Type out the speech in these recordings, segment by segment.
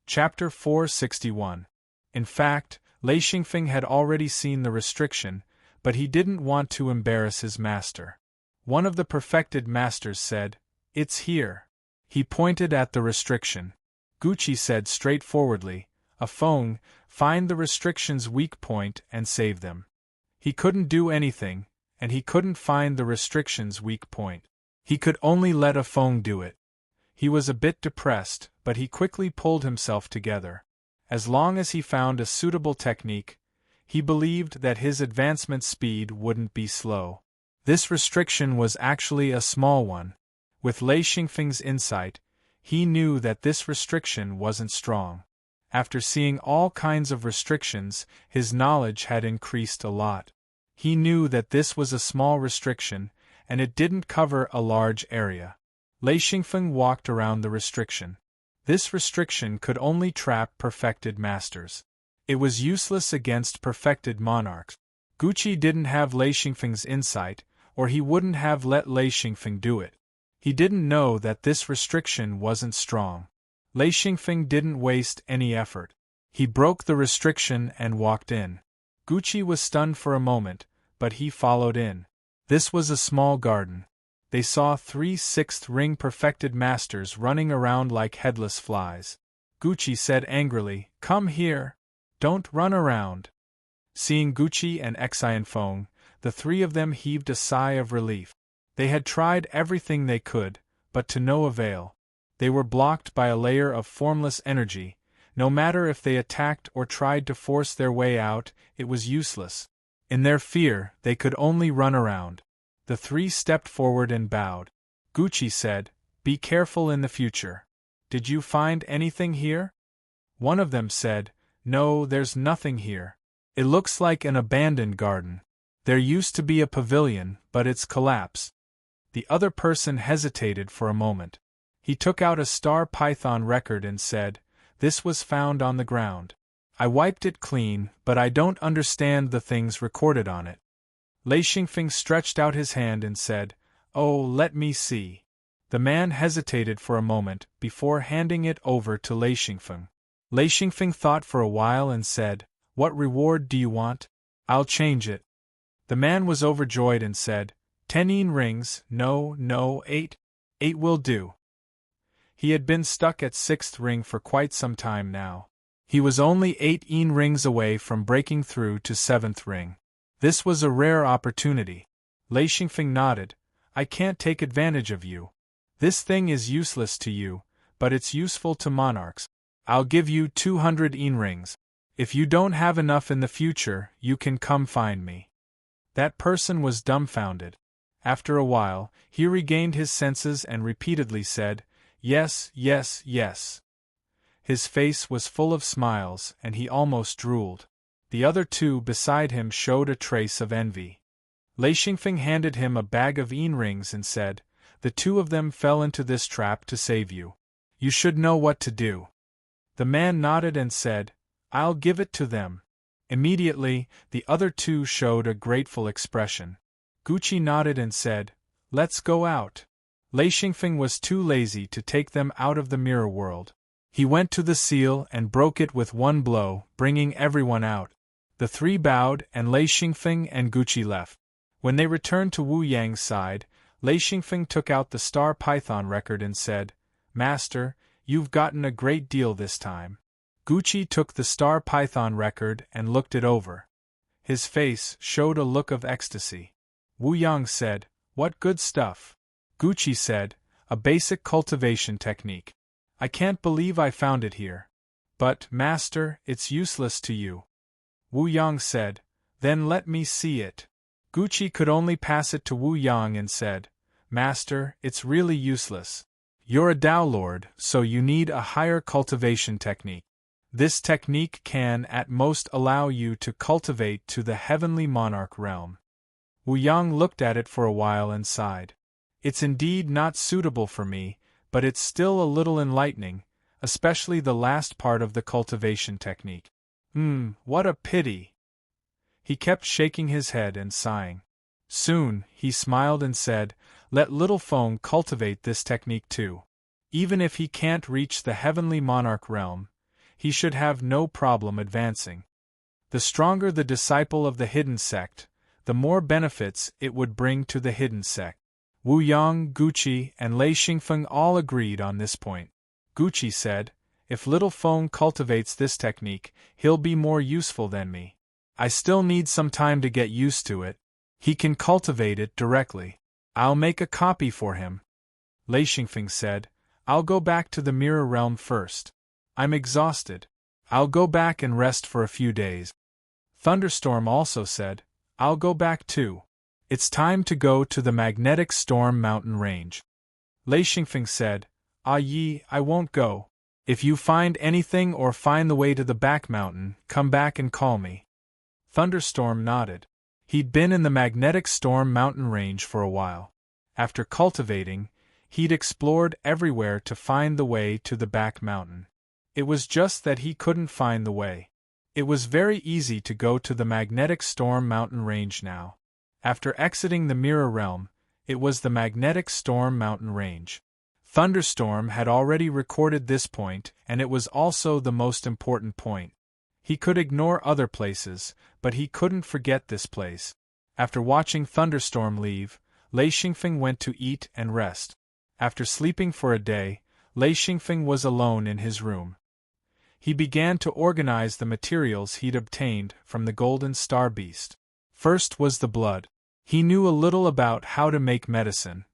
Chapter 461. In fact, Lei Xingfeng had already seen the restriction, but he didn't want to embarrass his master. One of the perfected masters said, "It's here." He pointed at the restriction. Gucci said straightforwardly, "A Feng, find the restriction's weak point and save them." He couldn't do anything, and he couldn't find the restriction's weak point. He could only let A Feng do it. He was a bit depressed, but he quickly pulled himself together. As long as he found a suitable technique, he believed that his advancement speed wouldn't be slow. This restriction was actually a small one. With Lei Xingfeng's insight, he knew that this restriction wasn't strong. After seeing all kinds of restrictions, his knowledge had increased a lot. He knew that this was a small restriction, and it didn't cover a large area. Lei Xingfeng walked around the restriction. This restriction could only trap perfected masters. It was useless against perfected monarchs. Gucci didn't have Lei Xingfeng's insight, or he wouldn't have let Lei Xingfeng do it. He didn't know that this restriction wasn't strong. Lei Xingfeng didn't waste any effort. He broke the restriction and walked in. Gucci was stunned for a moment, but he followed in. This was a small garden. They saw 3 sixth-ring perfected masters running around like headless flies. Gucci said angrily, "Come here! Don't run around!" Seeing Gucci and Feng, the 3 of them heaved a sigh of relief. They had tried everything they could, but to no avail. They were blocked by a layer of formless energy. No matter if they attacked or tried to force their way out, it was useless. In their fear, they could only run around. The 3 stepped forward and bowed. Gucci said, "Be careful in the future. Did you find anything here?" One of them said, "No, there's nothing here. It looks like an abandoned garden. There used to be a pavilion, but it's collapsed." The other person hesitated for a moment. He took out a star python record and said, "This was found on the ground. I wiped it clean, but I don't understand the things recorded on it." Lei Xingfeng stretched out his hand and said, "Oh, let me see." The man hesitated for a moment before handing it over to Lei Xingfeng. Lei Xingfeng thought for a while and said, "What reward do you want? I'll change it." The man was overjoyed and said, 10 yin rings, no, 8. 8 will do." He had been stuck at 6th ring for quite some time now. He was only 8 yin rings away from breaking through to 7th ring. This was a rare opportunity. Lei Xingfeng nodded, "I can't take advantage of you. This thing is useless to you, but it's useful to monarchs. I'll give you 200 yin rings. If you don't have enough in the future, you can come find me." That person was dumbfounded. After a while, he regained his senses and repeatedly said, "Yes, yes, yes." His face was full of smiles, and he almost drooled. The other 2 beside him showed a trace of envy. Lei Xingfeng handed him a bag of yin rings and said, "The 2 of them fell into this trap to save you. You should know what to do." The man nodded and said, "I'll give it to them." Immediately, the other 2 showed a grateful expression. Gucci nodded and said, "Let's go out." Lei Xingfeng was too lazy to take them out of the mirror world. He went to the seal and broke it with one blow, bringing everyone out. The 3 bowed, and Lei Xingfeng and Gucci left. When they returned to Wu Yang's side, Lei Xingfeng took out the star python record and said, "Master, you've gotten a great deal this time." Gucci took the star python record and looked it over. His face showed a look of ecstasy. Wu Yang said, "What good stuff." Gucci said, "A basic cultivation technique. I can't believe I found it here. But, Master, it's useless to you." Wu Yang said, "Then let me see it." Gucci could only pass it to Wu Yang and said, "Master, it's really useless. You're a Tao Lord, so you need a higher cultivation technique. This technique can at most allow you to cultivate to the heavenly monarch realm." Wu Yang looked at it for a while and sighed. "It's indeed not suitable for me, but it's still a little enlightening, especially the last part of the cultivation technique. What a pity." He kept shaking his head and sighing. Soon, he smiled and said, "Let little Feng cultivate this technique too. Even if he can't reach the heavenly monarch realm, he should have no problem advancing. The stronger the disciple of the hidden sect, the more benefits it would bring to the hidden sect. Wu Yang, Guqi, and Lei Xingfeng all agreed on this point. Guqi said, "If Little Feng cultivates this technique, he'll be more useful than me. I still need some time to get used to it. He can cultivate it directly. I'll make a copy for him." Lei Xingfeng said, "I'll go back to the mirror realm first. I'm exhausted. I'll go back and rest for a few days." Thunderstorm also said, "I'll go back too. It's time to go to the magnetic storm mountain range." Lei Xingfeng said, "Ah Yi, I won't go. If you find anything or find the way to the back mountain, come back and call me." Thunderstorm nodded. He'd been in the magnetic storm mountain range for a while. After cultivating, he'd explored everywhere to find the way to the back mountain. It was just that he couldn't find the way. It was very easy to go to the magnetic storm mountain range now. After exiting the mirror realm, it was the magnetic storm mountain range. Thunderstorm had already recorded this point, and it was also the most important point. He could ignore other places, but he couldn't forget this place. After watching Thunderstorm leave, Lei Xingfeng went to eat and rest. After sleeping for a day, Lei Xingfeng was alone in his room. He began to organize the materials he'd obtained from the golden star beast. First was the blood. He knew a little about how to make medicine.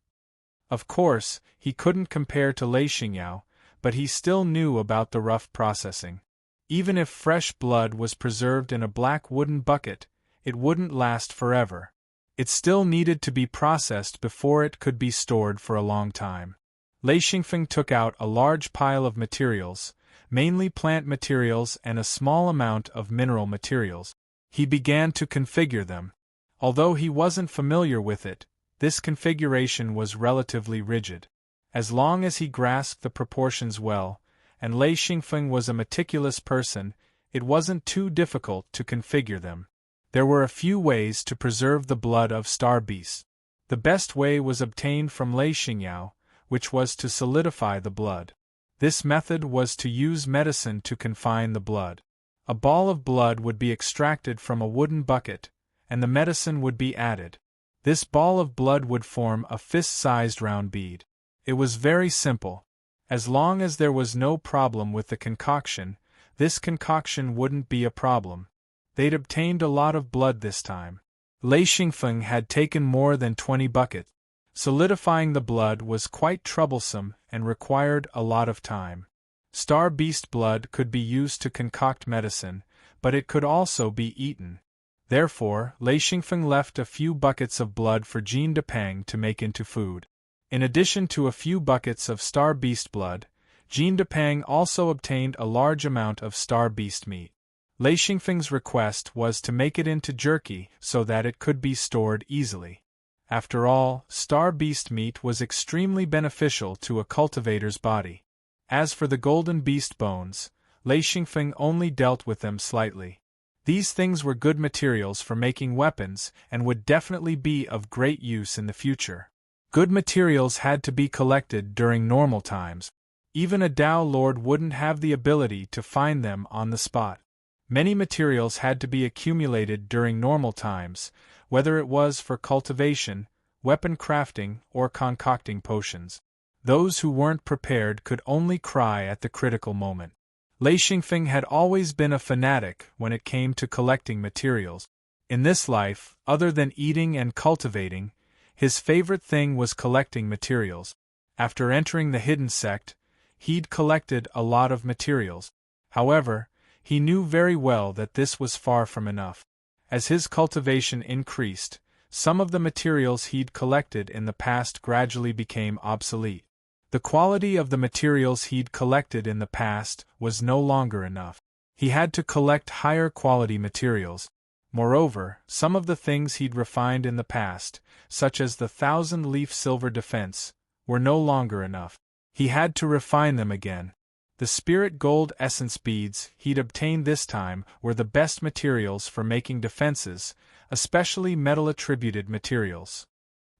Of course, he couldn't compare to Lei Xingyao, but he still knew about the rough processing. Even if fresh blood was preserved in a black wooden bucket, it wouldn't last forever. It still needed to be processed before it could be stored for a long time. Lei Xingfeng took out a large pile of materials, mainly plant materials and a small amount of mineral materials. He began to configure them. Although he wasn't familiar with it, this configuration was relatively rigid. As long as he grasped the proportions well, and Lei Xingfeng was a meticulous person, it wasn't too difficult to configure them. There were a few ways to preserve the blood of star beasts. The best way was obtained from Lei Xingyao, which was to solidify the blood. This method was to use medicine to confine the blood. A ball of blood would be extracted from a wooden bucket, and the medicine would be added. This ball of blood would form a fist-sized round bead. It was very simple. As long as there was no problem with the concoction, this concoction wouldn't be a problem. They'd obtained a lot of blood this time. Lei Xingfeng had taken more than 20 buckets. Solidifying the blood was quite troublesome and required a lot of time. Star beast blood could be used to concoct medicine, but it could also be eaten. Therefore, Lei Xingfeng left a few buckets of blood for Jean Depeng to make into food. In addition to a few buckets of star beast blood, Jean Depeng also obtained a large amount of star beast meat. Lei Xingfeng's request was to make it into jerky so that it could be stored easily. After all, star beast meat was extremely beneficial to a cultivator's body. As for the golden beast bones, Lei Xingfeng only dealt with them slightly. These things were good materials for making weapons and would definitely be of great use in the future. Good materials had to be collected during normal times. Even a Dao Lord wouldn't have the ability to find them on the spot. Many materials had to be accumulated during normal times, whether it was for cultivation, weapon crafting, or concocting potions. Those who weren't prepared could only cry at the critical moment. Lei Xingfeng had always been a fanatic when it came to collecting materials. In this life, other than eating and cultivating, his favorite thing was collecting materials. After entering the hidden sect, he'd collected a lot of materials. However, he knew very well that this was far from enough. As his cultivation increased, some of the materials he'd collected in the past gradually became obsolete. The quality of the materials he'd collected in the past was no longer enough. He had to collect higher quality materials. Moreover, some of the things he'd refined in the past, such as the 1,000-leaf silver defense, were no longer enough. He had to refine them again. The spirit gold essence beads he'd obtained this time were the best materials for making defenses, especially metal-attributed materials.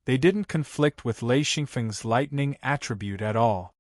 They didn't conflict with Lei Xingfeng's lightning attribute at all.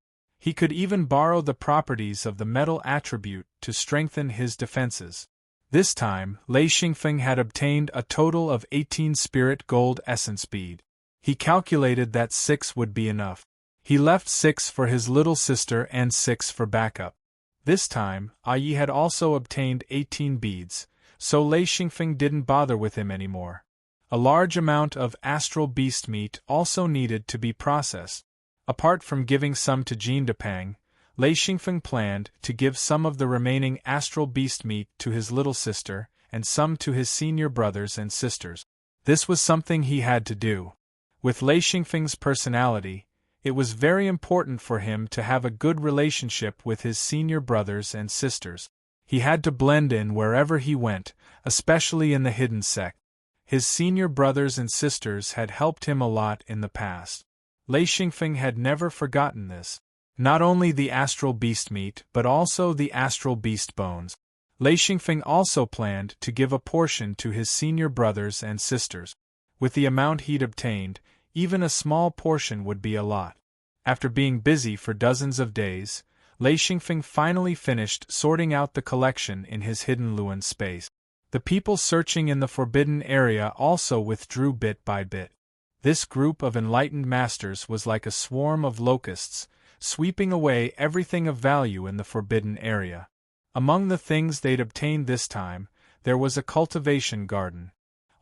He could even borrow the properties of the metal attribute to strengthen his defenses. This time, Lei Xingfeng had obtained a total of 18 spirit gold essence bead. He calculated that 6 would be enough. He left 6 for his little sister and 6 for backup. This time, Yi had also obtained 18 beads, so Lei Xingfeng didn't bother with him anymore. A large amount of astral beast meat also needed to be processed. Apart from giving some to Jin Depang, Lei Xingfeng planned to give some of the remaining astral beast meat to his little sister and some to his senior brothers and sisters. This was something he had to do. With Lei Xingfeng's personality, it was very important for him to have a good relationship with his senior brothers and sisters. He had to blend in wherever he went, especially in the hidden sect. His senior brothers and sisters had helped him a lot in the past. Lei Xingfeng had never forgotten this. Not only the astral beast meat but also the astral beast bones. Lei Xingfeng also planned to give a portion to his senior brothers and sisters. With the amount he'd obtained, even a small portion would be a lot. After being busy for dozens of days, Lei Xingfeng finally finished sorting out the collection in his hidden Luan space. The people searching in the forbidden area also withdrew bit by bit. This group of enlightened masters was like a swarm of locusts, sweeping away everything of value in the forbidden area. Among the things they'd obtained this time, there was a cultivation garden.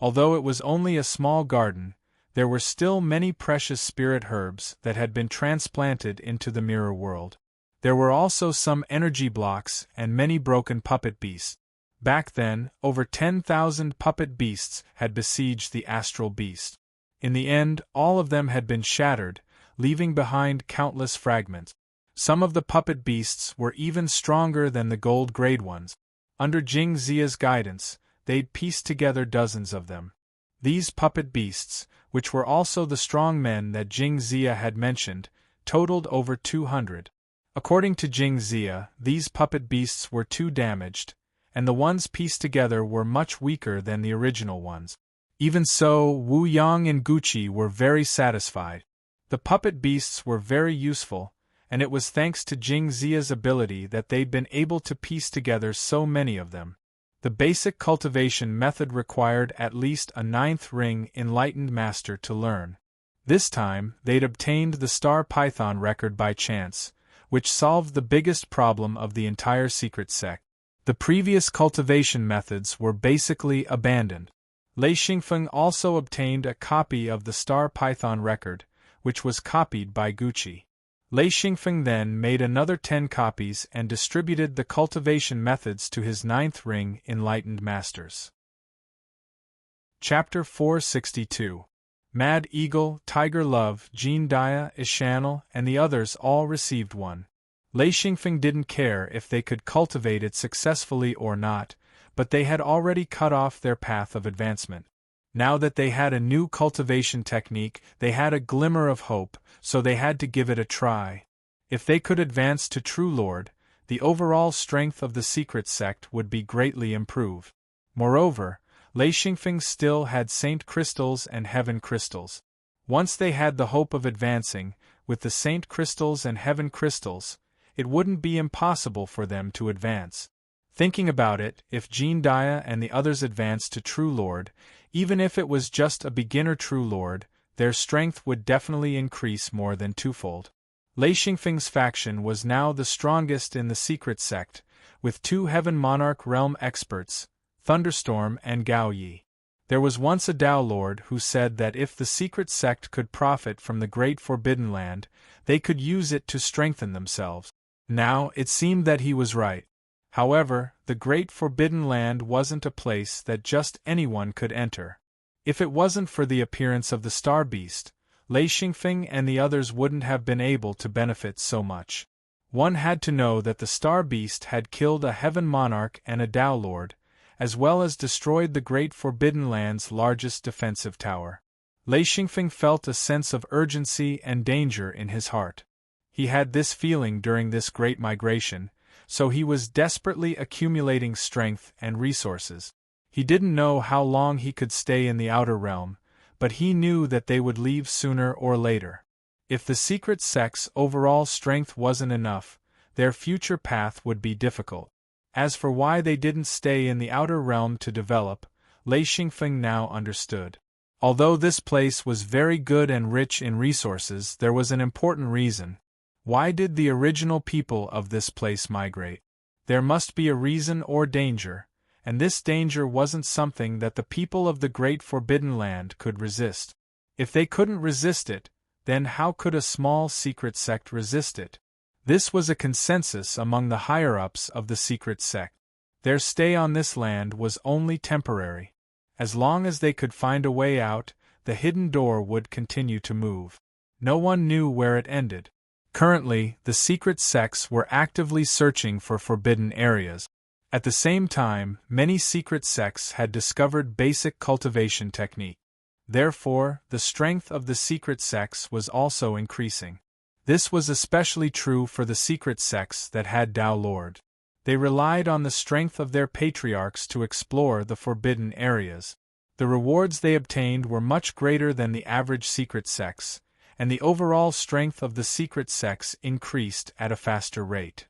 Although it was only a small garden, there were still many precious spirit herbs that had been transplanted into the mirror world. There were also some energy blocks and many broken puppet beasts. Back then, over 10,000 puppet beasts had besieged the astral beast. In the end, all of them had been shattered, leaving behind countless fragments. Some of the puppet beasts were even stronger than the gold-grade ones. Under Jing Zia's guidance, they'd pieced together dozens of them. These puppet beasts, which were also the strong men that Jing Zia had mentioned, totaled over 200. According to Jing Zia, these puppet beasts were too damaged, and the ones pieced together were much weaker than the original ones. Even so, Wu Yang and Gucci were very satisfied. The puppet beasts were very useful, and it was thanks to Jing Zia's ability that they'd been able to piece together so many of them. The basic cultivation method required at least a 9th ring enlightened master to learn. This time, they'd obtained the Star Python record by chance, which solved the biggest problem of the entire secret sect. The previous cultivation methods were basically abandoned. Lei Xingfeng also obtained a copy of the Star Python record, which was copied by Gucci. Lei Xingfeng then made another 10 copies and distributed the cultivation methods to his 9th ring enlightened masters. Chapter 462. Mad Eagle, Tiger Love, Jean Dia, Ishanel, and the others all received one. Lei Xingfeng didn't care if they could cultivate it successfully or not, but they had already cut off their path of advancement. Now that they had a new cultivation technique, they had a glimmer of hope, so they had to give it a try. If they could advance to True Lord, the overall strength of the secret sect would be greatly improved. Moreover, Lei Xingfeng still had Saint Crystals and Heaven Crystals. Once they had the hope of advancing, with the Saint Crystals and Heaven Crystals, it wouldn't be impossible for them to advance. Thinking about it, if Jean Dia and the others advanced to True Lord, even if it was just a beginner True Lord, their strength would definitely increase more than twofold. Lei Xingfeng's faction was now the strongest in the secret sect, with 2 Heaven Monarch realm experts, Thunderstorm and Gao Yi. There was once a Tao Lord who said that if the secret sect could profit from the Great Forbidden Land, they could use it to strengthen themselves. Now, it seemed that he was right. However, the Great Forbidden Land wasn't a place that just anyone could enter. If it wasn't for the appearance of the Star Beast, Lei Xingfeng and the others wouldn't have been able to benefit so much. One had to know that the Star Beast had killed a Heaven Monarch and a Tao Lord, as well as destroyed the Great Forbidden Land's largest defensive tower. Lei Xingfeng felt a sense of urgency and danger in his heart. He had this feeling during this great migration, so he was desperately accumulating strength and resources. He didn't know how long he could stay in the outer realm, but he knew that they would leave sooner or later. If the secret sect's overall strength wasn't enough, their future path would be difficult. As for why they didn't stay in the outer realm to develop, Lei Xingfeng now understood. Although this place was very good and rich in resources, there was an important reason. Why did the original people of this place migrate? There must be a reason or danger, and this danger wasn't something that the people of the Great Forbidden Land could resist. If they couldn't resist it, then how could a small secret sect resist it? This was a consensus among the higher-ups of the secret sect. Their stay on this land was only temporary. As long as they could find a way out, the hidden door would continue to move. No one knew where it ended. Currently, the secret sects were actively searching for forbidden areas. At the same time, many secret sects had discovered basic cultivation technique. Therefore, the strength of the secret sects was also increasing. This was especially true for the secret sects that had Tao Lord. They relied on the strength of their patriarchs to explore the forbidden areas. The rewards they obtained were much greater than the average secret sects, and the overall strength of the secret sects increased at a faster rate.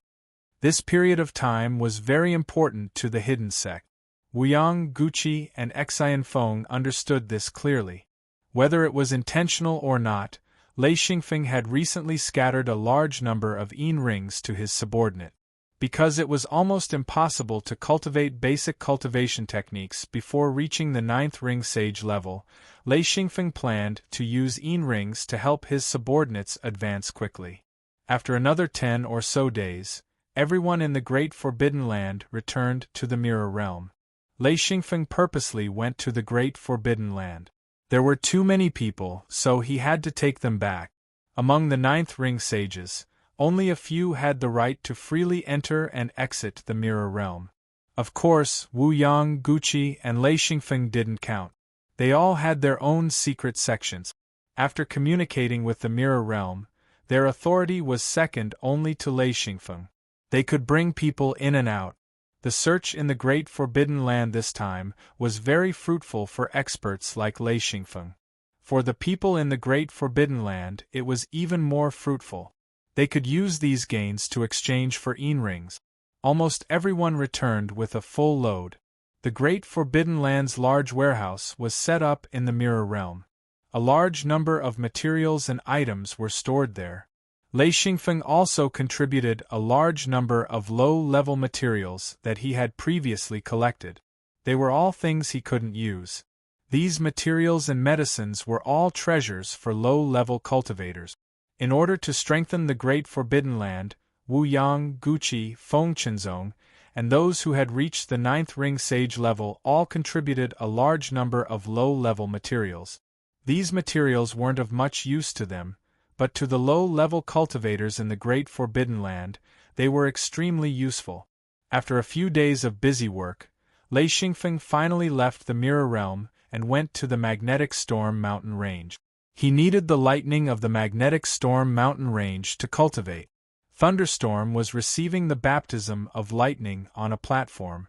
This period of time was very important to the hidden sect. Wuyang, Guqi, and Xianfeng understood this clearly. Whether it was intentional or not, Lei Xingfeng had recently scattered a large number of yin rings to his subordinate. Because it was almost impossible to cultivate basic cultivation techniques before reaching the 9th ring sage level, Lei Xingfeng planned to use yin rings to help his subordinates advance quickly. After another 10 or so days, everyone in the Great Forbidden Land returned to the Mirror Realm. Lei Xingfeng purposely went to the Great Forbidden Land. There were too many people, so he had to take them back. Among the 9th ring sages, only a few had the right to freely enter and exit the Mirror Realm. Of course, Wu Yang, Guqi, and Lei Xingfeng didn't count. They all had their own secret sections. After communicating with the Mirror Realm, their authority was second only to Lei Xingfeng. They could bring people in and out. The search in the Great Forbidden Land this time was very fruitful for experts like Lei Xingfeng. For the people in the Great Forbidden Land, it was even more fruitful. They could use these gains to exchange for yin rings. Almost everyone returned with a full load. The Great Forbidden Land's large warehouse was set up in the Mirror Realm. A large number of materials and items were stored there. Lei Xingfeng also contributed a large number of low-level materials that he had previously collected. They were all things he couldn't use. These materials and medicines were all treasures for low-level cultivators. In order to strengthen the Great Forbidden Land, Wu Yang, Guqi, Feng Qinzong, and those who had reached the 9th ring sage level all contributed a large number of low-level materials. These materials weren't of much use to them, but to the low-level cultivators in the Great Forbidden Land, they were extremely useful. After a few days of busy work, Lei Xingfeng finally left the Mirror Realm and went to the Magnetic Storm Mountain Range. He needed the lightning of the Magnetic Storm Mountain Range to cultivate. Thunderstorm was receiving the baptism of lightning on a platform.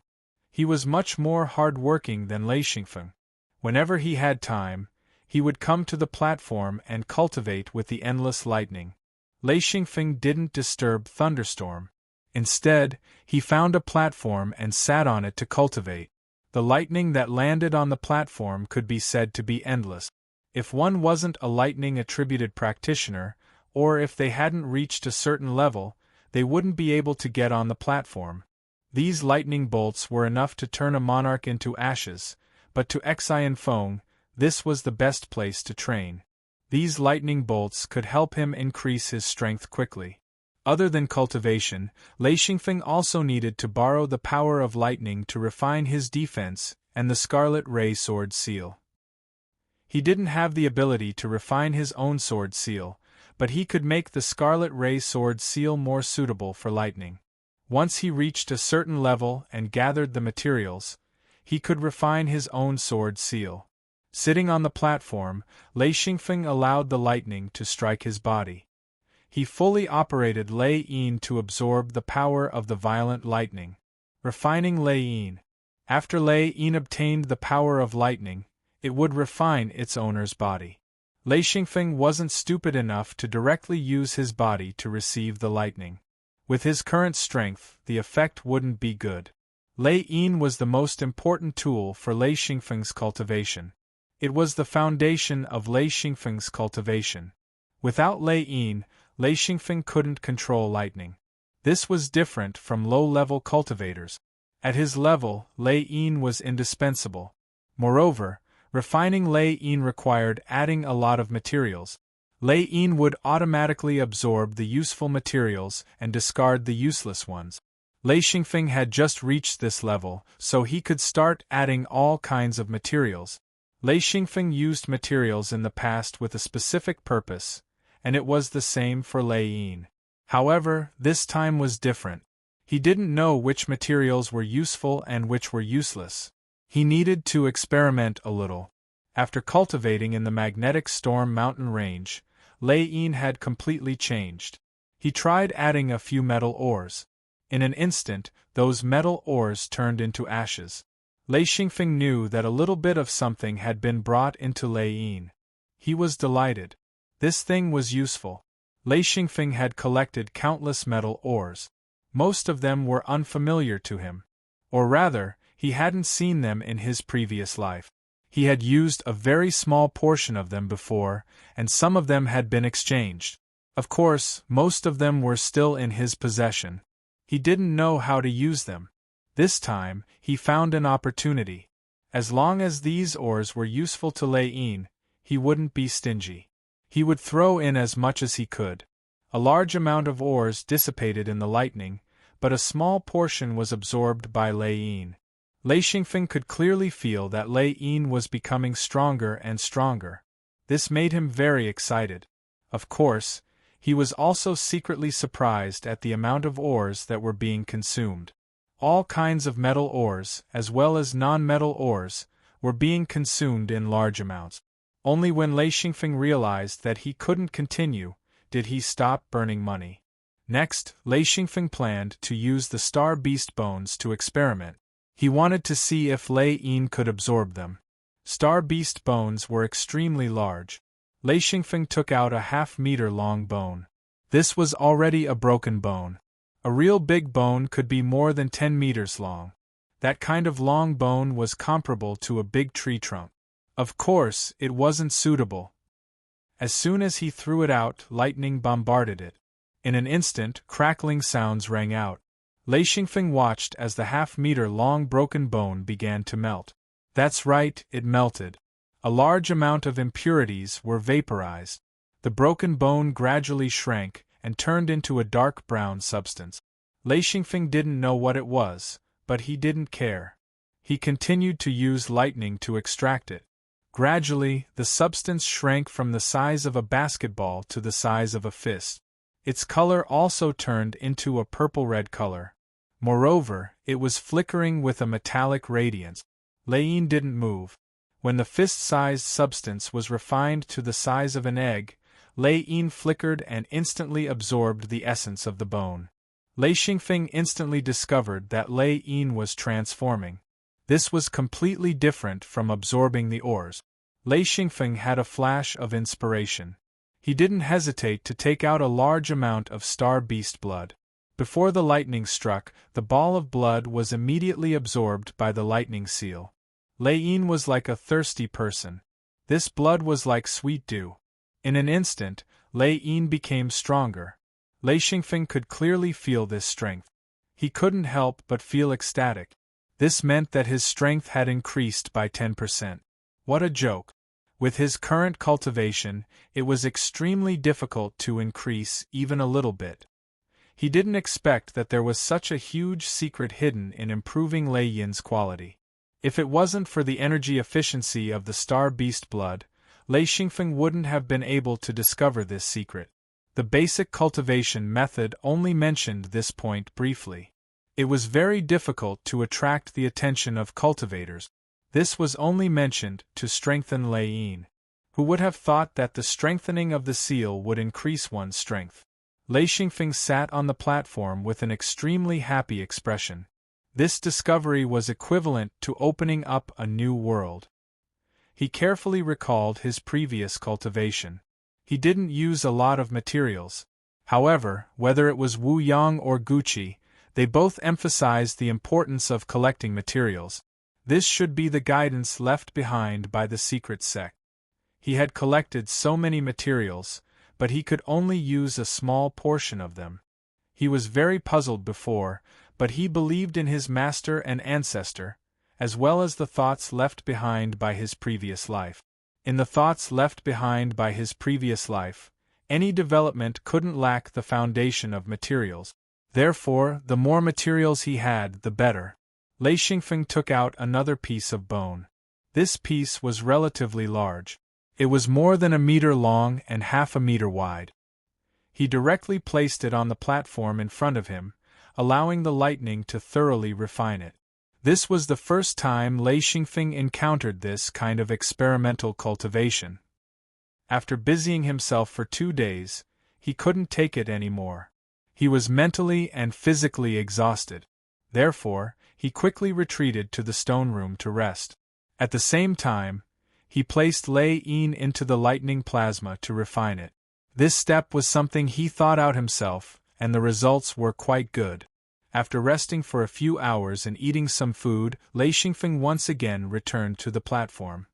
He was much more hard-working than Lei Xingfeng. Whenever he had time, he would come to the platform and cultivate with the endless lightning. Lei Xingfeng didn't disturb Thunderstorm. Instead, he found a platform and sat on it to cultivate. The lightning that landed on the platform could be said to be endless. If one wasn't a lightning-attributed practitioner, or if they hadn't reached a certain level, they wouldn't be able to get on the platform. These lightning bolts were enough to turn a monarch into ashes, but to Xianfeng, this was the best place to train. These lightning bolts could help him increase his strength quickly. Other than cultivation, Lei Xingfeng also needed to borrow the power of lightning to refine his defense and the Scarlet Ray Sword Seal. He didn't have the ability to refine his own sword seal, but he could make the Scarlet Ray Sword Seal more suitable for lightning. Once he reached a certain level and gathered the materials, he could refine his own sword seal. Sitting on the platform, Lei Xingfeng allowed the lightning to strike his body. He fully operated Lei Yin to absorb the power of the violent lightning. Refining Lei Yin. After Lei Yin obtained the power of lightning, it would refine its owner's body. Lei Xingfeng wasn't stupid enough to directly use his body to receive the lightning. With his current strength, the effect wouldn't be good. Lei Yin was the most important tool for Lei Xingfeng's cultivation. It was the foundation of Lei Xingfeng's cultivation. Without Lei Yin, Lei Xingfeng couldn't control lightning. This was different from low-level cultivators. At his level, Lei Yin was indispensable. Moreover, refining Lei Yin required adding a lot of materials. Lei Yin would automatically absorb the useful materials and discard the useless ones. Lei Xingfeng had just reached this level, so he could start adding all kinds of materials. Lei Xingfeng used materials in the past with a specific purpose, and it was the same for Lei Yin. However, this time was different. He didn't know which materials were useful and which were useless. He needed to experiment a little. After cultivating in the magnetic storm mountain range, Lei Yin had completely changed. He tried adding a few metal ores. In an instant, those metal ores turned into ashes. Lei Xingfeng knew that a little bit of something had been brought into Lei Yin. He was delighted. This thing was useful. Lei Xingfeng had collected countless metal ores. Most of them were unfamiliar to him. Or rather, he hadn't seen them in his previous life. He had used a very small portion of them before, and some of them had been exchanged. Of course, most of them were still in his possession. He didn't know how to use them. This time, he found an opportunity. As long as these ores were useful to Lei Yin, he wouldn't be stingy. He would throw in as much as he could. A large amount of ores dissipated in the lightning, but a small portion was absorbed by Lei Yin. Lei Xingfeng could clearly feel that Lei Yin was becoming stronger and stronger. This made him very excited. Of course, he was also secretly surprised at the amount of ores that were being consumed. All kinds of metal ores, as well as non-metal ores, were being consumed in large amounts. Only when Lei Xingfeng realized that he couldn't continue, did he stop burning money. Next, Lei Xingfeng planned to use the star beast bones to experiment. He wanted to see if Lei Yin could absorb them. Star beast bones were extremely large. Lei Xingfeng took out a half-meter-long bone. This was already a broken bone. A real big bone could be more than 10 meters long. That kind of long bone was comparable to a big tree trunk. Of course, it wasn't suitable. As soon as he threw it out, lightning bombarded it. In an instant, crackling sounds rang out. Lei Xingfeng watched as the half-meter-long broken bone began to melt. That's right, it melted. A large amount of impurities were vaporized. The broken bone gradually shrank and turned into a dark brown substance. Lei Xingfeng didn't know what it was, but he didn't care. He continued to use lightning to extract it. Gradually, the substance shrank from the size of a basketball to the size of a fist. Its color also turned into a purple-red color. Moreover, it was flickering with a metallic radiance. Lei Yin didn't move. When the fist-sized substance was refined to the size of an egg, Lei Yin flickered and instantly absorbed the essence of the bone. Lei Xingfeng instantly discovered that Lei Yin was transforming. This was completely different from absorbing the ores. Lei Xingfeng had a flash of inspiration. He didn't hesitate to take out a large amount of star beast blood. Before the lightning struck, the ball of blood was immediately absorbed by the lightning seal. Lei Yin was like a thirsty person. This blood was like sweet dew. In an instant, Lei Yin became stronger. Lei Xingfeng could clearly feel this strength. He couldn't help but feel ecstatic. This meant that his strength had increased by 10%. What a joke! With his current cultivation, it was extremely difficult to increase even a little bit. He didn't expect that there was such a huge secret hidden in improving Lei Yin's quality. If it wasn't for the energy efficiency of the star beast blood, Lei Xingfeng wouldn't have been able to discover this secret. The basic cultivation method only mentioned this point briefly. It was very difficult to attract the attention of cultivators. This was only mentioned to strengthen Lei Yin. Who would have thought that the strengthening of the seal would increase one's strength? Lei Xingfeng sat on the platform with an extremely happy expression. This discovery was equivalent to opening up a new world. He carefully recalled his previous cultivation. He didn't use a lot of materials. However, whether it was Wu Yang or Gucci, they both emphasized the importance of collecting materials. This should be the guidance left behind by the secret sect. He had collected so many materials, but he could only use a small portion of them. He was very puzzled before, but he believed in his master and ancestor, as well as the thoughts left behind by his previous life. In the thoughts left behind by his previous life, any development couldn't lack the foundation of materials. Therefore, the more materials he had, the better. Lei Xingfeng took out another piece of bone. This piece was relatively large. It was more than a meter long and half a meter wide. He directly placed it on the platform in front of him, allowing the lightning to thoroughly refine it. This was the first time Lei Xingfeng encountered this kind of experimental cultivation. After busying himself for 2 days, he couldn't take it anymore. He was mentally and physically exhausted. Therefore, he quickly retreated to the stone room to rest. At the same time, he placed Lei Yin into the lightning plasma to refine it. This step was something he thought out himself, and the results were quite good. After resting for a few hours and eating some food, Lei Xingfeng once again returned to the platform.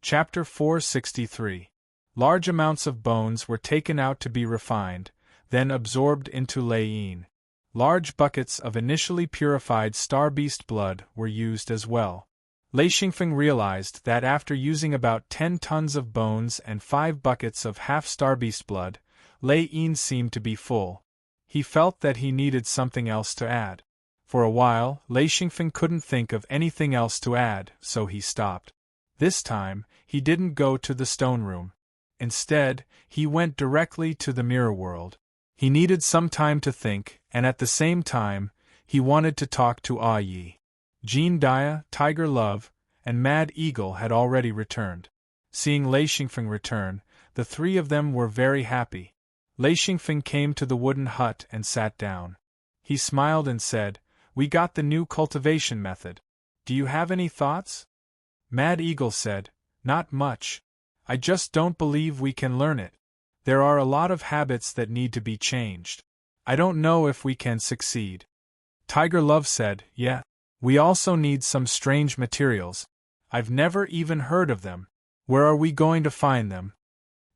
Chapter 463. Large amounts of bones were taken out to be refined, then absorbed into Lei Yin. Large buckets of initially purified star beast blood were used as well. Lei Xingfeng realized that after using about 10 tons of bones and 5 buckets of half-star beast blood, Lei Yin seemed to be full. He felt that he needed something else to add. For a while, Lei Xingfeng couldn't think of anything else to add, so he stopped. This time, he didn't go to the stone room. Instead, he went directly to the mirror world. He needed some time to think, and at the same time, he wanted to talk to Ah Yi. Jean Dia, Tiger Love, and Mad Eagle had already returned. Seeing Lei Xingfeng return, the 3 of them were very happy. Lei Xingfeng came to the wooden hut and sat down. He smiled and said, "We got the new cultivation method. Do you have any thoughts?" Mad Eagle said, "Not much. I just don't believe we can learn it. There are a lot of habits that need to be changed. I don't know if we can succeed." Tiger Love said, "Yeah. We also need some strange materials. I've never even heard of them. Where are we going to find them?"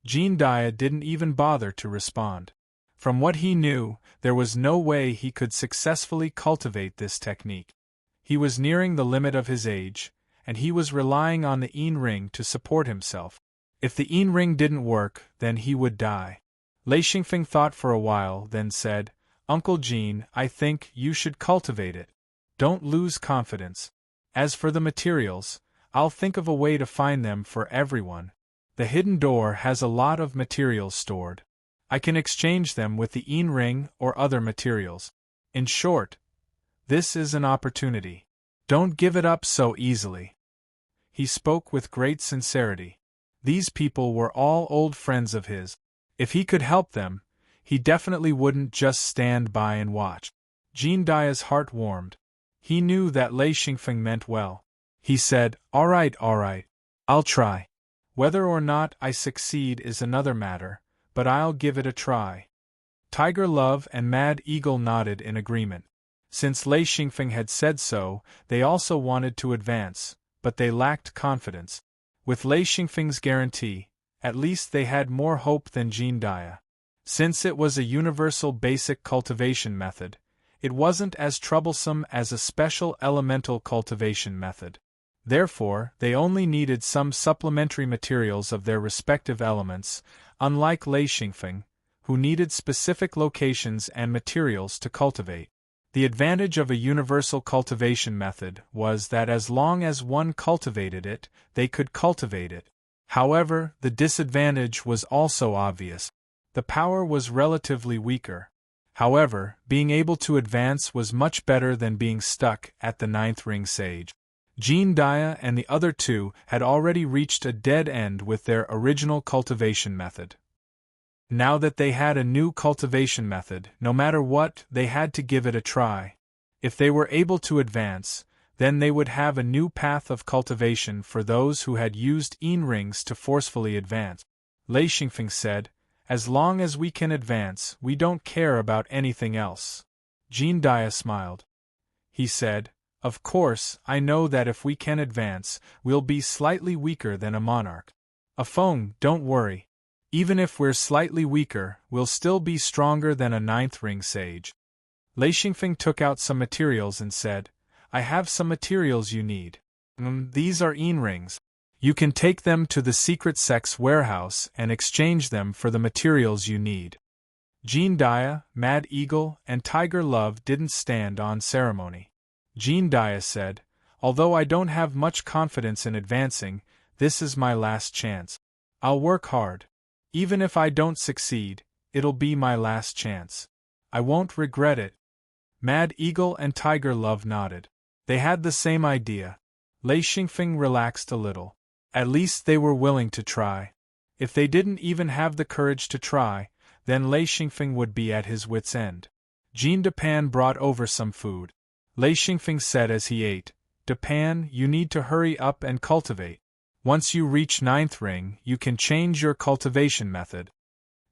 Jean Dia didn't even bother to respond. From what he knew, there was no way he could successfully cultivate this technique. He was nearing the limit of his age, and he was relying on the Yin ring to support himself. If the Yin ring didn't work, then he would die. Lei Xingfeng thought for a while, then said, "Uncle Jean, I think you should cultivate it. Don't lose confidence. As for the materials, I'll think of a way to find them for everyone. The hidden door has a lot of materials stored. I can exchange them with the Yin ring or other materials. In short, this is an opportunity. Don't give it up so easily." He spoke with great sincerity. These people were all old friends of his. If he could help them, he definitely wouldn't just stand by and watch. Jean Dia's heart warmed. He knew that Lei Xingfeng meant well. He said, all right, I'll try. Whether or not I succeed is another matter, but I'll give it a try." Tiger Love and Mad Eagle nodded in agreement. Since Lei Xingfeng had said so, they also wanted to advance, but they lacked confidence. With Lei Xingfeng's guarantee, at least they had more hope than Jean Dia. Since it was a universal basic cultivation method, it wasn't as troublesome as a special elemental cultivation method. Therefore, they only needed some supplementary materials of their respective elements, unlike Lei Xingfeng, who needed specific locations and materials to cultivate. The advantage of a universal cultivation method was that as long as one cultivated it, they could cultivate it. However, the disadvantage was also obvious. The power was relatively weaker. However, being able to advance was much better than being stuck at the 9th ring sage. Jean Dia and the other 2 had already reached a dead end with their original cultivation method. Now that they had a new cultivation method, no matter what, they had to give it a try. If they were able to advance, Then they would have a new path of cultivation for those who had used rings to forcefully advance. Lei Xingfeng said, "As long as we can advance, we don't care about anything else." Jean Dia smiled. He said, "Of course, I know that if we can advance, we'll be slightly weaker than a monarch. Afeng, don't worry. Even if we're slightly weaker, we'll still be stronger than a ninth ring sage." Lei Xingfeng took out some materials and said, "I have some materials you need. These are rings. You can take them to the secret sex warehouse and exchange them for the materials you need." Jean Dia, Mad Eagle, and Tiger Love didn't stand on ceremony. Jean Dia said, "Although I don't have much confidence in advancing, this is my last chance. I'll work hard. Even if I don't succeed, it'll be my last chance. I won't regret it." Mad Eagle and Tiger Love nodded. They had the same idea. Lei Xingfeng relaxed a little. At least they were willing to try. If they didn't even have the courage to try, then Lei Xingfeng would be at his wits' end. Jean Depan brought over some food. Lei Xingfeng said as he ate, "Depan, you need to hurry up and cultivate. Once you reach ninth ring, you can change your cultivation method."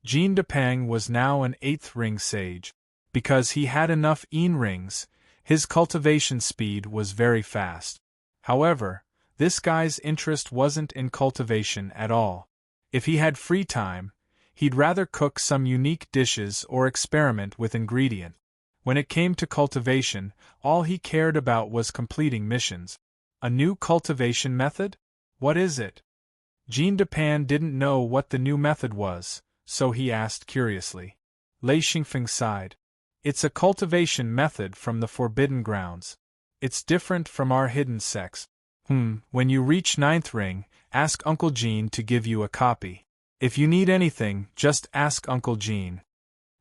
Jean Depang was now an 8th ring sage. Because he had enough rings, his cultivation speed was very fast. However, this guy's interest wasn't in cultivation at all. If he had free time, he'd rather cook some unique dishes or experiment with ingredients. When it came to cultivation, all he cared about was completing missions. A new cultivation method? What is it? Jean Depan didn't know what the new method was, so he asked curiously. Lei Xingfeng sighed. "It's a cultivation method from the Forbidden Grounds. It's different from our hidden sex. When you reach ninth ring, ask Uncle Jean to give you a copy. If you need anything, just ask Uncle Jean."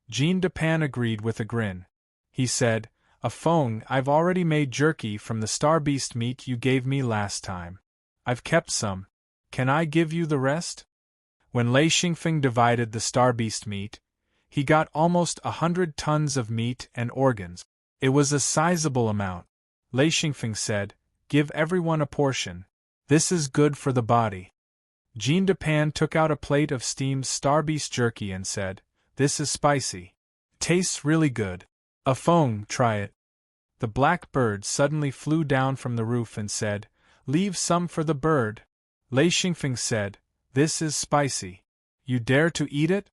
Jean Depan agreed with a grin. He said, "Afeng, I've already made jerky from the star beast meat you gave me last time. I've kept some. Can I give you the rest?" When Lei Xingfeng divided the star beast meat, he got almost 100 tons of meat and organs. It was a sizable amount. Lei Xingfeng said, "Give everyone a portion. This is good for the body." Jean Depan took out a plate of steamed starbeast jerky and said, "This is spicy. Tastes really good. Afeng, try it." The black bird suddenly flew down from the roof and said, "Leave some for the bird." Lei Xingfeng said, "This is spicy. You dare to eat it?"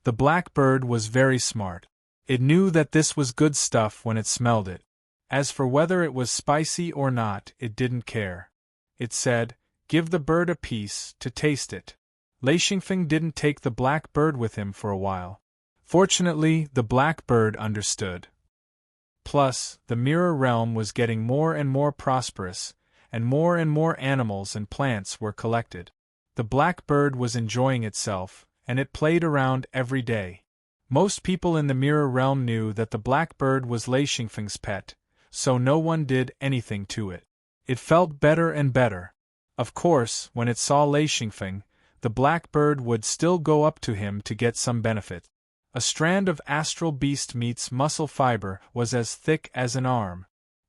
The black bird was very smart. It knew that this was good stuff when it smelled it. As for whether it was spicy or not, it didn't care. It said, "Give the bird a piece to taste it." Lei Xingfeng didn't take the black bird with him for a while. Fortunately, the black bird understood. Plus, the mirror realm was getting more and more prosperous, and more animals and plants were collected. The black bird was enjoying itself, and it played around every day. Most people in the mirror realm knew that the black bird was Lei Xingfeng's pet, so no one did anything to it. It felt better and better. Of course, when it saw Lei Xingfeng, the black bird would still go up to him to get some benefit. A strand of astral beast meat's muscle fiber was as thick as an arm.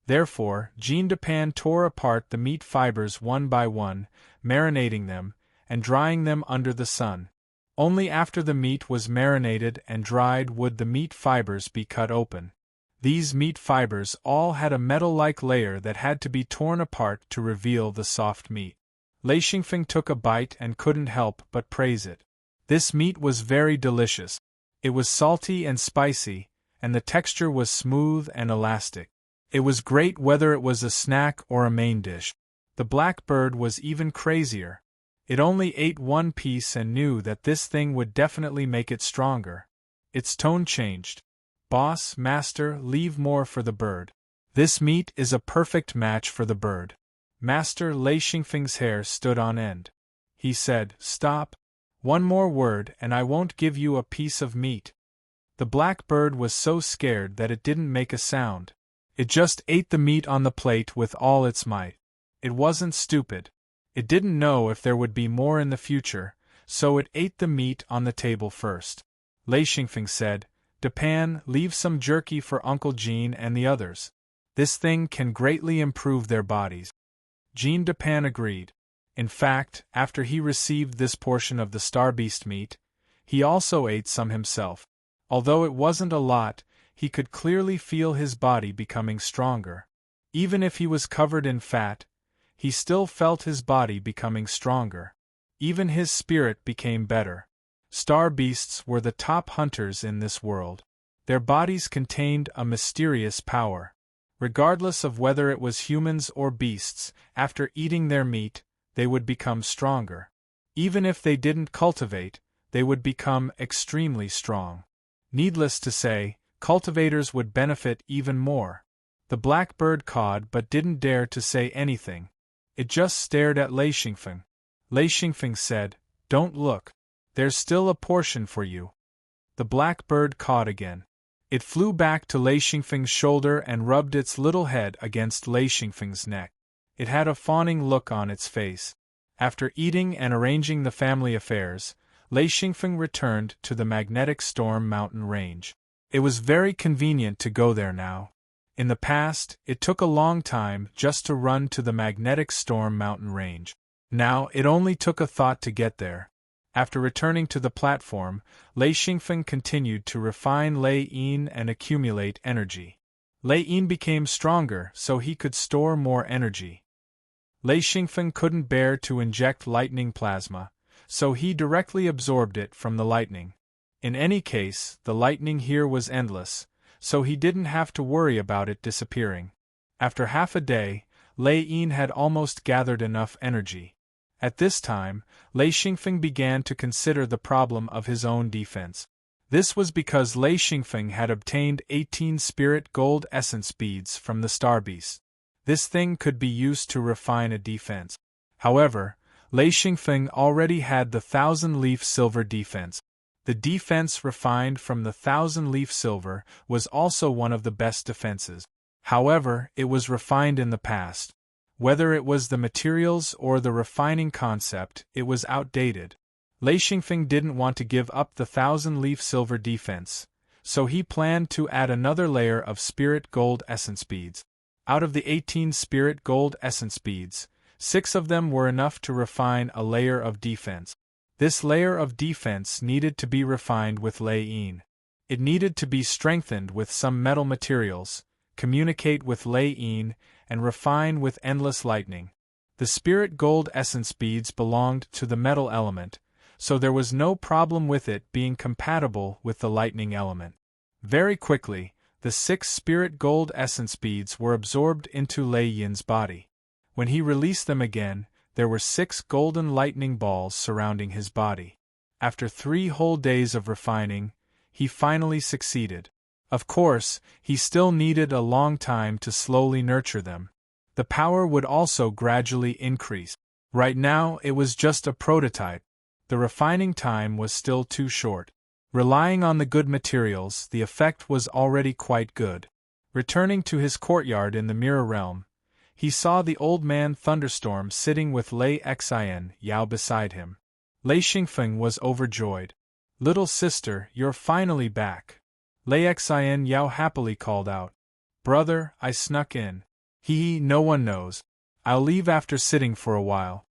Therefore, Jean Depan tore apart the meat fibers one by one, marinating them, and drying them under the sun. Only after the meat was marinated and dried would the meat fibers be cut open. These meat fibers all had a metal-like layer that had to be torn apart to reveal the soft meat. Lei Xingfeng took a bite and couldn't help but praise it. This meat was very delicious. It was salty and spicy, and the texture was smooth and elastic. It was great whether it was a snack or a main dish. The black bird was even crazier. It only ate one piece and knew that this thing would definitely make it stronger. Its tone changed. "Boss, master, leave more for the bird. This meat is a perfect match for the bird." Master Lei Xingfeng's hair stood on end. He said, "Stop. One more word and I won't give you a piece of meat." The black bird was so scared that it didn't make a sound. It just ate the meat on the plate with all its might. It wasn't stupid. It didn't know if there would be more in the future, so it ate the meat on the table first. Lei Xingfeng said, "Depan, leave some jerky for Uncle Jean and the others." This thing can greatly improve their bodies. Jean Dupin agreed. In fact, after he received this portion of the star beast meat, he also ate some himself. Although it wasn't a lot, he could clearly feel his body becoming stronger. Even if he was covered in fat, he still felt his body becoming stronger. Even his spirit became better. Star beasts were the top hunters in this world. Their bodies contained a mysterious power. Regardless of whether it was humans or beasts, after eating their meat, they would become stronger. Even if they didn't cultivate, they would become extremely strong. Needless to say, cultivators would benefit even more. The blackbird cawed but didn't dare to say anything. It just stared at Lei Xingfeng. Lei Xingfeng said, "Don't look. There's still a portion for you." The blackbird cawed again. It flew back to Lei Xingfeng's shoulder and rubbed its little head against Lei Xingfeng's neck. It had a fawning look on its face. After eating and arranging the family affairs, Lei Xingfeng returned to the magnetic storm mountain range. It was very convenient to go there now. In the past, it took a long time just to run to the magnetic storm mountain range. Now it only took a thought to get there. After returning to the platform, Lei Xingfeng continued to refine Lei Yin and accumulate energy. Lei Yin became stronger so he could store more energy. Lei Xingfeng couldn't bear to inject lightning plasma, so he directly absorbed it from the lightning. In any case, the lightning here was endless, so he didn't have to worry about it disappearing. After half a day, Lei Yin had almost gathered enough energy. At this time, Lei Xingfeng began to consider the problem of his own defense. This was because Lei Xingfeng had obtained 18 spirit gold essence beads from the star beast. This thing could be used to refine a defense. However, Lei Xingfeng already had the 1,000-leaf silver defense. The defense refined from the 1,000-leaf silver was also one of the best defenses. However, it was refined in the past. Whether it was the materials or the refining concept, it was outdated. Lei Xingfeng didn't want to give up the 1,000-leaf silver defense, so he planned to add another layer of spirit gold essence beads. Out of the 18 spirit gold essence beads, 6 of them were enough to refine a layer of defense. This layer of defense needed to be refined with Lei Yin. It needed to be strengthened with some metal materials, communicate with Lei Yin, and refine with endless lightning. The spirit gold essence beads belonged to the metal element, so there was no problem with it being compatible with the lightning element. Very quickly, the 6 spirit gold essence beads were absorbed into Lei Yin's body. When he released them again, there were 6 golden lightning balls surrounding his body. After 3 whole days of refining, he finally succeeded. Of course, he still needed a long time to slowly nurture them. The power would also gradually increase. Right now, it was just a prototype. The refining time was still too short. Relying on the good materials, the effect was already quite good. Returning to his courtyard in the Mirror Realm, he saw the old man Thunderstorm sitting with Lei Xin Yao beside him. Lei Xingfeng was overjoyed. "Little sister, you're finally back," Lei Xin Yao happily called out. "Brother, I snuck in. No one knows. I'll leave after sitting for a while."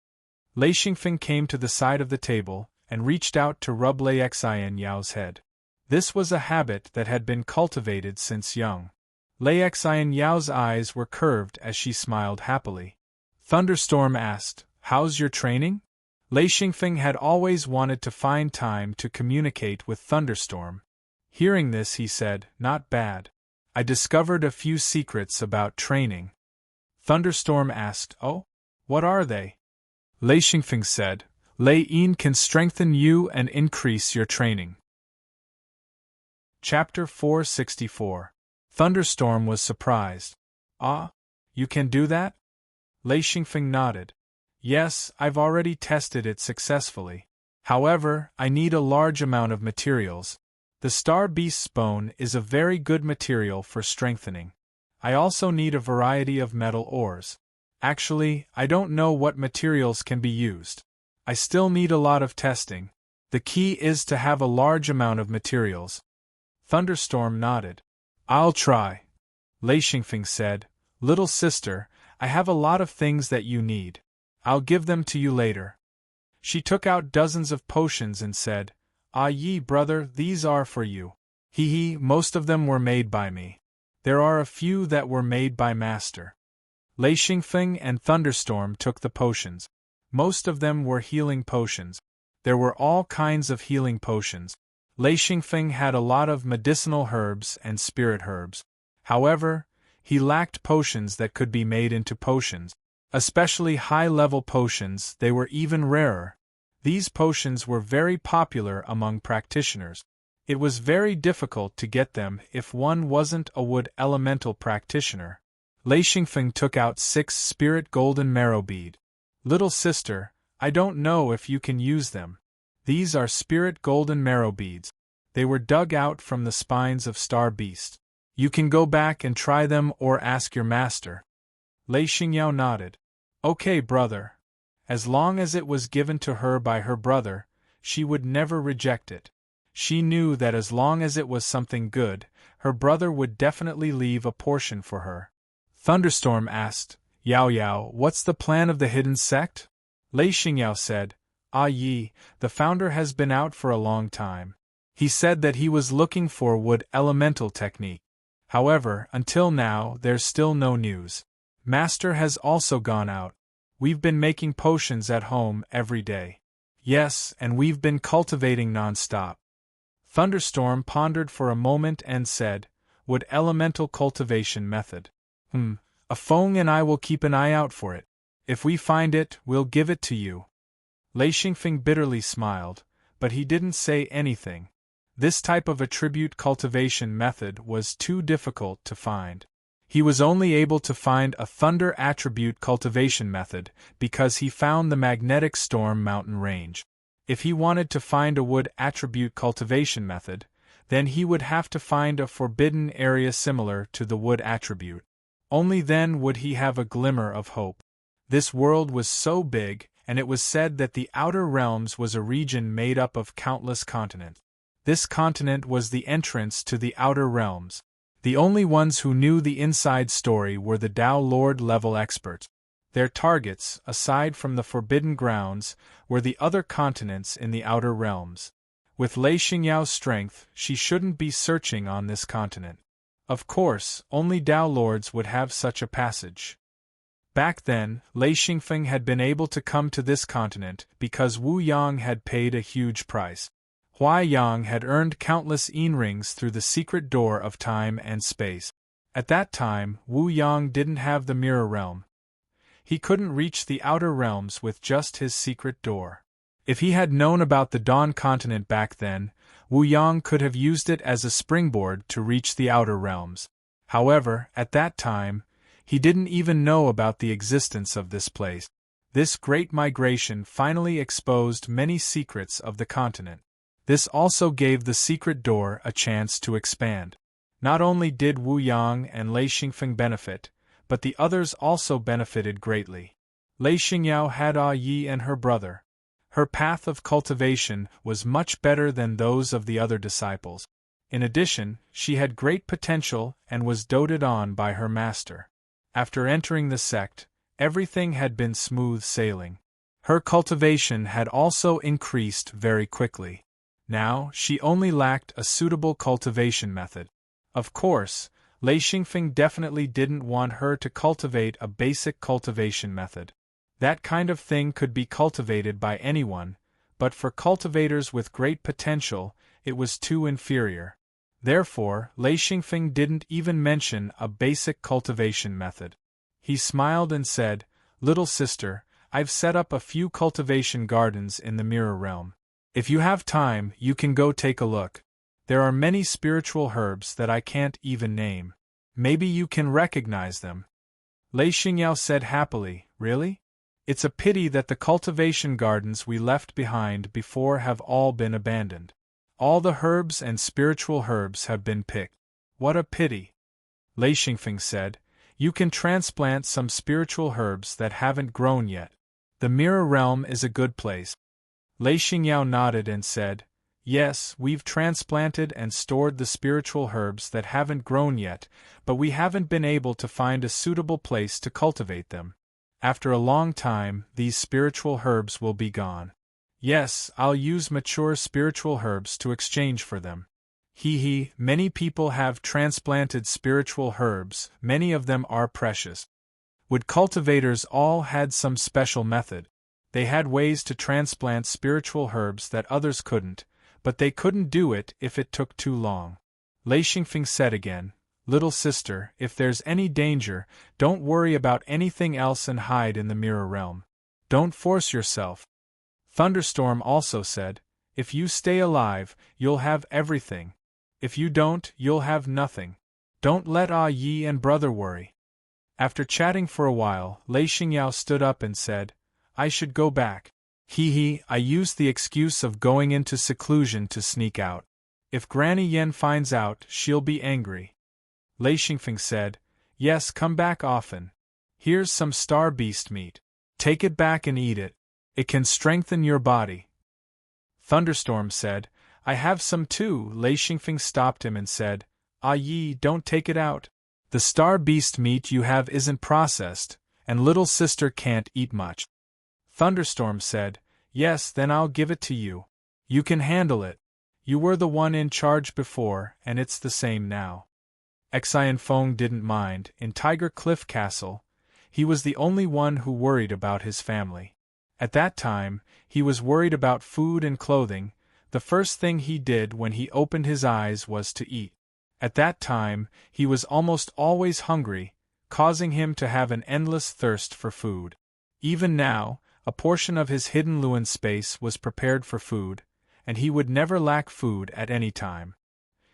Lei Xingfeng came to the side of the table and reached out to rub Lei Xin Yao's head. This was a habit that had been cultivated since young. Lei Xin Yao's eyes were curved as she smiled happily. Thunderstorm asked, "How's your training?" Lei Xingfeng had always wanted to find time to communicate with Thunderstorm. Hearing this, he said, "Not bad. I discovered a few secrets about training." Thunderstorm asked, "Oh? What are they?" Lei Xingfeng said, "Lei Yin can strengthen you and increase your training." Chapter 464. Thunderstorm was surprised. "Ah? You can do that?" Lei Xingfeng nodded. "Yes, I've already tested it successfully. However, I need a large amount of materials. The Star Beast's bone is a very good material for strengthening. I also need a variety of metal ores. Actually, I don't know what materials can be used. I still need a lot of testing. The key is to have a large amount of materials." Thunderstorm nodded. "I'll try," Lei Xingfeng said, Little sister, I have a lot of things that you need. I'll give them to you later. She took out dozens of potions and said, Ah ye brother, these are for you. Hee, most of them were made by me. There are a few that were made by Master. Lei Xingfeng and Thunderstorm took the potions. Most of them were healing potions. There were all kinds of healing potions. Lei Xingfeng had a lot of medicinal herbs and spirit herbs. However, he lacked potions that could be made into potions. Especially high-level potions, they were even rarer. These potions were very popular among practitioners. It was very difficult to get them if one wasn't a wood elemental practitioner. Lei Xingfeng took out 6 spirit golden marrow bead. Little sister, I don't know if you can use them. These are spirit golden marrow beads. They were dug out from the spines of star beasts. You can go back and try them or ask your master. Lei Xingyao nodded. Okay, brother. As long as it was given to her by her brother, she would never reject it. She knew that as long as it was something good, her brother would definitely leave a portion for her. Thunderstorm asked, Yao Yao, what's the plan of the hidden sect? Lei Xingyao said, Ah Yi, the founder has been out for a long time. He said that he was looking for wood elemental technique. However, until now, there's still no news. Master has also gone out. We've been making potions at home every day. Yes, and we've been cultivating non-stop. Thunderstorm pondered for a moment and said, Wood elemental cultivation method. A Feng and I will keep an eye out for it. If we find it, we'll give it to you. Lei Xingfeng bitterly smiled, but he didn't say anything. This type of attribute cultivation method was too difficult to find. He was only able to find a thunder attribute cultivation method because he found the magnetic storm mountain range. If he wanted to find a wood attribute cultivation method, then he would have to find a forbidden area similar to the wood attribute. Only then would he have a glimmer of hope. This world was so big, and it was said that the Outer Realms was a region made up of countless continents. This continent was the entrance to the Outer Realms. The only ones who knew the inside story were the Dao Lord level experts. Their targets, aside from the Forbidden Grounds, were the other continents in the Outer Realms. With Lei Xingyao's strength, she shouldn't be searching on this continent. Of course, only Dao Lords would have such a passage. Back then, Lei Xingfeng had been able to come to this continent because Wu Yang had paid a huge price. Huai Yang had earned countless yin-rings through the secret door of time and space. At that time, Wu Yang didn't have the Mirror Realm. He couldn't reach the Outer Realms with just his secret door. If he had known about the Dawn continent back then, Wu Yang could have used it as a springboard to reach the Outer Realms. However, at that time, he didn't even know about the existence of this place. This great migration finally exposed many secrets of the continent. This also gave the secret door a chance to expand. Not only did Wu Yang and Lei Xingfeng benefit, but the others also benefited greatly. Lei Xingyao had Ah Yi and her brother. Her path of cultivation was much better than those of the other disciples. In addition, she had great potential and was doted on by her master. After entering the sect, everything had been smooth sailing. Her cultivation had also increased very quickly. Now, she only lacked a suitable cultivation method. Of course, Lei Xingfeng definitely didn't want her to cultivate a basic cultivation method. That kind of thing could be cultivated by anyone, but for cultivators with great potential, it was too inferior. Therefore, Lei Xingfeng didn't even mention a basic cultivation method. He smiled and said, Little sister, I've set up a few cultivation gardens in the Mirror Realm. If you have time, you can go take a look. There are many spiritual herbs that I can't even name. Maybe you can recognize them. Lei Xingyao said happily, Really? It's a pity that the cultivation gardens we left behind before have all been abandoned. All the herbs and spiritual herbs have been picked. What a pity. Lei Xingfeng said, You can transplant some spiritual herbs that haven't grown yet. The Mirror Realm is a good place. Lei Xingyao nodded and said, Yes, we've transplanted and stored the spiritual herbs that haven't grown yet, but we haven't been able to find a suitable place to cultivate them. After a long time, these spiritual herbs will be gone. Yes, I'll use mature spiritual herbs to exchange for them. Many people have transplanted spiritual herbs, many of them are precious. Would cultivators all had some special method? They had ways to transplant spiritual herbs that others couldn't, but they couldn't do it if it took too long. Lei Xingfeng said again, "Little sister, if there's any danger, don't worry about anything else and hide in the mirror realm. Don't force yourself." Thunderstorm also said, "If you stay alive, you'll have everything. If you don't, you'll have nothing. Don't let Ah Yi and brother worry." After chatting for a while, Lei Xingyao stood up and said, "I should go back. I used the excuse of going into seclusion to sneak out. If Granny Yen finds out, she'll be angry." Lei Xingfeng said, "Yes, come back often. Here's some star beast meat. Take it back and eat it. It can strengthen your body." Thunderstorm said, "I have some too." Lei Xingfeng stopped him and said, "Ah Yi, don't take it out. The star beast meat you have isn't processed, and little sister can't eat much." Thunderstorm said, "Yes, then I'll give it to you. You can handle it. You were the one in charge before, and it's the same now." Xianfeng didn't mind. In Tiger Cliff Castle, he was the only one who worried about his family. At that time, he was worried about food and clothing. The first thing he did when he opened his eyes was to eat. At that time, he was almost always hungry, causing him to have an endless thirst for food. Even now, a portion of his hidden Luan space was prepared for food, and he would never lack food at any time.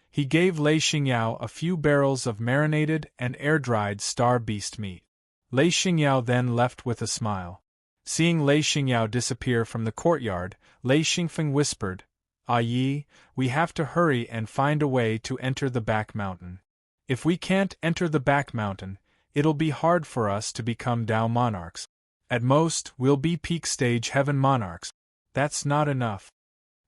He gave Lei Xingyao a few barrels of marinated and air-dried star beast meat. Lei Xingyao then left with a smile. Seeing Lei Xingyao disappear from the courtyard, Lei Xingfeng whispered, "Ah Yi, we have to hurry and find a way to enter the back mountain. If we can't enter the back mountain, it'll be hard for us to become Dao monarchs. At most, we'll be peak stage heaven monarchs. That's not enough."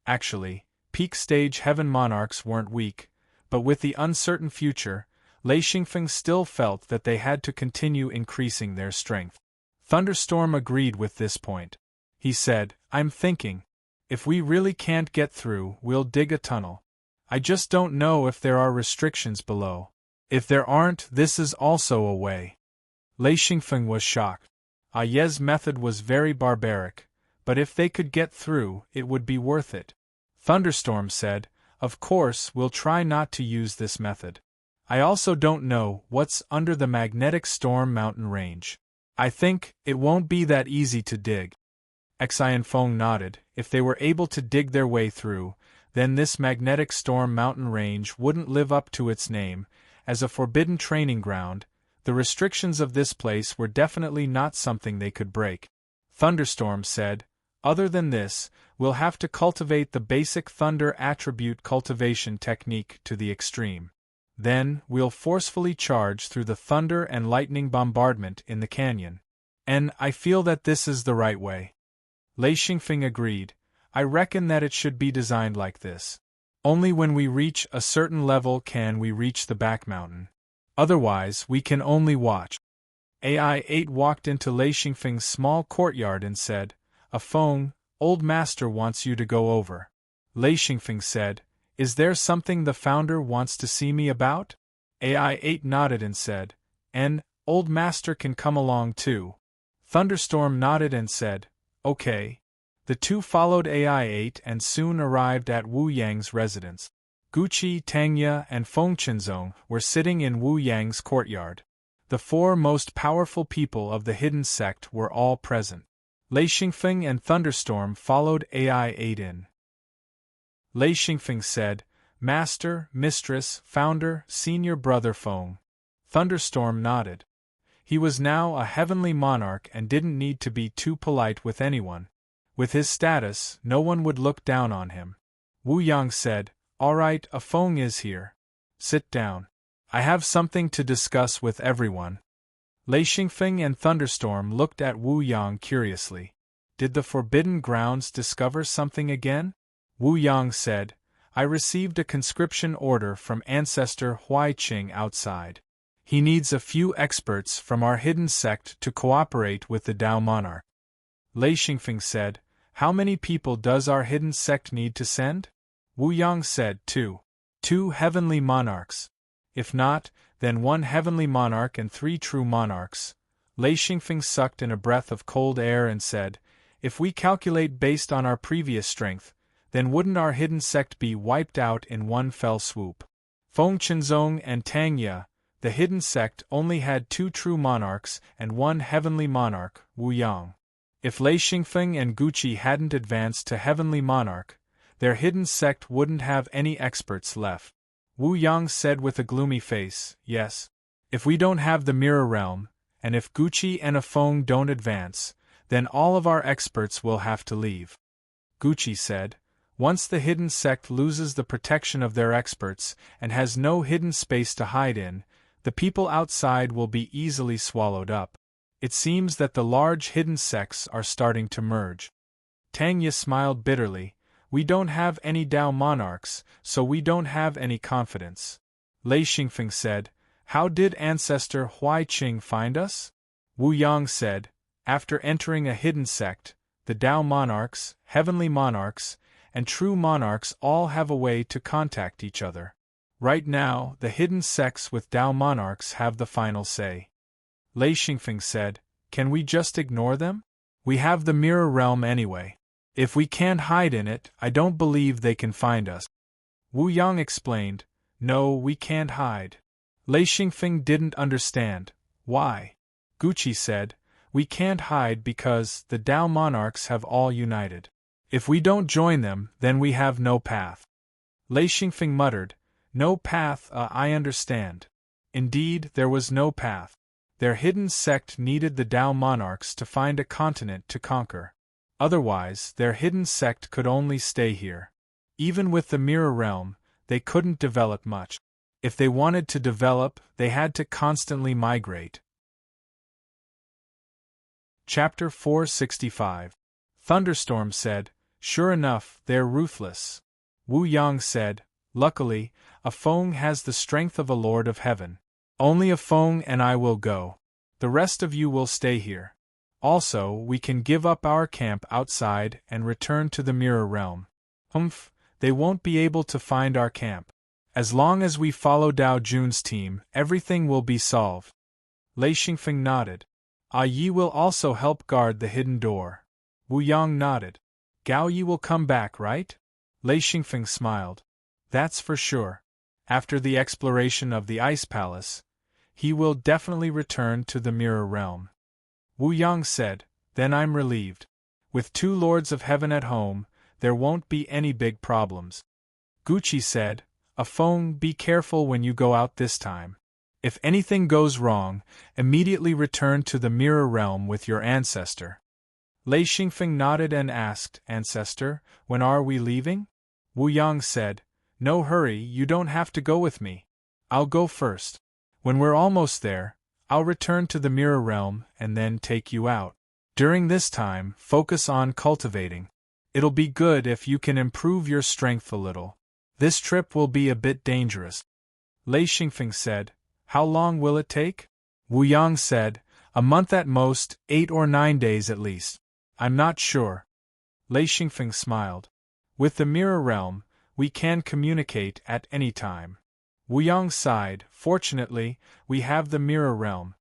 Actually, peak stage heaven monarchs weren't weak, but with the uncertain future, Lei Xingfeng still felt that they had to continue increasing their strength. Thunderstorm agreed with this point. He said, "I'm thinking. If we really can't get through, we'll dig a tunnel. I just don't know if there are restrictions below. If there aren't, this is also a way." Lei Xingfeng was shocked. Ah Ye's method was very barbaric, but if they could get through, it would be worth it. Thunderstorm said, "Of course, we'll try not to use this method. I also don't know what's under the magnetic storm mountain range. I think it won't be that easy to dig." Xianfeng nodded. If they were able to dig their way through, then this magnetic storm mountain range wouldn't live up to its name. As a forbidden training ground, the restrictions of this place were definitely not something they could break. Thunderstorm said, "Other than this, we'll have to cultivate the basic thunder attribute cultivation technique to the extreme. Then, we'll forcefully charge through the thunder and lightning bombardment in the canyon. And I feel that this is the right way." Lei Xingfeng agreed. "I reckon that it should be designed like this. Only when we reach a certain level can we reach the back mountain. Otherwise, we can only watch." AI-8 walked into Lei Xingfeng's small courtyard and said, "A Feng, old master wants you to go over." Lei Xingfeng said, "Is there something the founder wants to see me about?" AI-8 nodded and said, "And, old master can come along too." Thunderstorm nodded and said, "Okay." The two followed AI-8 and soon arrived at Wu Yang's residence. Guqi, Tangya, and Feng Qinzong were sitting in Wu Yang's courtyard. The four most powerful people of the hidden sect were all present. Lei Xingfeng and Thunderstorm followed AI-8 in. Lei Xingfeng said, "Master, mistress, founder, senior brother Feng." Thunderstorm nodded. He was now a heavenly monarch and didn't need to be too polite with anyone. With his status, no one would look down on him. Wu Yang said, "All right, a Feng is here. Sit down. I have something to discuss with everyone." Lei Xingfeng and Thunderstorm looked at Wu Yang curiously. Did the Forbidden Grounds discover something again? Wu Yang said, I received a conscription order from Ancestor Huai Qing outside. He needs a few experts from our hidden sect to cooperate with the Tao monarch. Lei Xingfeng said, How many people does our hidden sect need to send? Wu Yang said, 2. 2 heavenly monarchs. If not, then 1 heavenly monarch and 3 true monarchs. Lei Xingfeng sucked in a breath of cold air and said, If we calculate based on our previous strength, then wouldn't our hidden sect be wiped out in one fell swoop? Feng Qinzong and Tang Ye, the hidden sect only had 2 true monarchs and 1 heavenly monarch, Wu Yang. If Lei Xingfeng and Guqi hadn't advanced to heavenly monarch, their hidden sect wouldn't have any experts left. Wu Yang said with a gloomy face, Yes. If we don't have the mirror realm, and if Guqi and Afeng don't advance, then all of our experts will have to leave. Guqi said, Once the hidden sect loses the protection of their experts and has no hidden space to hide in, the people outside will be easily swallowed up. It seems that the large hidden sects are starting to merge. Tang Ye smiled bitterly, We don't have any Tao monarchs, so we don't have any confidence. Lei Xingfeng said, How did Ancestor Huai Qing find us? Wu Yang said, After entering a hidden sect, the Tao monarchs, heavenly monarchs, and true monarchs all have a way to contact each other. Right now, the hidden sects with Tao monarchs have the final say. Lei Xingfeng said, Can we just ignore them? We have the mirror realm anyway. If we can't hide in it, I don't believe they can find us. Wu Yang explained, No, we can't hide. Lei Xingfeng didn't understand. Why? Guqi said, We can't hide because the Tao monarchs have all united. If we don't join them, then we have no path. Lei Xingfeng muttered, No path, I understand. Indeed, there was no path. Their hidden sect needed the Tao monarchs to find a continent to conquer. Otherwise, their hidden sect could only stay here. Even with the mirror realm, they couldn't develop much. If they wanted to develop, they had to constantly migrate. Chapter 465. Thunderstorm said, Sure enough, they're ruthless. Wu Yang said, Luckily, Afeng has the strength of a Lord of Heaven. Only Afeng and I will go. The rest of you will stay here. Also, we can give up our camp outside and return to the mirror realm. They won't be able to find our camp. As long as we follow Dao Jun's team, everything will be solved. Lei Xingfeng nodded. Yi will also help guard the hidden door. Wu Yang nodded. Gao Yi will come back, right? Lei Xingfeng smiled. That's for sure. After the exploration of the Ice Palace, he will definitely return to the Mirror Realm. Wu Yang said, Then I'm relieved. With 2 Lords of Heaven at home, there won't be any big problems. Guqi said, Afeng, be careful when you go out this time. If anything goes wrong, immediately return to the Mirror Realm with your ancestor. Lei Xingfeng nodded and asked, Ancestor, when are we leaving? Wu Yang said, No hurry, you don't have to go with me. I'll go first. When we're almost there, I'll return to the Mirror Realm and then take you out. During this time, focus on cultivating. It'll be good if you can improve your strength a little. This trip will be a bit dangerous. Lei Xingfeng said, How long will it take? Wu Yang said, A month at most, 8 or 9 days at least. I'm not sure. Lei Xingfeng smiled. With the Mirror Realm, we can communicate at any time. Wu Yang sighed, Fortunately, we have the Mirror Realm.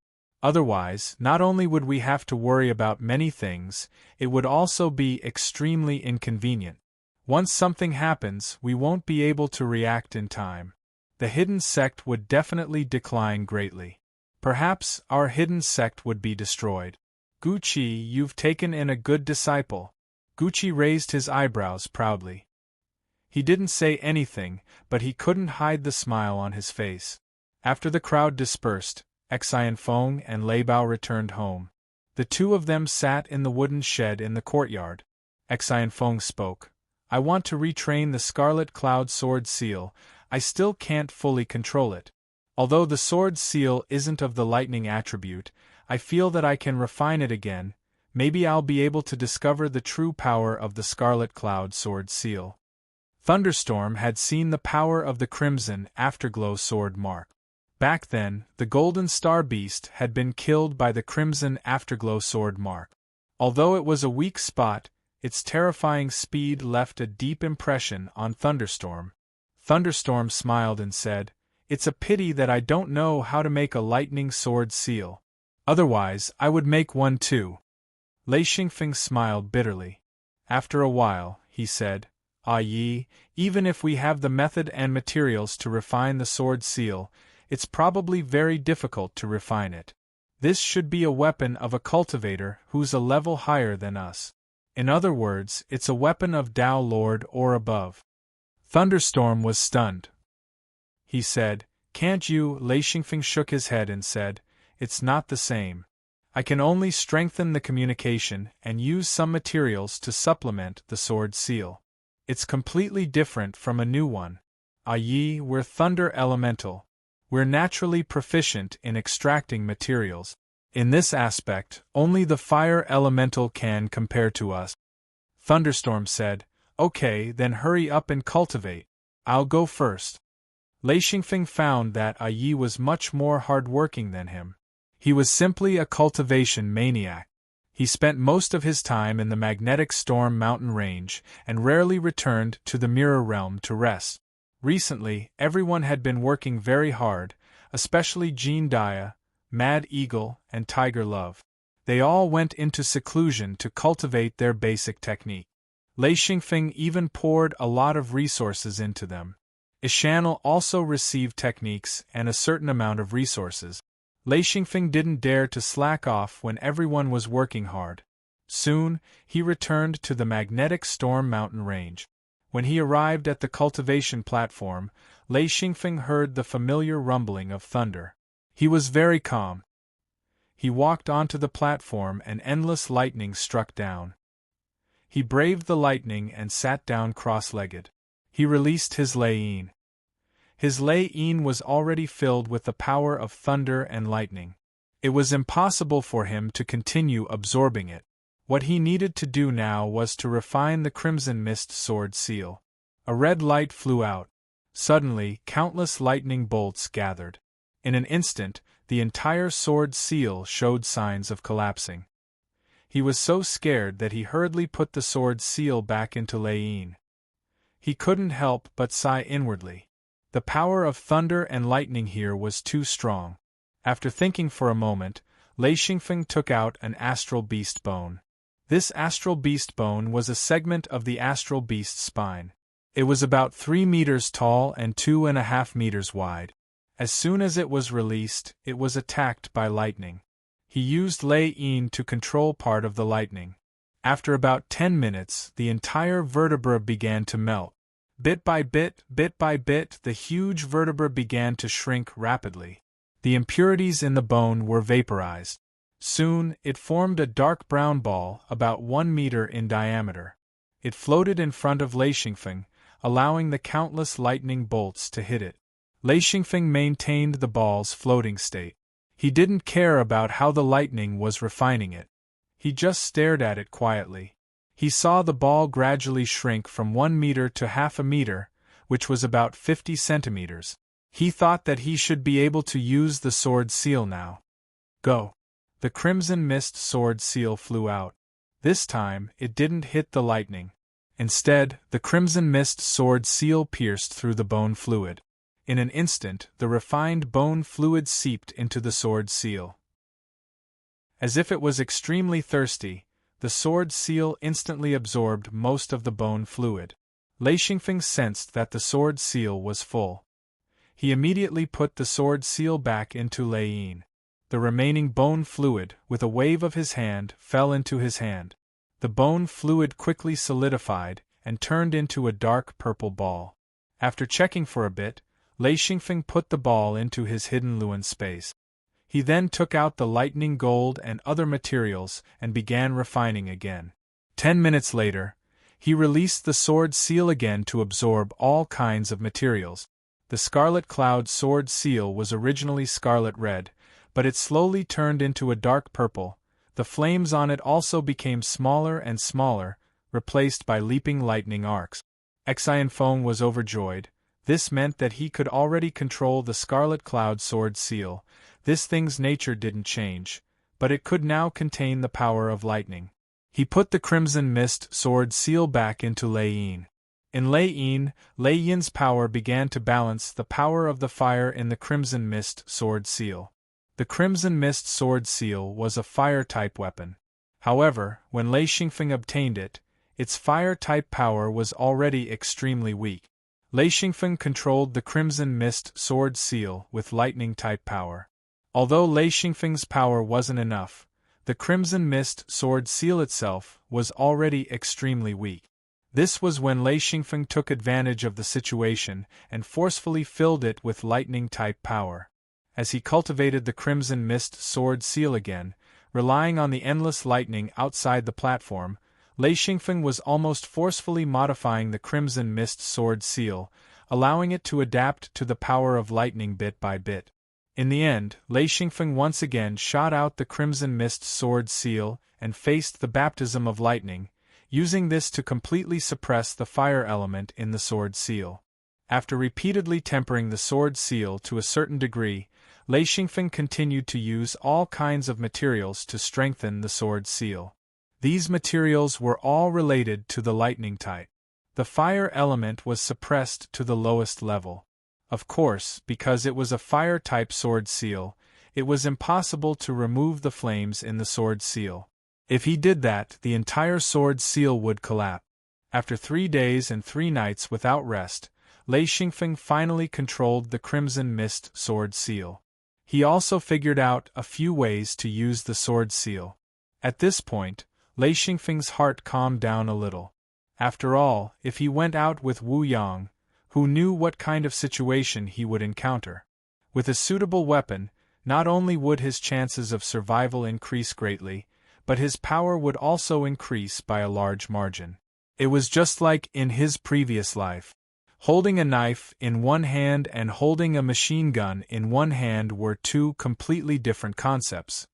Otherwise, not only would we have to worry about many things, it would also be extremely inconvenient. Once something happens, we won't be able to react in time. The hidden sect would definitely decline greatly. Perhaps our hidden sect would be destroyed. Guqi, you've taken in a good disciple. Guqi raised his eyebrows proudly. He didn't say anything, but he couldn't hide the smile on his face. After the crowd dispersed, Xianfeng and Lei Bao returned home. The 2 of them sat in the wooden shed in the courtyard. Xianfeng spoke. I want to retrain the Scarlet Cloud Sword Seal. I still can't fully control it. Although the sword seal isn't of the lightning attribute, I feel that I can refine it again. Maybe I'll be able to discover the true power of the Scarlet Cloud Sword Seal. Thunderstorm had seen the power of the crimson afterglow sword mark. Back then, the golden star beast had been killed by the crimson afterglow sword mark. Although it was a weak spot, its terrifying speed left a deep impression on Thunderstorm. Thunderstorm smiled and said, "It's a pity that I don't know how to make a lightning sword seal. Otherwise, I would make one too." Lei Xingfeng smiled bitterly. After a while, he said, "Ah Yi, even if we have the method and materials to refine the sword seal, it's probably very difficult to refine it. This should be a weapon of a cultivator who's a level higher than us. In other words, it's a weapon of Tao Lord or above." Thunderstorm was stunned. He said, "Can't you?" Lei Xingfeng shook his head and said, "It's not the same. I can only strengthen the communication and use some materials to supplement the sword seal. It's completely different from a new one. Ah Yi, we're thunder elemental. We're naturally proficient in extracting materials. In this aspect, only the fire elemental can compare to us." Thunderstorm said, "Okay, then hurry up and cultivate. I'll go first." Lei Xingfeng found that Ah Yi was much more hard-working than him. He was simply a cultivation maniac. He spent most of his time in the magnetic storm mountain range and rarely returned to the mirror realm to rest. Recently, everyone had been working very hard, especially Jean Dia, Mad Eagle, and Tiger Love. They all went into seclusion to cultivate their basic technique. Lei Xingfeng even poured a lot of resources into them. Ishanel also received techniques and a certain amount of resources. Lei Xingfeng didn't dare to slack off when everyone was working hard. Soon, he returned to the magnetic storm mountain range. When he arrived at the cultivation platform, Lei Xingfeng heard the familiar rumbling of thunder. He was very calm. He walked onto the platform and endless lightning struck down. He braved the lightning and sat down cross-legged. He released his Lei Yin. His Lei Yin was already filled with the power of thunder and lightning. It was impossible for him to continue absorbing it. What he needed to do now was to refine the Crimson Mist sword seal. A red light flew out. Suddenly, countless lightning bolts gathered. In an instant, the entire sword seal showed signs of collapsing. He was so scared that he hurriedly put the sword seal back into Lei Yin. He couldn't help but sigh inwardly. The power of thunder and lightning here was too strong. After thinking for a moment, Lei Xingfeng took out an astral beast bone. This astral beast bone was a segment of the astral beast's spine. It was about 3 meters tall and 2.5 meters wide. As soon as it was released, it was attacked by lightning. He used Lei Yin to control part of the lightning. After about 10 minutes, the entire vertebra began to melt. Bit by bit, the huge vertebra began to shrink rapidly. The impurities in the bone were vaporized. Soon, it formed a dark brown ball about 1 meter in diameter. It floated in front of Lei Xingfeng, allowing the countless lightning bolts to hit it. Lei Xingfeng maintained the ball's floating state. He didn't care about how the lightning was refining it. He just stared at it quietly. He saw the ball gradually shrink from 1 meter to half a meter, which was about 50 centimeters. He thought that he should be able to use the sword seal now. Go! The Crimson Mist sword seal flew out. This time, it didn't hit the lightning. Instead, the Crimson Mist sword seal pierced through the bone fluid. In an instant, the refined bone fluid seeped into the sword seal. As if it was extremely thirsty, the sword seal instantly absorbed most of the bone fluid. Lei Xingfeng sensed that the sword seal was full. He immediately put the sword seal back into Lei Yin. The remaining bone fluid, with a wave of his hand, fell into his hand. The bone fluid quickly solidified and turned into a dark purple ball. After checking for a bit, Lei Xingfeng put the ball into his hidden Luan space. He then took out the lightning gold and other materials and began refining again. 10 minutes later, he released the sword seal again to absorb all kinds of materials. The Scarlet Cloud sword seal was originally scarlet red, but it slowly turned into a dark purple. The flames on it also became smaller and smaller, replaced by leaping lightning arcs. Exhilarating was overjoyed. This meant that he could already control the Scarlet Cloud Sword Seal. This thing's nature didn't change, but it could now contain the power of lightning. He put the Crimson Mist Sword Seal back into Lei Yin. In Lei Yin's power began to balance the power of the fire in the Crimson Mist Sword Seal. The Crimson Mist Sword Seal was a fire-type weapon. However, when Lei Xingfeng obtained it, its fire-type power was already extremely weak. Lei Xingfeng controlled the Crimson Mist Sword Seal with lightning-type power. Although Lei Xingfeng's power wasn't enough, the Crimson Mist Sword Seal itself was already extremely weak. This was when Lei Xingfeng took advantage of the situation and forcefully filled it with lightning-type power. As he cultivated the Crimson Mist Sword Seal again, relying on the endless lightning outside the platform, Lei Xingfeng was almost forcefully modifying the Crimson Mist Sword Seal, allowing it to adapt to the power of lightning bit by bit. In the end, Lei Xingfeng once again shot out the Crimson Mist Sword Seal and faced the baptism of lightning, using this to completely suppress the fire element in the Sword Seal. After repeatedly tempering the Sword Seal to a certain degree, Lei Xingfeng continued to use all kinds of materials to strengthen the Sword Seal. These materials were all related to the lightning type. The fire element was suppressed to the lowest level. Of course, because it was a fire-type Sword Seal, it was impossible to remove the flames in the Sword Seal. If he did that, the entire Sword Seal would collapse. After 3 days and 3 nights without rest, Lei Xingfeng finally controlled the Crimson Mist Sword Seal. He also figured out a few ways to use the Sword Seal. At this point, Lei Xingfeng's heart calmed down a little. After all, if he went out with Wu Yang, who knew what kind of situation he would encounter? With a suitable weapon, not only would his chances of survival increase greatly, but his power would also increase by a large margin. It was just like in his previous life. Holding a knife in one hand and holding a machine gun in one hand were 2 completely different concepts.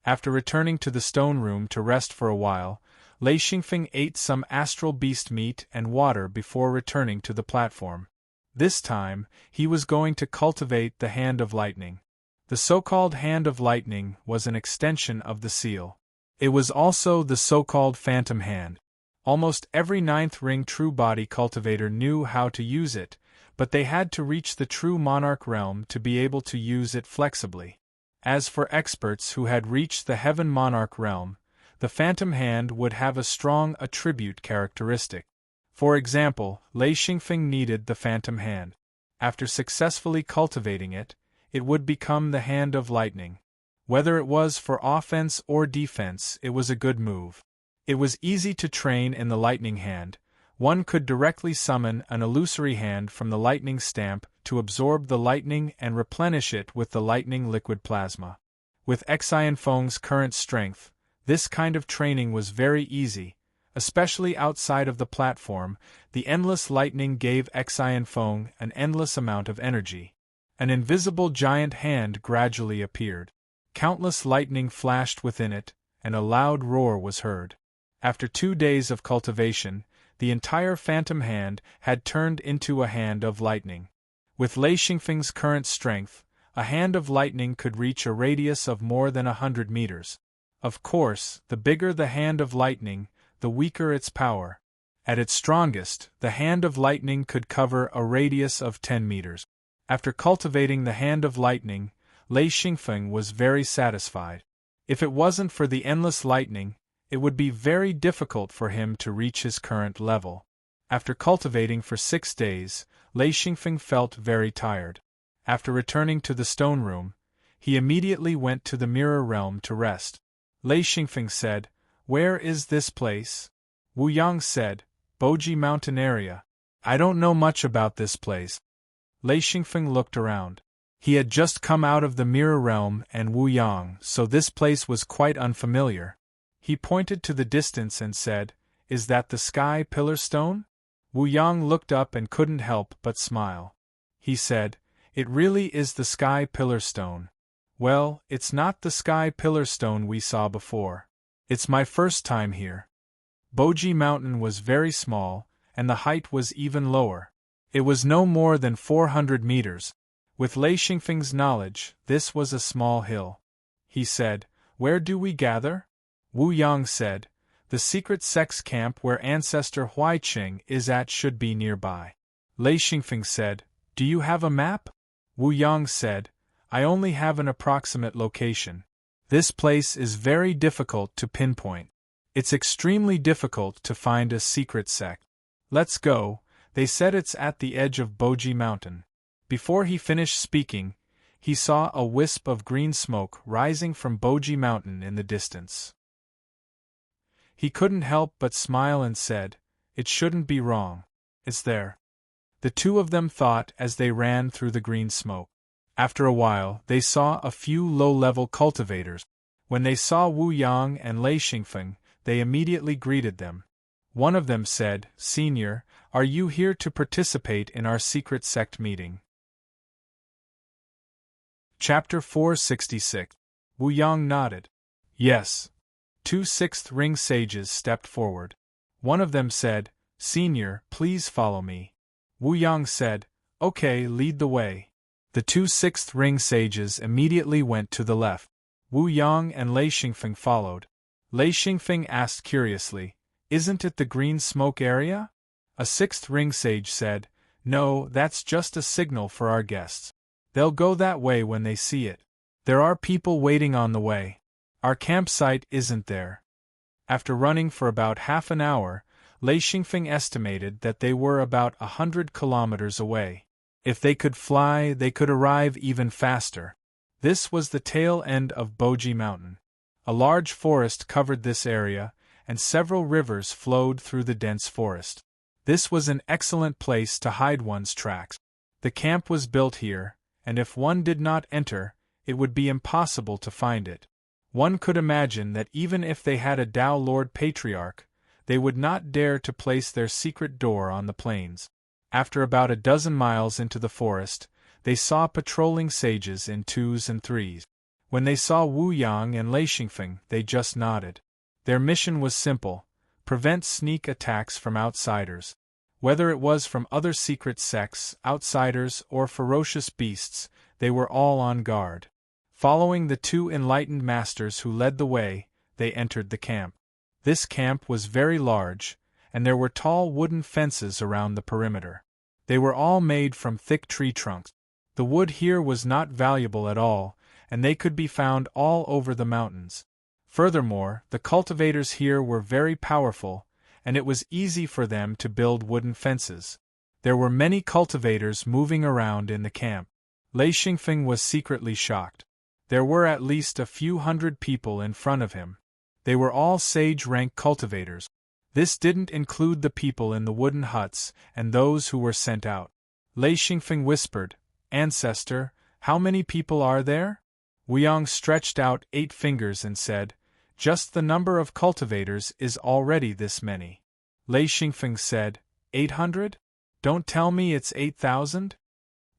After returning to the stone room to rest for a while, Lei Xingfeng ate some astral beast meat and water before returning to the platform. This time, he was going to cultivate the Hand of Lightning. The so-called Hand of Lightning was an extension of the seal. It was also the so-called Phantom Hand. Almost every 9th ring True Body cultivator knew how to use it, but they had to reach the True Monarch realm to be able to use it flexibly. As for experts who had reached the Heaven Monarch realm, the Phantom Hand would have a strong attribute characteristic. For example, Lei Xingfeng needed the Phantom Hand. After successfully cultivating it, it would become the Hand of Lightning. Whether it was for offense or defense, it was a good move. It was easy to train in the Lightning Hand. One could directly summon an illusory hand from the lightning stamp to absorb the lightning and replenish it with the lightning liquid plasma. With Exhilarating's current strength, this kind of training was very easy, especially outside of the platform. The endless lightning gave Exhilarating an endless amount of energy. An invisible giant hand gradually appeared. Countless lightning flashed within it, and a loud roar was heard. After 2 days of cultivation, the entire Phantom Hand had turned into a Hand of Lightning. With Lei Xingfeng's current strength, a Hand of Lightning could reach a radius of more than 100 meters. Of course, the bigger the Hand of Lightning, the weaker its power. At its strongest, the Hand of Lightning could cover a radius of 10 meters. After cultivating the Hand of Lightning, Lei Xingfeng was very satisfied. If it wasn't for the endless lightning, it would be very difficult for him to reach his current level. After cultivating for 6 days, Lei Xingfeng felt very tired. After returning to the stone room, he immediately went to the mirror realm to rest. Lei Xingfeng said, "Where is this place?" Wu Yang said, "Boji Mountain area. I don't know much about this place." Lei Xingfeng looked around. He had just come out of the mirror realm and Wu Yang, so this place was quite unfamiliar. He pointed to the distance and said, "Is that the Sky Pillar Stone?" Wu Yang looked up and couldn't help but smile. He said, "It really is the Sky Pillar Stone." "Well, it's not the Sky Pillar Stone we saw before. It's my first time here." Boji Mountain was very small, and the height was even lower. It was no more than 400 meters. With Lei Xingfeng's knowledge, this was a small hill. He said, "Where do we gather?" Wu Yang said, "The secret sex camp where Ancestor Huaiqing is at should be nearby." Lei Xingfeng said, "Do you have a map?" Wu Yang said, "I only have an approximate location. This place is very difficult to pinpoint. It's extremely difficult to find a secret sect. Let's go." They said it's at the edge of Boji Mountain. Before he finished speaking, he saw a wisp of green smoke rising from Boji Mountain in the distance. He couldn't help but smile and said, "It shouldn't be wrong. It's there." The two of them thought as they ran through the green smoke. After a while, they saw a few low-level cultivators. When they saw Wu Yang and Lei Xingfeng, they immediately greeted them. One of them said, "Senior, are you here to participate in our secret sect meeting?" Chapter 466. Wu Yang nodded. "Yes." Two sixth ring sages stepped forward. One of them said, "Senior, please follow me." Wu Yang said, "Okay, lead the way." The two sixth ring sages immediately went to the left. Wu Yang and Lei Xingfeng followed. Lei Xingfeng asked curiously, "Isn't it the green smoke area?" A sixth ring sage said, "No, that's just a signal for our guests. They'll go that way when they see it. There are people waiting on the way. Our campsite isn't there." After running for about half an hour, Lei Xingfeng estimated that they were about 100 kilometers away. If they could fly, they could arrive even faster. This was the tail end of Boji Mountain. A large forest covered this area, and several rivers flowed through the dense forest. This was an excellent place to hide one's tracks. The camp was built here, and if one did not enter, it would be impossible to find it. One could imagine that even if they had a Tao Lord Patriarch, they would not dare to place their secret door on the plains. After about a dozen miles into the forest, they saw patrolling sages in twos and threes. When they saw Wu Yang and Lei Xingfeng, they just nodded. Their mission was simple: prevent sneak attacks from outsiders. Whether it was from other secret sects, outsiders, or ferocious beasts, they were all on guard. Following the two enlightened masters who led the way, they entered the camp. This camp was very large, and there were tall wooden fences around the perimeter. They were all made from thick tree trunks. The wood here was not valuable at all, and they could be found all over the mountains. Furthermore, the cultivators here were very powerful, and it was easy for them to build wooden fences. There were many cultivators moving around in the camp. Lei Xingfeng was secretly shocked. There were at least a few hundred people in front of him. They were all sage-rank cultivators. This didn't include the people in the wooden huts and those who were sent out. Lei Xingfeng whispered, "Ancestor, how many people are there?" Wu Yang stretched out 8 fingers and said, "Just the number of cultivators is already this many." Lei Xingfeng said, 800? Don't tell me it's 8,000?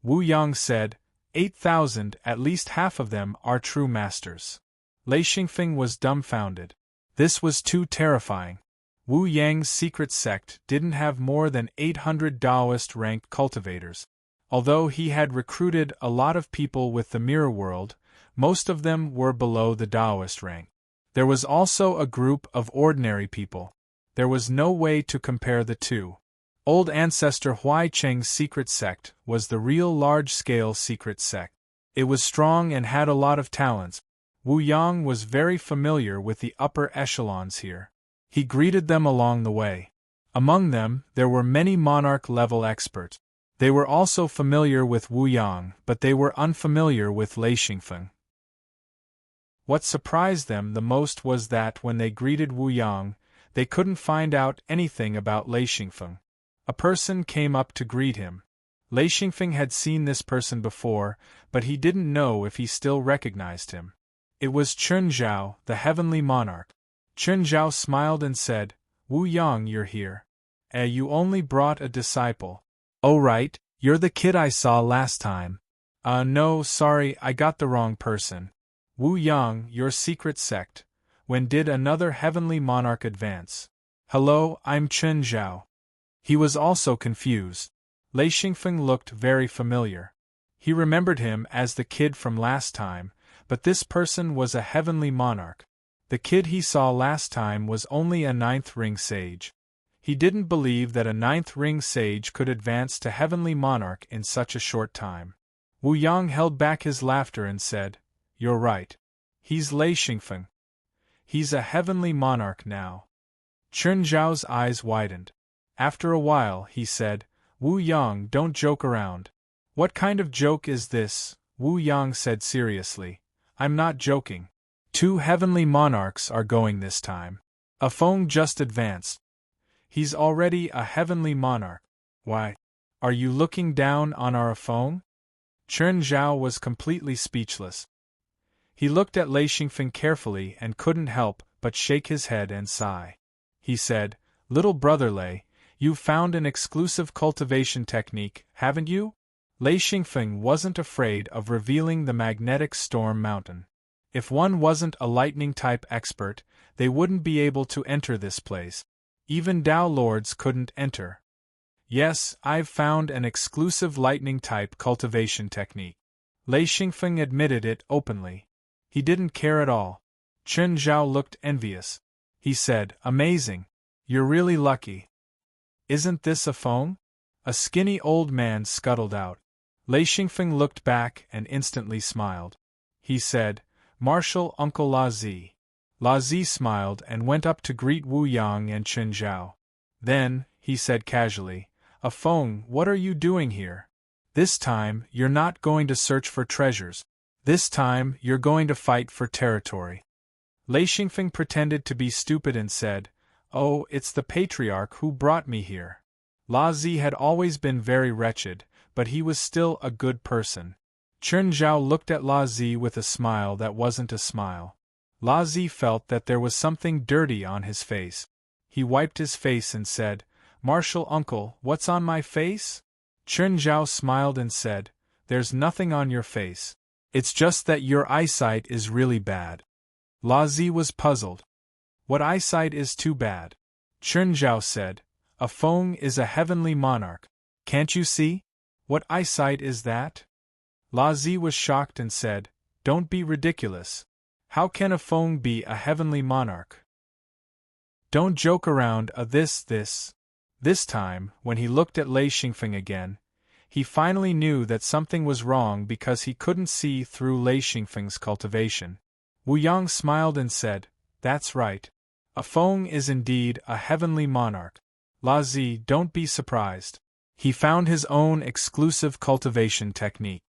Wu Yang said, 8,000, at least half of them are true masters. Lei Xingfeng was dumbfounded. This was too terrifying. Wu Yang's secret sect didn't have more than 800 Taoist-ranked cultivators. Although he had recruited a lot of people with the mirror world, most of them were below the Taoist rank. There was also a group of ordinary people. There was no way to compare the two. Old Ancestor Huaiqing's secret sect was the real large-scale secret sect. It was strong and had a lot of talents. Wu Yang was very familiar with the upper echelons here. He greeted them along the way. Among them, there were many monarch-level experts. They were also familiar with Wu Yang, but they were unfamiliar with Lei Xingfeng. What surprised them the most was that when they greeted Wu Yang, they couldn't find out anything about Lei Xingfeng. A person came up to greet him. Lei Xingfeng had seen this person before, but he didn't know if he still recognized him. It was Chun Zhao, the heavenly monarch. Chun Zhao smiled and said, "Wu Yang, you're here. You only brought a disciple. Oh right, you're the kid I saw last time. No, sorry, I got the wrong person. Wu Yang, your secret sect. When did another heavenly monarch advance? Hello, I'm Chun Zhao." He was also confused. Lei Xingfeng looked very familiar. He remembered him as the kid from last time, but this person was a heavenly monarch. The kid he saw last time was only a ninth ring sage. He didn't believe that a ninth ring sage could advance to heavenly monarch in such a short time. Wu Yang held back his laughter and said, "You're right. He's Lei Xingfeng. He's a heavenly monarch now." Chen Zhao's eyes widened. After a while, he said, "Wu Yang, don't joke around." "What kind of joke is this?" Wu Yang said seriously. "I'm not joking. 2 heavenly monarchs are going this time. A Feng just advanced. He's already a heavenly monarch. Why? Are you looking down on our Feng?" Chen Zhao was completely speechless. He looked at Lei Xingfeng carefully and couldn't help but shake his head and sigh. He said, "Little brother Lei, you've found an exclusive cultivation technique, haven't you?" Lei Xingfeng wasn't afraid of revealing the magnetic storm mountain. If one wasn't a lightning-type expert, they wouldn't be able to enter this place. Even Dao Lords couldn't enter. "Yes, I've found an exclusive lightning-type cultivation technique." Lei Xingfeng admitted it openly. He didn't care at all. Chen Zhao looked envious. He said, "Amazing. You're really lucky." "Isn't this a Feng?" A skinny old man scuttled out. Lei Xingfeng looked back and instantly smiled. He said, "Martial Uncle La Zi." La Zi smiled and went up to greet Wu Yang and Chen Zhao. Then, he said casually, "A Feng, what are you doing here? This time, you're not going to search for treasures. This time, you're going to fight for territory." Lei Xingfeng pretended to be stupid and said, "Oh, it's the patriarch who brought me here." La Zi had always been very wretched, but he was still a good person. Chen Zhao looked at La Zi with a smile that wasn't a smile. La Zi felt that there was something dirty on his face. He wiped his face and said, "Martial uncle, what's on my face?" Chen Zhao smiled and said, "There's nothing on your face. It's just that your eyesight is really bad." La Zi was puzzled. "What eyesight is too bad?" Chen Zhao said, "A Feng is a heavenly monarch. Can't you see? What eyesight is that?" La Zi was shocked and said, "Don't be ridiculous. How can a Feng be a heavenly monarch? Don't joke around this. This time, when he looked at Lei Xingfeng again, he finally knew that something was wrong because he couldn't see through Lei Xingfeng's cultivation. Wu Yang smiled and said, "That's right. A Feng is indeed a heavenly monarch. La Zi, don't be surprised. He found his own exclusive cultivation technique."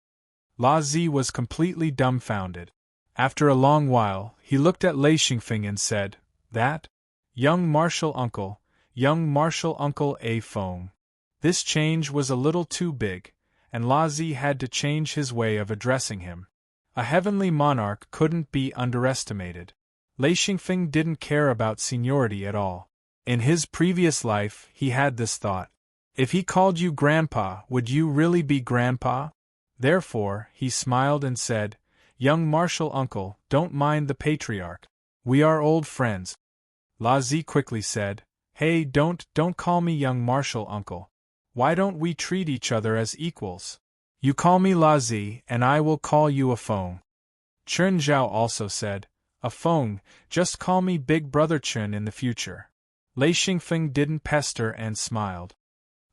La Zi was completely dumbfounded. After a long while, he looked at Lei Xingfeng and said, "That? Young martial uncle A Feng." This change was a little too big, and La Zi had to change his way of addressing him. A heavenly monarch couldn't be underestimated. Lei Xingfeng didn't care about seniority at all. In his previous life, he had this thought. If he called you grandpa, would you really be grandpa? Therefore, he smiled and said, "Young martial uncle, don't mind the patriarch. We are old friends." La Zi quickly said, "Hey, don't call me young martial uncle. Why don't we treat each other as equals? You call me La Zi, and I will call you a Feng." Chen Zhao also said, "A Feng, just call me Big Brother Chen in the future." Lei Xingfeng didn't pester and smiled.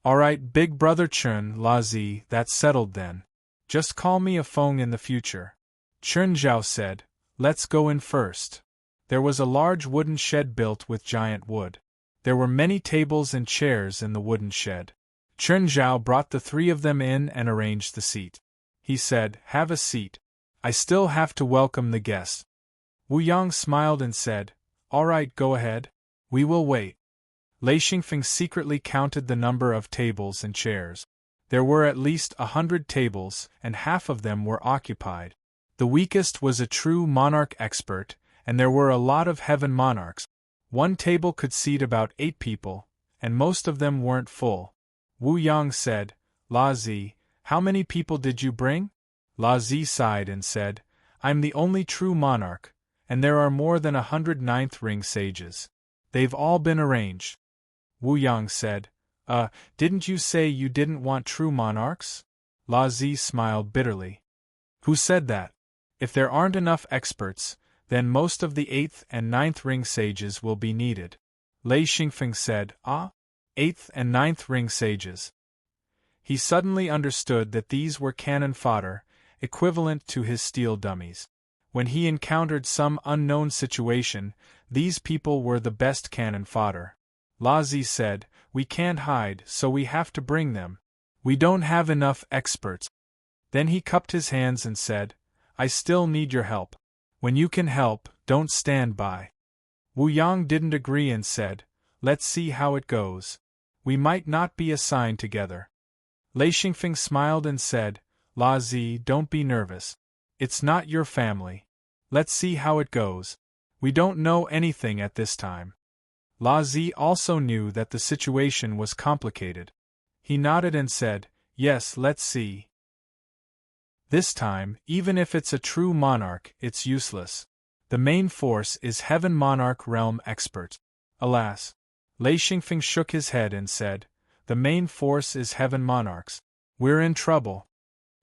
"Alright, Big Brother Chen, La Zi, that's settled then. Just call me a Feng in the future." Chen Zhao said, "Let's go in first." There was a large wooden shed built with giant wood. There were many tables and chairs in the wooden shed. Chen Zhao brought the 3 of them in and arranged the seat. He said, "Have a seat. I still have to welcome the guests." Wu Yang smiled and said, "Alright, go ahead. We will wait." Lei Xingfeng secretly counted the number of tables and chairs. There were at least 100 tables, and half of them were occupied. The weakest was a true monarch expert, and there were a lot of heaven monarchs. One table could seat about 8 people, and most of them weren't full. Wu Yang said, "La Zi, how many people did you bring?" La Zi sighed and said, "I'm the only true monarch, and there are more than 100 ninth ring sages. They've all been arranged." Wu Yang said, Didn't you say you didn't want true monarchs? La Zi smiled bitterly. Who said that? If there aren't enough experts, then most of the 8th and 9th ring sages will be needed. Lei Xingfeng said, 8th and 9th ring sages. He suddenly understood that these were cannon fodder, equivalent to his steel dummies. When he encountered some unknown situation, these people were the best cannon fodder. La Zi said, we can't hide, so we have to bring them. We don't have enough experts. Then he cupped his hands and said, I still need your help. When you can help, don't stand by. Wu Yang didn't agree and said, let's see how it goes. We might not be assigned together. Lei Xingfeng smiled and said, La Zi, don't be nervous. It's not your family. Let's see how it goes. We don't know anything at this time. La Zi also knew that the situation was complicated. He nodded and said, yes, let's see. This time, even if it's a true monarch, it's useless. The main force is Heaven Monarch Realm Expert. Alas. Lei Xingfeng shook his head and said, the main force is Heaven Monarchs. We're in trouble.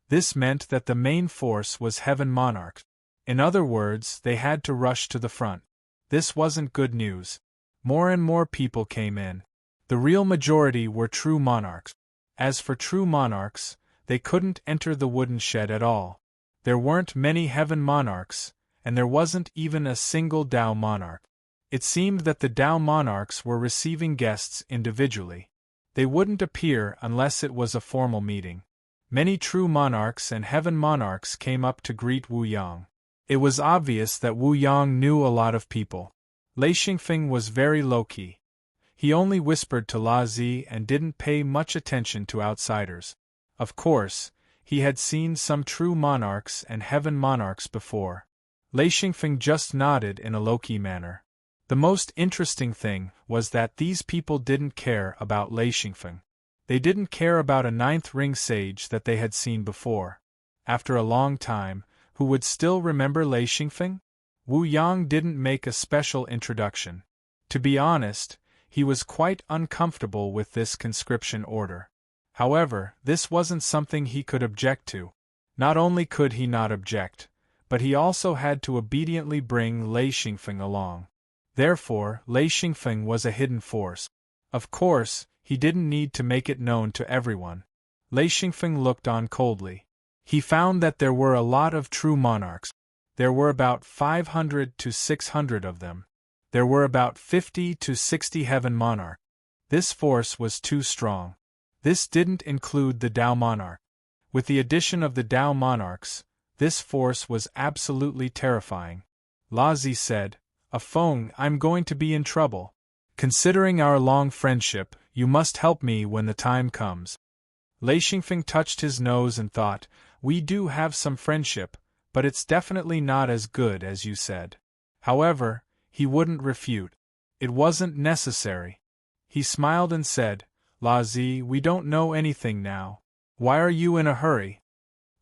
This meant that the main force was Heaven Monarchs. In other words, they had to rush to the front. This wasn't good news. More and more people came in. The real majority were true monarchs. As for true monarchs, they couldn't enter the wooden shed at all. There weren't many Heaven Monarchs, and there wasn't even a single Tao Monarch. It seemed that the Tao Monarchs were receiving guests individually. They wouldn't appear unless it was a formal meeting. Many true monarchs and Heaven Monarchs came up to greet Wu Yang. It was obvious that Wu Yang knew a lot of people. Lei Xingfeng was very low-key. He only whispered to La Zi and didn't pay much attention to outsiders. Of course, he had seen some true monarchs and Heaven Monarchs before. Lei Xingfeng just nodded in a low-key manner. The most interesting thing was that these people didn't care about Lei Xingfeng. They didn't care about a 9th ring sage that they had seen before. After a long time, who would still remember Lei Xingfeng? Wu Yang didn't make a special introduction. To be honest, he was quite uncomfortable with this conscription order. However, this wasn't something he could object to. Not only could he not object, but he also had to obediently bring Lei Xingfeng along. Therefore, Lei Xingfeng was a hidden force. Of course, he didn't need to make it known to everyone. Lei Xingfeng looked on coldly. He found that there were a lot of true monarchs. There were about 500 to 600 of them. There were about 50 to 60 Heaven Monarchs. This force was too strong. This didn't include the Tao Monarch. With the addition of the Tao Monarchs, this force was absolutely terrifying. La Zi said, Feng, I'm going to be in trouble. Considering our long friendship, you must help me when the time comes. Lei Xingfeng touched his nose and thought, we do have some friendship, but it's definitely not as good as you said. However, he wouldn't refute. It wasn't necessary. He smiled and said, La Zi, we don't know anything now. Why are you in a hurry?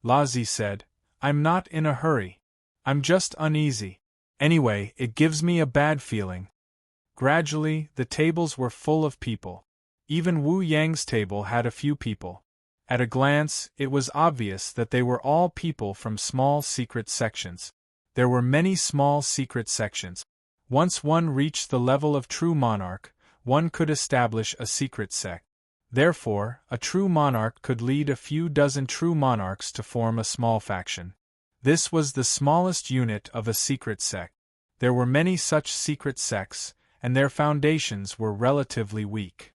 La Zi said, I'm not in a hurry. I'm just uneasy. Anyway, it gives me a bad feeling. Gradually, the tables were full of people. Even Wu Yang's table had a few people. At a glance, it was obvious that they were all people from small secret sections. There were many small secret sections. Once one reached the level of true monarch, one could establish a secret sect. Therefore, a true monarch could lead a few dozen true monarchs to form a small faction. This was the smallest unit of a secret sect. There were many such secret sects, and their foundations were relatively weak.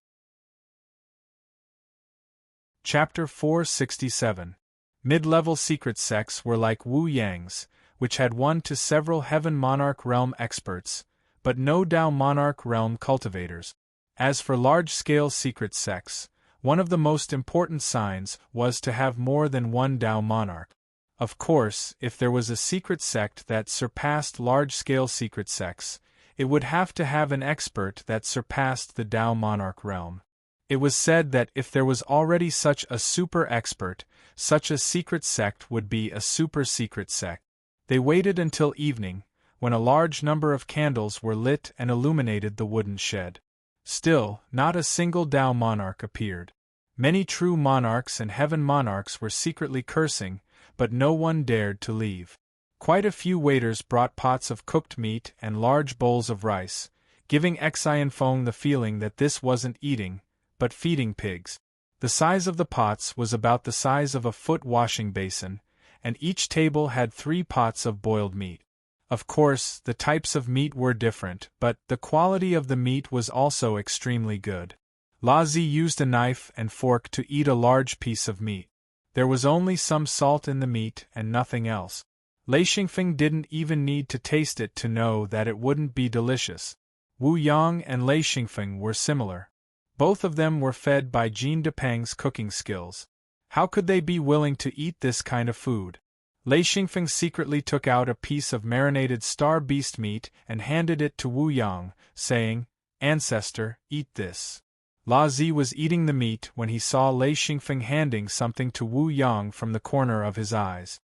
Chapter 467. Mid-level secret sects were like Wu Yang's, which had one to several Heaven Monarch Realm experts, but no Tao Monarch Realm cultivators. As for large-scale secret sects, one of the most important signs was to have more than one Tao Monarch. Of course, if there was a secret sect that surpassed large-scale secret sects, it would have to have an expert that surpassed the Tao Monarch Realm. It was said that if there was already such a super expert, such a secret sect would be a super secret sect. They waited until evening, when a large number of candles were lit and illuminated the wooden shed. Still, not a single Tao monarch appeared. Many true monarchs and heaven monarchs were secretly cursing, but no one dared to leave. Quite a few waiters brought pots of cooked meat and large bowls of rice, giving Exhilarating the feeling that this wasn't eating, but feeding pigs. The size of the pots was about the size of a foot washing basin, and each table had 3 pots of boiled meat. Of course, the types of meat were different, but the quality of the meat was also extremely good. Lazi used a knife and fork to eat a large piece of meat. There was only some salt in the meat and nothing else. Lei Xingfeng didn't even need to taste it to know that it wouldn't be delicious. Wu Yang and Lei Xingfeng were similar. Both of them were fed by Jean Depang's cooking skills. How could they be willing to eat this kind of food? Lei Xingfeng secretly took out a piece of marinated star beast meat and handed it to Wu Yang, saying, "Ancestor, eat this." Lazi was eating the meat when he saw Lei Xingfeng handing something to Wu Yang from the corner of his eyes.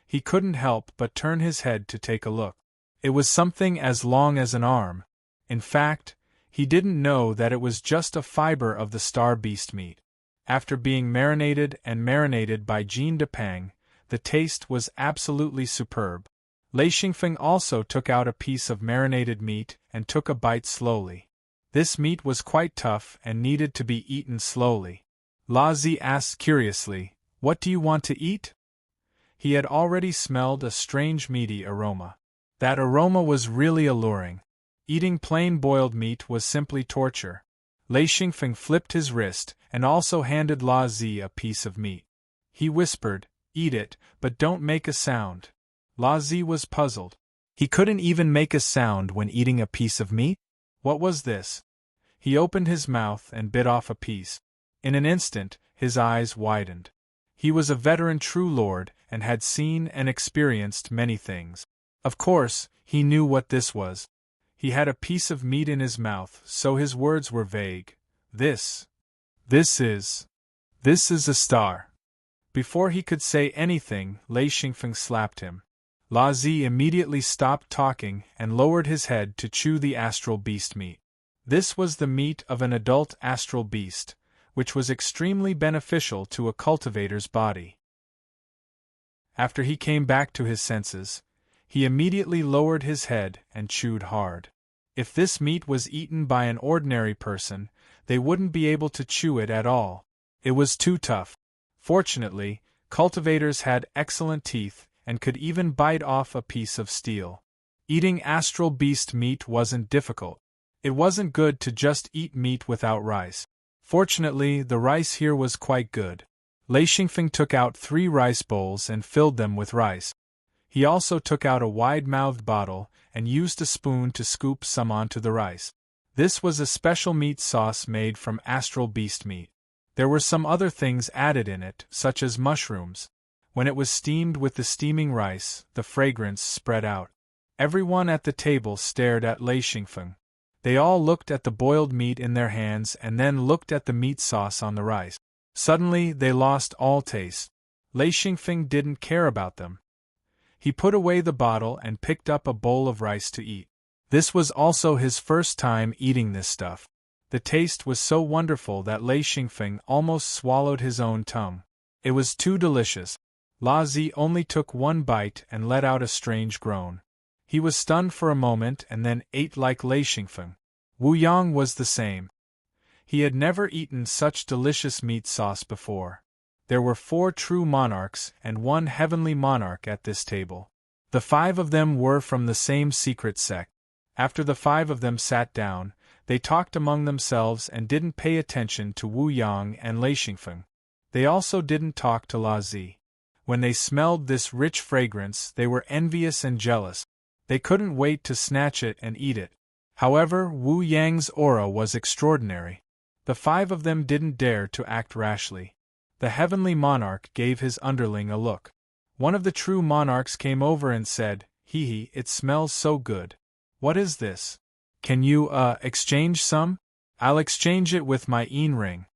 He couldn't help but turn his head to take a look. It was something as long as an arm. In fact, he didn't know that it was just a fiber of the star beast meat. After being marinated by Jean Depang, the taste was absolutely superb. Lei Xingfeng also took out a piece of marinated meat and took a bite slowly. This meat was quite tough and needed to be eaten slowly. Lazi asked curiously, "What do you want to eat?" He had already smelled a strange meaty aroma. That aroma was really alluring. Eating plain boiled meat was simply torture. Lei Xingfeng flipped his wrist and also handed Lazi a piece of meat. He whispered, "Eat it, but don't make a sound." Lazi was puzzled. He couldn't even make a sound when eating a piece of meat? What was this? He opened his mouth and bit off a piece. In an instant, his eyes widened. He was a veteran true lord and had seen and experienced many things. Of course, he knew what this was. He had a piece of meat in his mouth, so his words were vague. This is a star." Before he could say anything, Lei Xingfeng slapped him. Lazi immediately stopped talking and lowered his head to chew the astral beast meat. This was the meat of an adult astral beast, which was extremely beneficial to a cultivator's body. After he came back to his senses, he immediately lowered his head and chewed hard. If this meat was eaten by an ordinary person, they wouldn't be able to chew it at all. It was too tough. Fortunately, cultivators had excellent teeth and could even bite off a piece of steel. Eating astral beast meat wasn't difficult. It wasn't good to just eat meat without rice. Fortunately, the rice here was quite good. Lei Xingfeng took out 3 rice bowls and filled them with rice. He also took out a wide-mouthed bottle and used a spoon to scoop some onto the rice. This was a special meat sauce made from astral beast meat. There were some other things added in it, such as mushrooms. When it was steamed with the steaming rice, the fragrance spread out. Everyone at the table stared at Lei Xingfeng. They all looked at the boiled meat in their hands and then looked at the meat sauce on the rice. Suddenly, they lost all taste. Lei Xingfeng didn't care about them. He put away the bottle and picked up a bowl of rice to eat. This was also his first time eating this stuff. The taste was so wonderful that Lei Xingfeng almost swallowed his own tongue. It was too delicious. Lazi only took 1 bite and let out a strange groan. He was stunned for a moment and then ate like Lei Xingfeng. Wu Yang was the same. He had never eaten such delicious meat sauce before. There were 4 true monarchs and 1 heavenly monarch at this table. The 5 of them were from the same secret sect. After the 5 of them sat down, they talked among themselves and didn't pay attention to Wu Yang and Lei Xingfeng. They also didn't talk to Lazi. When they smelled this rich fragrance, they were envious and jealous. They couldn't wait to snatch it and eat it. However, Wu Yang's aura was extraordinary. The 5 of them didn't dare to act rashly. The heavenly monarch gave his underling a look. One of the true monarchs came over and said, "Hee, it smells so good. What is this? Can you, exchange some? I'll exchange it with my ring."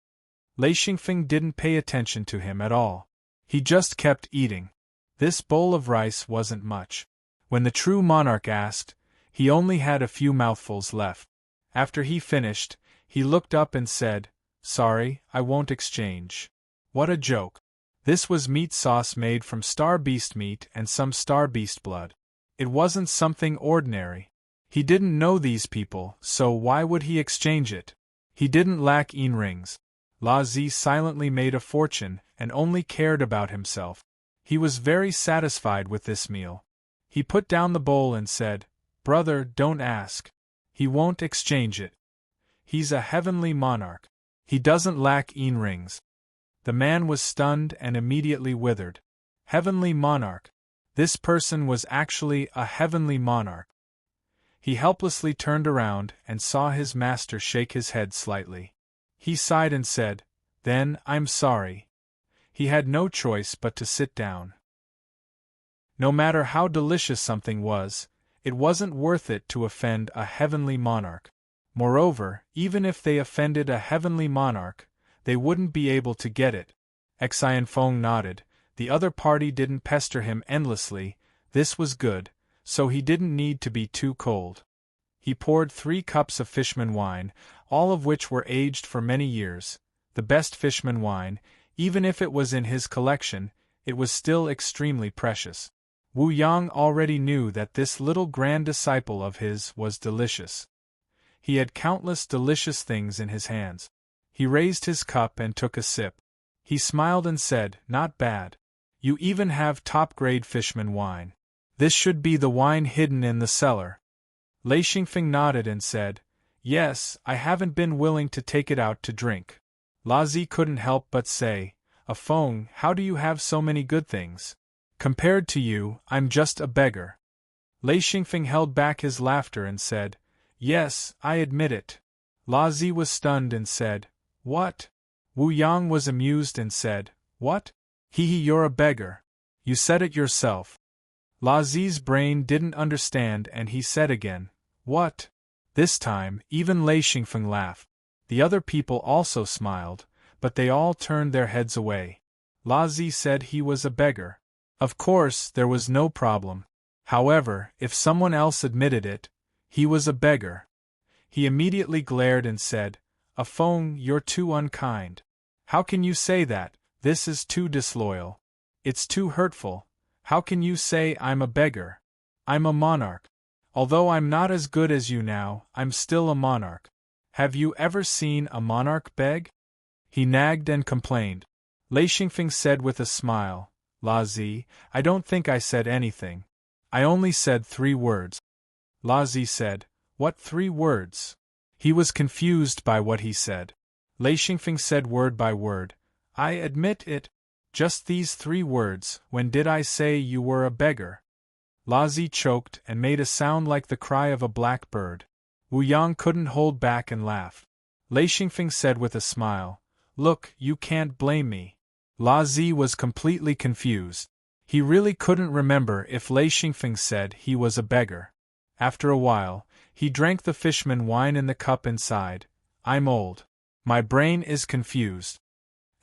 Lei Xingfeng didn't pay attention to him at all. He just kept eating. This bowl of rice wasn't much. When the true monarch asked, he only had a few mouthfuls left. After he finished, He looked up and said, "Sorry, I won't exchange." What a joke! This was meat sauce made from star beast meat and some star beast blood. It wasn't something ordinary. He didn't know these people, so why would he exchange it? He didn't lack rings. Lazi silently made a fortune and only cared about himself. He was very satisfied with this meal. He put down the bowl and said, "Brother, don't ask. He won't exchange it. He's a heavenly monarch. He doesn't lack rings." The man was stunned and immediately withered. Heavenly monarch. This person was actually a heavenly monarch. He helplessly turned around and saw his master shake his head slightly. He sighed and said, "Then, I'm sorry." He had no choice but to sit down. No matter how delicious something was, it wasn't worth it to offend a heavenly monarch. Moreover, even if they offended a heavenly monarch, they wouldn't be able to get it. Xianfeng nodded. The other party didn't pester him endlessly. This was good, so he didn't need to be too cold. He poured 3 cups of fishman wine, all of which were aged for many years. The best fishman wine, even if it was in his collection, it was still extremely precious. Wu Yang already knew that this little grand disciple of his was delicious. He had countless delicious things in his hands. He raised his cup and took a sip. He smiled and said, "Not bad. You even have top-grade fishman wine. This should be the wine hidden in the cellar." Lei Xingfeng nodded and said, "Yes, I haven't been willing to take it out to drink." Lazi couldn't help but say, "Feng, how do you have so many good things? Compared to you, I'm just a beggar." Lei Xingfeng held back his laughter and said, "Yes, I admit it." Lazi was stunned and said, "What?" Wu Yang was amused and said, "What? Hee, you're a beggar. You said it yourself." Lazi's brain didn't understand and he said again, "What?" This time, even Lei Xingfeng laughed. The other people also smiled, but they all turned their heads away. Lazi said he was a beggar. Of course, there was no problem. However, if someone else admitted it, he was a beggar. He immediately glared and said, "Feng, you're too unkind. How can you say that? This is too disloyal. It's too hurtful. How can you say I'm a beggar? I'm a monarch. Although I'm not as good as you now, I'm still a monarch. Have you ever seen a monarch beg?" He nagged and complained. Lei Xingfeng said with a smile, "Lazi, I don't think I said anything. I only said 3 words. Lazi said, "What 3 words?" He was confused by what he said. Lei Xingfeng said word by word, "I admit it. Just these 3 words. When did I say you were a beggar?" Lazi choked and made a sound like the cry of a black bird. Wu Yang couldn't hold back and laughed. Lei Xingfeng said with a smile, "Look, you can't blame me." Lazi was completely confused. He really couldn't remember if Lei Xingfeng said he was a beggar. After a while, he drank the fishman wine in the cup and sighed, "I'm old. My brain is confused."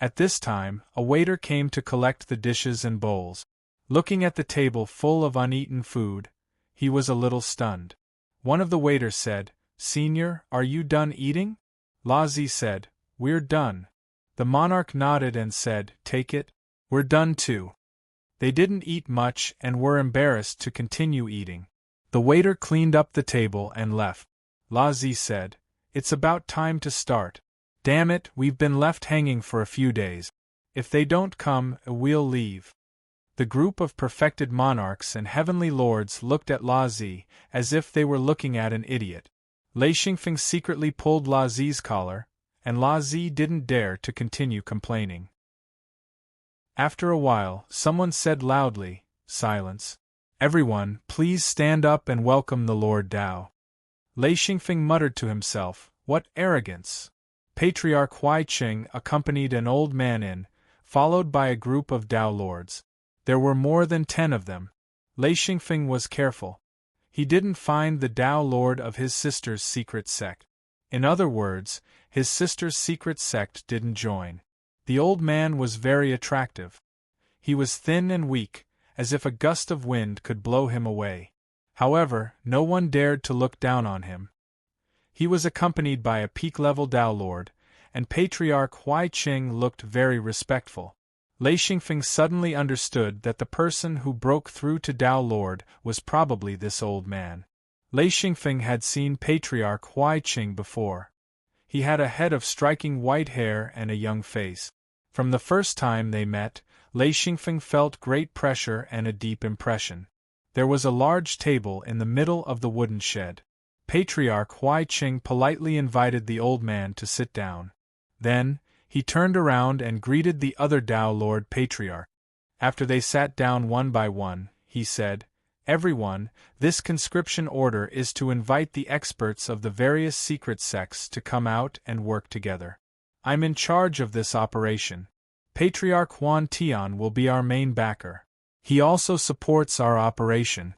At this time, a waiter came to collect the dishes and bowls. Looking at the table full of uneaten food, he was a little stunned. One of the waiters said, "Senior, are you done eating?" Lazi said, "We're done." The monarch nodded and said, "Take it. We're done too." They didn't eat much and were embarrassed to continue eating. The waiter cleaned up the table and left. Lazi said, "It's about time to start. Damn it, we've been left hanging for a few days. If they don't come, we'll leave." The group of perfected monarchs and heavenly lords looked at Lazi as if they were looking at an idiot. Lei Xingfeng secretly pulled Lazi's collar, and Lazi didn't dare to continue complaining. After a while, someone said loudly, "Silence. Everyone, please stand up and welcome the Lord Tao." Lei Xingfeng muttered to himself, "What arrogance!" Patriarch Huai Qing accompanied an old man in, followed by a group of Tao lords. There were more than 10 of them. Lei Xingfeng was careful. He didn't find the Tao lord of his sister's secret sect. In other words, his sister's secret sect didn't join. The old man was very attractive. He was thin and weak, as if a gust of wind could blow him away. However, no one dared to look down on him. He was accompanied by a peak-level Dao Lord, and Patriarch Huai Qing looked very respectful. Lei Xingfeng suddenly understood that the person who broke through to Dao Lord was probably this old man. Lei Xingfeng had seen Patriarch Huai Qing before. He had a head of striking white hair and a young face. From the first time they met, Lei Xingfeng felt great pressure and a deep impression. There was a large table in the middle of the wooden shed. Patriarch Huai Qing politely invited the old man to sit down. Then, he turned around and greeted the other Dao Lord Patriarch. After they sat down one by one, he said, "Everyone, this conscription order is to invite the experts of the various secret sects to come out and work together. I'm in charge of this operation. Patriarch Huan Tian will be our main backer. He also supports our operation.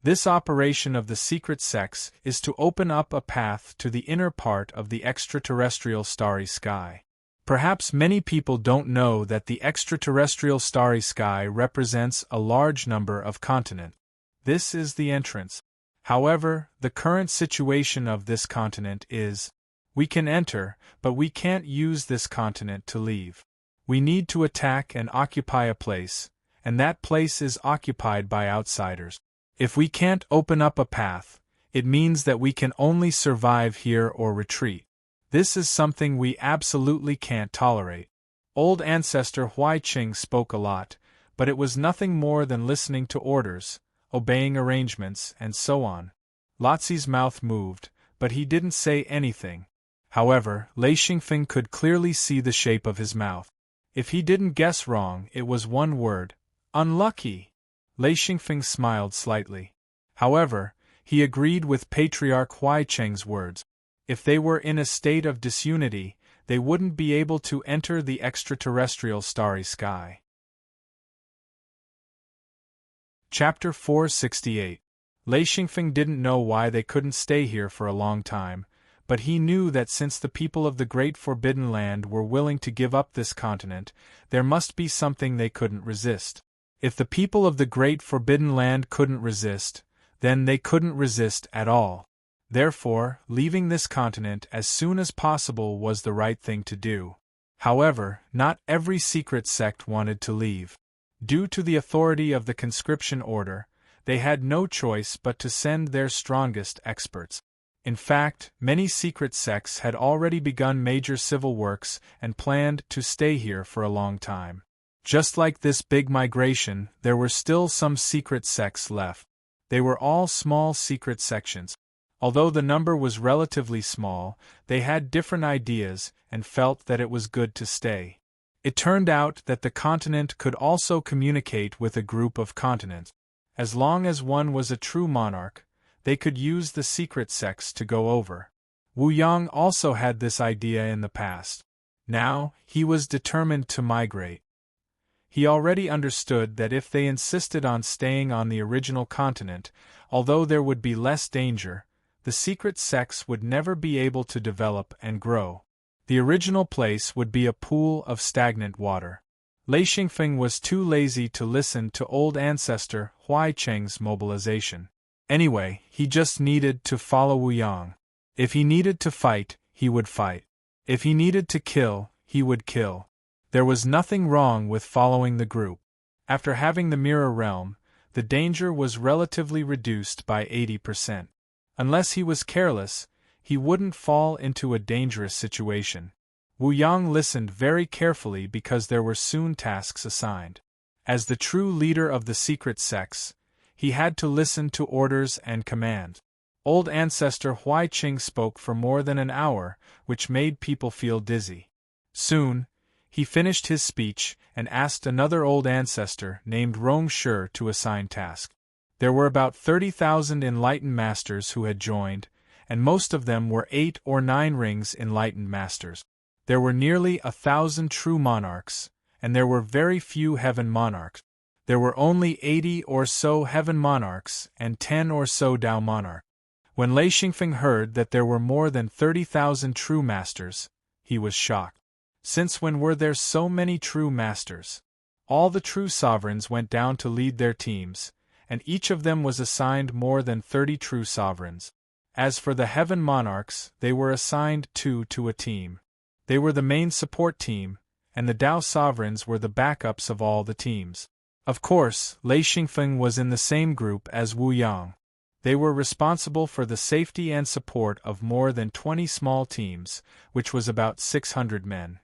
This operation of the secret sects is to open up a path to the inner part of the extraterrestrial starry sky. Perhaps many people don't know that the extraterrestrial starry sky represents a large number of continents. This is the entrance. However, the current situation of this continent is, we can enter, but we can't use this continent to leave. We need to attack and occupy a place, and that place is occupied by outsiders. If we can't open up a path, it means that we can only survive here or retreat. This is something we absolutely can't tolerate." Old Ancestor Huai Qing spoke a lot, but it was nothing more than listening to orders, obeying arrangements, and so on. Lotzi's mouth moved, but he didn't say anything. However, Lei Xingfeng could clearly see the shape of his mouth. If he didn't guess wrong, it was one word: unlucky. Lei Xingfeng smiled slightly. However, he agreed with Patriarch Huai Qing's words. If they were in a state of disunity, they wouldn't be able to enter the extraterrestrial starry sky. Chapter 468. Lei Xingfeng didn't know why they couldn't stay here for a long time, but he knew that since the people of the Great Forbidden Land were willing to give up this continent, there must be something they couldn't resist. If the people of the Great Forbidden Land couldn't resist, then they couldn't resist at all. Therefore, leaving this continent as soon as possible was the right thing to do. However, not every secret sect wanted to leave. Due to the authority of the conscription order, they had no choice but to send their strongest experts. In fact, many secret sects had already begun major civil works and planned to stay here for a long time. Just like this big migration, there were still some secret sects left. They were all small secret sections. Although the number was relatively small, they had different ideas and felt that it was good to stay. It turned out that the continent could also communicate with a group of continents. As long as one was a true monarch, they could use the secret sects to go over. Wu Yang also had this idea in the past. Now, he was determined to migrate. He already understood that if they insisted on staying on the original continent, although there would be less danger, the secret sects would never be able to develop and grow. The original place would be a pool of stagnant water. Lei Xingfeng was too lazy to listen to old ancestor Huai Qing's mobilization. Anyway, he just needed to follow Wu Yang. If he needed to fight, he would fight. If he needed to kill, he would kill. There was nothing wrong with following the group. After having the mirror realm, the danger was relatively reduced by 80%. Unless he was careless, he wouldn't fall into a dangerous situation. Wu Yang listened very carefully because there were soon tasks assigned. As the true leader of the secret sects, he had to listen to orders and commands. Old ancestor Huai Qing spoke for more than an hour, which made people feel dizzy. Soon, he finished his speech and asked another old ancestor named Rong Shi to assign tasks. There were about 30,000 enlightened masters who had joined, and most of them were 8 or 9 rings enlightened masters. There were nearly 1,000 true monarchs, and there were very few heaven monarchs. There were only 80 or so heaven monarchs and 10 or so Dao monarchs. When Lei Xingfeng heard that there were more than 30,000 true masters, he was shocked. Since when were there so many true masters? All the true sovereigns went down to lead their teams, and each of them was assigned more than 30 true sovereigns. As for the Heaven Monarchs, they were assigned two to a team. They were the main support team, and the Tao Sovereigns were the backups of all the teams. Of course, Lei Xingfeng was in the same group as Wu Yang. They were responsible for the safety and support of more than 20 small teams, which was about 600 men.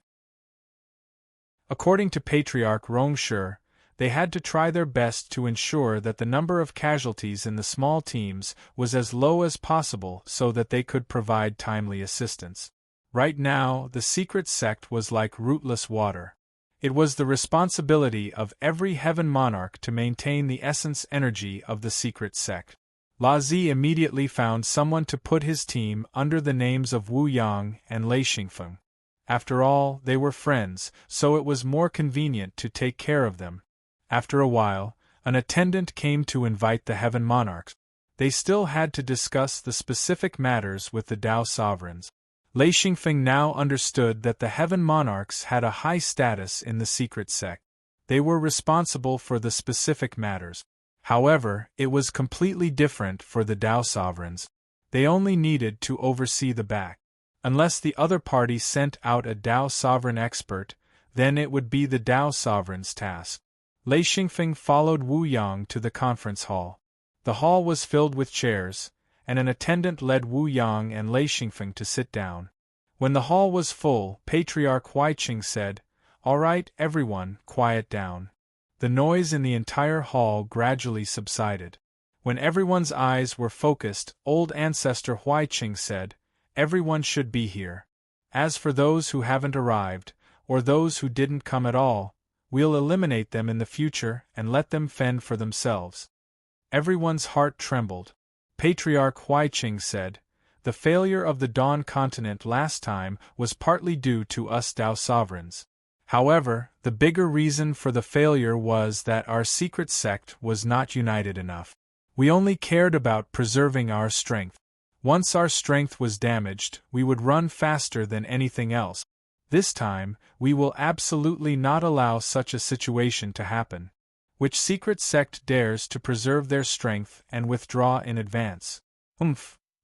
According to Patriarch Rongshu, they had to try their best to ensure that the number of casualties in the small teams was as low as possible so that they could provide timely assistance. Right now, the secret sect was like rootless water. It was the responsibility of every Heaven Monarch to maintain the essence energy of the secret sect. Lazi immediately found someone to put his team under the names of Wu Yang and Lei Xingfeng. After all, they were friends, so it was more convenient to take care of them. After a while, an attendant came to invite the Heaven Monarchs. They still had to discuss the specific matters with the Tao Sovereigns. Lei Xingfeng now understood that the Heaven Monarchs had a high status in the secret sect. They were responsible for the specific matters. However, it was completely different for the Tao Sovereigns. They only needed to oversee the back. Unless the other party sent out a Tao Sovereign expert, then it would be the Tao Sovereign's task. Lei Xingfeng followed Wu Yang to the conference hall. The hall was filled with chairs, and an attendant led Wu Yang and Lei Xingfeng to sit down. When the hall was full, Patriarch Huiqing said, "All right, everyone, quiet down." The noise in the entire hall gradually subsided. When everyone's eyes were focused, old ancestor Huiqing said, "Everyone should be here. As for those who haven't arrived, or those who didn't come at all, we'll eliminate them in the future and let them fend for themselves." Everyone's heart trembled. Patriarch Huiqing said, "The failure of the Dawn continent last time was partly due to us Tao Sovereigns. However, the bigger reason for the failure was that our secret sect was not united enough. We only cared about preserving our strength. Once our strength was damaged, we would run faster than anything else. This time, we will absolutely not allow such a situation to happen. Which secret sect dares to preserve their strength and withdraw in advance?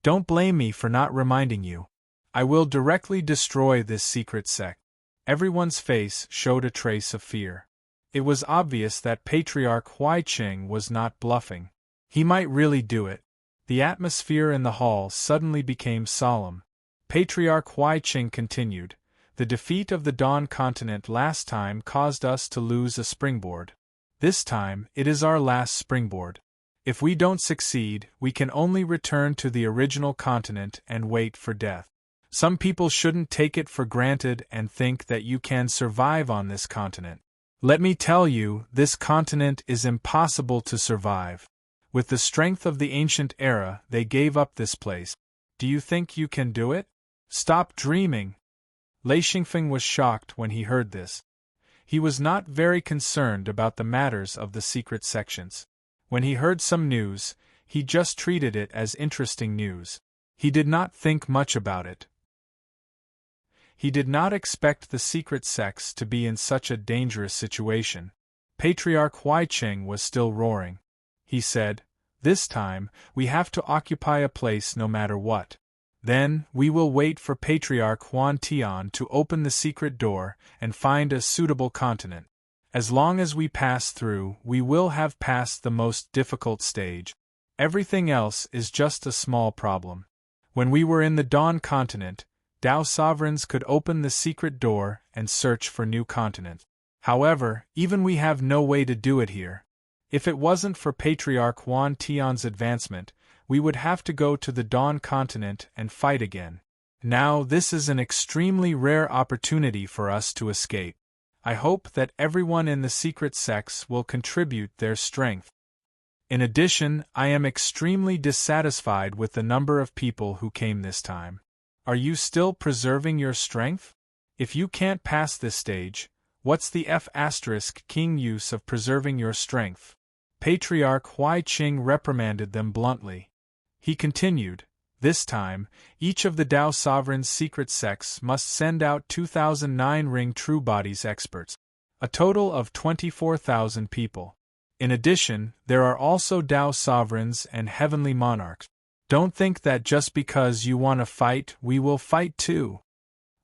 Don't blame me for not reminding you. I will directly destroy this secret sect." Everyone's face showed a trace of fear. It was obvious that Patriarch Huiqing was not bluffing. He might really do it. The atmosphere in the hall suddenly became solemn. Patriarch Huiqing continued, "The defeat of the Dawn continent last time caused us to lose a springboard. This time, it is our last springboard. If we don't succeed, we can only return to the original continent and wait for death. Some people shouldn't take it for granted and think that you can survive on this continent. Let me tell you, this continent is impossible to survive. With the strength of the ancient era, they gave up this place. Do you think you can do it? Stop dreaming." Lei Xingfeng was shocked when he heard this. He was not very concerned about the matters of the secret sections. When he heard some news, he just treated it as interesting news. He did not think much about it. He did not expect the secret sects to be in such a dangerous situation. Patriarch Huiqing was still roaring. He said, "This time, we have to occupy a place no matter what. Then, we will wait for Patriarch Huan Tian to open the secret door and find a suitable continent. As long as we pass through, we will have passed the most difficult stage. Everything else is just a small problem. When we were in the Dawn continent, Tao Sovereigns could open the secret door and search for new continents. However, even we have no way to do it here. If it wasn't for Patriarch Huan Tian's advancement, we would have to go to the Dawn continent and fight again. Now this is an extremely rare opportunity for us to escape. I hope that everyone in the secret sects will contribute their strength. In addition, I am extremely dissatisfied with the number of people who came this time. Are you still preserving your strength? If you can't pass this stage, what's the F***king use of preserving your strength?" Patriarch Huiqing reprimanded them bluntly. He continued, "This time, each of the Tao Sovereign's secret sects must send out 2,009 Ring True Bodies experts. A total of 24,000 people. In addition, there are also Tao Sovereigns and Heavenly Monarchs. Don't think that just because you want to fight, we will fight too.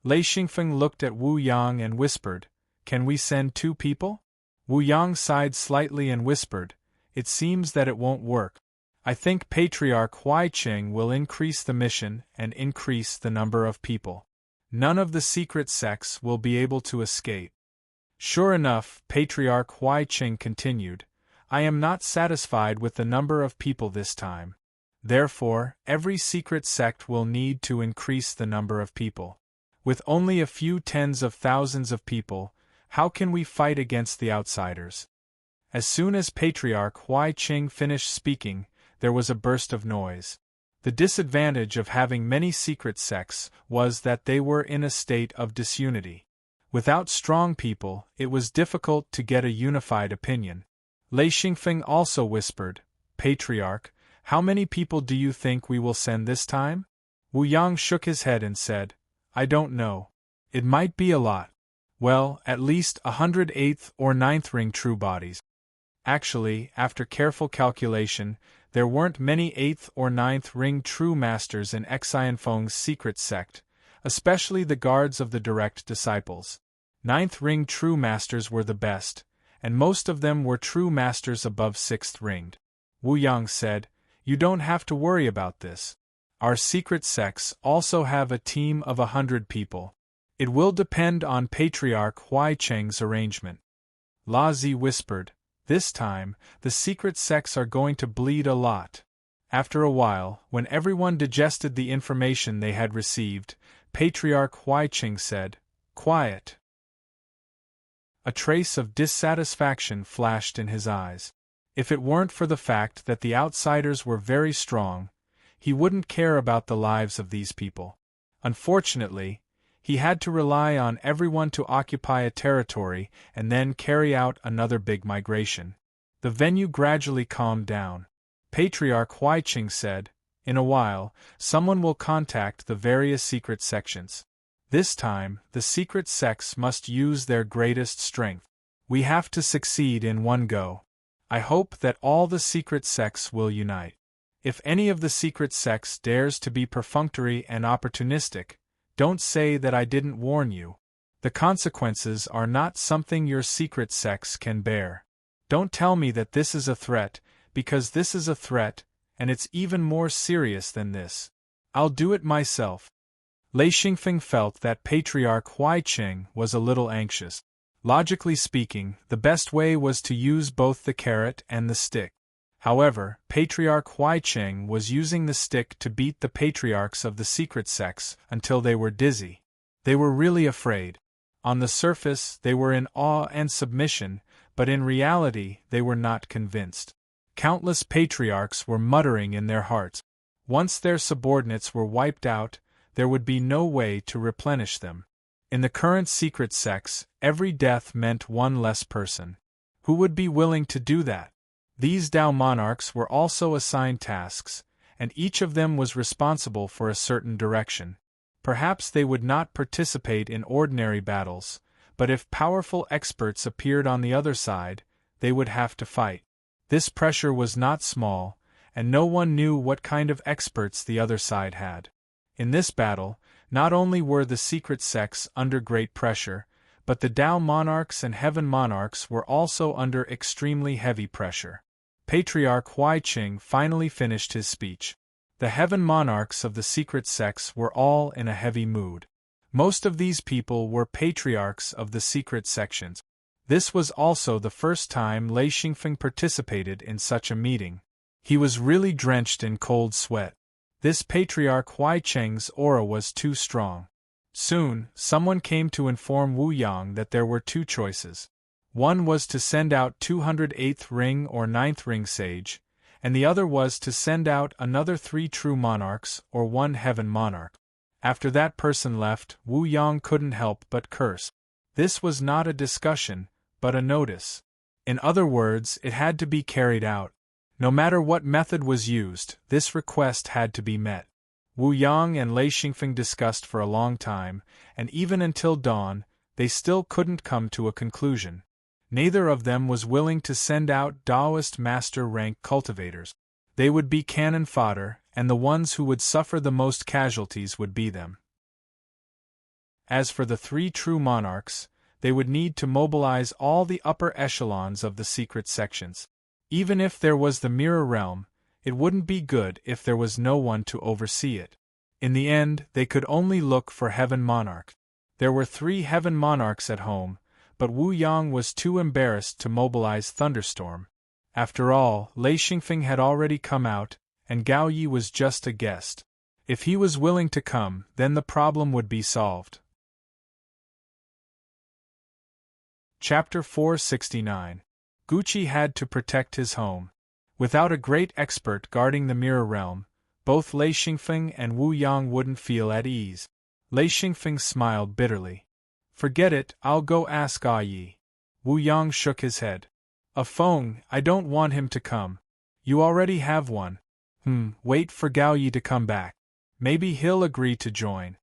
Lei Xingfeng looked at Wu Yang and whispered, "Can we send 2 people?" Wu Yang sighed slightly and whispered, "It seems that it won't work. I think Patriarch Huaiqing will increase the mission and increase the number of people. None of the secret sects will be able to escape." Sure enough, Patriarch Huaiqing continued, "I am not satisfied with the number of people this time. Therefore, every secret sect will need to increase the number of people. With only a few tens of thousands of people, how can we fight against the outsiders?" As soon as Patriarch Huaiqing finished speaking, there was a burst of noise. The disadvantage of having many secret sects was that they were in a state of disunity. Without strong people, it was difficult to get a unified opinion. Lei Xingfeng also whispered, "Patriarch, how many people do you think we will send this time?" Wu Yang shook his head and said, "I don't know. It might be a lot. Well, at least 100 8th or 9th ring true bodies." Actually, after careful calculation, there weren't many 8th or 9th ring true masters in Xianfeng's secret sect, especially the guards of the direct disciples. 9th ring true masters were the best, and most of them were true masters above 6th ringed. Wu Yang said, "You don't have to worry about this. Our secret sects also have a team of 100 people. It will depend on Patriarch Huaiqing's arrangement." La Zi whispered, "This time, the secret sects are going to bleed a lot." After a while, when everyone digested the information they had received, Patriarch Huaiqing said, "Quiet." A trace of dissatisfaction flashed in his eyes. If it weren't for the fact that the outsiders were very strong, he wouldn't care about the lives of these people. Unfortunately, he had to rely on everyone to occupy a territory and then carry out another big migration. The venue gradually calmed down. Patriarch Huaiqing said, "In a while, someone will contact the various secret sections. This time, the secret sects must use their greatest strength. We have to succeed in one go. I hope that all the secret sects will unite. If any of the secret sects dares to be perfunctory and opportunistic, don't say that I didn't warn you. The consequences are not something your secret sects can bear. Don't tell me that this is a threat, because this is a threat, and it's even more serious than this. I'll do it myself." Lei Xingfeng felt that Patriarch Huaiqing was a little anxious. Logically speaking, the best way was to use both the carrot and the stick. However, Patriarch Huaiqing was using the stick to beat the patriarchs of the secret sects until they were dizzy. They were really afraid. On the surface, they were in awe and submission, but in reality, they were not convinced. Countless patriarchs were muttering in their hearts. Once their subordinates were wiped out, there would be no way to replenish them. In the current secret sects, every death meant one less person. Who would be willing to do that? These Dao monarchs were also assigned tasks, and each of them was responsible for a certain direction. Perhaps they would not participate in ordinary battles, but if powerful experts appeared on the other side, they would have to fight. This pressure was not small, and no one knew what kind of experts the other side had. In this battle, not only were the secret sects under great pressure, but the Dao monarchs and heaven monarchs were also under extremely heavy pressure. Patriarch Huaiqing finally finished his speech. The heaven monarchs of the secret sects were all in a heavy mood. Most of these people were patriarchs of the secret sections. This was also the first time Lei Xingfeng participated in such a meeting. He was really drenched in cold sweat. This Patriarch Huaiqing's aura was too strong. Soon, someone came to inform Wu Yang that there were 2 choices. One was to send out 208th ring or 9th ring sage, and the other was to send out another 3 true monarchs or 1 heaven monarch. After that person left, Wu Yang couldn't help but curse. This was not a discussion, but a notice. In other words, it had to be carried out. No matter what method was used, this request had to be met. Wu Yang and Lei Xingfeng discussed for a long time, and even until dawn, they still couldn't come to a conclusion. Neither of them was willing to send out Taoist master rank cultivators. They would be cannon fodder, and the ones who would suffer the most casualties would be them. As for the 3 true monarchs, they would need to mobilize all the upper echelons of the secret sections. Even if there was the mirror realm, it wouldn't be good if there was no one to oversee it. In the end, they could only look for Heaven Monarch. There were 3 Heaven Monarchs at home, but Wu Yang was too embarrassed to mobilize Thunderstorm. After all, Lei Xingfeng had already come out, and Gao Yi was just a guest. If he was willing to come, then the problem would be solved. Chapter 469. Gucci had to protect his home. Without a great expert guarding the mirror realm, both Lei Xingfeng and Wu Yang wouldn't feel at ease. Lei Xingfeng smiled bitterly. Forget it, I'll go ask Gao Yi. Wu Yang shook his head. A Feng, I don't want him to come. You already have one. Wait for Gao Yi to come back. Maybe he'll agree to join.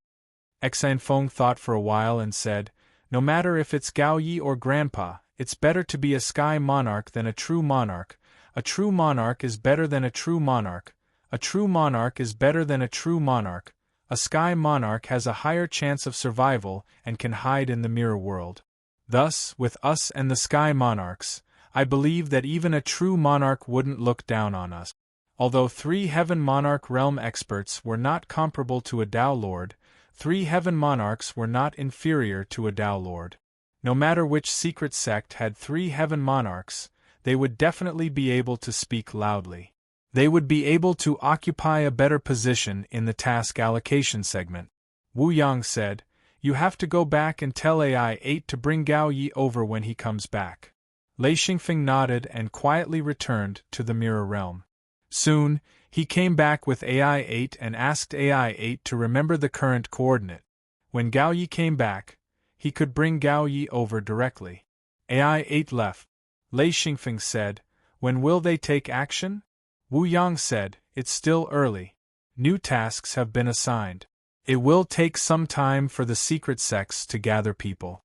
Feng thought for a while and said, no matter if it's Gao Yi or Grandpa, it's better to be a sky monarch than a true monarch. A true monarch is better than a true monarch. A true monarch is better than a true monarch. A sky monarch has a higher chance of survival and can hide in the mirror world. Thus, with us and the sky monarchs, I believe that even a true monarch wouldn't look down on us. Although 3 Heaven Monarch realm experts were not comparable to a Tao Lord, 3 Heaven Monarchs were not inferior to a Tao Lord. No matter which secret sect had 3 Heaven Monarchs, they would definitely be able to speak loudly. They would be able to occupy a better position in the task allocation segment. Wu Yang said, you have to go back and tell AI-8 to bring Gao Yi over when he comes back. Lei Xingfeng nodded and quietly returned to the mirror realm. Soon, he came back with AI-8 and asked AI-8 to remember the current coordinate. When Gao Yi came back, he could bring Gao Yi over directly. AI-8 left. Lei Xingfeng said, when will they take action? Wu Yang said, it's still early. New tasks have been assigned. It will take some time for the secret sects to gather people.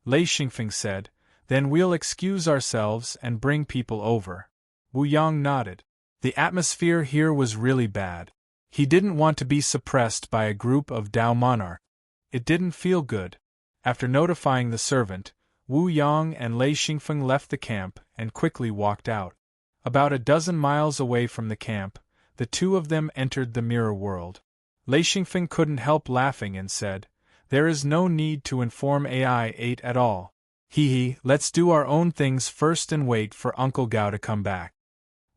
Lei Xingfeng said, then we'll excuse ourselves and bring people over. Wu Yang nodded. The atmosphere here was really bad. He didn't want to be suppressed by a group of Tao monarchs. It didn't feel good. After notifying the servant, Wu Yang and Lei Xingfeng left the camp and quickly walked out. About a dozen miles away from the camp, the 2 of them entered the mirror world. Lei Xingfeng couldn't help laughing and said, there is no need to inform AI-8 at all. Let's do our own things first and wait for Uncle Gao to come back.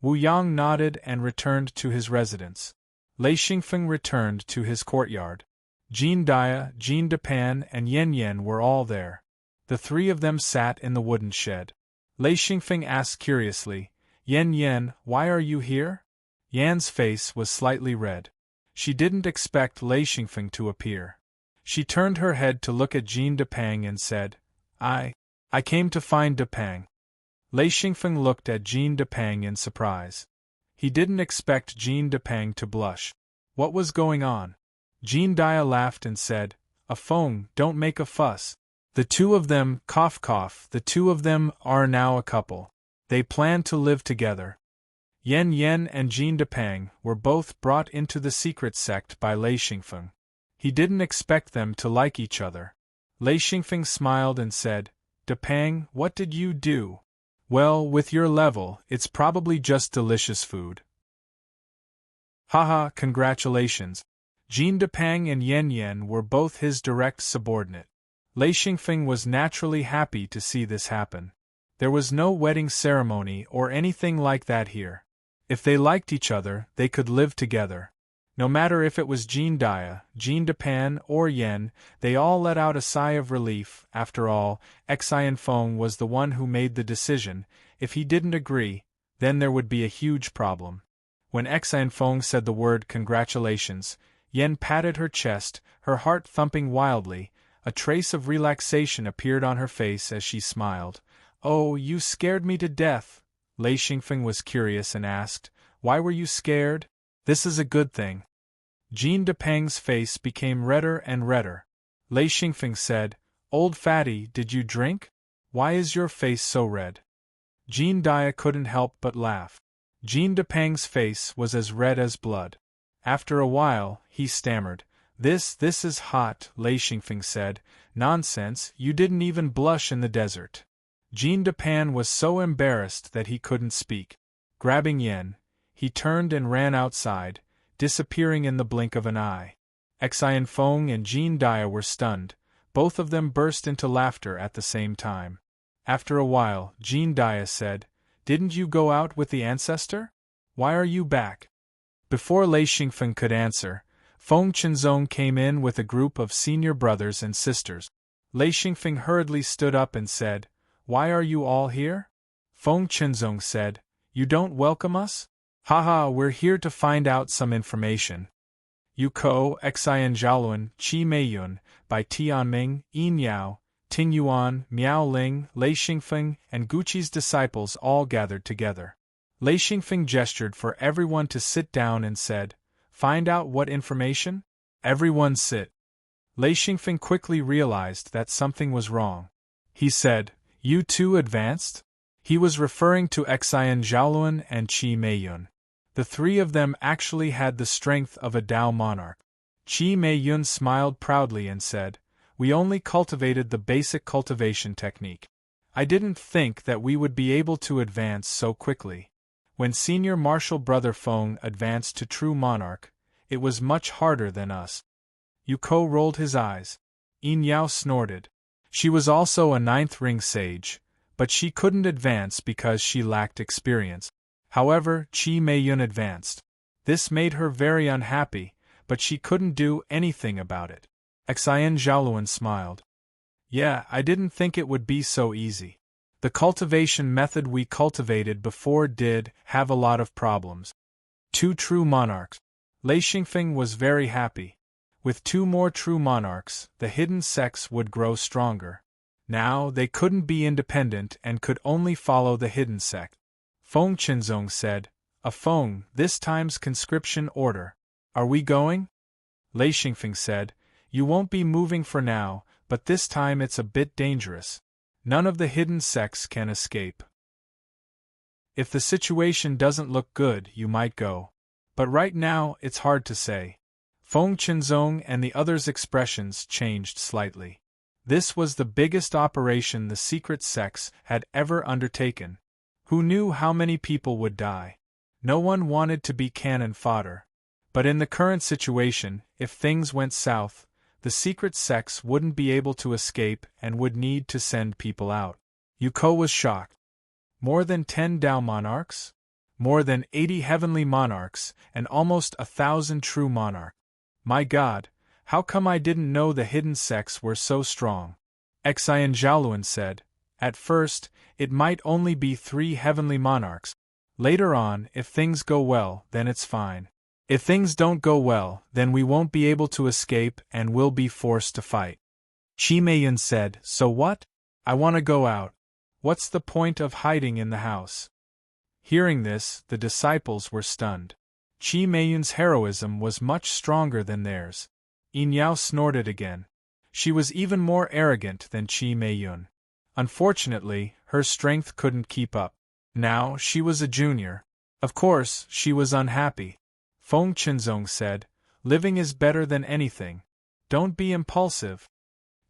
Wu Yang nodded and returned to his residence. Lei Xingfeng returned to his courtyard. Jean Dia, Jean Depan, and Yan Yan were all there. The 3 of them sat in the wooden shed. Lei Xingfeng asked curiously, Yan Yan, why are you here? Yan's face was slightly red. She didn't expect Lei Xingfeng to appear. She turned her head to look at Jean Depang and said, I came to find Depang. Lei Xingfeng looked at Jean Depang in surprise. He didn't expect Jean Depang to blush. What was going on? Jean Dia laughed and said, a Feng, don't make a fuss. The 2 of them, the 2 of them are now a couple. They plan to live together. Yan Yan and Jean Depang were both brought into the secret sect by Lei Xingfeng. He didn't expect them to like each other. Lei Xingfeng smiled and said, Depang, what did you do? Well, with your level, it's probably just delicious food. Haha, congratulations. Jean Depang and Yan Yan were both his direct subordinate. Lei Xingfeng was naturally happy to see this happen. There was no wedding ceremony or anything like that here. If they liked each other, they could live together. No matter if it was Jean Dia, Jean Depan, or Yen, they all let out a sigh of relief. After all, Xian Feng was the one who made the decision. If he didn't agree, then there would be a huge problem. When Xian Feng said the word congratulations, Yen patted her chest, her heart thumping wildly. A trace of relaxation appeared on her face as she smiled. Oh, you scared me to death. Lei Xingfeng was curious and asked, why were you scared? This is a good thing. Jean Depang's face became redder and redder. Lei Xingfeng said, old fatty, did you drink? Why is your face so red? Jean Dia couldn't help but laugh. Jean Depang's face was as red as blood. After a while, he stammered. This is hot, Lei Xingfeng said. Nonsense, you didn't even blush in the desert. Jean Depang was so embarrassed that he couldn't speak. Grabbing Yen, he turned and ran outside, disappearing in the blink of an eye. Xian Feng and Jean Dia were stunned. Both of them burst into laughter at the same time. After a while, Jean Dia said, "Didn't you go out with the ancestor? Why are you back?" Before Lei Xingfeng could answer, Feng Qinzong came in with a group of senior brothers and sisters. Lei Xingfeng hurriedly stood up and said, "Why are you all here?" Feng Qinzong said, "You don't welcome us? Haha, we're here to find out some information." Yuko, Xian Zhaoluan, Qi Meiyun, Bai Tianming, Yin Yao, Ting Yuan, Miao Ling, Lei Xingfeng, and Guqi's disciples all gathered together. Lei Xingfeng gestured for everyone to sit down and said, "Find out what information? Everyone sit." Lei Xingfeng quickly realized that something was wrong. He said, "You too advanced?" He was referring to Xian Zhaoluan and Qi Meiyun. The three of them actually had the strength of a Dao monarch. Qi Meiyun smiled proudly and said, "We only cultivated the basic cultivation technique. I didn't think that we would be able to advance so quickly. When senior martial brother Feng advanced to true monarch, it was much harder than us." Yuko rolled his eyes. Yin Yao snorted. She was also a ninth ring sage, but she couldn't advance because she lacked experience. However, Qi Meiyun advanced. This made her very unhappy, but she couldn't do anything about it. Xian Zhaoluan smiled. "Yeah, I didn't think it would be so easy. The cultivation method we cultivated before did have a lot of problems." Two true monarchs. Lei Xingfeng was very happy. With two more true monarchs, the hidden sects would grow stronger. Now they couldn't be independent and could only follow the hidden sect. Feng Qinzong said, "A Feng, this time's conscription order. Are we going?" Lei Xingfeng said, "You won't be moving for now, but this time it's a bit dangerous. None of the hidden sects can escape. If the situation doesn't look good, you might go. But right now, it's hard to say." Feng Qinzong and the others' expressions changed slightly. This was the biggest operation the secret sects had ever undertaken. Who knew how many people would die? No one wanted to be cannon fodder. But in the current situation, if things went south, the secret sects wouldn't be able to escape and would need to send people out. Yuko was shocked. More than 10 Dao monarchs? More than 80 heavenly monarchs, and almost 1,000 true monarchs. My God, how come I didn't know the hidden sects were so strong? Xian Zhaoluan said, "At first, it might only be 3 heavenly monarchs. Later on, if things go well, then it's fine. If things don't go well, then we won't be able to escape and we'll be forced to fight." Qi Meiyun said, "So what? I want to go out. What's the point of hiding in the house?" Hearing this, the disciples were stunned. Qi Meiyun's heroism was much stronger than theirs. Yin Yao snorted again. She was even more arrogant than Qi Meiyun. Unfortunately, her strength couldn't keep up. Now, she was a junior. Of course, she was unhappy. Feng Qinzong said, "Living is better than anything. Don't be impulsive."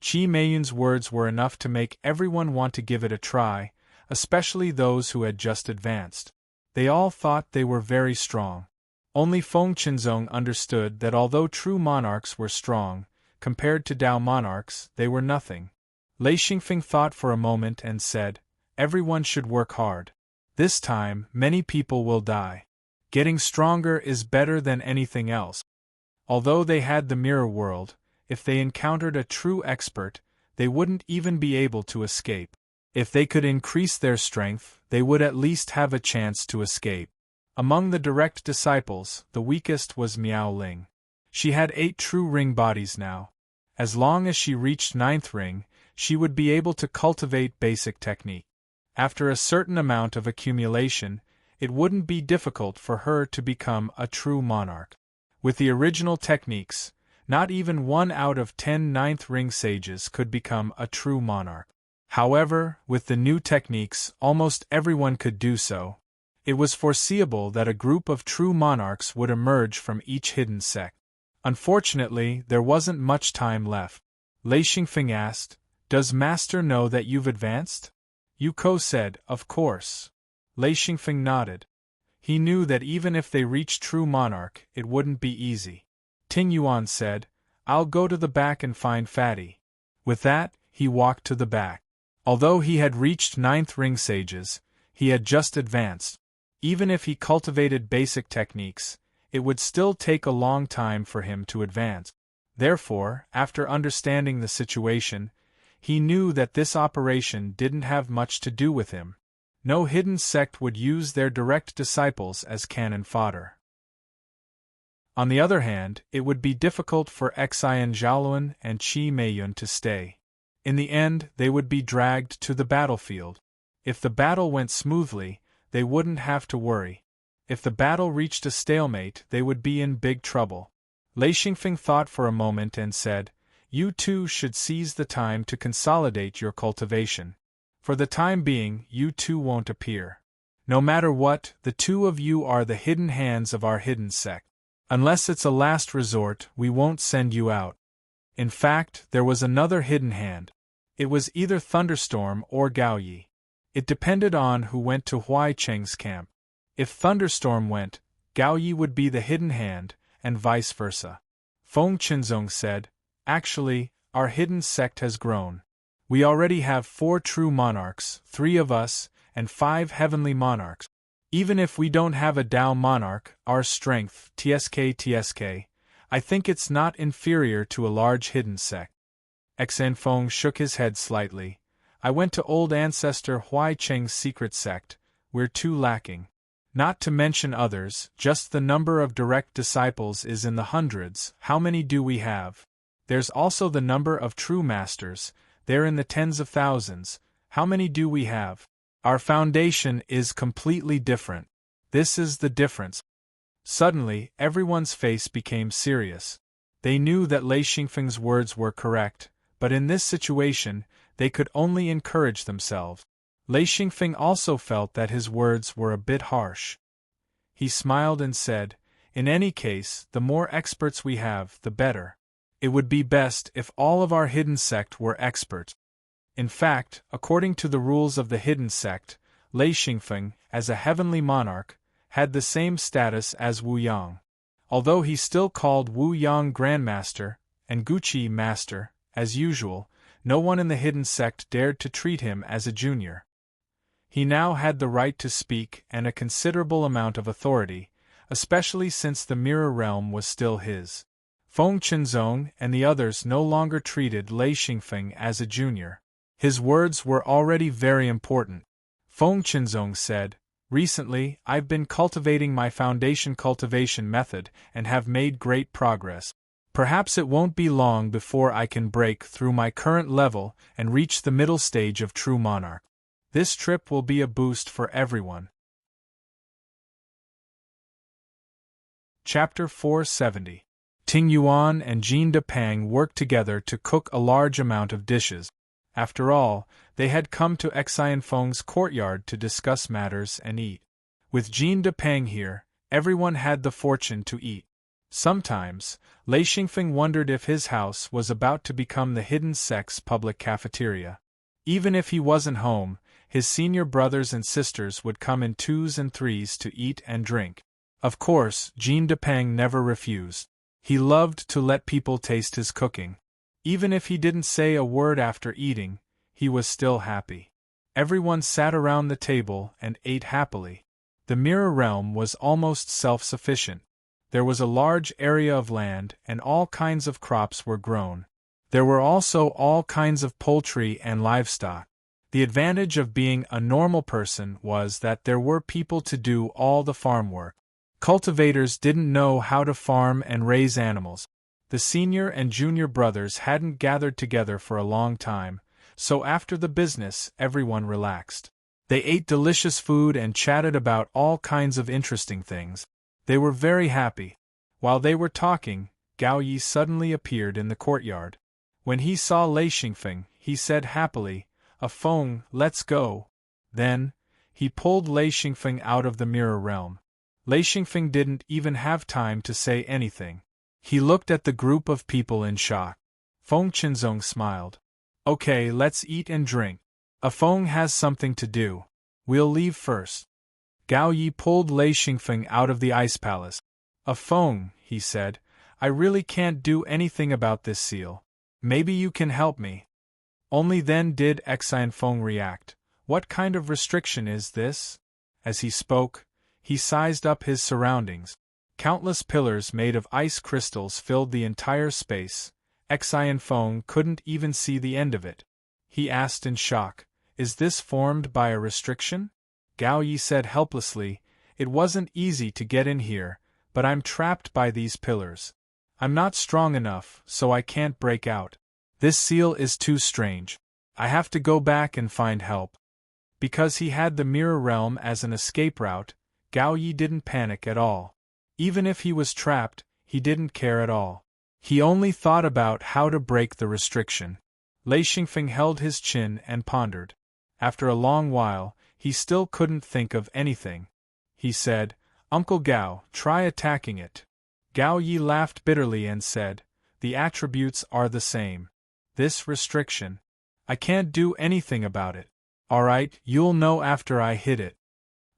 Qi Meiyun's words were enough to make everyone want to give it a try, especially those who had just advanced. They all thought they were very strong. Only Feng Qinzong understood that although true monarchs were strong, compared to Dao monarchs, they were nothing. Lei Xingfeng thought for a moment and said, "Everyone should work hard. This time, many people will die. Getting stronger is better than anything else." Although they had the mirror world, if they encountered a true expert, they wouldn't even be able to escape. If they could increase their strength, they would at least have a chance to escape. Among the direct disciples, the weakest was Miao Ling. She had 8 true ring bodies now. As long as she reached 9th ring, she would be able to cultivate basic technique. After a certain amount of accumulation, it wouldn't be difficult for her to become a true monarch. With the original techniques, not even 1 out of 10 9th ring sages could become a true monarch. However, with the new techniques, almost everyone could do so. It was foreseeable that a group of true monarchs would emerge from each hidden sect. Unfortunately, there wasn't much time left. Lei Xingfeng asked, "Does Master know that you've advanced?" Yu Ko said, "Of course." Lei Xingfeng nodded. He knew that even if they reached true monarch, it wouldn't be easy. Ting Yuan said, "I'll go to the back and find Fatty." With that, he walked to the back. Although he had reached 9th ring sages, he had just advanced. Even if he cultivated basic techniques, it would still take a long time for him to advance. Therefore, after understanding the situation, he knew that this operation didn't have much to do with him. No hidden sect would use their direct disciples as cannon fodder. On the other hand, it would be difficult for Xian Zhaoluan and Qi Meiyun to stay. In the end, they would be dragged to the battlefield. If the battle went smoothly, they wouldn't have to worry. If the battle reached a stalemate, they would be in big trouble. Lei Xingfeng thought for a moment and said, "You two should seize the time to consolidate your cultivation. For the time being, you two won't appear. No matter what, the two of you are the hidden hands of our hidden sect. Unless it's a last resort, we won't send you out." In fact, there was another hidden hand. It was either Thunderstorm or Gao Yi. It depended on who went to Huai Cheng's camp. If Thunderstorm went, Gao Yi would be the hidden hand, and vice versa. Feng Qinzong said, "Actually, our hidden sect has grown. We already have 4 true monarchs, 3 of us, and 5 heavenly monarchs. Even if we don't have a Tao monarch, our strength, TSK, I think it's not inferior to a large hidden sect." Xan Feng shook his head slightly. "I went to old ancestor Huai Cheng's secret sect, we're too lacking. Not to mention others, just the number of direct disciples is in the hundreds. How many do we have? There's also the number of true masters, they're in the tens of thousands. How many do we have? Our foundation is completely different. This is the difference." Suddenly, everyone's face became serious. They knew that Lei Xingfeng's words were correct, but in this situation, they could only encourage themselves. Lei Xingfeng also felt that his words were a bit harsh. He smiled and said, "In any case, the more experts we have, the better. It would be best if all of our hidden sect were experts." In fact, according to the rules of the hidden sect, Lei Xingfeng, as a heavenly monarch, had the same status as Wu Yang. Although he still called Wu Yang Grandmaster, and Guqi Master, as usual, no one in the hidden sect dared to treat him as a junior. He now had the right to speak and a considerable amount of authority, especially since the mirror realm was still his. Feng Qinzong and the others no longer treated Lei Xingfeng as a junior. His words were already very important. Feng Qinzong said, "Recently, I've been cultivating my foundation cultivation method and have made great progress. Perhaps it won't be long before I can break through my current level and reach the middle stage of true monarch. This trip will be a boost for everyone." Chapter 470. Ting Yuan and Jean de Pang worked together to cook a large amount of dishes. After all, they had come to Xian Feng's courtyard to discuss matters and eat. With Jean de Pang here, everyone had the fortune to eat. Sometimes, Lei Xingfeng wondered if his house was about to become the hidden sect's public cafeteria. Even if he wasn't home, his senior brothers and sisters would come in 2s and 3s to eat and drink. Of course, Jean de Pang never refused. He loved to let people taste his cooking. Even if he didn't say a word after eating, he was still happy. Everyone sat around the table and ate happily. The mirror realm was almost self-sufficient. There was a large area of land and all kinds of crops were grown. There were also all kinds of poultry and livestock. The advantage of being a normal person was that there were people to do all the farm work. Cultivators didn't know how to farm and raise animals. The senior and junior brothers hadn't gathered together for a long time, so after the business, everyone relaxed. They ate delicious food and chatted about all kinds of interesting things. They were very happy. While they were talking, Gao Yi suddenly appeared in the courtyard. When he saw Lei Xingfeng, he said happily, "A Feng, let's go." Then, He pulled Lei Xingfeng out of the mirror realm. Lei Xingfeng didn't even have time to say anything. He looked at the group of people in shock. Feng Qinzong smiled. Okay, let's eat and drink. Feng has something to do. We'll leave first. Gao Yi pulled Lei Xingfeng out of the ice palace. Feng, he said, I really can't do anything about this seal. Maybe you can help me. Only then did Feng react. What kind of restriction is this? As he spoke, he sized up his surroundings. Countless pillars made of ice crystals filled the entire space. Feng couldn't even see the end of it. He asked in shock, Is this formed by a restriction? Gao Yi said helplessly, It wasn't easy to get in here, but I'm trapped by these pillars. I'm not strong enough, so I can't break out. This seal is too strange. I have to go back and find help. Because he had the mirror realm as an escape route, Gao Yi didn't panic at all. Even if he was trapped, he didn't care at all. He only thought about how to break the restriction. Lei Xingfeng held his chin and pondered. After a long while, he still couldn't think of anything. He said, Uncle Gao, try attacking it. Gao Yi laughed bitterly and said, The attributes are the same. This restriction. I can't do anything about it. Alright, you'll know after I hit it.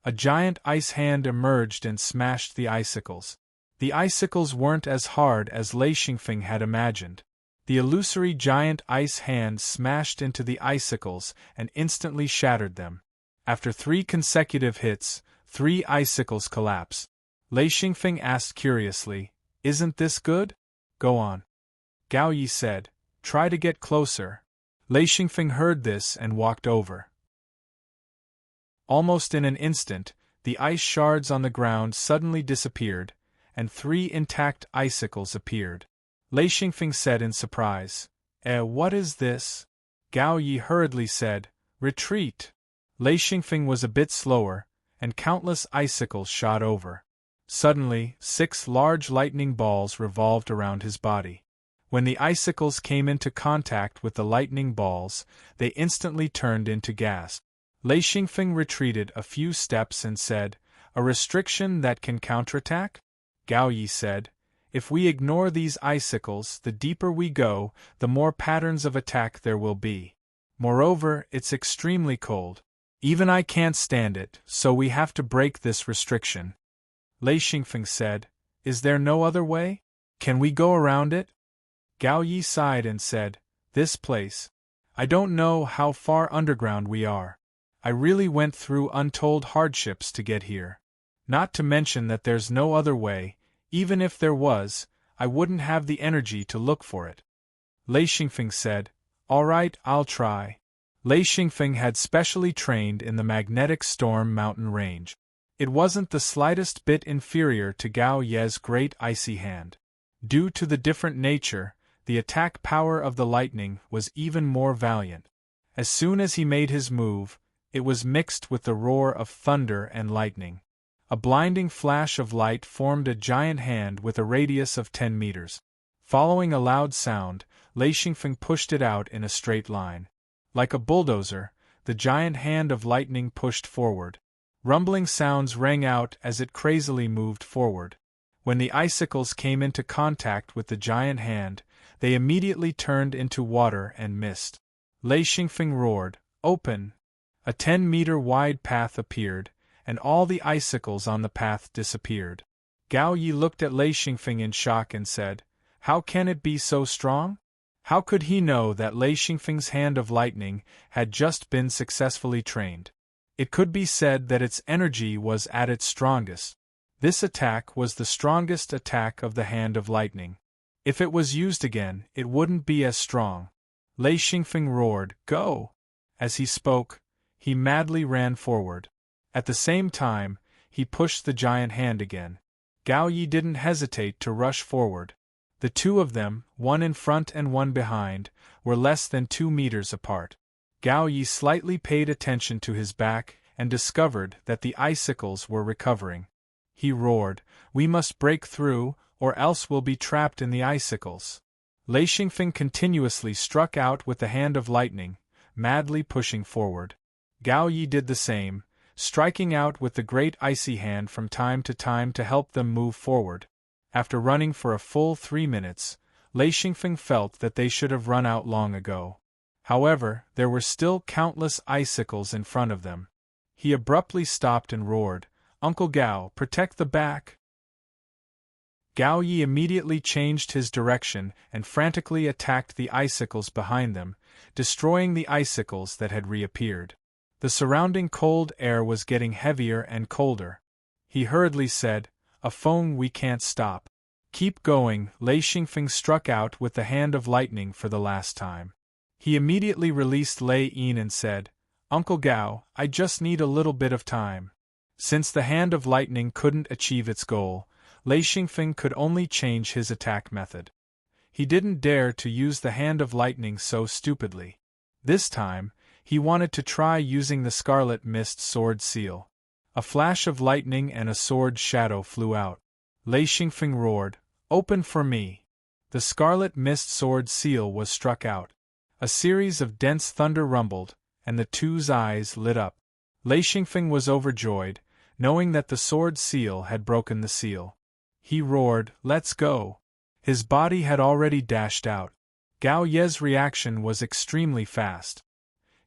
A giant ice hand emerged and smashed the icicles. The icicles weren't as hard as Lei Xingfeng had imagined. The illusory giant ice hand smashed into the icicles and instantly shattered them. After 3 consecutive hits, 3 icicles collapsed. Lei Xingfeng asked curiously, Isn't this good? Go on. Gao Yi said, Try to get closer. Lei Xingfeng heard this and walked over. Almost in an instant, the ice shards on the ground suddenly disappeared, and 3 intact icicles appeared. Lei Xingfeng said in surprise, what is this? Gao Yi hurriedly said, Retreat. Lei Xingfeng was a bit slower, and countless icicles shot over. Suddenly, 6 large lightning balls revolved around his body. When the icicles came into contact with the lightning balls, they instantly turned into gas. Lei Xingfeng retreated a few steps and said, A restriction that can counterattack? Gao Yi said, If we ignore these icicles, the deeper we go, the more patterns of attack there will be. Moreover, it's extremely cold. Even I can't stand it, so we have to break this restriction. Lei Xingfeng said, Is there no other way? Can we go around it? Gao Yi sighed and said, This place. I don't know how far underground we are. I really went through untold hardships to get here. Not to mention that there's no other way. Even if there was, I wouldn't have the energy to look for it. Lei Xingfeng said, All right, I'll try. Lei Xingfeng had specially trained in the magnetic storm mountain range. It wasn't the slightest bit inferior to Gao Ye's great icy hand. Due to the different nature, the attack power of the lightning was even more valiant. As soon as he made his move, it was mixed with the roar of thunder and lightning. A blinding flash of light formed a giant hand with a radius of 10 meters. Following a loud sound, Lei Xingfeng pushed it out in a straight line. Like a bulldozer, the giant hand of lightning pushed forward. Rumbling sounds rang out as it crazily moved forward. When the icicles came into contact with the giant hand, they immediately turned into water and mist. Lei Xingfeng roared, Open! A 10-meter wide path appeared, and all the icicles on the path disappeared. Gao Yi looked at Lei Xingfeng in shock and said, How can it be so strong? How could he know that Lei Xingfeng's hand of lightning had just been successfully trained? It could be said that its energy was at its strongest. This attack was the strongest attack of the hand of lightning. If it was used again, it wouldn't be as strong. Lei Xingfeng roared, Go! As he spoke, he madly ran forward. At the same time, he pushed the giant hand again. Gao Yi didn't hesitate to rush forward. The two of them, one in front and one behind, were less than 2 meters apart. Gao Yi slightly paid attention to his back and discovered that the icicles were recovering. He roared, We must break through, or else we'll be trapped in the icicles. Lei Xingfeng continuously struck out with the hand of lightning, madly pushing forward. Gao Yi did the same, striking out with the great icy hand from time to time to help them move forward. After running for a full 3 minutes, Lei Xingfeng felt that they should have run out long ago. However, there were still countless icicles in front of them. He abruptly stopped and roared, "Uncle Gao, protect the back!" Gao Yi immediately changed his direction and frantically attacked the icicles behind them, destroying the icicles that had reappeared. The surrounding cold air was getting heavier and colder. He hurriedly said, "A phone we can't stop." "Keep going." Lei Xingfeng struck out with the hand of lightning for the last time. He immediately released Lei Yin and said, "Uncle Gao, I just need a little bit of time." Since the hand of lightning couldn't achieve its goal, Lei Xingfeng could only change his attack method. He didn't dare to use the hand of lightning so stupidly. This time, he wanted to try using the Scarlet Mist Sword Seal. A flash of lightning and a sword shadow flew out. Lei Xingfeng roared, "Open for me!" The Scarlet Mist Sword Seal was struck out. A series of dense thunder rumbled, and the two's eyes lit up. Lei Xingfeng was overjoyed, knowing that the sword seal had broken the seal. He roared, "Let's go!" His body had already dashed out. Gao Ye's reaction was extremely fast.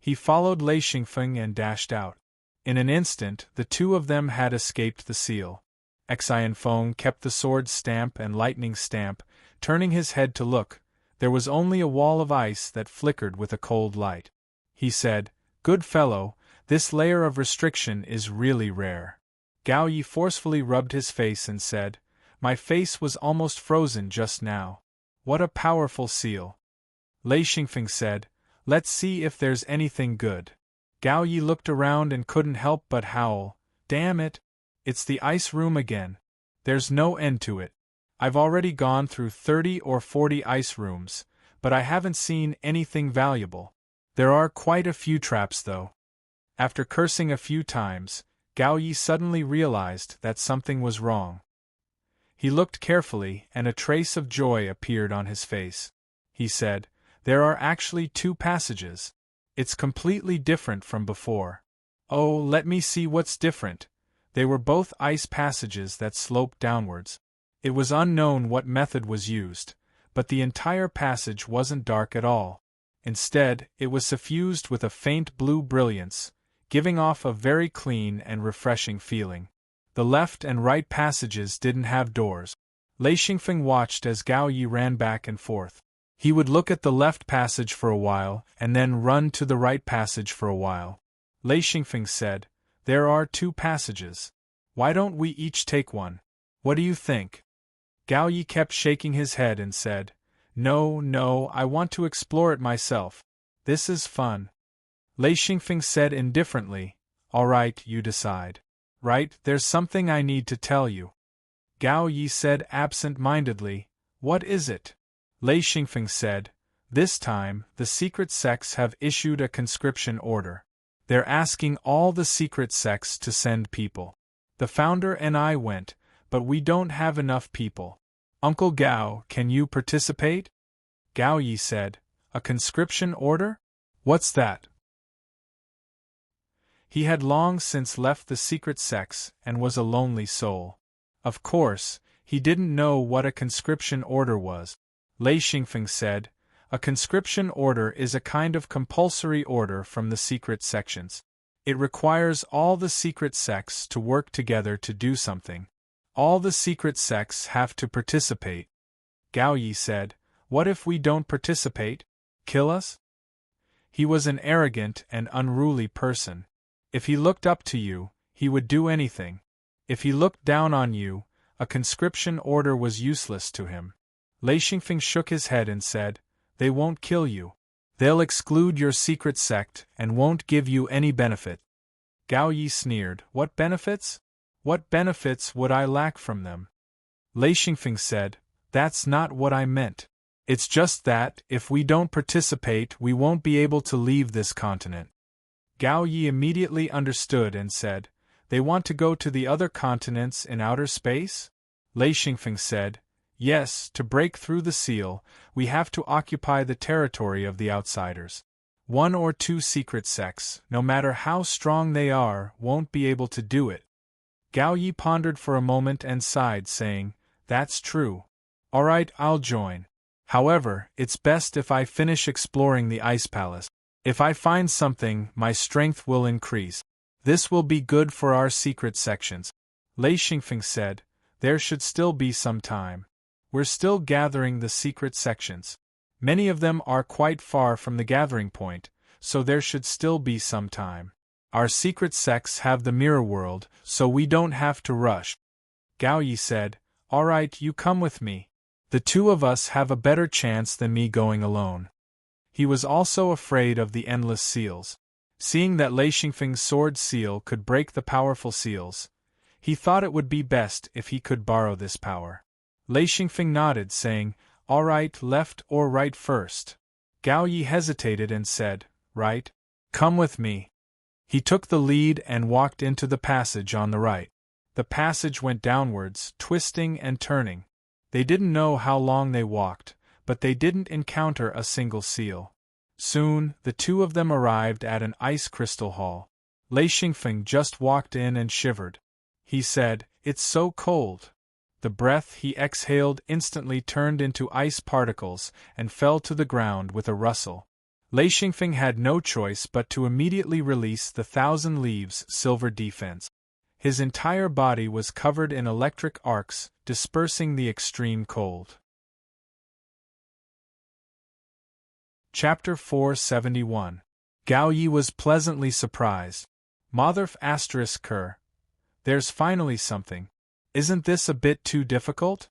He followed Lei Xingfeng and dashed out. In an instant, the two of them had escaped the seal. Xianfeng kept the sword stamp and lightning stamp, turning his head to look. There was only a wall of ice that flickered with a cold light. He said, "Good fellow, this layer of restriction is really rare." Gao Yi forcefully rubbed his face and said, "My face was almost frozen just now. What a powerful seal." Lei Xingfeng said, "Let's see if there's anything good." Gao Yi looked around and couldn't help but howl, "Damn it! It's the ice room again. There's no end to it. I've already gone through 30 or 40 ice rooms, but I haven't seen anything valuable. There are quite a few traps though." After cursing a few times, Gao Yi suddenly realized that something was wrong. He looked carefully, and a trace of joy appeared on his face. He said, "There are actually 2 passages. It's completely different from before." "Oh, let me see what's different." They were both ice passages that sloped downwards. It was unknown what method was used, but the entire passage wasn't dark at all. Instead, it was suffused with a faint blue brilliance, giving off a very clean and refreshing feeling. The left and right passages didn't have doors. Lei Xingfeng watched as Gao Yi ran back and forth. He would look at the left passage for a while, and then run to the right passage for a while. Lei Xingfeng said, "There are 2 passages. Why don't we each take one? What do you think?" Gao Yi kept shaking his head and said, No, I want to explore it myself. This is fun." Lei Xingfeng said indifferently, "All right, you decide." "Right, there's something I need to tell you." Gao Yi said absent-mindedly, "What is it?" Lei Xingfeng said, "This time, the secret sects have issued a conscription order. They're asking all the secret sects to send people. The founder and I went, but we don't have enough people. Uncle Gao, can you participate?" Gao Yi said, "A conscription order? What's that?" He had long since left the secret sects and was a lonely soul. Of course, he didn't know what a conscription order was. Lei Xingfeng said, "A conscription order is a kind of compulsory order from the secret sections. It requires all the secret sects to work together to do something. All the secret sects have to participate." Gao Yi said, "What if we don't participate? Kill us?" He was an arrogant and unruly person. If he looked up to you, he would do anything. If he looked down on you, a conscription order was useless to him. Lei Xingfeng shook his head and said, "They won't kill you. They'll exclude your secret sect and won't give you any benefit." Gao Yi sneered, "What benefits? What benefits would I lack from them?" Lei Xingfeng said, "That's not what I meant. It's just that, if we don't participate, we won't be able to leave this continent." Gao Yi immediately understood and said, "They want to go to the other continents in outer space?" Lei Xingfeng said, "Yes, to break through the seal, we have to occupy the territory of the outsiders. 1 or 2 secret sects, no matter how strong they are, won't be able to do it. Gao Yi pondered for a moment and sighed, saying, "That's true. Alright, I'll join. However, it's best if I finish exploring the Ice Palace. If I find something, my strength will increase. This will be good for our secret sections." Lei Xingfeng said, "There should still be some time. We're still gathering the secret sections. Many of them are quite far from the gathering point, so there should still be some time. Our secret sects have the mirror world, so we don't have to rush." Gao Yi said, "Alright, you come with me. The two of us have a better chance than me going alone." He was also afraid of the endless seals. Seeing that Lei Xingfeng's sword seal could break the powerful seals, he thought it would be best if he could borrow this power. Lei Xingfeng nodded, saying, "Alright, left or right first?" Gao Yi hesitated and said, "Right. Come with me." He took the lead and walked into the passage on the right. The passage went downwards, twisting and turning. They didn't know how long they walked, but they didn't encounter a single seal. Soon, the two of them arrived at an ice crystal hall. Lei Xingfeng just walked in and shivered. He said, "It's so cold." The breath he exhaled instantly turned into ice particles and fell to the ground with a rustle. Lei Xingfeng had no choice but to immediately release the 1,000 Leaves silver defense. His entire body was covered in electric arcs, dispersing the extreme cold. Chapter 471. Gao Yi was pleasantly surprised. Motherf ****, there's finally something. Isn't this a bit too difficult?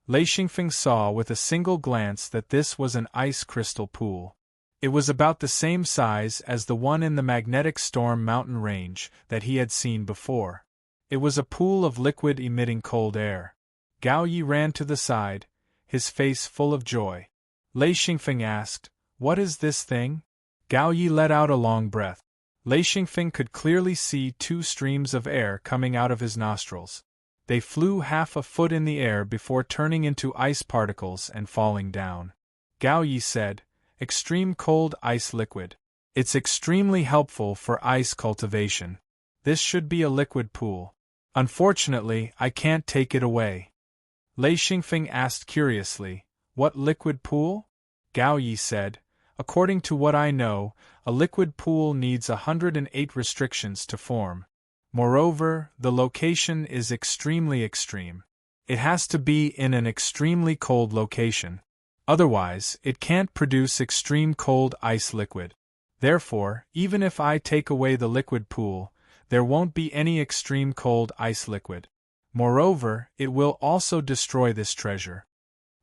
Lei Xingfeng saw with a single glance that this was an ice crystal pool. It was about the same size as the one in the magnetic storm mountain range that he had seen before. It was a pool of liquid emitting cold air. Gao Yi ran to the side, his face full of joy. Lei Xingfeng asked, "What is this thing?" Gao Yi let out a long breath. Lei Xingfeng could clearly see 2 streams of air coming out of his nostrils. They flew half a foot in the air before turning into ice particles and falling down. Gao Yi said, "Extreme cold ice liquid. It's extremely helpful for ice cultivation. This should be a liquid pool. Unfortunately, I can't take it away." Lei Xingfeng asked curiously, "What liquid pool?" Gao Yi said, "According to what I know, a liquid pool needs 108 restrictions to form. Moreover, the location is extremely extreme. It has to be in an extremely cold location. Otherwise, it can't produce extreme cold ice liquid. Therefore, even if I take away the liquid pool, there won't be any extreme cold ice liquid. Moreover, it will also destroy this treasure."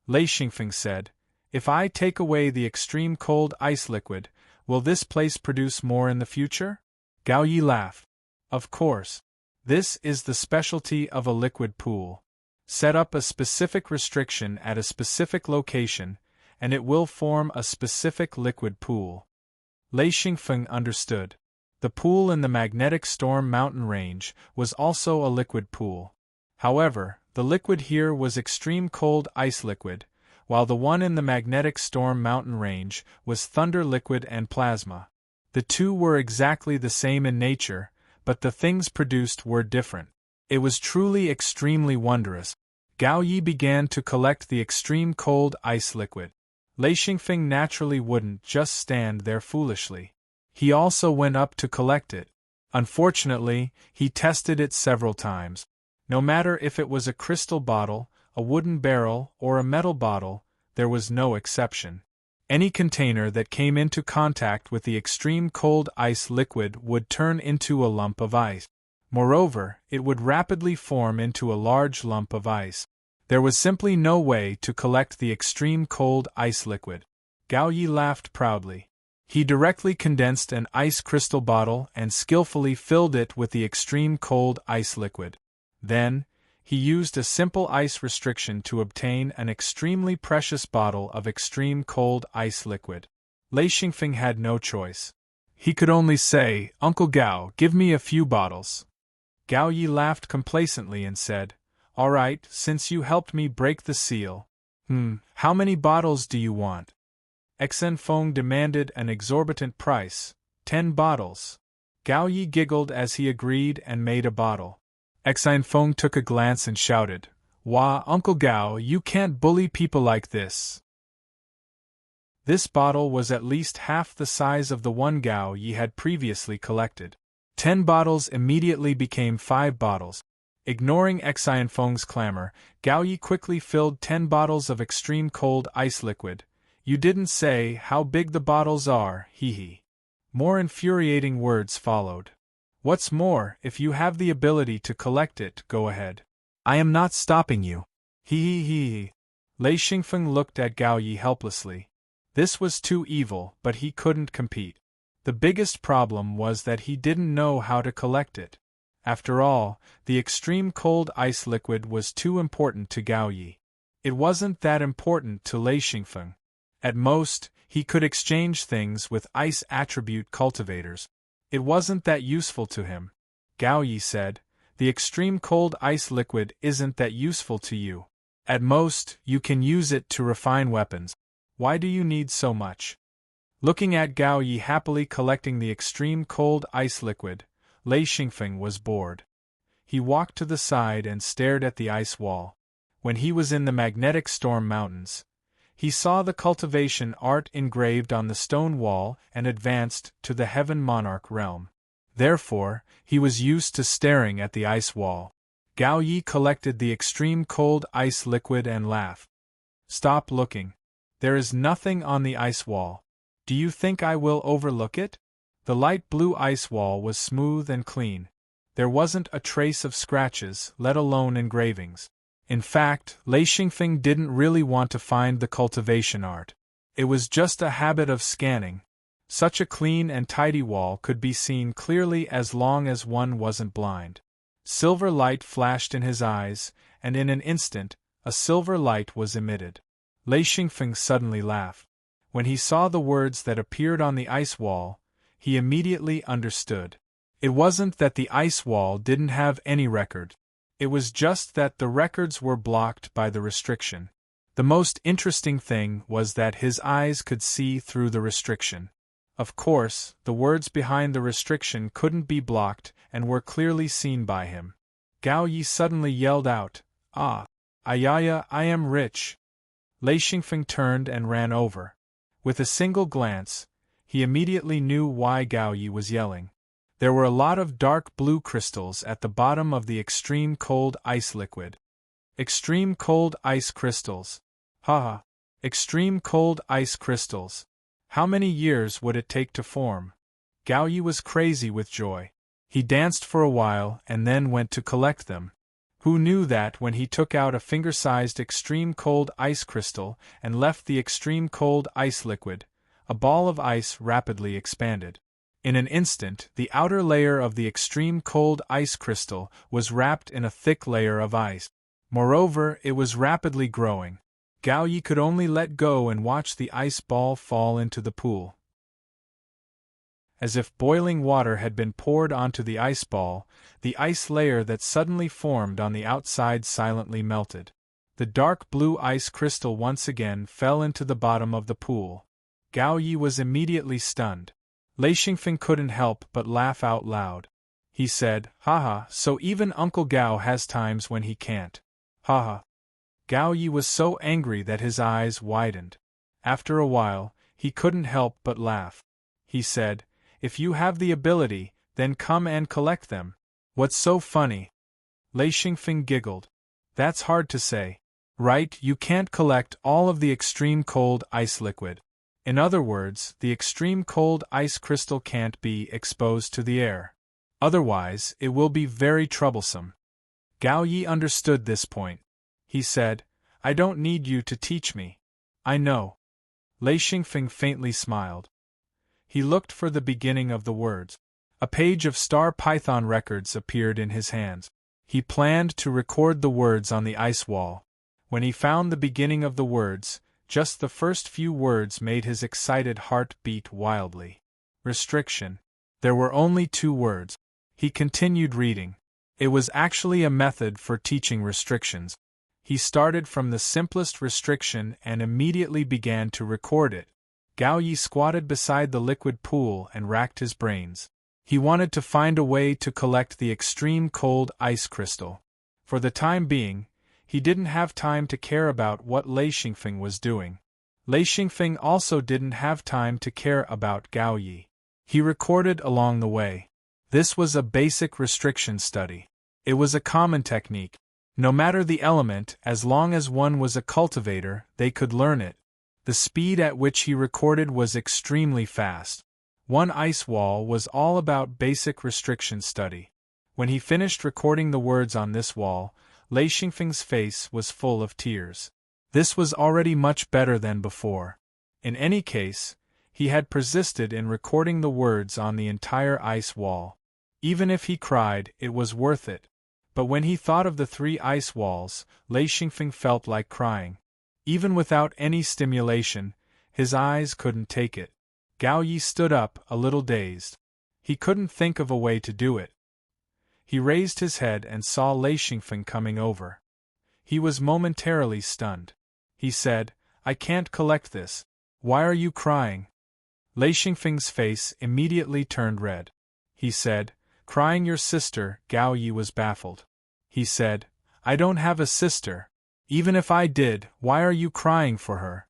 Lei Xingfeng said, "If I take away the extreme cold ice liquid, will this place produce more in the future?" Gao Yi laughed. "Of course. This is the specialty of a liquid pool. Set up a specific restriction at a specific location, and it will form a specific liquid pool." Lei Xingfeng understood. The pool in the magnetic storm mountain range was also a liquid pool. However, the liquid here was extreme cold ice liquid, while the one in the magnetic storm mountain range was thunder liquid and plasma. The two were exactly the same in nature, but the things produced were different. It was truly extremely wondrous. Gao Yi began to collect the extreme cold ice liquid. Lei Xingfeng naturally wouldn't just stand there foolishly. He also went up to collect it. Unfortunately, he tested it several times. No matter if it was a crystal bottle, a wooden barrel, or a metal bottle, there was no exception. Any container that came into contact with the extreme cold ice liquid would turn into a lump of ice. Moreover, it would rapidly form into a large lump of ice. There was simply no way to collect the extreme cold ice liquid. Gao Yi laughed proudly. He directly condensed an ice crystal bottle and skillfully filled it with the extreme cold ice liquid. Then, he used a simple ice restriction to obtain an extremely precious bottle of extreme cold ice liquid. Lei Xingfeng had no choice. He could only say, "Uncle Gao, give me a few bottles." Gao Yi laughed complacently and said, "All right, since you helped me break the seal. How many bottles do you want?" Exhilarating demanded an exorbitant price, 10 bottles. Gao Yi giggled as he agreed and made a bottle. Exhilarating took a glance and shouted, "Wah, Uncle Gao, you can't bully people like this." This bottle was at least half the size of the one Gao Yi had previously collected. 10 bottles immediately became 5 bottles. Ignoring Exhilarating's clamor, Gao Yi quickly filled 10 bottles of extreme cold ice liquid. "You didn't say how big the bottles are, hee hee." More infuriating words followed. "What's more, if you have the ability to collect it, go ahead. I am not stopping you." Hee hee hee. Lei Xingfeng looked at Gao Yi helplessly. This was too evil, but he couldn't compete. The biggest problem was that he didn't know how to collect it. After all, the extreme cold ice liquid was too important to Gao Yi. It wasn't that important to Lei Xingfeng. At most, he could exchange things with ice attribute cultivators. It wasn't that useful to him. Gao Yi said, "The extreme cold ice liquid isn't that useful to you. At most, you can use it to refine weapons. Why do you need so much?" Looking at Gao Yi happily collecting the extreme cold ice liquid, Lei Xingfeng was bored. He walked to the side and stared at the ice wall. When he was in the magnetic storm mountains, he saw the cultivation art engraved on the stone wall and advanced to the Heaven Monarch realm. Therefore, he was used to staring at the ice wall. Gao Yi collected the extreme cold ice liquid and laughed. "Stop looking. There is nothing on the ice wall. Do you think I will overlook it?" The light blue ice wall was smooth and clean. There wasn't a trace of scratches, let alone engravings. In fact, Lei Xingfeng didn't really want to find the cultivation art. It was just a habit of scanning. Such a clean and tidy wall could be seen clearly as long as one wasn't blind. Silver light flashed in his eyes, and in an instant, a silver light was emitted. Lei Xingfeng suddenly laughed. When he saw the words that appeared on the ice wall, he immediately understood. It wasn't that the ice wall didn't have any record. It was just that the records were blocked by the restriction. The most interesting thing was that his eyes could see through the restriction. Of course, the words behind the restriction couldn't be blocked and were clearly seen by him. Gao Yi suddenly yelled out, "Ah! Ayaya, I am rich!" Lei Xingfeng turned and ran over. With a single glance, he immediately knew why Gao Yi was yelling. There were a lot of dark blue crystals at the bottom of the extreme cold ice liquid. Extreme cold ice crystals. Haha! Extreme cold ice crystals. How many years would it take to form? Gao Yi was crazy with joy. He danced for a while and then went to collect them. Who knew that when he took out a finger-sized extreme cold ice crystal and left the extreme cold ice liquid, a ball of ice rapidly expanded. In an instant, the outer layer of the extreme cold ice crystal was wrapped in a thick layer of ice. Moreover, it was rapidly growing. Gao Yi could only let go and watch the ice ball fall into the pool. As if boiling water had been poured onto the ice ball, the ice layer that suddenly formed on the outside silently melted. The dark blue ice crystal once again fell into the bottom of the pool. Gao Yi was immediately stunned. Lei Xingfeng couldn't help but laugh out loud. He said, "Haha, so even Uncle Gao has times when he can't. Haha." Gao Yi was so angry that his eyes widened. After a while, he couldn't help but laugh. He said, "If you have the ability, then come and collect them." "What's so funny?" Lei Xingfeng giggled. "That's hard to say. Right, you can't collect all of the extreme cold ice liquid. In other words, the extreme cold ice crystal can't be exposed to the air. Otherwise, it will be very troublesome." Gao Yi understood this point. He said, "I don't need you to teach me. I know." Lei Xingfeng faintly smiled. He looked for the beginning of the words. A page of star python records appeared in his hands. He planned to record the words on the ice wall. When he found the beginning of the words, just the first few words made his excited heart beat wildly. Restriction. There were only 2 words. He continued reading. It was actually a method for teaching restrictions. He started from the simplest restriction and immediately began to record it. Gao Yi squatted beside the liquid pool and racked his brains. He wanted to find a way to collect the extreme cold ice crystal. For the time being, he didn't have time to care about what Lei Xingfeng was doing. Lei Xingfeng also didn't have time to care about Gao Yi. He recorded along the way. This was a basic restriction study. It was a common technique. No matter the element, as long as one was a cultivator, they could learn it. The speed at which he recorded was extremely fast. One ice wall was all about basic restriction study. When he finished recording the words on this wall, Lei Xingfeng's face was full of tears. This was already much better than before. In any case, he had persisted in recording the words on the entire ice wall. Even if he cried, it was worth it. But when he thought of the 3 ice walls, Lei Xingfeng felt like crying. Even without any stimulation, his eyes couldn't take it. Gao Yi stood up, a little dazed. He couldn't think of a way to do it. He raised his head and saw Lei Xingfeng coming over. He was momentarily stunned. He said, "I can't collect this. Why are you crying?" Lei Xingfeng's face immediately turned red. He said, "Crying your sister." Gao Yi was baffled. He said, "I don't have a sister. Even if I did, why are you crying for her?"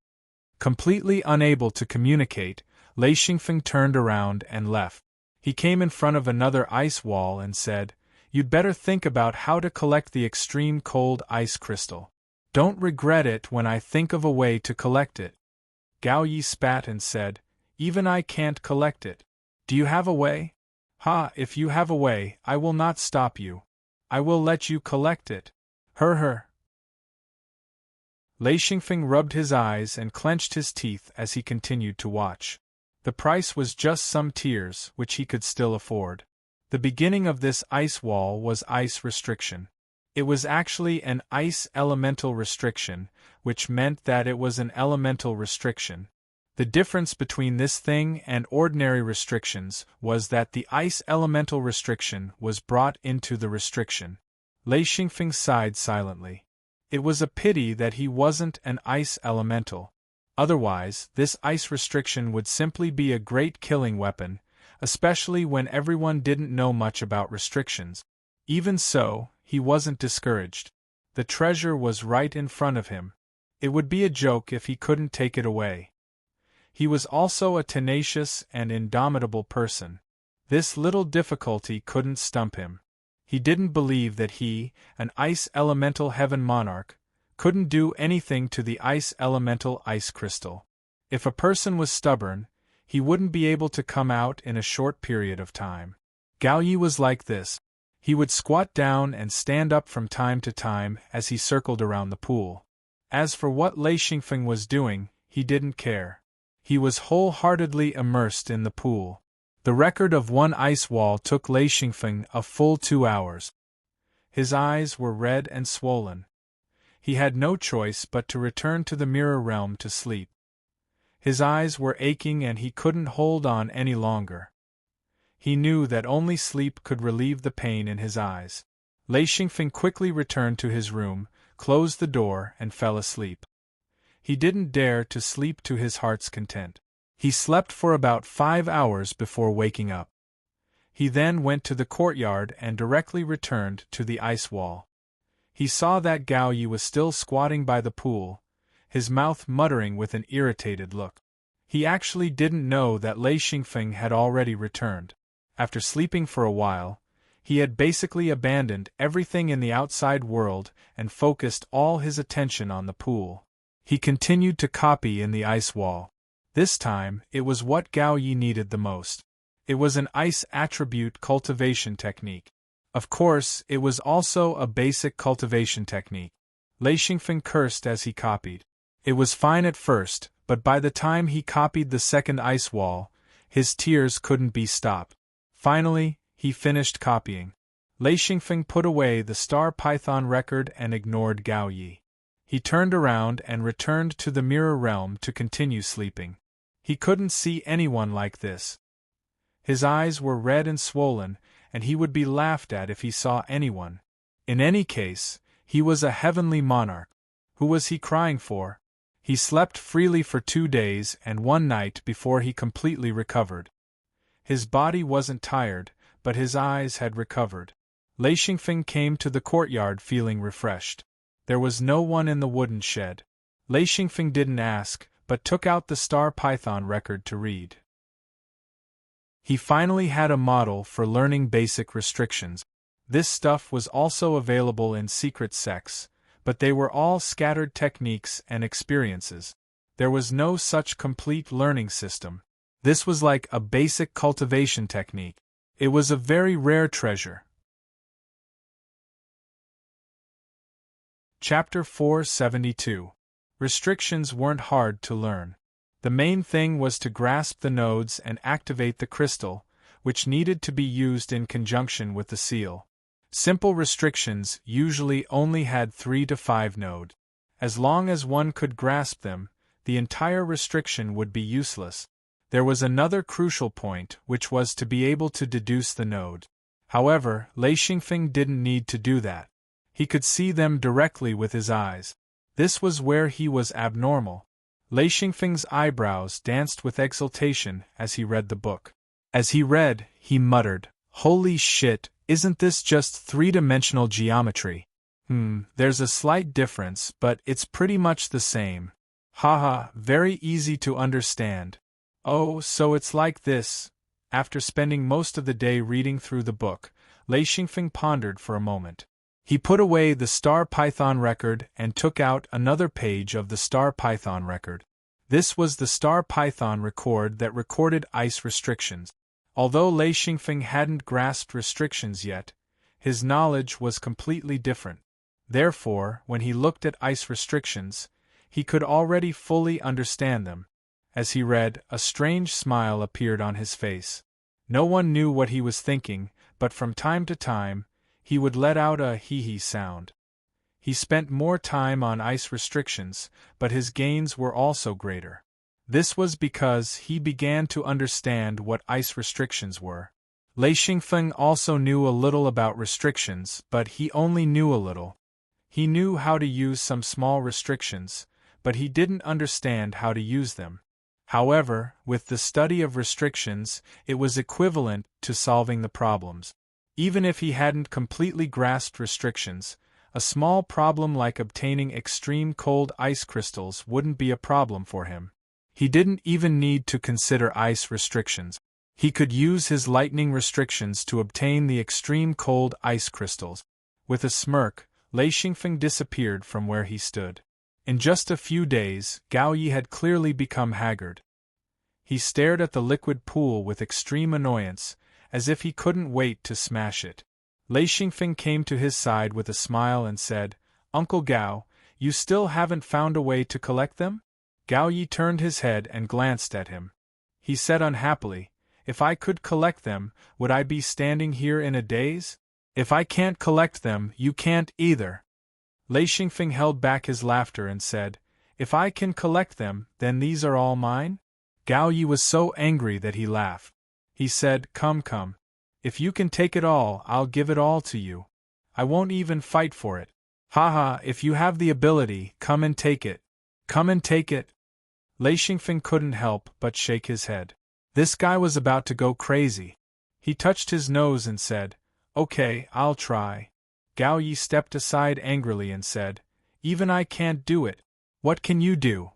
Completely unable to communicate, Lei Xingfeng turned around and left. He came in front of another ice wall and said, "You'd better think about how to collect the extreme cold ice crystal. Don't regret it when I think of a way to collect it." Gao Yi spat and said, "Even I can't collect it. Do you have a way?" "Ha, if you have a way, I will not stop you. I will let you collect it." Her. Lei Xingfeng rubbed his eyes and clenched his teeth as he continued to watch. The price was just some tears, which he could still afford. The beginning of this ice wall was ice restriction. It was actually an ice elemental restriction, which meant that it was an elemental restriction. The difference between this thing and ordinary restrictions was that the ice elemental restriction was brought into the restriction. Lei Xingfeng sighed silently. It was a pity that he wasn't an ice elemental. Otherwise, this ice restriction would simply be a great killing weapon, especially when everyone didn't know much about restrictions. Even so, he wasn't discouraged. The treasure was right in front of him. It would be a joke if he couldn't take it away. He was also a tenacious and indomitable person. This little difficulty couldn't stump him. He didn't believe that he, an ice elemental heaven monarch, couldn't do anything to the ice elemental ice crystal. If a person was stubborn, he wouldn't be able to come out in a short period of time. Gao Yi was like this. He would squat down and stand up from time to time as he circled around the pool. As for what Lei Xingfeng was doing, he didn't care. He was wholeheartedly immersed in the pool. The record of one ice wall took Lei Xingfeng a full 2 hours. His eyes were red and swollen. He had no choice but to return to the mirror realm to sleep. His eyes were aching and he couldn't hold on any longer. He knew that only sleep could relieve the pain in his eyes. Lei Xingfeng quickly returned to his room, closed the door, and fell asleep. He didn't dare to sleep to his heart's content. He slept for about 5 hours before waking up. He then went to the courtyard and directly returned to the ice wall. He saw that Gao Yi was still squatting by the pool, his mouth muttering with an irritated look. He actually didn't know that Lei Xingfeng had already returned. After sleeping for a while, he had basically abandoned everything in the outside world and focused all his attention on the pool. He continued to copy in the ice wall. This time, it was what Gao Yi needed the most. It was an ice attribute cultivation technique. Of course, it was also a basic cultivation technique. Lei Xingfeng cursed as he copied. It was fine at first, but by the time he copied the second ice wall, his tears couldn't be stopped. Finally, he finished copying. Lei Xingfeng put away the star python record and ignored Gao Yi. He turned around and returned to the mirror realm to continue sleeping. He couldn't see anyone like this. His eyes were red and swollen, and he would be laughed at if he saw anyone. In any case, he was a heavenly monarch. Who was he crying for? He slept freely for 2 days and 1 night before he completely recovered. His body wasn't tired, but his eyes had recovered. Lei Xingfeng came to the courtyard feeling refreshed. There was no one in the wooden shed. Lei Xingfeng didn't ask, but took out the star python record to read. He finally had a model for learning basic restrictions. This stuff was also available in secret sects, but they were all scattered techniques and experiences. There was no such complete learning system. This was like a basic cultivation technique. It was a very rare treasure. Chapter 472. Restrictions weren't hard to learn. The main thing was to grasp the nodes and activate the crystal, which needed to be used in conjunction with the seal. Simple restrictions usually only had 3 to 5 nodes. As long as one could grasp them, the entire restriction would be useless. There was another crucial point, which was to be able to deduce the node. However, Lei Xingfeng didn't need to do that. He could see them directly with his eyes. This was where he was abnormal. Lei Xingfeng's eyebrows danced with exultation as he read the book. As he read, he muttered, "Holy shit, isn't this just three-dimensional geometry? There's a slight difference, but it's pretty much the same. Haha, very easy to understand. Oh, so it's like this." After spending most of the day reading through the book, Lei Xingfeng pondered for a moment. He put away the Star Python record and took out another page of the Star Python record. This was the Star Python record that recorded ice restrictions. Although Lei Xingfeng hadn't grasped restrictions yet, his knowledge was completely different. Therefore, when he looked at ice restrictions, he could already fully understand them. As he read, a strange smile appeared on his face. No one knew what he was thinking, but from time to time, he would let out a hee-hee sound. He spent more time on ice restrictions, but his gains were also greater. This was because he began to understand what ice restrictions were. Lei Xingfeng also knew a little about restrictions, but he only knew a little. He knew how to use some small restrictions, but he didn't understand how to use them. However, with the study of restrictions, it was equivalent to solving the problems. Even if he hadn't completely grasped restrictions, a small problem like obtaining extreme cold ice crystals wouldn't be a problem for him. He didn't even need to consider ice restrictions. He could use his lightning restrictions to obtain the extreme cold ice crystals. With a smirk, Lei Xingfeng disappeared from where he stood. In just a few days, Gao Yi had clearly become haggard. He stared at the liquid pool with extreme annoyance, as if he couldn't wait to smash it. Lei Xingfeng came to his side with a smile and said, "Uncle Gao, you still haven't found a way to collect them?" Gao Yi turned his head and glanced at him. He said unhappily, "If I could collect them, would I be standing here in a daze? If I can't collect them, you can't either." Lei Xingfeng held back his laughter and said, "If I can collect them, then these are all mine?" Gao Yi was so angry that he laughed. He said, Come. If you can take it all, I'll give it all to you. I won't even fight for it. Haha, if you have the ability, come and take it. Come and take it." Lei Xingfeng couldn't help but shake his head. This guy was about to go crazy. He touched his nose and said, "Okay, I'll try." Gao Yi stepped aside angrily and said, "Even I can't do it. What can you do?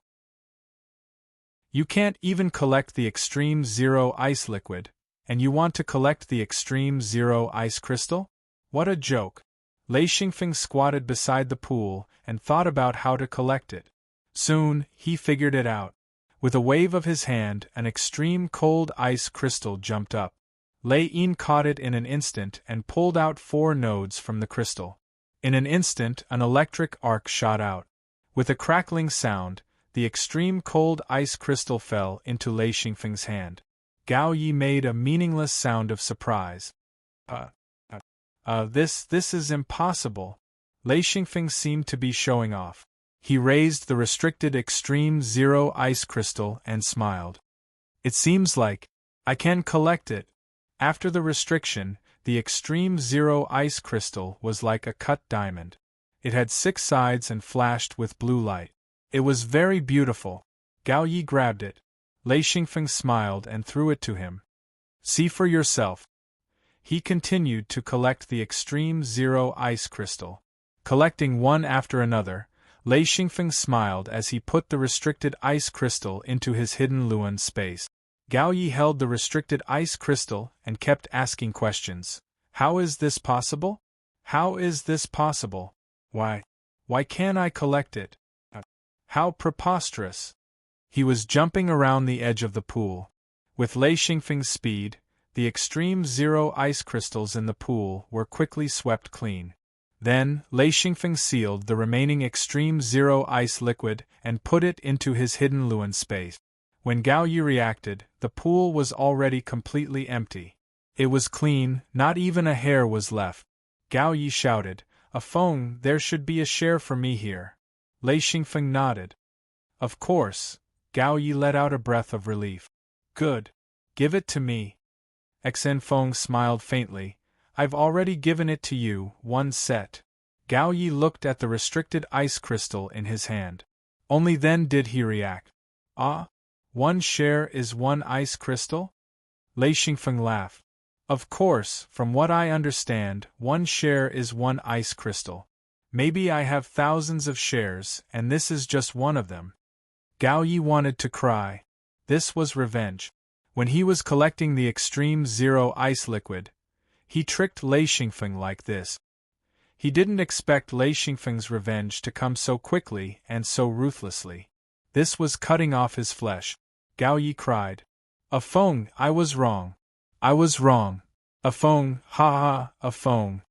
You can't even collect the Extreme Zero Ice liquid, and you want to collect the Extreme Zero Ice crystal? What a joke." Lei Xingfeng squatted beside the pool and thought about how to collect it. Soon, he figured it out. With a wave of his hand, an extreme cold ice crystal jumped up. Lei Yin caught it in an instant and pulled out 4 nodes from the crystal. In an instant, an electric arc shot out. With a crackling sound, the extreme cold ice crystal fell into Lei Xingfeng's hand. Gao Yi made a meaningless sound of surprise. This is impossible." Lei Xingfeng seemed to be showing off. He raised the restricted Extreme Zero Ice crystal and smiled. "It seems like I can collect it." After the restriction, the Extreme Zero Ice crystal was like a cut diamond. It had 6 sides and flashed with blue light. It was very beautiful. Gao Yi grabbed it. Lei Xingfeng smiled and threw it to him. See for yourself. He continued to collect the Extreme Zero ice crystal. Collecting one after another, Lei Xingfeng smiled as he put the restricted ice crystal into his hidden Luan space. Gao Yi held the restricted ice crystal and kept asking questions. How is this possible? How is this possible? Why can't I collect it? How preposterous! He was jumping around the edge of the pool. With Lei Xingfeng's speed, the Extreme Zero ice crystals in the pool were quickly swept clean. Then, Lei Xingfeng sealed the remaining Extreme Zero ice liquid and put it into his hidden Luan space. When Gao Yi reacted, the pool was already completely empty. It was clean, not even a hair was left. Gao Yi shouted, "A Feng, there should be a share for me here." Lei Xingfeng nodded. Of course. Gao Yi let out a breath of relief. Good. Give it to me. Xen Feng smiled faintly. I've already given it to you, one set. Gao Yi looked at the restricted ice crystal in his hand. Only then did he react. Ah? One share is one ice crystal? Lei Xingfeng laughed. Of course, from what I understand, one share is one ice crystal. Maybe I have thousands of shares, and this is just one of them. Gao Yi wanted to cry. This was revenge. When he was collecting the Extreme Zero ice liquid, he tricked Lei Xingfeng like this. He didn't expect Lei Xingfeng's revenge to come so quickly and so ruthlessly. This was cutting off his flesh. Gao Yi cried. A Feng, I was wrong. I was wrong. A Feng, ha ha, a Feng.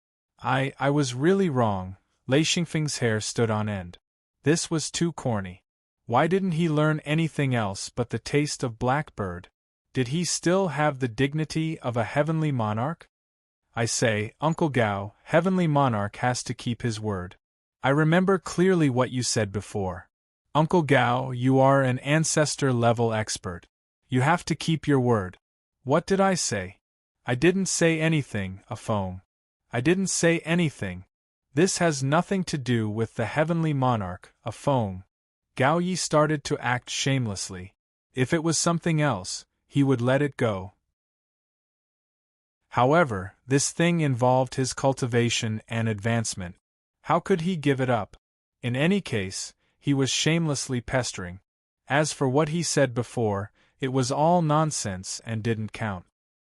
I was really wrong. Lei Xingfeng's hair stood on end. This was too corny. Why didn't he learn anything else but the taste of blackbird? Did he still have the dignity of a heavenly monarch? I say, Uncle Gao, heavenly monarch has to keep his word. I remember clearly what you said before. Uncle Gao, you are an ancestor-level expert. You have to keep your word. What did I say? I didn't say anything, a Feng. I didn't say anything. This has nothing to do with the heavenly monarch, a Feng. Gao Yi started to act shamelessly. If it was something else, he would let it go. However, this thing involved his cultivation and advancement. How could he give it up? In any case, he was shamelessly pestering. As for what he said before, it was all nonsense and didn't count.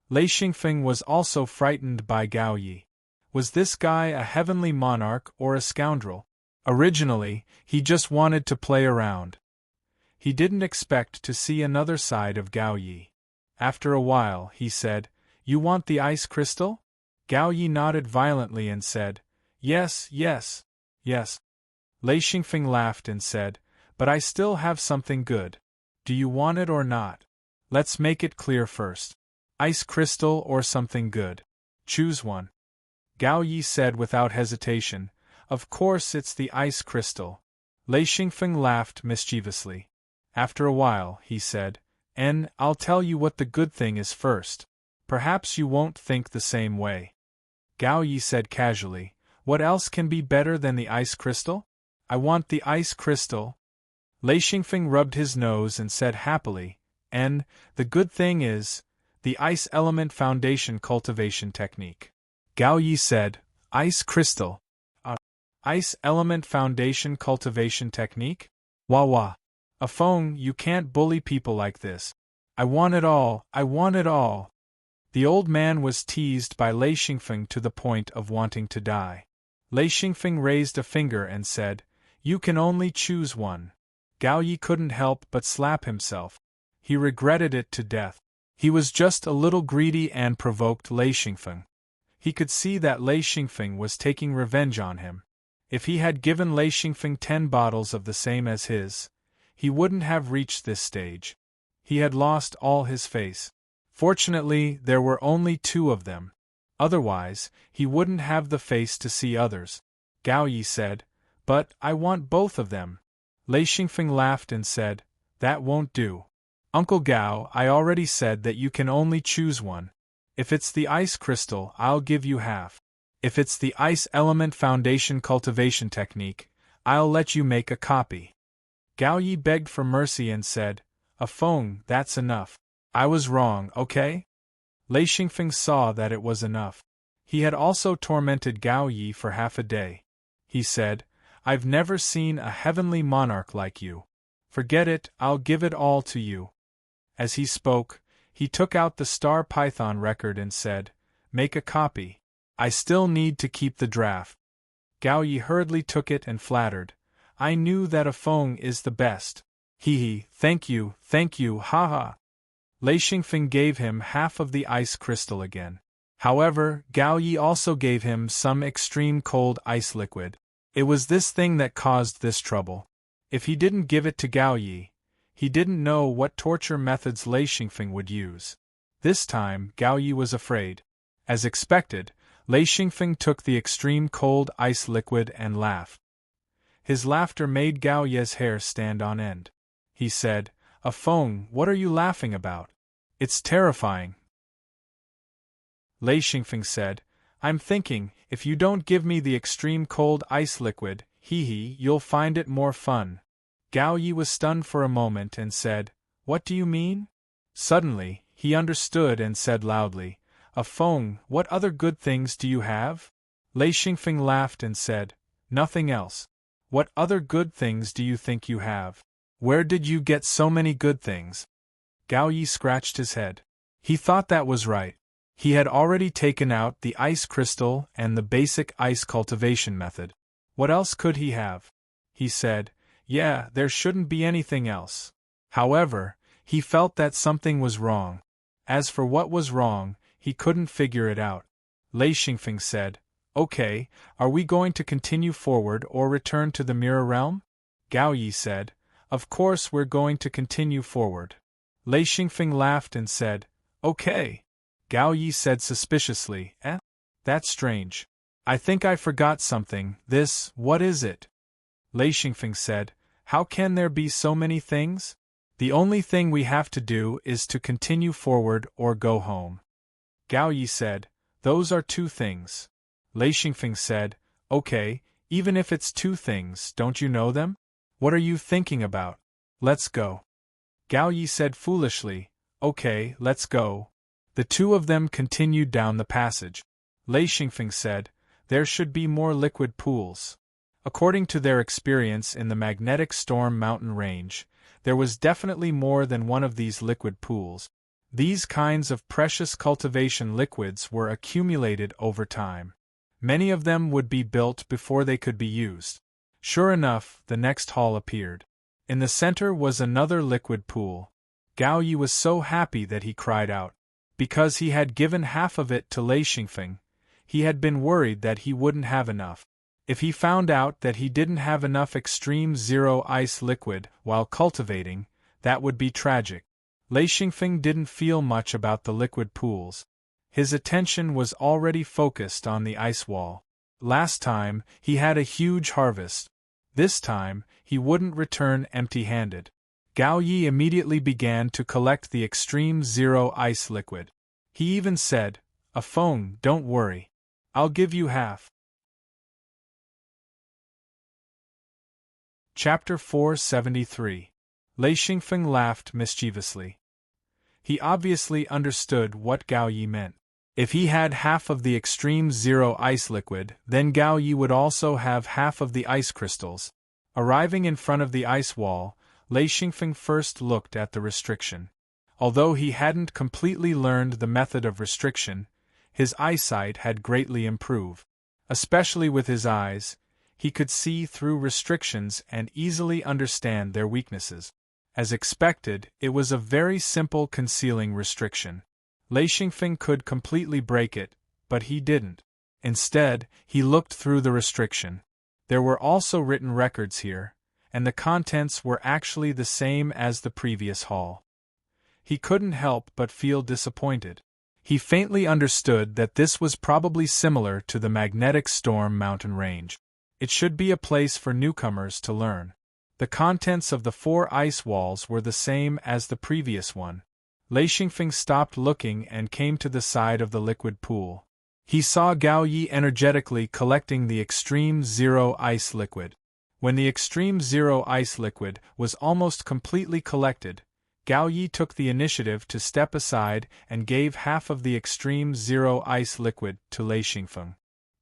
Lei Xingfeng was also frightened by Gao Yi. Was this guy a heavenly monarch or a scoundrel? Originally, he just wanted to play around. He didn't expect to see another side of Gao Yi. After a while, he said, You want the ice crystal? Gao Yi nodded violently and said, Yes, yes, yes. Lei Xingfeng laughed and said, But I still have something good. Do you want it or not? Let's make it clear first. Ice crystal or something good. Choose one. Gao Yi said without hesitation, Of course it's the ice crystal. Lei Xingfeng laughed mischievously. After a while, he said, I'll tell you what the good thing is first. Perhaps you won't think the same way. Gao Yi said casually, What else can be better than the ice crystal? I want the ice crystal. Lei Xingfeng rubbed his nose and said happily, the good thing is, the ice element foundation cultivation technique. Gao Yi said, Ice crystal. Ice element foundation cultivation technique? Wah wah. A Feng, you can't bully people like this. I want it all, I want it all. The old man was teased by Lei Xingfeng to the point of wanting to die. Lei Xingfeng raised a finger and said, You can only choose one. Gao Yi couldn't help but slap himself. He regretted it to death. He was just a little greedy and provoked Lei Xingfeng. He could see that Lei Xingfeng was taking revenge on him. If he had given Lei Xingfeng 10 bottles of the same as his, he wouldn't have reached this stage. He had lost all his face. Fortunately, there were only 2 of them. Otherwise, he wouldn't have the face to see others. Gao Yi said, But I want both of them. Lei Xingfeng laughed and said, That won't do. Uncle Gao, I already said that you can only choose one. If it's the ice crystal, I'll give you half. If it's the ice element foundation cultivation technique, I'll let you make a copy. Gao Yi begged for mercy and said, "A Feng, that's enough. I was wrong, okay?" Lei Xingfeng saw that it was enough. He had also tormented Gao Yi for half a day. He said, "I've never seen a heavenly monarch like you. Forget it, I'll give it all to you." As he spoke, he took out the Star Python record and said, "Make a copy. I still need to keep the draft." Gao Yi hurriedly took it and flattered, "I knew that a Feng is the best. Hee, thank you, haha." Lei Xingfeng gave him half of the ice crystal again. However, Gao Yi also gave him some extreme cold ice liquid. It was this thing that caused this trouble. If he didn't give it to Gao Yi, he didn't know what torture methods Lei Xingfeng would use. This time, Gao Yi was afraid. As expected, Lei Xingfeng took the extreme cold ice liquid and laughed. His laughter made Gao Yi's hair stand on end. He said, "A Feng, what are you laughing about? It's terrifying." Lei Xingfeng said, "I'm thinking, if you don't give me the extreme cold ice liquid, you'll find it more fun." Gao Yi was stunned for a moment and said, "What do you mean?" Suddenly, he understood and said loudly, "A Feng, what other good things do you have?" Lei Xingfeng laughed and said, "Nothing else. What other good things do you think you have? Where did you get so many good things?" Gao Yi scratched his head. He thought that was right. He had already taken out the ice crystal and the basic ice cultivation method. What else could he have? He said, "Yeah, there shouldn't be anything else." However, he felt that something was wrong. As for what was wrong, he couldn't figure it out. Lei Xingfeng said, "Okay, are we going to continue forward or return to the mirror realm?" Gao Yi said, "Of course we're going to continue forward." Lei Xingfeng laughed and said, "Okay." Gao Yi said suspiciously, That's strange. I think I forgot something. What is it?" Lei Xingfeng said, "How can there be so many things? The only thing we have to do is to continue forward or go home." Gao Yi said, "Those are two things." Lei Xingfeng said, "Okay, even if it's two things, don't you know them? What are you thinking about? Let's go." Gao Yi said foolishly, "Okay, let's go." The two of them continued down the passage. Lei Xingfeng said, "There should be more liquid pools." According to their experience in the magnetic storm mountain range, there was definitely more than one of these liquid pools. These kinds of precious cultivation liquids were accumulated over time. Many of them would be built before they could be used. Sure enough, the next hall appeared. In the center was another liquid pool. Gao Yi was so happy that he cried out. Because he had given half of it to Lei Xingfeng, he had been worried that he wouldn't have enough. If he found out that he didn't have enough extreme zero ice liquid while cultivating, that would be tragic. Lei Xingfeng didn't feel much about the liquid pools. His attention was already focused on the ice wall. Last time, he had a huge harvest. This time, he wouldn't return empty-handed. Gao Yi immediately began to collect the extreme zero ice liquid. He even said, "A Feng, don't worry. I'll give you half." Chapter 473. Lei Xingfeng laughed mischievously. He obviously understood what Gao Yi meant. If he had half of the extreme zero ice liquid, then Gao Yi would also have half of the ice crystals. Arriving in front of the ice wall, Lei Xingfeng first looked at the restriction. Although he hadn't completely learned the method of restriction, his eyesight had greatly improved. Especially with his eyes, he could see through restrictions and easily understand their weaknesses. As expected, it was a very simple concealing restriction. Lei Xingfeng could completely break it, but he didn't. Instead, he looked through the restriction. There were also written records here, and the contents were actually the same as the previous hall. He couldn't help but feel disappointed. He faintly understood that this was probably similar to the magnetic storm mountain range. It should be a place for newcomers to learn. The contents of the 4 ice walls were the same as the previous one. Lei Xingfeng stopped looking and came to the side of the liquid pool. He saw Gao Yi energetically collecting the extreme zero ice liquid. When the extreme zero ice liquid was almost completely collected, Gao Yi took the initiative to step aside and gave half of the extreme zero ice liquid to Lei Xingfeng.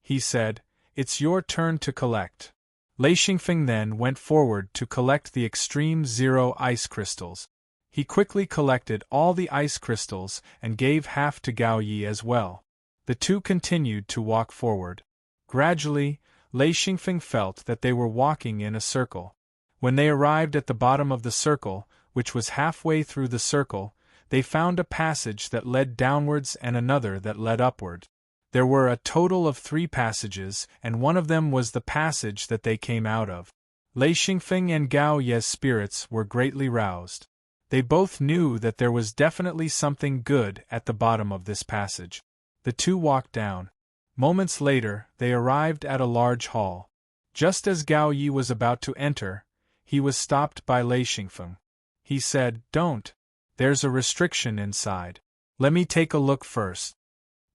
He said, "It's your turn to collect." Lei Xingfeng then went forward to collect the extreme zero ice crystals. He quickly collected all the ice crystals and gave half to Gao Yi as well. The two continued to walk forward. Gradually, Lei Xingfeng felt that they were walking in a circle. When they arrived at the bottom of the circle, which was halfway through the circle, they found a passage that led downwards and another that led upward. There were a total of 3 passages, and one of them was the passage that they came out of. Lei Xingfeng and Gao Ye's spirits were greatly roused. They both knew that there was definitely something good at the bottom of this passage. The two walked down. Moments later, they arrived at a large hall. Just as Gao Yi was about to enter, he was stopped by Lei Xingfeng. He said, "Don't. There's a restriction inside. Let me take a look first."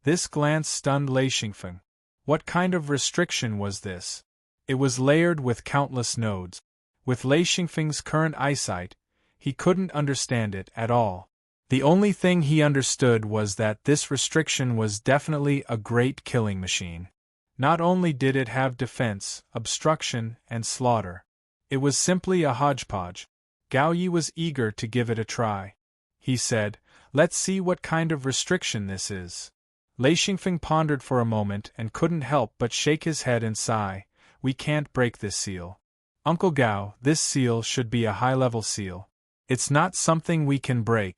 This glance stunned Lei Xingfeng. What kind of restriction was this? It was layered with countless nodes. With Lei Xingfeng's current eyesight, he couldn't understand it at all. The only thing he understood was that this restriction was definitely a great killing machine. Not only did it have defense, obstruction, and slaughter. It was simply a hodgepodge. Gao Yi was eager to give it a try. He said, "Let's see what kind of restriction this is." Lei Xingfeng pondered for a moment and couldn't help but shake his head and sigh. "We can't break this seal. Uncle Gao, this seal should be a high-level seal. It's not something we can break."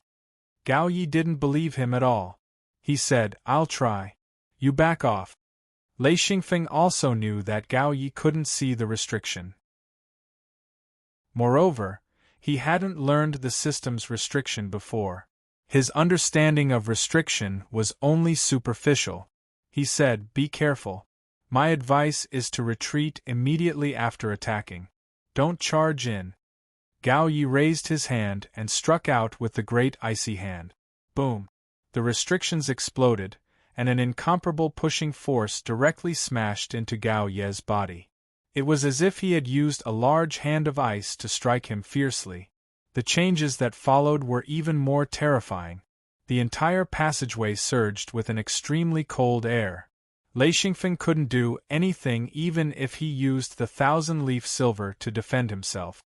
Gao Yi didn't believe him at all. He said, "I'll try. You back off." Lei Xingfeng also knew that Gao Yi couldn't see the restriction. Moreover, he hadn't learned the system's restriction before. His understanding of restriction was only superficial. He said, "Be careful. My advice is to retreat immediately after attacking. Don't charge in." Gao Yi raised his hand and struck out with the great icy hand. Boom! The restrictions exploded, and an incomparable pushing force directly smashed into Gao Ye's body. It was as if he had used a large hand of ice to strike him fiercely. The changes that followed were even more terrifying. The entire passageway surged with an extremely cold air. Lei Xingfeng couldn't do anything even if he used the 1,000-leaf silver to defend himself.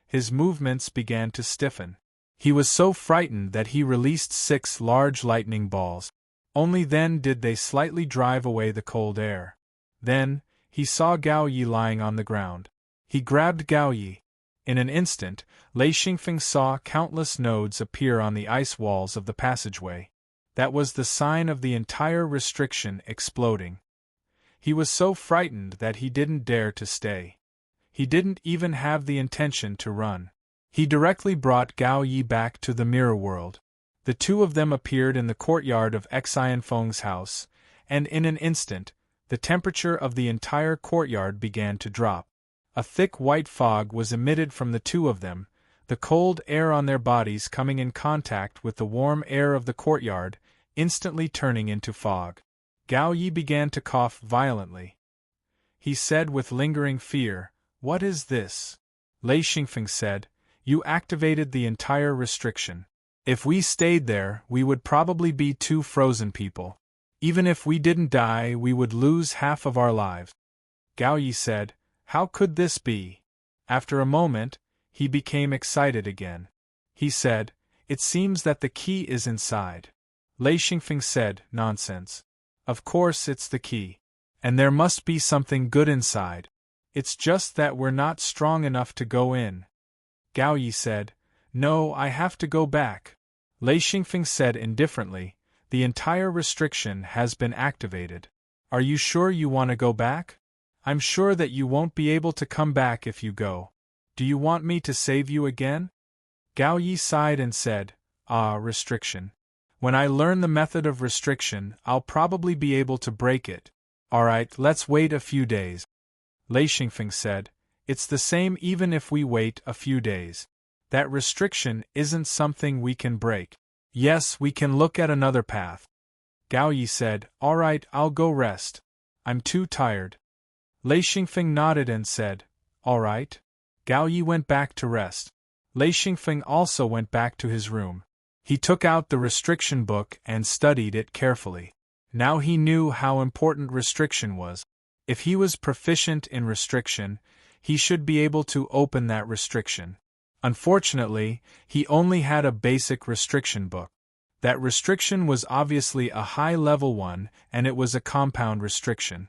His movements began to stiffen. He was so frightened that he released 6 large lightning balls. Only then did they slightly drive away the cold air. Then, he saw Gao Yi lying on the ground. He grabbed Gao Yi. In an instant, Lei Xingfeng saw countless nodes appear on the ice walls of the passageway. That was the sign of the entire restriction exploding. He was so frightened that he didn't dare to stay. He didn't even have the intention to run. He directly brought Gao Yi back to the mirror world. The two of them appeared in the courtyard of Xianfeng's house, and in an instant, the temperature of the entire courtyard began to drop. A thick white fog was emitted from the two of them, the cold air on their bodies coming in contact with the warm air of the courtyard, instantly turning into fog. Gao Yi began to cough violently. He said with lingering fear, "What is this?" Lei Xingfeng said, "You activated the entire restriction. If we stayed there, we would probably be 2 frozen people. Even if we didn't die, we would lose half of our lives." Gao Yi said, "How could this be?" After a moment, he became excited again. He said, "It seems that the key is inside." Lei Xingfeng said, "Nonsense. Of course it's the key. And there must be something good inside. It's just that we're not strong enough to go in." Gao Yi said, "No, I have to go back." Lei Xingfeng said indifferently, "The entire restriction has been activated. Are you sure you want to go back? I'm sure that you won't be able to come back if you go. Do you want me to save you again?" Gao Yi sighed and said, Restriction. When I learn the method of restriction, I'll probably be able to break it. Alright, let's wait a few days." Lei Xingfeng said, "It's the same even if we wait a few days. That restriction isn't something we can break. Yes, we can look at another path." Gao Yi said, "Alright, I'll go rest. I'm too tired." Lei Xingfeng nodded and said, All right. Gao Yi went back to rest. Lei Xingfeng also went back to his room. He took out the restriction book and studied it carefully. Now he knew how important restriction was. If he was proficient in restriction, he should be able to open that restriction. Unfortunately, he only had a basic restriction book. That restriction was obviously a high-level one, and it was a compound restriction.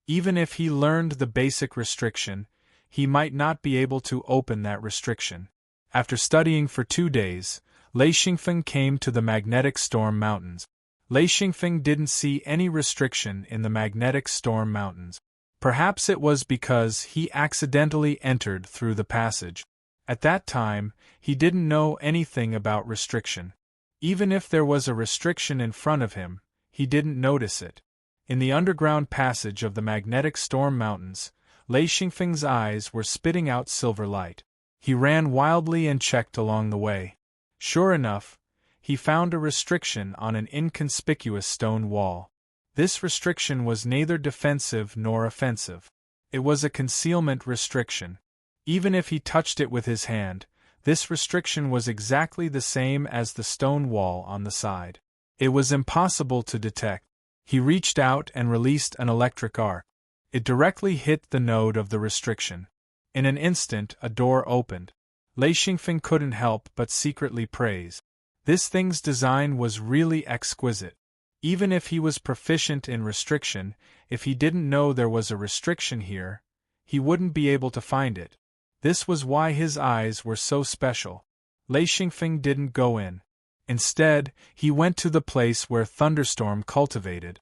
Even if he learned the basic restriction, he might not be able to open that restriction. After studying for 2 days, Lei Xingfeng came to the magnetic storm mountains. Lei Xingfeng didn't see any restriction in the magnetic storm mountains. Perhaps it was because he accidentally entered through the passage. At that time, he didn't know anything about restriction. Even if there was a restriction in front of him, he didn't notice it. In the underground passage of the magnetic storm mountains, Lei Xingfeng's eyes were spitting out silver light. He ran wildly and checked along the way. Sure enough, he found a restriction on an inconspicuous stone wall. This restriction was neither defensive nor offensive. It was a concealment restriction. Even if he touched it with his hand, this restriction was exactly the same as the stone wall on the side. It was impossible to detect. He reached out and released an electric arc. It directly hit the node of the restriction. In an instant, a door opened. Lei Xingfeng couldn't help but secretly praise. This thing's design was really exquisite. Even if he was proficient in restriction, if he didn't know there was a restriction here, he wouldn't be able to find it. This was why his eyes were so special. Lei Xingfeng didn't go in. Instead, he went to the place where Thunderstorm cultivated.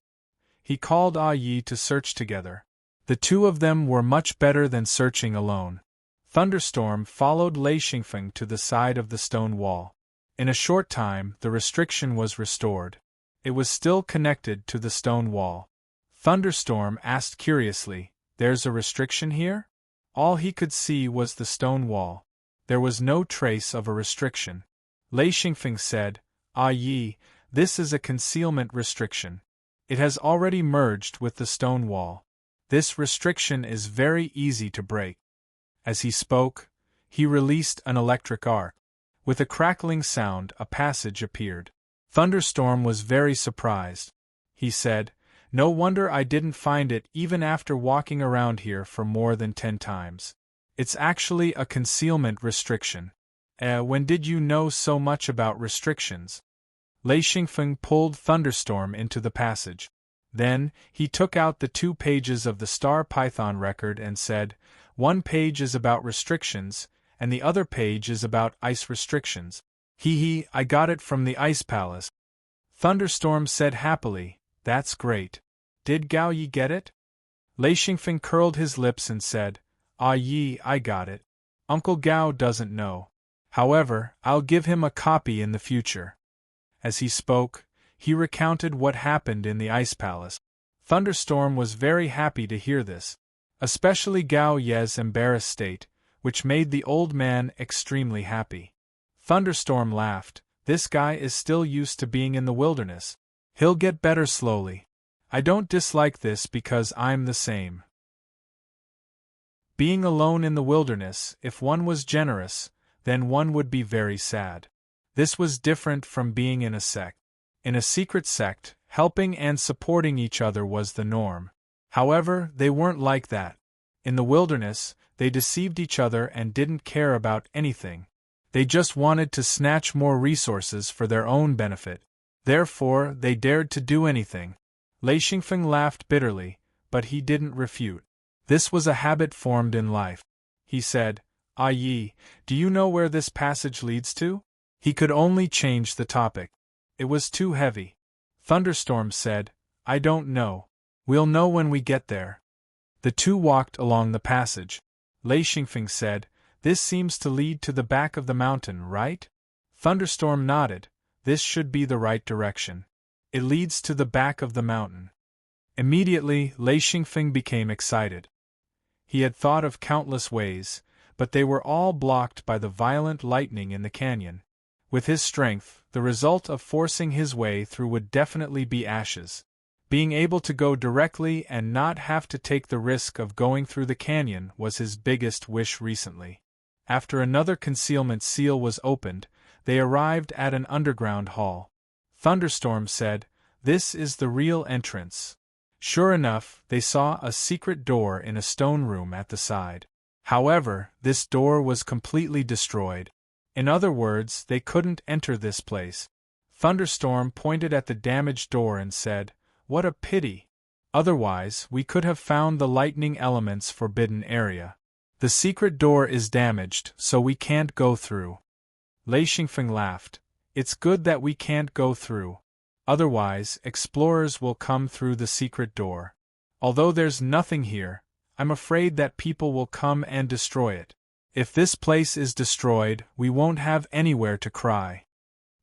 He called Ah Yi to search together. The two of them were much better than searching alone. Thunderstorm followed Lei Xingfeng to the side of the stone wall. In a short time, the restriction was restored. It was still connected to the stone wall. Thunderstorm asked curiously, "There's a restriction here?" All he could see was the stone wall. There was no trace of a restriction. Lei Xingfeng said, "Ah Yi, this is a concealment restriction. It has already merged with the stone wall. This restriction is very easy to break." As he spoke, he released an electric arc. With a crackling sound, a passage appeared. Thunderstorm was very surprised. He said, "No wonder I didn't find it even after walking around here for more than 10 times. It's actually a concealment restriction." When did you know so much about restrictions?" Lei Xingfeng pulled Thunderstorm into the passage. Then, he took out the 2 pages of the Star Python record and said, "One page is about restrictions, and the other page is about ice restrictions. I got it from the Ice Palace." Thunderstorm said happily, "That's great. Did Gao Yi get it?" Lei Xingfeng curled his lips and said, "Ah Yi, I got it. Uncle Gao doesn't know. However, I'll give him a copy in the future." As he spoke, he recounted what happened in the Ice Palace. Thunderstorm was very happy to hear this, especially Gao Ye's embarrassed state, which made the old man extremely happy. Thunderstorm laughed. "This guy is still used to being in the wilderness. He'll get better slowly. I don't dislike this because I'm the same." Being alone in the wilderness, if one was generous, then one would be very sad. This was different from being in a sect. In a secret sect, helping and supporting each other was the norm. However, they weren't like that. In the wilderness, they deceived each other and didn't care about anything. They just wanted to snatch more resources for their own benefit. Therefore, they dared to do anything. Lei Xingfeng laughed bitterly, but he didn't refute. This was a habit formed in life. He said, "Ah Yi, do you know where this passage leads to?" He could only change the topic. It was too heavy. Thunderstorm said, "I don't know. We'll know when we get there." The two walked along the passage. Lei Xingfeng said, "This seems to lead to the back of the mountain, right?" Thunderstorm nodded. "This should be the right direction. It leads to the back of the mountain." Immediately, Lei Xingfeng became excited. He had thought of countless ways, but they were all blocked by the violent lightning in the canyon. With his strength, the result of forcing his way through would definitely be ashes. Being able to go directly and not have to take the risk of going through the canyon was his biggest wish recently. After another concealment seal was opened, they arrived at an underground hall. Thunderstorm said, "This is the real entrance." Sure enough, they saw a secret door in a stone room at the side. However, this door was completely destroyed. In other words, they couldn't enter this place. Thunderstorm pointed at the damaged door and said, "What a pity. Otherwise, we could have found the lightning element's forbidden area. The secret door is damaged, so we can't go through." Lei Xingfeng laughed. "It's good that we can't go through. Otherwise, explorers will come through the secret door. Although there's nothing here, I'm afraid that people will come and destroy it. If this place is destroyed, we won't have anywhere to cry."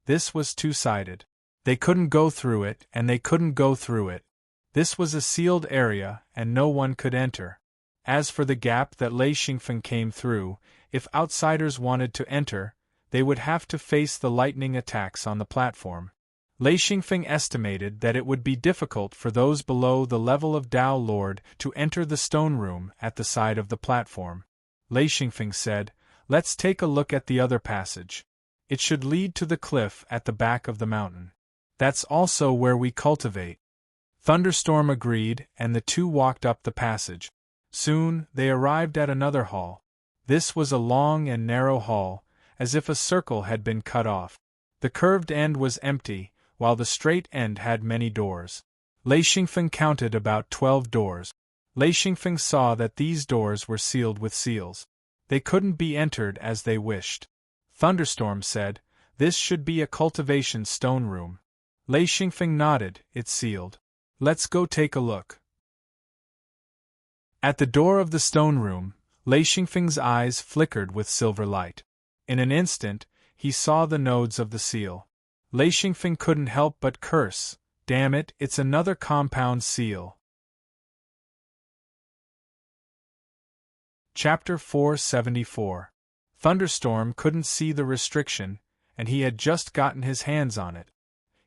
This was two-sided. They couldn't go through it, and they couldn't go through it. This was a sealed area, and no one could enter. As for the gap that Lei Xingfeng came through, if outsiders wanted to enter, they would have to face the lightning attacks on the platform. Lei Xingfeng estimated that it would be difficult for those below the level of Dao Lord to enter the stone room at the side of the platform. Lei Xingfeng said, "Let's take a look at the other passage. It should lead to the cliff at the back of the mountain. That's also where we cultivate." Thunderstorm agreed, and the two walked up the passage. Soon, they arrived at another hall. This was a long and narrow hall, as if a circle had been cut off. The curved end was empty, while the straight end had many doors. Lei Xingfeng counted about 12 doors. Lei Xingfeng saw that these doors were sealed with seals. They couldn't be entered as they wished. Thunderstorm said, "This should be a cultivation stone room." Lei Xingfeng nodded, "It's sealed. Let's go take a look." At the door of the stone room, Lei Xingfeng's eyes flickered with silver light. In an instant, he saw the nodes of the seal. Lei Xingfeng couldn't help but curse, "Damn it, it's another compound seal." Chapter 474. Thunderstorm couldn't see the restriction, and he had just gotten his hands on it.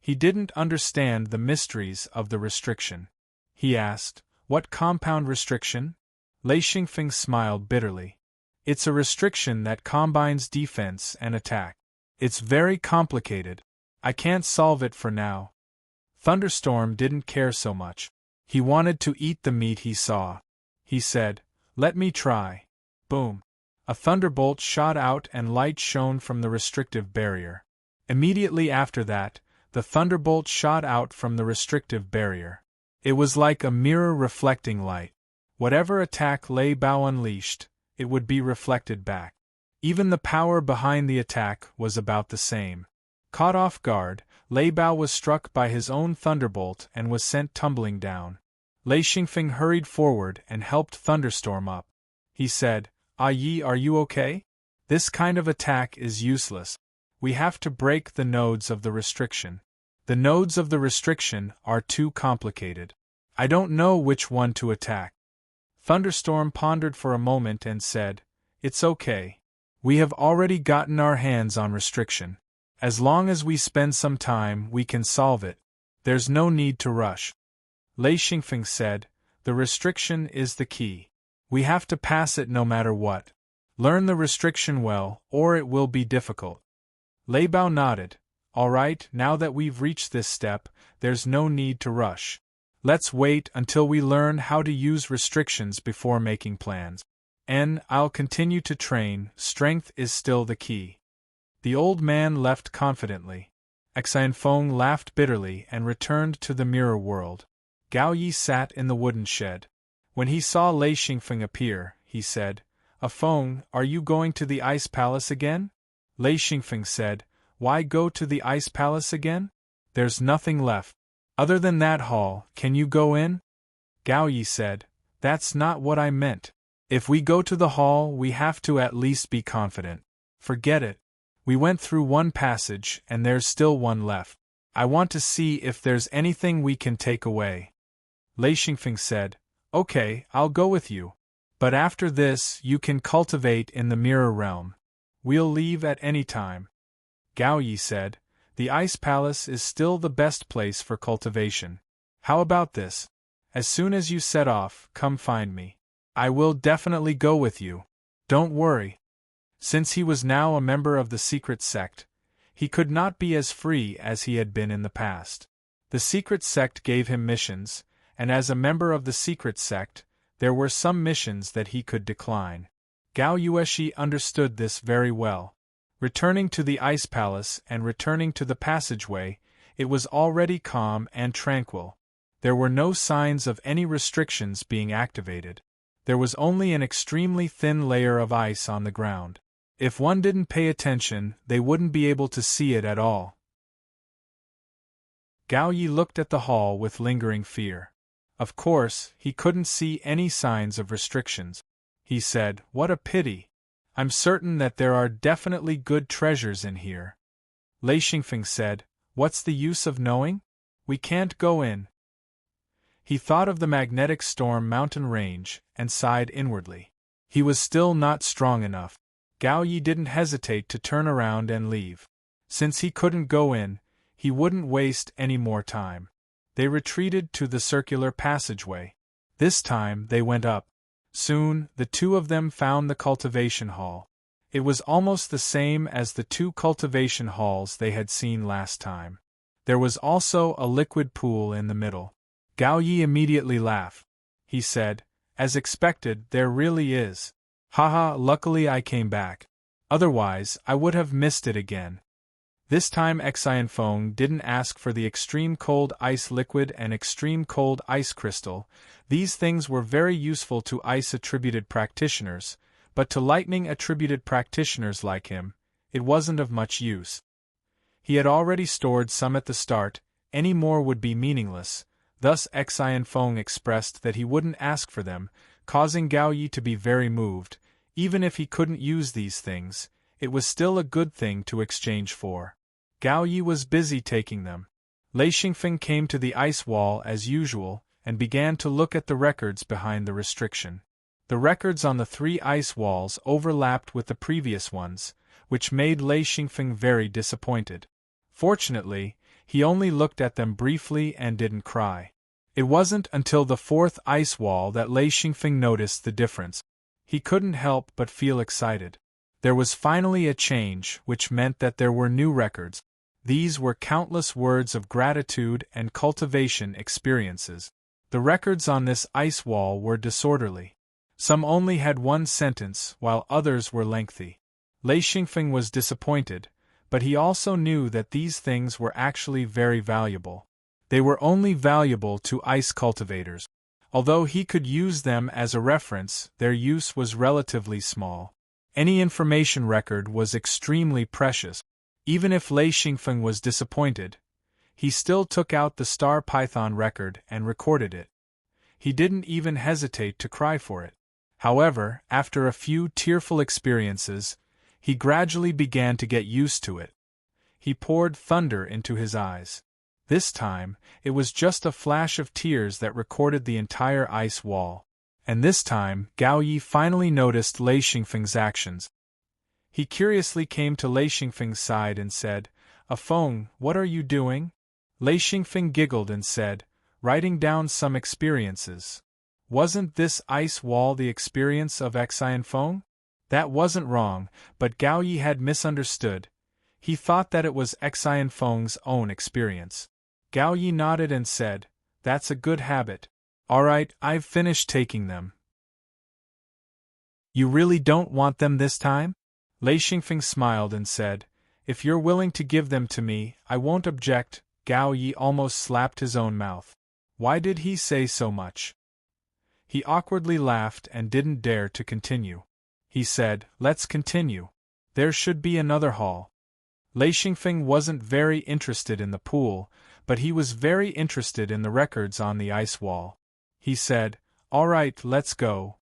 He didn't understand the mysteries of the restriction. He asked, "What compound restriction?" Lei Xingfeng smiled bitterly. "It's a restriction that combines defense and attack. It's very complicated. I can't solve it for now." Thunderstorm didn't care so much. He wanted to eat the meat he saw. He said, "Let me try." Boom! A thunderbolt shot out and light shone from the restrictive barrier. Immediately after that, the thunderbolt shot out from the restrictive barrier. It was like a mirror reflecting light. Whatever attack Lei Bao unleashed, it would be reflected back. Even the power behind the attack was about the same. Caught off guard, Lei Bao was struck by his own thunderbolt and was sent tumbling down. Lei Xingfeng hurried forward and helped Thunderstorm up. He said, "Ah Yi, are you okay? This kind of attack is useless. We have to break the nodes of the restriction. The nodes of the restriction are too complicated. I don't know which one to attack." Thunderstorm pondered for a moment and said, "It's okay. We have already gotten our hands on restriction. As long as we spend some time, we can solve it. There's no need to rush." Lei Xingfeng said, "The restriction is the key. We have to pass it no matter what. Learn the restriction well, or it will be difficult." Lei Bao nodded. "All right, now that we've reached this step, there's no need to rush. Let's wait until we learn how to use restrictions before making plans. And I'll continue to train, strength is still the key." The old man left confidently. Exhilarating laughed bitterly and returned to the mirror world. Gao Yi sat in the wooden shed. When he saw Lei Xingfeng appear, he said, "Feng, are you going to the Ice Palace again?" Lei Xingfeng said, "Why go to the Ice Palace again? There's nothing left. Other than that hall, can you go in?" Gao Yi said, "That's not what I meant. If we go to the hall, we have to at least be confident. Forget it. We went through one passage and there's still one left. I want to see if there's anything we can take away." Lei Xingfeng said, "Okay, I'll go with you. But after this, you can cultivate in the mirror realm. We'll leave at any time." Gao Yi said, "The Ice Palace is still the best place for cultivation. How about this? As soon as you set off, come find me. I will definitely go with you. Don't worry. Since he was now a member of the secret sect, he could not be as free as he had been in the past. The secret sect gave him missions, and as a member of the secret sect, there were some missions that he could decline. Gao Yueshi understood this very well. Returning to the ice palace and returning to the passageway, it was already calm and tranquil. There were no signs of any restrictions being activated. There was only an extremely thin layer of ice on the ground. If one didn't pay attention, they wouldn't be able to see it at all. Gao Yi looked at the hall with lingering fear. Of course, he couldn't see any signs of restrictions. He said, "What a pity. I'm certain that there are definitely good treasures in here." Lei Xingfeng said, "What's the use of knowing? We can't go in." He thought of the magnetic storm mountain range and sighed inwardly. He was still not strong enough. Gao Yi didn't hesitate to turn around and leave. Since he couldn't go in, he wouldn't waste any more time. They retreated to the circular passageway. This time they went up. Soon, the two of them found the cultivation hall. It was almost the same as the two cultivation halls they had seen last time. There was also a liquid pool in the middle. Gao Yi immediately laughed. He said, "As expected, there really is. Haha, luckily I came back. Otherwise, I would have missed it again." This time Exhilarating didn't ask for the extreme cold ice liquid and extreme cold ice crystal. These things were very useful to ice-attributed practitioners, but to lightning-attributed practitioners like him, it wasn't of much use. He had already stored some at the start, any more would be meaningless. Thus Exhilarating expressed that he wouldn't ask for them, causing Gao Yi to be very moved. Even if he couldn't use these things, it was still a good thing to exchange for. Gao Yi was busy taking them. Lei Xingfeng came to the ice wall as usual, and began to look at the records behind the restriction. The records on the 3 ice walls overlapped with the previous ones, which made Lei Xingfeng very disappointed. Fortunately, he only looked at them briefly and didn't cry. It wasn't until the 4th ice wall that Lei Xingfeng noticed the difference. He couldn't help but feel excited. There was finally a change, which meant that there were new records. These were countless words of gratitude and cultivation experiences. The records on this ice wall were disorderly. Some only had one sentence, while others were lengthy. Lei Xingfeng was disappointed, but he also knew that these things were actually very valuable. They were only valuable to ice cultivators. Although he could use them as a reference, their use was relatively small. Any information record was extremely precious. Even if Lei Xingfeng was disappointed, he still took out the star python record and recorded it. He didn't even hesitate to cry for it. However, after a few tearful experiences, he gradually began to get used to it. He poured thunder into his eyes. This time, it was just a flash of tears that recorded the entire ice wall. And this time, Gao Yi finally noticed Lei Xingfeng's actions. He curiously came to Lei Xingfeng's side and said, "Afeng, what are you doing?" Lei Xingfeng giggled and said, "Writing down some experiences." Wasn't this ice wall the experience of Exhilarating? That wasn't wrong, but Gao Yi had misunderstood. He thought that it was Exhilarating's own experience. Gao Yi nodded and said, "That's a good habit. Alright, I've finished taking them." "You really don't want them this time?" Lei Xingfeng smiled and said, "If you're willing to give them to me, I won't object." Gao Yi almost slapped his own mouth. Why did he say so much? He awkwardly laughed and didn't dare to continue. He said, "Let's continue. There should be another hall." Lei Xingfeng wasn't very interested in the pool, but he was very interested in the records on the ice wall. He said, "All right, let's go."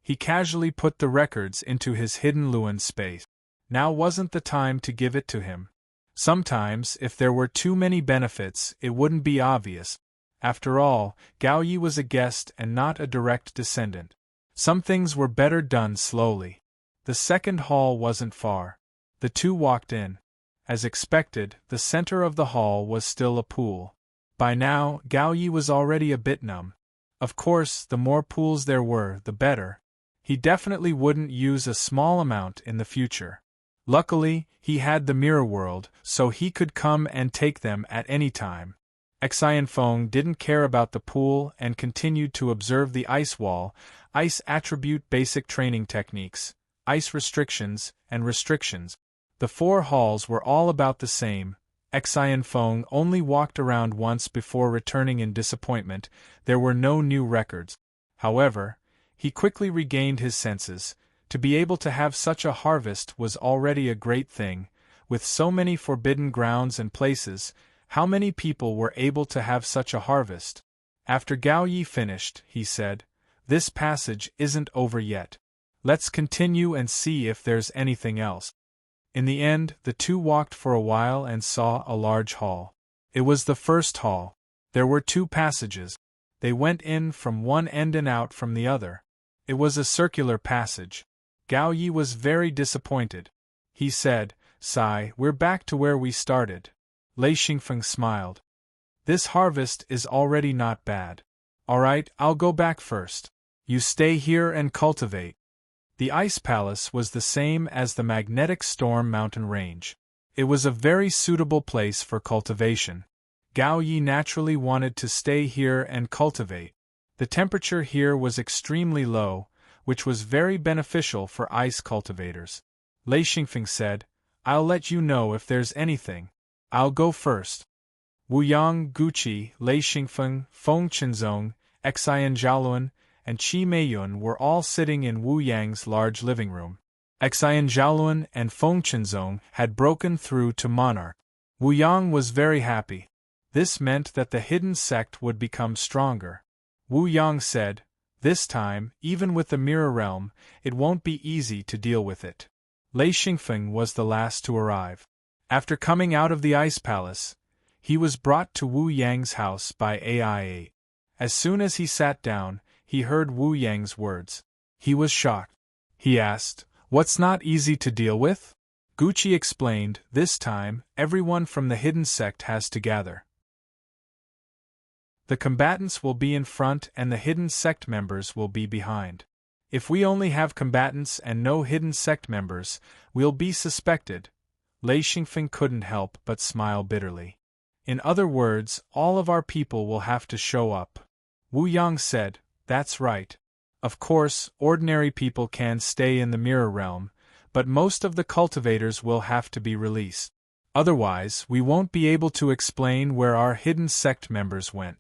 He casually put the records into his hidden Luan space. Now wasn't the time to give it to him. Sometimes, if there were too many benefits, it wouldn't be obvious. After all, Gao Yi was a guest and not a direct descendant. Some things were better done slowly. The second hall wasn't far. The two walked in. As expected, the center of the hall was still a pool. By now, Gao Yi was already a bit numb. Of course, the more pools there were, the better. He definitely wouldn't use a small amount in the future. Luckily, he had the mirror world, so he could come and take them at any time. Xianfeng didn't care about the pool and continued to observe the ice wall, ice attribute basic training techniques, ice restrictions, and restrictions. The 4 halls were all about the same. Xianfeng only walked around once before returning in disappointment. There were no new records. However, he quickly regained his senses. To be able to have such a harvest was already a great thing. With so many forbidden grounds and places, how many people were able to have such a harvest? After Gao Yi finished, he said, "This passage isn't over yet. Let's continue and see if there's anything else." In the end, the two walked for a while and saw a large hall. It was the first hall. There were 2 passages. They went in from one end and out from the other. It was a circular passage. Gao Yi was very disappointed. He said, "Sigh, we're back to where we started." Lei Xingfeng smiled. "This harvest is already not bad. Alright, I'll go back first. You stay here and cultivate." The ice palace was the same as the magnetic storm mountain range. It was a very suitable place for cultivation. Gao Yi naturally wanted to stay here and cultivate. The temperature here was extremely low, which was very beneficial for ice cultivators. Lei Xingfeng said, "I'll let you know if there's anything. I'll go first." Wu Yang, Guqi, Lei Xingfeng, Feng Qinzong, Xian Zhaoluan, and Qi Meiyun were all sitting in Wu Yang's large living room. Xian Zhaoluan and Feng Qinzong had broken through to Monarch. Wu Yang was very happy. This meant that the hidden sect would become stronger. Wu Yang said, "This time, even with the Mirror Realm, it won't be easy to deal with it." Lei Xingfeng was the last to arrive. After coming out of the ice palace, he was brought to Wu Yang's house by AI. As soon as he sat down, he heard Wu Yang's words. He was shocked. He asked, "What's not easy to deal with?" Guqi explained, "This time, everyone from the hidden sect has to gather. The combatants will be in front and the hidden sect members will be behind. If we only have combatants and no hidden sect members, we'll be suspected." Lei Xingfeng couldn't help but smile bitterly. "In other words, all of our people will have to show up." Wu Yang said, "That's right. Of course, ordinary people can stay in the Mirror Realm, but most of the cultivators will have to be released. Otherwise, we won't be able to explain where our hidden sect members went."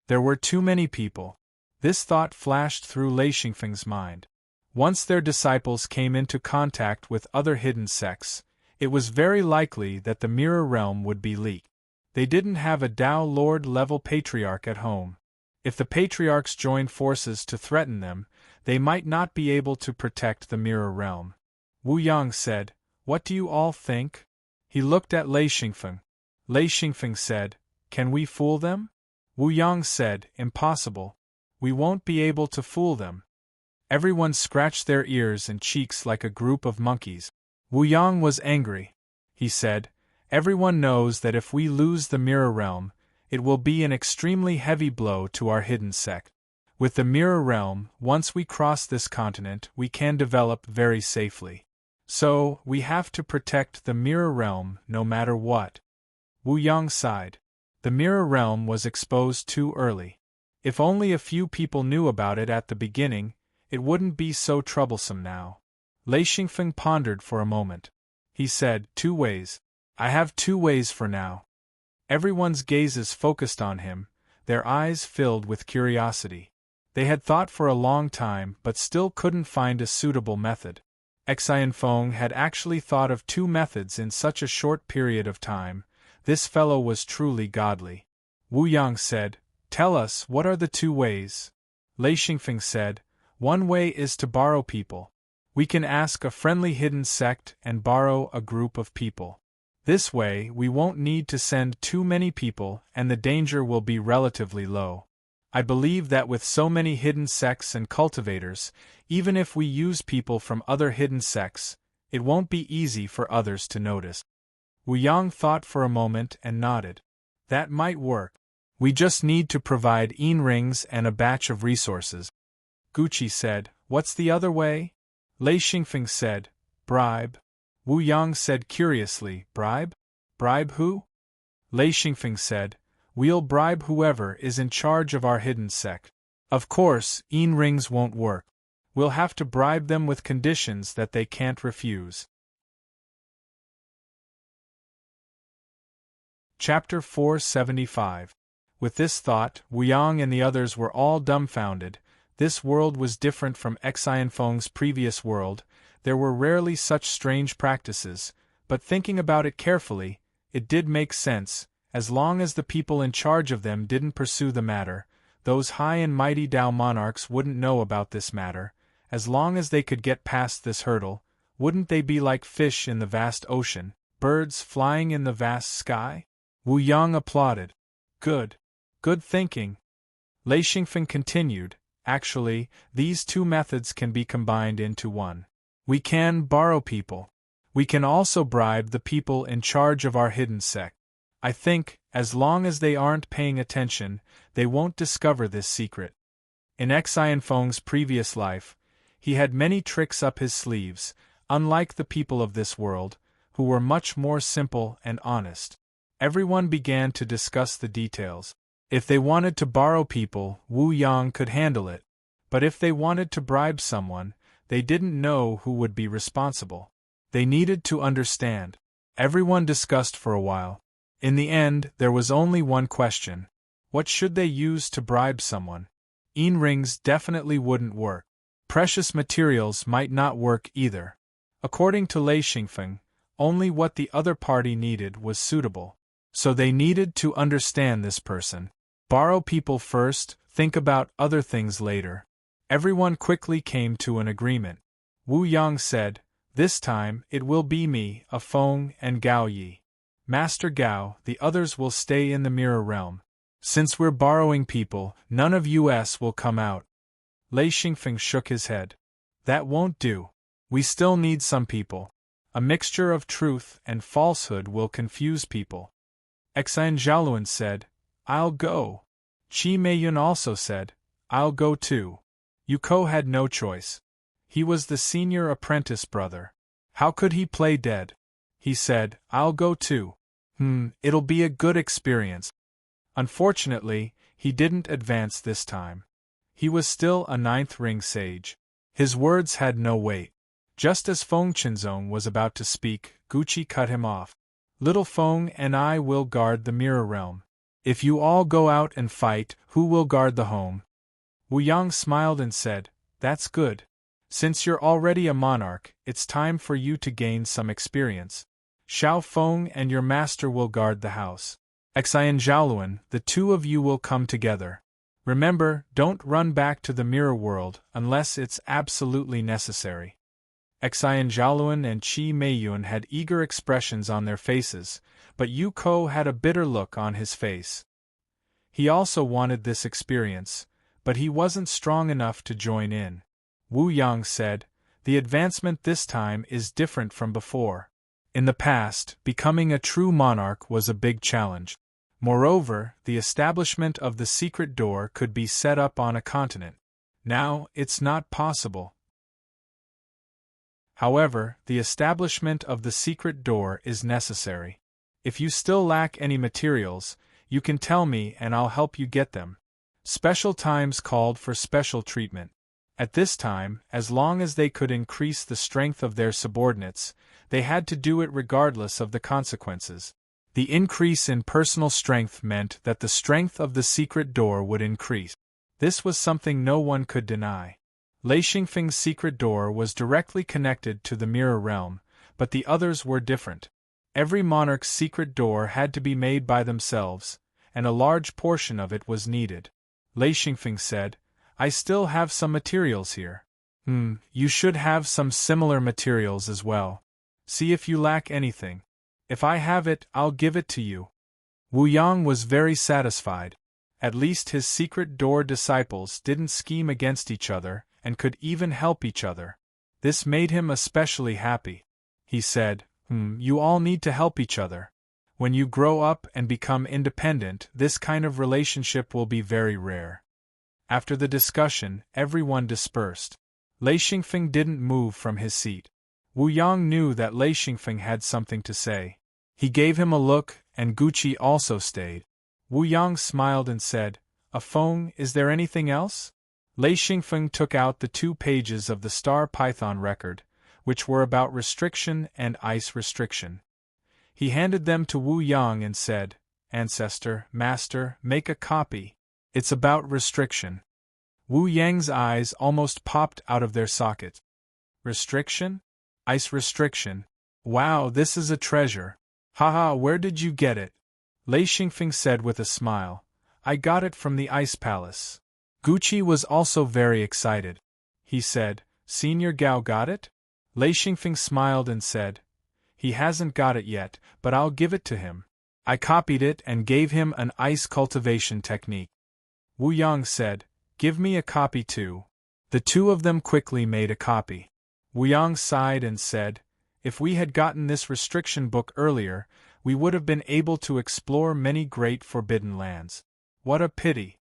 There were too many people. This thought flashed through Lei Xingfeng's mind. Once their disciples came into contact with other hidden sects, it was very likely that the Mirror Realm would be leaked. They didn't have a Tao Lord-level patriarch at home. If the patriarchs joined forces to threaten them, they might not be able to protect the Mirror Realm. Wu Yang said, "What do you all think?" He looked at Lei Xingfeng. Lei Xingfeng said, "Can we fool them?" Wu Yang said, "Impossible. We won't be able to fool them." Everyone scratched their ears and cheeks like a group of monkeys. Wu Yang was angry. He said, "Everyone knows that if we lose the Mirror Realm, it will be an extremely heavy blow to our hidden sect. With the Mirror Realm, once we cross this continent, we can develop very safely. So, we have to protect the Mirror Realm no matter what." Wu Yang sighed. The Mirror Realm was exposed too early. If only a few people knew about it at the beginning, it wouldn't be so troublesome now. Lei Xingfeng pondered for a moment. He said, "2 ways. I have 2 ways for now." Everyone's gazes focused on him, their eyes filled with curiosity. They had thought for a long time but still couldn't find a suitable method. Xianfeng had actually thought of 2 methods in such a short period of time. This fellow was truly godly. Wu Yang said, "Tell us, what are the 2 ways?" Lei Xingfeng said, "One way is to borrow people. We can ask a friendly hidden sect and borrow a group of people. This way, we won't need to send too many people and the danger will be relatively low. I believe that with so many hidden sects and cultivators, even if we use people from other hidden sects, it won't be easy for others to notice." Wu Yang thought for a moment and nodded. That might work. We just need to provide rings and a batch of resources. Gucci said, What's the other way? Lei Xingfeng said, Bribe. Wu Yang said curiously, Bribe? Bribe who? Lei Xingfeng said, We'll bribe whoever is in charge of our hidden sect. Of course, rings won't work. We'll have to bribe them with conditions that they can't refuse. Chapter 475. With this thought, Wu Yang and the others were all dumbfounded. This world was different from Xianfeng's previous world. There were rarely such strange practices, but thinking about it carefully, it did make sense. As long as the people in charge of them didn't pursue the matter, those high and mighty Dao monarchs wouldn't know about this matter. As long as they could get past this hurdle, wouldn't they be like fish in the vast ocean, birds flying in the vast sky? Wu Yang applauded. Good. Good thinking. Lei Xingfeng continued, Actually, these two methods can be combined into one. We can borrow people. We can also bribe the people in charge of our hidden sect. I think, as long as they aren't paying attention, they won't discover this secret. In Xianfeng's previous life, he had many tricks up his sleeves, unlike the people of this world, who were much more simple and honest. Everyone began to discuss the details. If they wanted to borrow people, Wu Yang could handle it. But if they wanted to bribe someone, they didn't know who would be responsible. They needed to understand. Everyone discussed for a while. In the end, there was only one question. What should they use to bribe someone? Rings definitely wouldn't work. Precious materials might not work either. According to Lei Xingfeng, only what the other party needed was suitable. So they needed to understand this person. Borrow people first, think about other things later. Everyone quickly came to an agreement. Wu Yang said, This time, it will be me, a Feng, and Gao Yi. Master Gao, the others will stay in the mirror realm. Since we're borrowing people, none of us will come out. Lei Xingfeng shook his head. That won't do. We still need some people. A mixture of truth and falsehood will confuse people. Xian Zhaoluan said, I'll go. Qi Meiyun also said, I'll go too. Yuko had no choice. He was the senior apprentice brother. How could he play dead? He said, I'll go too. It'll be a good experience. Unfortunately, he didn't advance this time. He was still a 9th ring sage. His words had no weight. Just as Feng Qinzong was about to speak, Gucci cut him off. Little Feng and I will guard the mirror realm. If you all go out and fight, who will guard the home? Wu Yang smiled and said, That's good. Since you're already a monarch, it's time for you to gain some experience. Xiao Feng and your master will guard the house. Xian Zhaoluan, the two of you will come together. Remember, don't run back to the mirror world unless it's absolutely necessary. Xian Zhaoluan and Qi Meiyun had eager expressions on their faces, but Yu Ko had a bitter look on his face. He also wanted this experience, but he wasn't strong enough to join in. Wu Yang said, The advancement this time is different from before. In the past, becoming a true monarch was a big challenge. Moreover, the establishment of the secret door could be set up on a continent. Now, it's not possible. However, the establishment of the secret door is necessary. If you still lack any materials, you can tell me and I'll help you get them. Special times called for special treatment. At this time, as long as they could increase the strength of their subordinates, they had to do it regardless of the consequences. The increase in personal strength meant that the strength of the secret door would increase. This was something no one could deny. Lei Xingfeng's secret door was directly connected to the mirror realm, but the others were different. Every monarch's secret door had to be made by themselves, and a large portion of it was needed. Lei Xingfeng said, I still have some materials here. You should have some similar materials as well. See if you lack anything. If I have it, I'll give it to you. Wu Yang was very satisfied. At least his secret door disciples didn't scheme against each other, and could even help each other. This made him especially happy. He said, You all need to help each other. When you grow up and become independent, this kind of relationship will be very rare. After the discussion, everyone dispersed. Lei Xingfeng didn't move from his seat. Wu Yang knew that Lei Xingfeng had something to say. He gave him a look, and Guqi also stayed. Wu Yang smiled and said, "A phone, is there anything else?" Lei Xingfeng took out the 2 pages of the Star Python record, which were about restriction and ice restriction. He handed them to Wu Yang and said, "Ancestor, Master, make a copy. It's about restriction." Wu Yang's eyes almost popped out of their sockets. Restriction? Ice restriction. Wow, this is a treasure. Haha, where did you get it? Lei Xingfeng said with a smile, "I got it from the Ice Palace." Guqi was also very excited. He said, "Senior Gao got it?" Lei Xingfeng smiled and said, "He hasn't got it yet, but I'll give it to him. I copied it and gave him an ice cultivation technique." Wu Yang said, "Give me a copy too." The 2 of them quickly made a copy. Wu Yang sighed and said, "If we had gotten this restriction book earlier, we would have been able to explore many great forbidden lands. What a pity!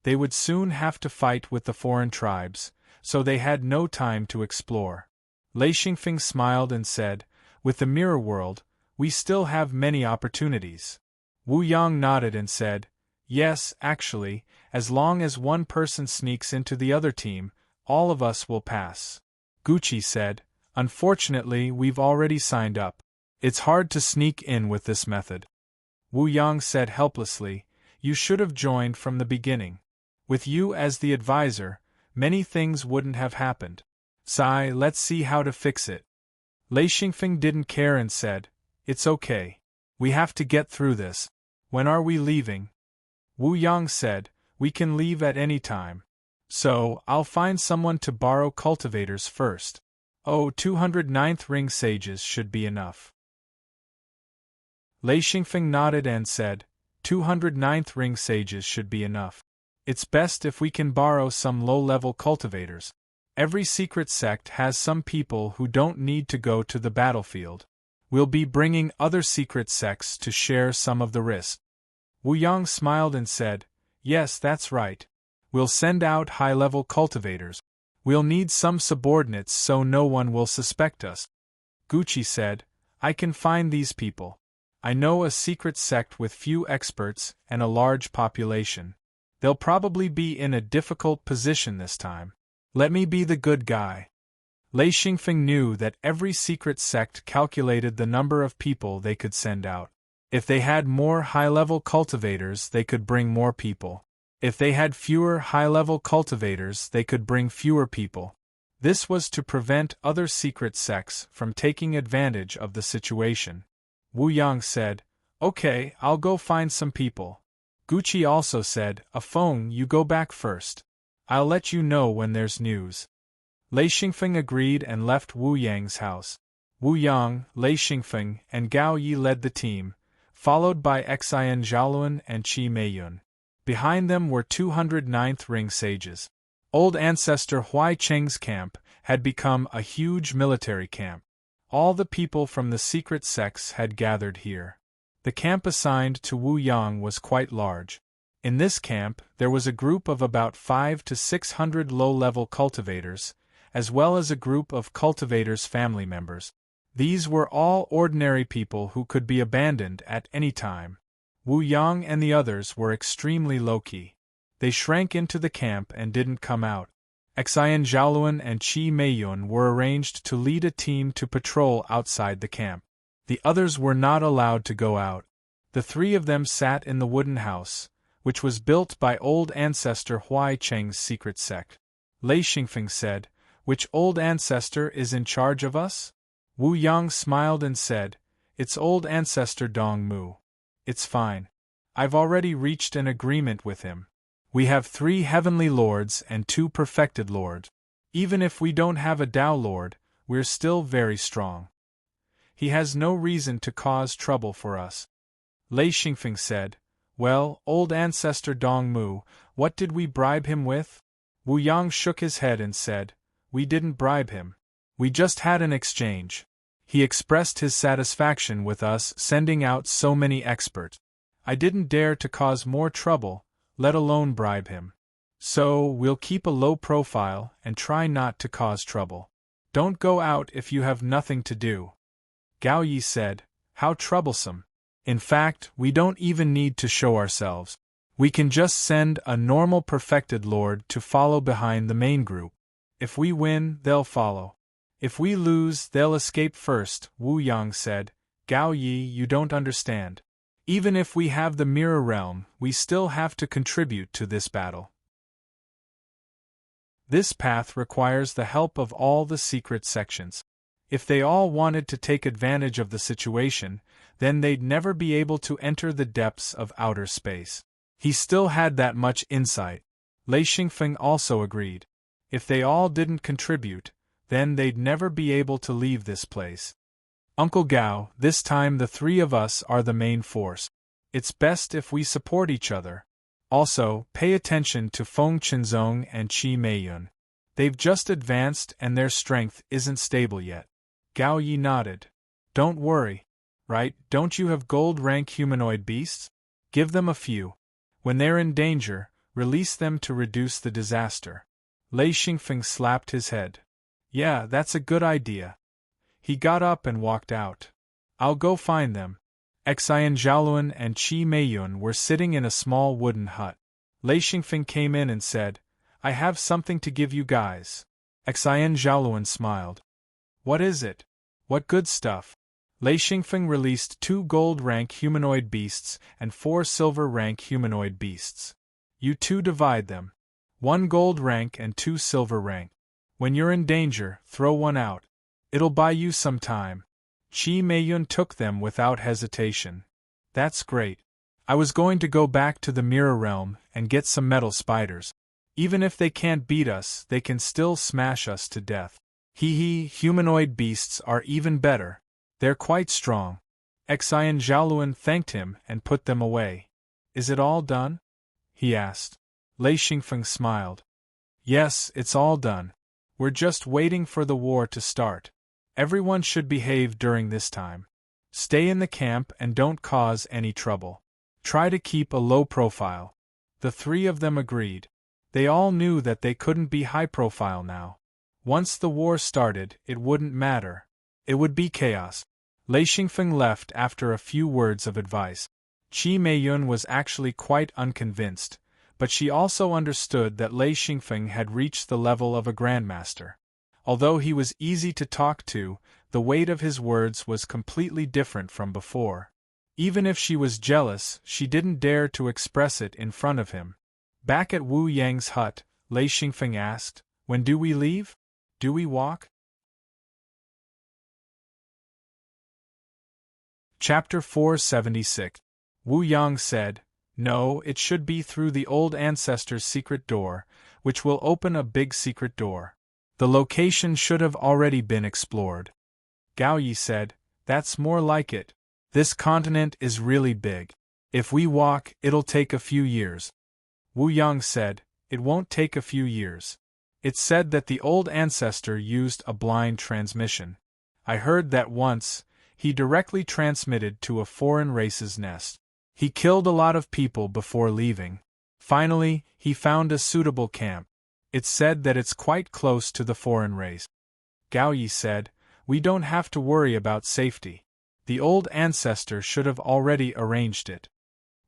They would soon have to fight with the foreign tribes, so they had no time to explore." Lei Xingfeng smiled and said, "With the mirror world, we still have many opportunities." Wu Yang nodded and said, "Yes, actually, as long as one person sneaks into the other team, all of us will pass." Guqi said, "Unfortunately, we've already signed up. It's hard to sneak in with this method." Wu Yang said helplessly, "You should have joined from the beginning. With you as the advisor, many things wouldn't have happened. Sigh, let's see how to fix it." Lei Xingfeng didn't care and said, "It's okay. We have to get through this. When are we leaving?" Wu Yang said, "We can leave at any time. So, I'll find someone to borrow cultivators first. Oh, 209th ring sages should be enough." Lei Xingfeng nodded and said, 209th ring sages should be enough. It's best if we can borrow some low-level cultivators. Every secret sect has some people who don't need to go to the battlefield. We'll be bringing other secret sects to share some of the risk." Wu Yang smiled and said, "Yes, that's right. We'll send out high-level cultivators. We'll need some subordinates so no one will suspect us." Guqi said, "I can find these people. I know a secret sect with few experts and a large population. They'll probably be in a difficult position this time. Let me be the good guy." Lei Xingfeng knew that every secret sect calculated the number of people they could send out. If they had more high-level cultivators, they could bring more people. If they had fewer high-level cultivators, they could bring fewer people. This was to prevent other secret sects from taking advantage of the situation. Wu Yang said, "Okay, I'll go find some people." Guqi also said, "A phone, you go back first. I'll let you know when there's news." Lei Xingfeng agreed and left Wu Yang's house. Wu Yang, Lei Xingfeng, and Gao Yi led the team, followed by Xian Zhaoluan and Qi Meiyun. Behind them were 209th ring sages. Old ancestor Huai Cheng's camp had become a huge military camp. All the people from the secret sects had gathered here. The camp assigned to Wu Yang was quite large. In this camp, there was a group of about 500 to 600 low-level cultivators, as well as a group of cultivators' family members. These were all ordinary people who could be abandoned at any time. Wu Yang and the others were extremely low-key. They shrank into the camp and didn't come out. Xian Zhaoluan and Qi Meiyun were arranged to lead a team to patrol outside the camp. The others were not allowed to go out. The 3 of them sat in the wooden house, which was built by old ancestor Huai Cheng's secret sect. Lei Xingfeng said, "Which old ancestor is in charge of us?" Wu Yang smiled and said, "It's old ancestor Dong Mu. It's fine. I've already reached an agreement with him. We have 3 heavenly lords and 2 perfected lords. Even if we don't have a Tao lord, we're still very strong. He has no reason to cause trouble for us." Lei Xingfeng said, "Well, old ancestor Dong Mu, what did we bribe him with?" Wu Yang shook his head and said, "We didn't bribe him. We just had an exchange. He expressed his satisfaction with us sending out so many experts. I didn't dare to cause more trouble, let alone bribe him. So, we'll keep a low profile and try not to cause trouble. Don't go out if you have nothing to do. Gao Yi said, how troublesome. In fact, we don't even need to show ourselves. We can just send a normal perfected lord to follow behind the main group. If we win, they'll follow. If we lose, they'll escape first, Wu Yang said. Gao Yi, you don't understand. Even if we have the mirror realm, we still have to contribute to this battle. This path requires the help of all the secret sections. If they all wanted to take advantage of the situation, then they'd never be able to enter the depths of outer space. He still had that much insight. Lei Xingfeng also agreed. If they all didn't contribute, then they'd never be able to leave this place. Uncle Gao, this time the three of us are the main force. It's best if we support each other. Also, pay attention to Feng Qinzong and Qi Meiyun. They've just advanced and their strength isn't stable yet. Gao Yi nodded. Don't worry. Right, don't you have gold-rank humanoid beasts? Give them a few. When they're in danger, release them to reduce the disaster. Lei Xingfeng slapped his head. Yeah, that's a good idea. He got up and walked out. I'll go find them. Xian Zhaoluan and Qi Meiyun were sitting in a small wooden hut. Lei Xingfeng came in and said, I have something to give you guys. Xian Zhaoluan smiled. What is it? What good stuff? Lei Xingfeng released 2 gold-rank humanoid beasts and 4 silver-rank humanoid beasts. You two divide them. 1 gold rank and 2 silver rank. When you're in danger, throw one out. It'll buy you some time. Qi Meiyun took them without hesitation. That's great. I was going to go back to the mirror realm and get some metal spiders. Even if they can't beat us, they can still smash us to death. Humanoid beasts are even better. They're quite strong. Xian Zhaoluan thanked him and put them away. Is it all done? He asked. Lei Xingfeng smiled. Yes, it's all done. We're just waiting for the war to start. Everyone should behave during this time. Stay in the camp and don't cause any trouble. Try to keep a low profile. The 3 of them agreed. They all knew that they couldn't be high profile now. Once the war started, it wouldn't matter. It would be chaos. Lei Xingfeng left after a few words of advice. Qi Meiyun was actually quite unconvinced, but she also understood that Lei Xingfeng had reached the level of a grandmaster. Although he was easy to talk to, the weight of his words was completely different from before. Even if she was jealous, she didn't dare to express it in front of him. Back at Wu Yang's hut, Lei Xingfeng asked, When do we leave? Do we walk? Chapter 476. Wu Yang said, No, it should be through the old ancestor's secret door, which will open a big secret door. The location should have already been explored. Gao Yi said, That's more like it. This continent is really big. If we walk, it'll take a few years. Wu Yang said, It won't take a few years. It's said that the old ancestor used a blind transmission. I heard that once, he directly transmitted to a foreign race's nest. He killed a lot of people before leaving. Finally, he found a suitable camp. It's said that it's quite close to the foreign race. Gao Yi said, We don't have to worry about safety. The old ancestor should have already arranged it.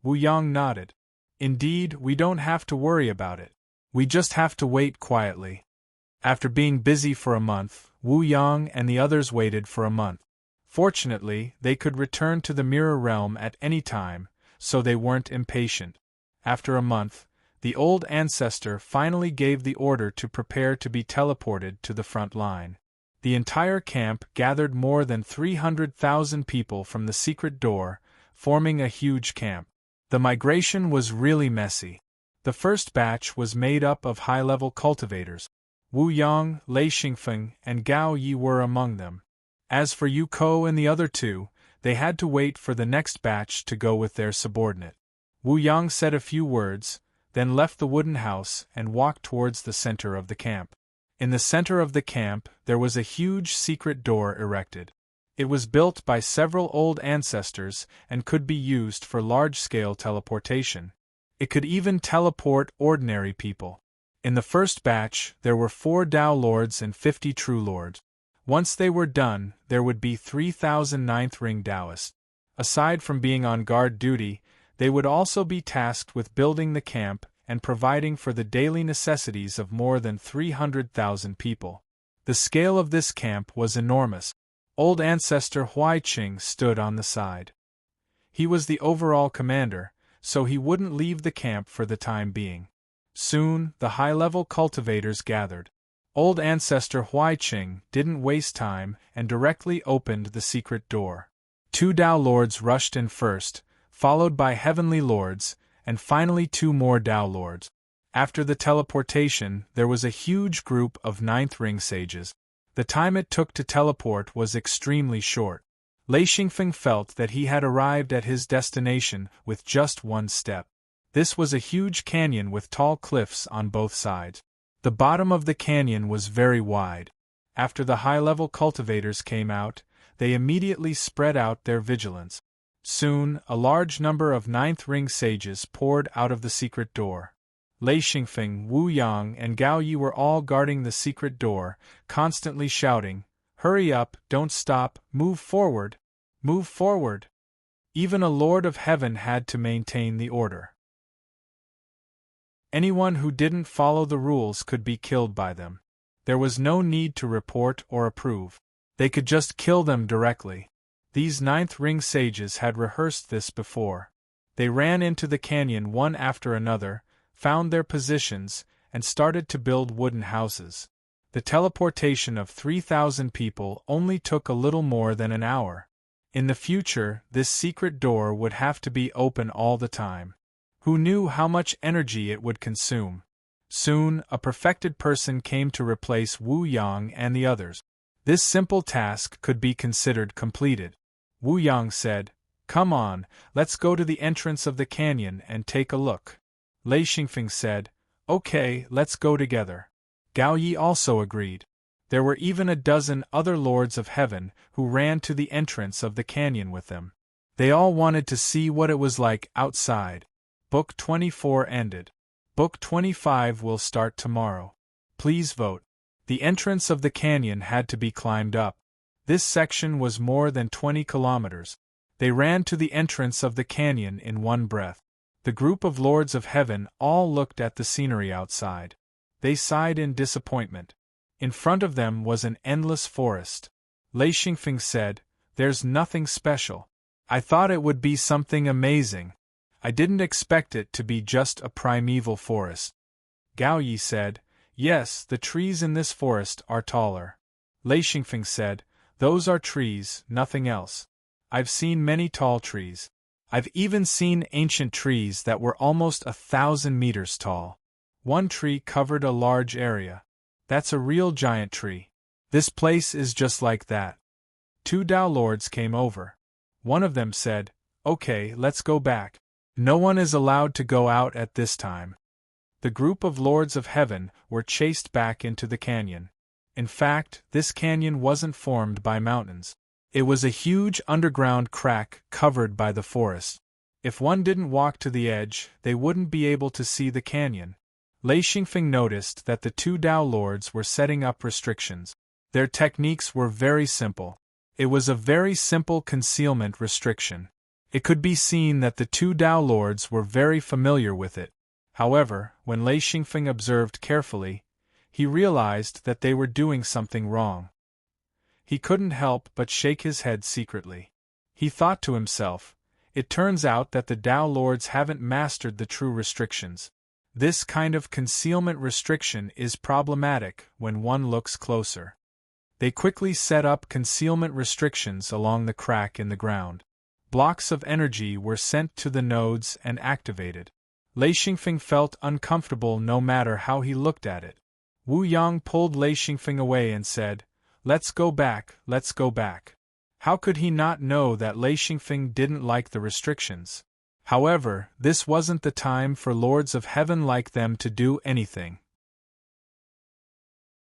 Wu Yang nodded. Indeed, we don't have to worry about it. We just have to wait quietly. After being busy for a month, Wu Yang and the others waited for a month. Fortunately, they could return to the mirror realm at any time, so they weren't impatient. After a month, the old ancestor finally gave the order to prepare to be teleported to the front line. The entire camp gathered more than 300,000 people from the secret door, forming a huge camp. The migration was really messy. The first batch was made up of high-level cultivators. Wu Yang, Lei Xingfeng, and Gao Yi were among them. As for Yu Ko and the other 2, they had to wait for the next batch to go with their subordinate. Wu Yang said a few words, then left the wooden house and walked towards the center of the camp. In the center of the camp, there was a huge secret door erected. It was built by several old ancestors and could be used for large-scale teleportation. It could even teleport ordinary people. In the first batch, there were 4 Tao Lords and 50 True Lords. Once they were done, there would be 3,000 ninth ring Taoists. Aside from being on guard duty, they would also be tasked with building the camp and providing for the daily necessities of more than 300,000 people. The scale of this camp was enormous. Old ancestor Huai Qing stood on the side. He was the overall commander, so he wouldn't leave the camp for the time being. Soon, the high-level cultivators gathered. Old ancestor Huai Qing didn't waste time and directly opened the secret door. 2 Tao Lords rushed in first, followed by Heavenly Lords, and finally 2 more Tao Lords. After the teleportation, there was a huge group of ninth ring sages. The time it took to teleport was extremely short. Lei Xingfeng felt that he had arrived at his destination with just one step. This was a huge canyon with tall cliffs on both sides. The bottom of the canyon was very wide. After the high-level cultivators came out, they immediately spread out their vigilance. Soon, a large number of ninth ring sages poured out of the secret door. Lei Xingfeng, Wu Yang, and Gao Yi were all guarding the secret door, constantly shouting, "Hurry up, don't stop, move forward, move forward." Even a Lord of Heaven had to maintain the order. Anyone who didn't follow the rules could be killed by them. There was no need to report or approve. They could just kill them directly. These ninth ring sages had rehearsed this before. They ran into the canyon one after another, found their positions, and started to build wooden houses. The teleportation of 3,000 people only took a little more than an hour. In the future, this secret door would have to be open all the time. Who knew how much energy it would consume? Soon, a perfected person came to replace Wu Yang and the others. This simple task could be considered completed. Wu Yang said, "Come on, let's go to the entrance of the canyon and take a look." Lei Xingfeng said, "Okay, let's go together." Gao Yi also agreed. There were even a dozen other Lords of Heaven who ran to the entrance of the canyon with them. They all wanted to see what it was like outside. Book 24 ended. Book 25 will start tomorrow. Please vote. The entrance of the canyon had to be climbed up. This section was more than 20 kilometers. They ran to the entrance of the canyon in one breath. The group of Lords of Heaven all looked at the scenery outside. They sighed in disappointment. In front of them was an endless forest. Lei Xingfeng said, "There's nothing special. I thought it would be something amazing. I didn't expect it to be just a primeval forest." Gao Yi said, "Yes, the trees in this forest are taller." Lei Xingfeng said, "Those are trees, nothing else. I've seen many tall trees. I've even seen ancient trees that were almost 1,000 meters tall. One tree covered a large area. That's a real giant tree. This place is just like that." 2 Tao Lords came over. One of them said, "Okay, let's go back. No one is allowed to go out at this time." The group of Lords of Heaven were chased back into the canyon. In fact, this canyon wasn't formed by mountains. It was a huge underground crack covered by the forest. If one didn't walk to the edge, they wouldn't be able to see the canyon. Lei Xingfeng noticed that the 2 Tao Lords were setting up restrictions. Their techniques were very simple. It was a very simple concealment restriction. It could be seen that the 2 Tao Lords were very familiar with it. However, when Lei Xingfeng observed carefully, he realized that they were doing something wrong. He couldn't help but shake his head secretly. He thought to himself, "It turns out that the Tao Lords haven't mastered the true restrictions. This kind of concealment restriction is problematic when one looks closer." They quickly set up concealment restrictions along the crack in the ground. Blocks of energy were sent to the nodes and activated. Lei Xingfeng felt uncomfortable no matter how he looked at it. Wu Yang pulled Lei Xingfeng away and said, "Let's go back, let's go back." How could he not know that Lei Xingfeng didn't like the restrictions? However, this wasn't the time for Lords of Heaven like them to do anything.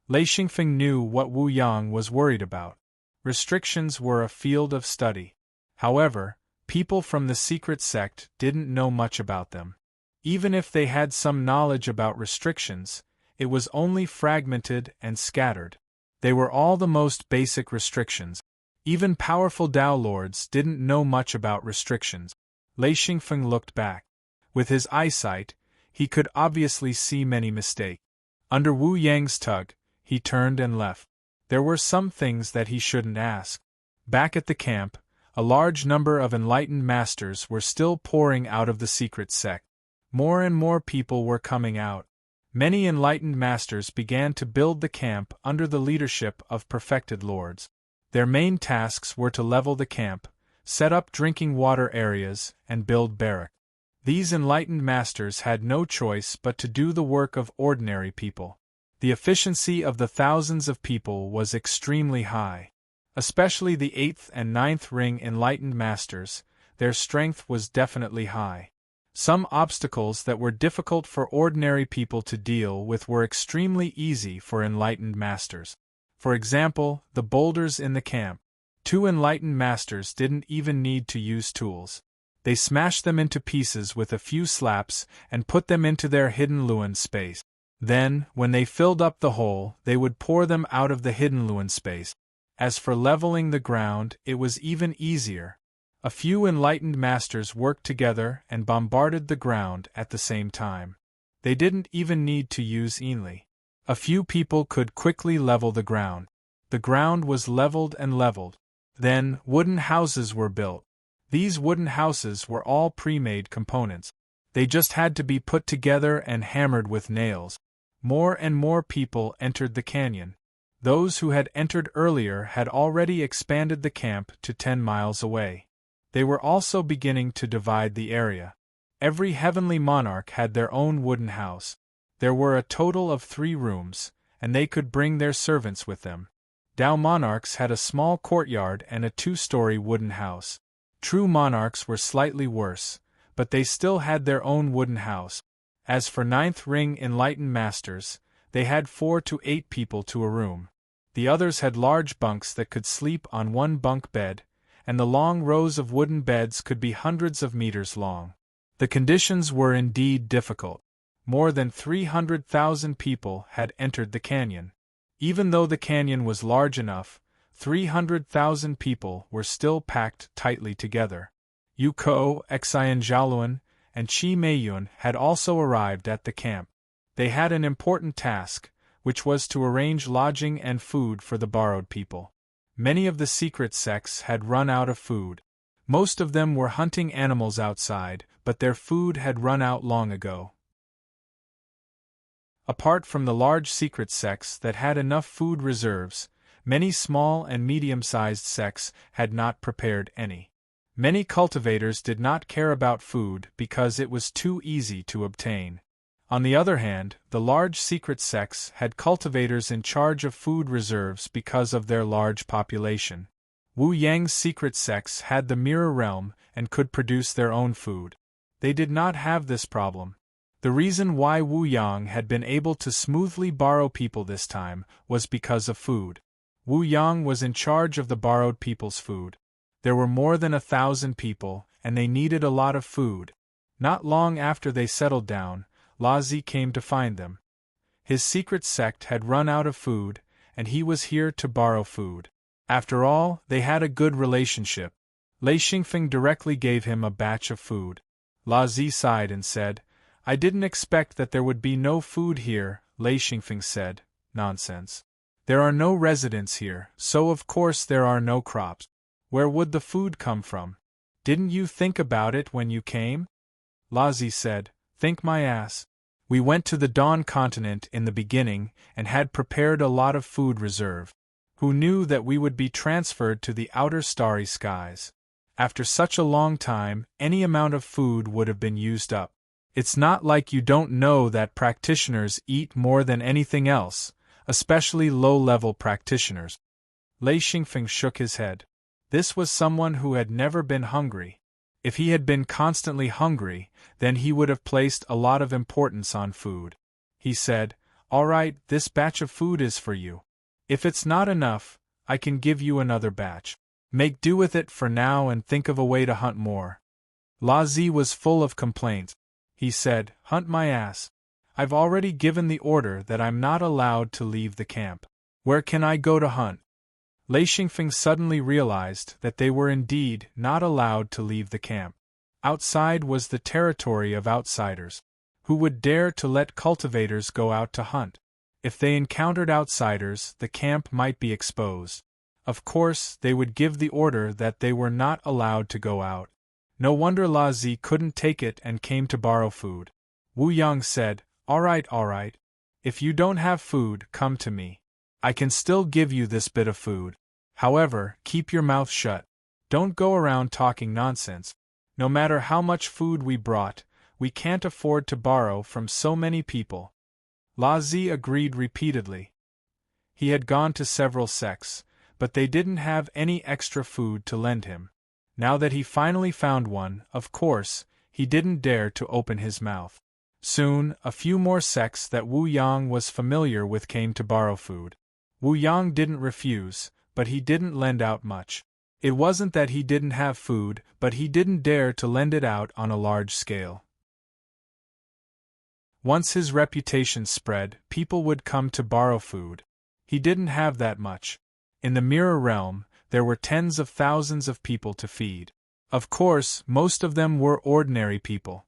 Lei Xingfeng knew what Wu Yang was worried about. Restrictions were a field of study. However, people from the secret sect didn't know much about them. Even if they had some knowledge about restrictions, it was only fragmented and scattered. They were all the most basic restrictions. Even powerful Tao lords didn't know much about restrictions. Lei Xingfeng looked back. With his eyesight, he could obviously see many mistakes. Under Wu Yang's tug, he turned and left. There were some things that he shouldn't ask. Back at the camp, a large number of enlightened masters were still pouring out of the secret sect. More and more people were coming out. Many enlightened masters began to build the camp under the leadership of perfected lords. Their main tasks were to level the camp, set up drinking water areas, and build barracks. These enlightened masters had no choice but to do the work of ordinary people. The efficiency of the thousands of people was extremely high. Especially the 8th and 9th ring enlightened masters, their strength was definitely high. Some obstacles that were difficult for ordinary people to deal with were extremely easy for enlightened masters. For example, the boulders in the camp. 2 enlightened masters didn't even need to use tools. They smashed them into pieces with a few slaps and put them into their hidden Luan space. Then, when they filled up the hole, they would pour them out of the hidden Luan space. As for leveling the ground, it was even easier. A few enlightened masters worked together and bombarded the ground at the same time. They didn't even need to use Enli. A few people could quickly level the ground. The ground was leveled and leveled. Then, wooden houses were built. These wooden houses were all pre-made components. They just had to be put together and hammered with nails. More and more people entered the canyon. Those who had entered earlier had already expanded the camp to 10 miles away. They were also beginning to divide the area. Every heavenly monarch had their own wooden house. There were a total of 3 rooms, and they could bring their servants with them. Tao monarchs had a small courtyard and a 2-story wooden house. True monarchs were slightly worse, but they still had their own wooden house. As for 9th ring enlightened masters, they had 4 to 8 people to a room. The others had large bunks that could sleep on one bunk bed, and the long rows of wooden beds could be hundreds of meters long. The conditions were indeed difficult. More than 300,000 people had entered the canyon. Even though the canyon was large enough, 300,000 people were still packed tightly together. Yu Ko, Xian Zhaoluan, and Qi Meiyun had also arrived at the camp. They had an important task, which was to arrange lodging and food for the borrowed people. Many of the secret sects had run out of food. Most of them were hunting animals outside, but their food had run out long ago. Apart from the large secret sects that had enough food reserves, many small and medium-sized sects had not prepared any. Many cultivators did not care about food because it was too easy to obtain. On the other hand, the large secret sects had cultivators in charge of food reserves because of their large population. Wu Yang's secret sects had the mirror realm and could produce their own food. They did not have this problem. The reason why Wu Yang had been able to smoothly borrow people this time was because of food. Wu Yang was in charge of the borrowed people's food. There were more than 1,000 people, and they needed a lot of food. Not long after they settled down, Lazi came to find them. His secret sect had run out of food, and he was here to borrow food. After all, they had a good relationship. Lei Xingfeng directly gave him a batch of food. Lazi sighed and said, "I didn't expect that there would be no food here," Lei Xingfeng said. "Nonsense. There are no residents here, so of course there are no crops. Where would the food come from? Didn't you think about it when you came?" Lazi said, "Think my ass. We went to the Dawn continent in the beginning and had prepared a lot of food reserve. Who knew that we would be transferred to the outer starry skies? After such a long time, any amount of food would have been used up. It's not like you don't know that practitioners eat more than anything else, especially low-level practitioners." Lei Xingfeng shook his head. This was someone who had never been hungry. If he had been constantly hungry, then he would have placed a lot of importance on food. He said, "All right, this batch of food is for you. If it's not enough, I can give you another batch. Make do with it for now and think of a way to hunt more. La Zi was full of complaints. He said, Hunt my ass. I've already given the order that I'm not allowed to leave the camp. Where can I go to hunt? Lei Xingfeng suddenly realized that they were indeed not allowed to leave the camp. Outside was the territory of outsiders. Who would dare to let cultivators go out to hunt? If they encountered outsiders, the camp might be exposed. Of course, they would give the order that they were not allowed to go out. No wonder La Zi couldn't take it and came to borrow food. Wu Yang said, all right. If you don't have food, come to me. I can still give you this bit of food. However, keep your mouth shut. Don't go around talking nonsense. No matter how much food we brought, we can't afford to borrow from so many people. La Zi agreed repeatedly. He had gone to several sects, but they didn't have any extra food to lend him. Now that he finally found one, of course, he didn't dare to open his mouth. Soon, a few more sects that Wu Yang was familiar with came to borrow food. Wu Yang didn't refuse, but he didn't lend out much. It wasn't that he didn't have food, but he didn't dare to lend it out on a large scale. Once his reputation spread, people would come to borrow food. He didn't have that much. In the mirror realm, there were tens of thousands of people to feed. Of course, most of them were ordinary people.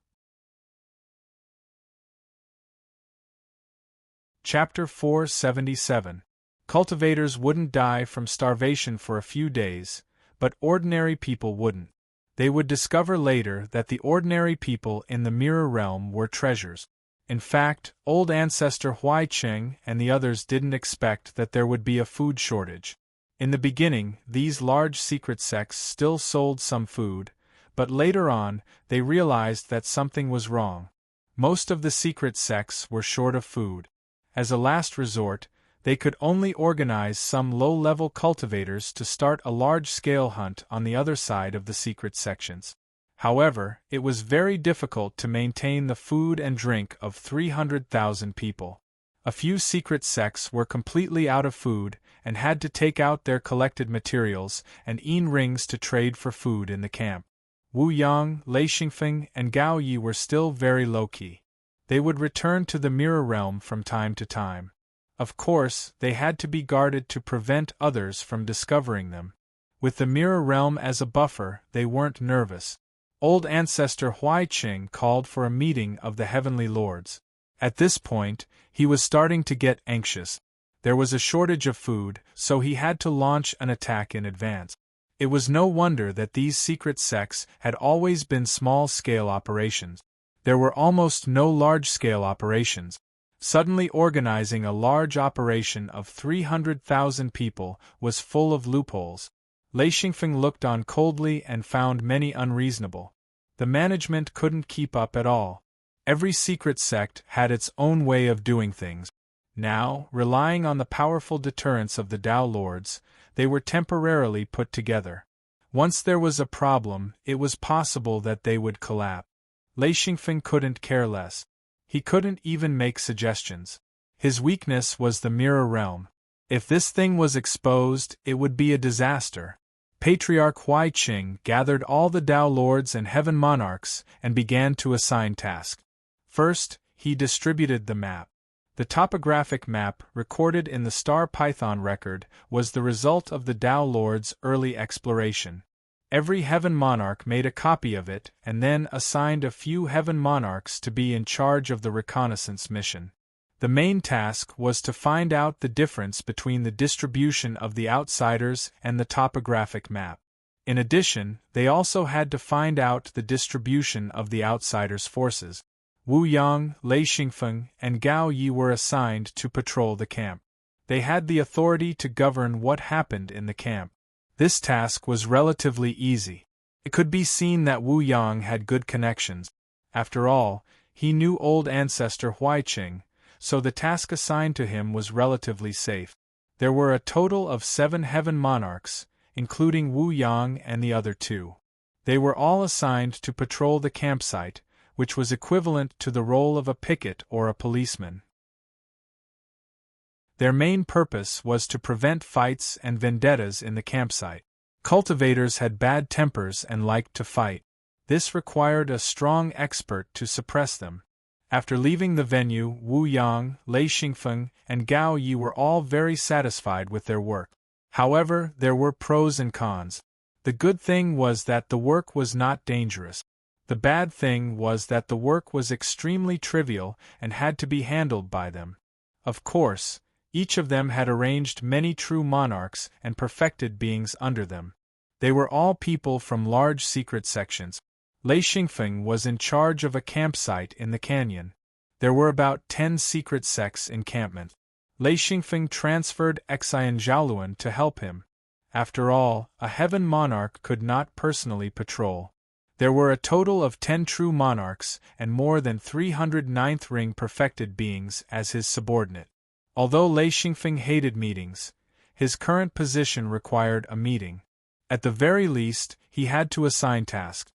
Chapter 477. Cultivators wouldn't die from starvation for a few days, but ordinary people wouldn't. They would discover later that the ordinary people in the mirror realm were treasures. In fact, old ancestor Huai Qing and the others didn't expect that there would be a food shortage. In the beginning, these large secret sects still sold some food, but later on, they realized that something was wrong. Most of the secret sects were short of food. As a last resort, they could only organize some low-level cultivators to start a large-scale hunt on the other side of the secret sections. However, it was very difficult to maintain the food and drink of 300,000 people. A few secret sects were completely out of food and had to take out their collected materials and earn rings to trade for food in the camp. Wu Yang, Lei Xingfeng, and Gao Yi were still very low-key. They would return to the mirror realm from time to time. Of course, they had to be guarded to prevent others from discovering them. With the mirror realm as a buffer, they weren't nervous. Old ancestor Huai Qing called for a meeting of the heavenly lords. At this point, he was starting to get anxious. There was a shortage of food, so he had to launch an attack in advance. It was no wonder that these secret sects had always been small-scale operations. There were almost no large-scale operations. Suddenly organizing a large operation of 300,000 people was full of loopholes. Lei Xingfeng looked on coldly and found many unreasonable. The management couldn't keep up at all. Every secret sect had its own way of doing things. Now, relying on the powerful deterrence of the Dao Lords, they were temporarily put together. Once there was a problem, it was possible that they would collapse. Lei Xingfeng couldn't care less. He couldn't even make suggestions. His weakness was the mirror realm. If this thing was exposed, it would be a disaster. Patriarch Huai Qing gathered all the Dao Lords and Heaven Monarchs and began to assign tasks. First, he distributed the map. The topographic map recorded in the Star Python record was the result of the Dao Lord's early exploration. Every Heaven Monarch made a copy of it and then assigned a few Heaven Monarchs to be in charge of the reconnaissance mission. The main task was to find out the difference between the distribution of the outsiders and the topographic map. In addition, they also had to find out the distribution of the outsiders' forces. Wu Yang, Lei Xingfeng, and Gao Yi were assigned to patrol the camp. They had the authority to govern what happened in the camp. This task was relatively easy. It could be seen that Wu Yang had good connections. After all, he knew old ancestor Huai Qing, so the task assigned to him was relatively safe. There were a total of 7 Heaven Monarchs, including Wu Yang and the other 2. They were all assigned to patrol the campsite, which was equivalent to the role of a picket or a policeman. Their main purpose was to prevent fights and vendettas in the campsite. Cultivators had bad tempers and liked to fight. This required a strong expert to suppress them. After leaving the venue, Wu Yang, Lei Xingfeng, and Gao Yi were all very satisfied with their work. However, there were pros and cons. The good thing was that the work was not dangerous. The bad thing was that the work was extremely trivial and had to be handled by them. Of course, each of them had arranged many true monarchs and perfected beings under them. They were all people from large secret sections. Lei Xingfeng was in charge of a campsite in the canyon. There were about 10 secret sects encampments. Lei Xingfeng transferred Xian Zhaoluan to help him. After all, a heaven monarch could not personally patrol. There were a total of 10 true monarchs and more than 300 ninth ring perfected beings as his subordinate. Although Lei Xingfeng hated meetings, his current position required a meeting. At the very least, he had to assign tasks.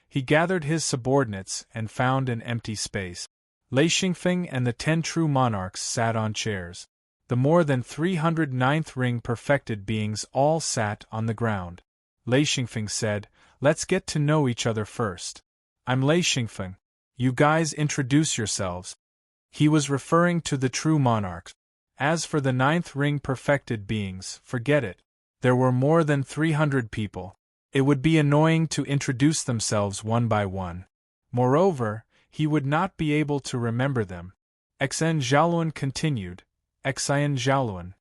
He gathered his subordinates and found an empty space. Lei Xingfeng and the 10 true monarchs sat on chairs. The more than 300 ninth ring perfected beings all sat on the ground. Lei Xingfeng said, "Let's get to know each other first. I'm Lei Xingfeng. You guys introduce yourselves." He was referring to the true monarchs. As for the ninth ring perfected beings, forget it. There were more than 300 people. It would be annoying to introduce themselves one by one. Moreover, he would not be able to remember them. Xian Zhaoluan continued, "Xian Zhaoluan."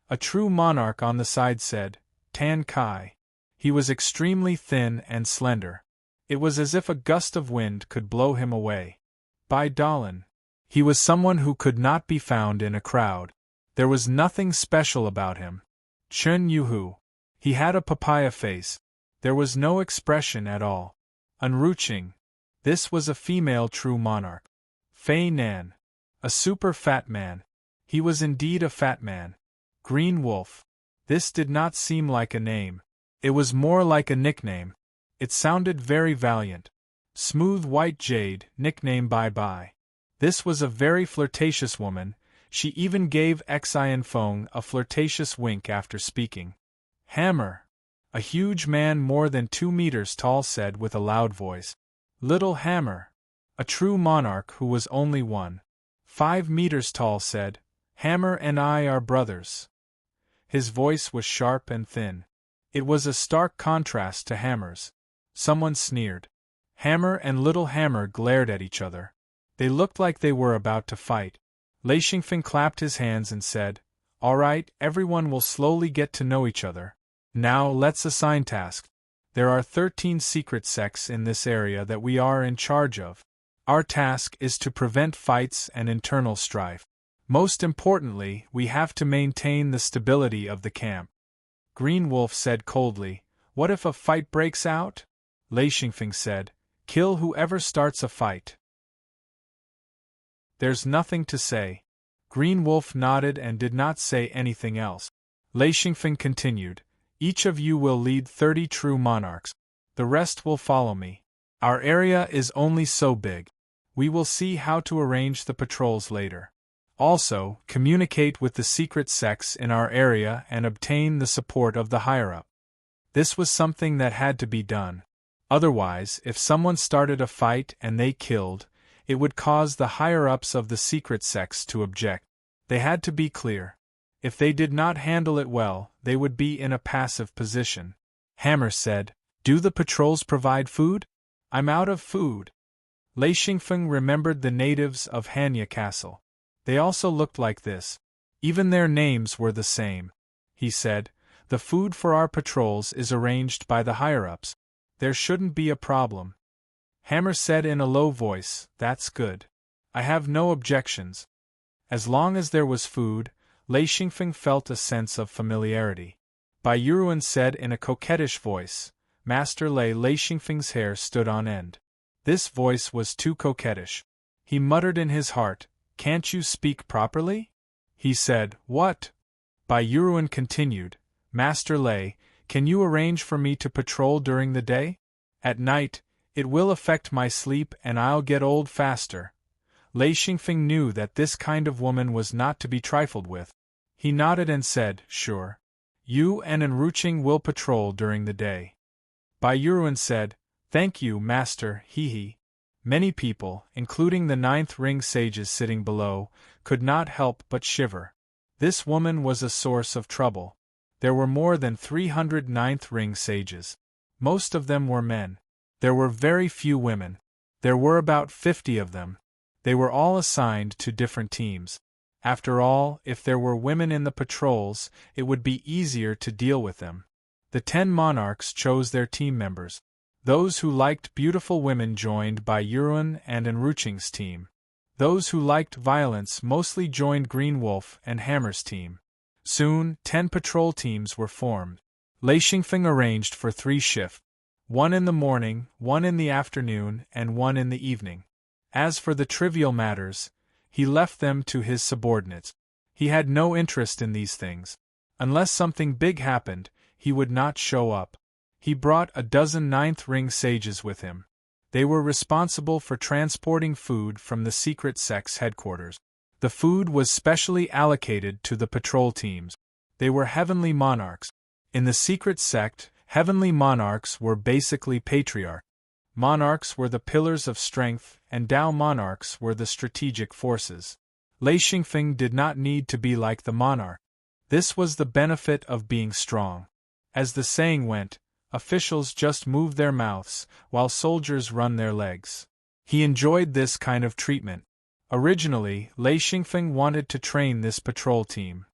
A true monarch on the side said, "Tan Kai." He was extremely thin and slender. It was as if a gust of wind could blow him away. Bai Dalan. He was someone who could not be found in a crowd. There was nothing special about him. Chen Yuhu. He had a papaya face. There was no expression at all. Enruching. This was a female true monarch. Fei Nan. A super fat man. He was indeed a fat man. Green Wolf. This did not seem like a name. It was more like a nickname. It sounded very valiant. Smooth White Jade, nickname Bye Bye. This was a very flirtatious woman. She even gave Xian Feng a flirtatious wink after speaking. Hammer. A huge man more than 2 meters tall said with a loud voice. Little Hammer. A true monarch who was only 1.5 meters tall said, "Hammer and I are brothers." His voice was sharp and thin. It was a stark contrast to Hammer's. Someone sneered. Hammer and Little Hammer glared at each other. They looked like they were about to fight. Lei Xingfeng clapped his hands and said, "All right, everyone will slowly get to know each other. Now let's assign tasks. There are 13 secret sects in this area that we are in charge of. Our task is to prevent fights and internal strife. Most importantly, we have to maintain the stability of the camp." Green Wolf said coldly, "What if a fight breaks out?" Lei Xingfeng said, "Kill whoever starts a fight." There's nothing to say. Green Wolf nodded and did not say anything else. Lei Xingfeng continued, "Each of you will lead 30 true monarchs. The rest will follow me. Our area is only so big. We will see how to arrange the patrols later. Also, communicate with the secret sects in our area and obtain the support of the higher-up." This was something that had to be done. Otherwise, if someone started a fight and they killed, it would cause the higher-ups of the secret sects to object. They had to be clear. If they did not handle it well, they would be in a passive position. Hammer said, "Do the patrols provide food? I'm out of food." Lei Xingfeng remembered the natives of Hanya Castle. They also looked like this. Even their names were the same. He said, "The food for our patrols is arranged by the higher-ups. There shouldn't be a problem." Hammer said in a low voice, "That's good. I have no objections." As long as there was food, Lei Xingfeng felt a sense of familiarity. Bai Yuruan said in a coquettish voice, "Master Lei." Lei Xingfeng's hair stood on end. This voice was too coquettish. He muttered in his heart, "Can't you speak properly?" He said, "What?" Bai Yuruan continued, "Master Lei, can you arrange for me to patrol during the day? At night, it will affect my sleep and I'll get old faster." Lei Xingfeng knew that this kind of woman was not to be trifled with. He nodded and said, "Sure. You and Enruching will patrol during the day." Bai Yuan said, "Thank you, master, he." Many people, including the ninth ring sages sitting below, could not help but shiver. This woman was a source of trouble. There were more than 300 ninth ring sages. Most of them were men. There were very few women. There were about 50 of them. They were all assigned to different teams. After all, if there were women in the patrols, it would be easier to deal with them. The 10 monarchs chose their team members. Those who liked beautiful women joined Bai Yuan and Enruching's team. Those who liked violence mostly joined Green Wolf and Hammer's team. Soon, 10 patrol teams were formed. Lei Xingfeng arranged for 3 shifts. 1 in the morning, 1 in the afternoon, and 1 in the evening. As for the trivial matters, he left them to his subordinates. He had no interest in these things. Unless something big happened, he would not show up. He brought a dozen ninth ring sages with him. They were responsible for transporting food from the secret sect's headquarters. The food was specially allocated to the patrol teams. They were heavenly monarchs. In the secret sect, heavenly monarchs were basically patriarchs. Monarchs were the pillars of strength, and Tao monarchs were the strategic forces. Lei Xingfeng did not need to be like the monarch. This was the benefit of being strong. As the saying went, officials just move their mouths, while soldiers run their legs. He enjoyed this kind of treatment. Originally, Lei Xingfeng wanted to train this patrol team.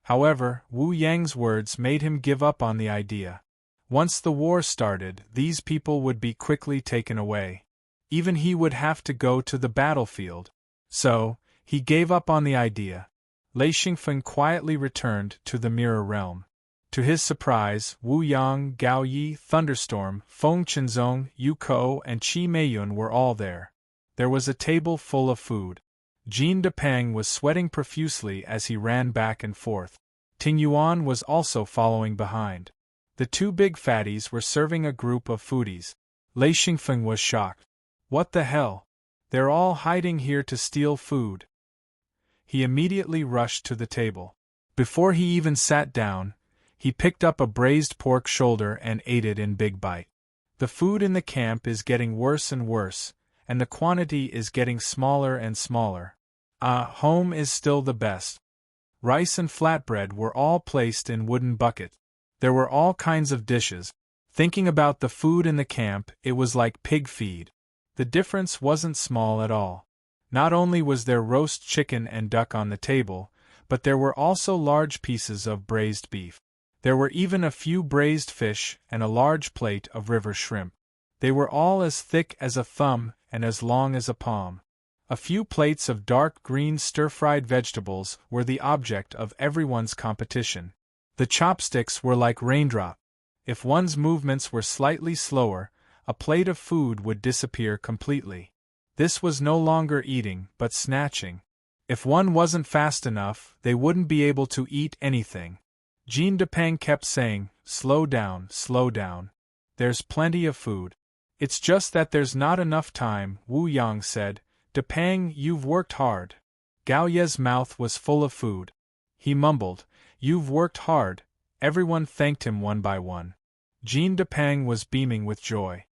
However, Wu Yang's words made him give up on the idea. Once the war started, these people would be quickly taken away. Even he would have to go to the battlefield. So, he gave up on the idea. Lei Xingfeng quietly returned to the Mirror Realm. To his surprise, Wu Yang, Gao Yi, Thunderstorm, Feng Qinzong, Yu Kou, and Qi Meiyun were all there. There was a table full of food. Jean Depeng was sweating profusely as he ran back and forth. Ting Yuan was also following behind. The 2 big fatties were serving a group of foodies. Lei Xingfeng was shocked. What the hell? They're all hiding here to steal food. He immediately rushed to the table. Before he even sat down, he picked up a braised pork shoulder and ate it in big bites. The food in the camp is getting worse and worse, and the quantity is getting smaller and smaller. Home is still the best. Rice and flatbread were all placed in wooden buckets. There were all kinds of dishes. Thinking about the food in the camp, it was like pig feed. The difference wasn't small at all. Not only was there roast chicken and duck on the table, but there were also large pieces of braised beef. There were even a few braised fish and a large plate of river shrimp. They were all as thick as a thumb and as long as a palm. A few plates of dark green stir-fried vegetables were the object of everyone's competition. The chopsticks were like raindrops. If one's movements were slightly slower, a plate of food would disappear completely. This was no longer eating, but snatching. If one wasn't fast enough, they wouldn't be able to eat anything. Jean Depeng kept saying, slow down, there's plenty of food. It's just that there's not enough time, Wu Yang said. Depeng, you've worked hard. Gao Ye's mouth was full of food. He mumbled, you've worked hard. Everyone thanked him one by one. Jean Depeng was beaming with joy.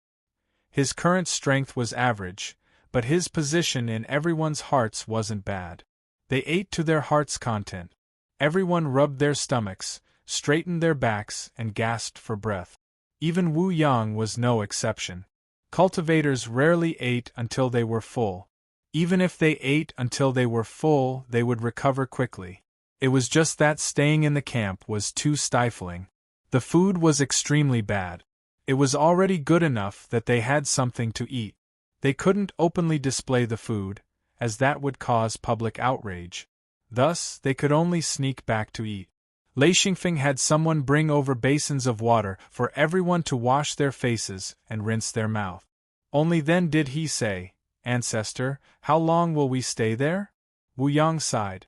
His current strength was average, but his position in everyone's hearts wasn't bad. They ate to their heart's content. Everyone rubbed their stomachs, straightened their backs, and gasped for breath. Even Wu Yang was no exception. Cultivators rarely ate until they were full. Even if they ate until they were full, they would recover quickly. It was just that staying in the camp was too stifling. The food was extremely bad. It was already good enough that they had something to eat. They couldn't openly display the food, as that would cause public outrage. Thus, they could only sneak back to eat. Lei Xingfeng had someone bring over basins of water for everyone to wash their faces and rinse their mouth. Only then did he say, Ancestor, how long will we stay there? Wu Yang sighed.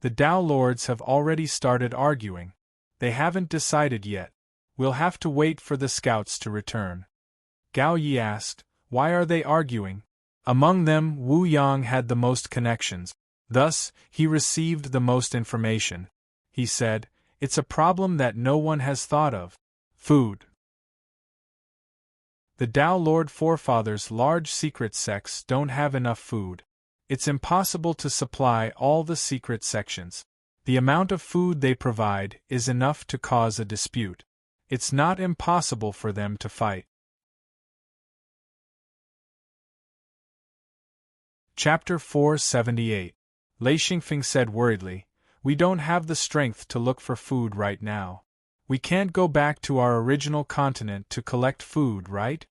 The Tao Lords have already started arguing. They haven't decided yet. We'll have to wait for the scouts to return. Gao Yi asked, why are they arguing? Among them, Wu Yang had the most connections. Thus, he received the most information. He said, "It's a problem that no one has thought of. Food." The Tao Lord Forefathers' large secret sects don't have enough food. It's impossible to supply all the secret sections. The amount of food they provide is enough to cause a dispute. It's not impossible for them to fight. Chapter 478. Lei Xingfeng said worriedly, "We don't have the strength to look for food right now. We can't go back to our original continent to collect food, right?"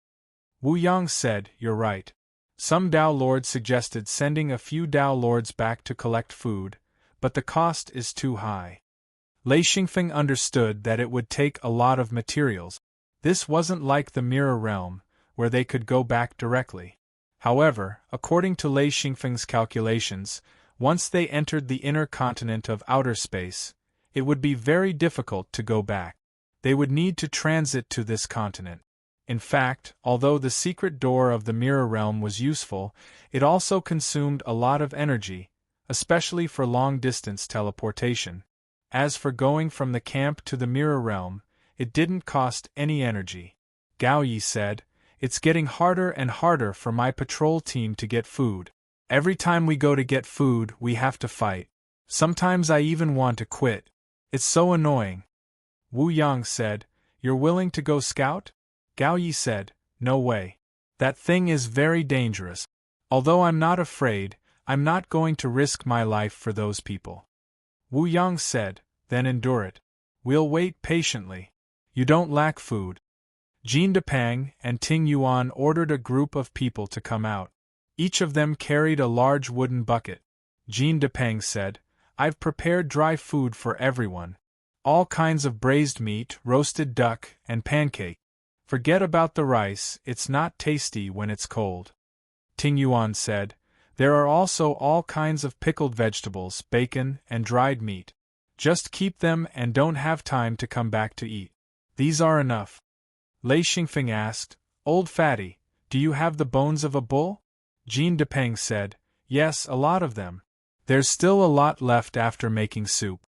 Wu Yang said, "You're right. Some Tao Lords suggested sending a few Tao Lords back to collect food, but the cost is too high." Lei Xingfeng understood that it would take a lot of materials. This wasn't like the Mirror Realm, where they could go back directly. However, according to Lei Xingfeng's calculations, once they entered the inner continent of outer space, it would be very difficult to go back. They would need to transit to this continent. In fact, although the secret door of the Mirror Realm was useful, it also consumed a lot of energy, especially for long-distance teleportation. As for going from the camp to the Mirror Realm, it didn't cost any energy. Gao Yi said, "It's getting harder and harder for my patrol team to get food. Every time we go to get food, we have to fight. Sometimes I even want to quit. It's so annoying." Wu Yang said, "You're willing to go scout?" Gao Yi said, "No way. That thing is very dangerous. Although I'm not afraid, I'm not going to risk my life for those people." Wu Yang said, "Then endure it. We'll wait patiently. You don't lack food." Jin Depang and Ting Yuan ordered a group of people to come out. Each of them carried a large wooden bucket. Jin Depang said, "I've prepared dry food for everyone. All kinds of braised meat, roasted duck, and pancake. Forget about the rice, it's not tasty when it's cold." Ting Yuan said, "There are also all kinds of pickled vegetables, bacon, and dried meat. Just keep them and don't have time to come back to eat. These are enough." Lei Xingfeng asked, "Old Fatty, do you have the bones of a bull?" Jin Depang said, "Yes, a lot of them. There's still a lot left after making soup."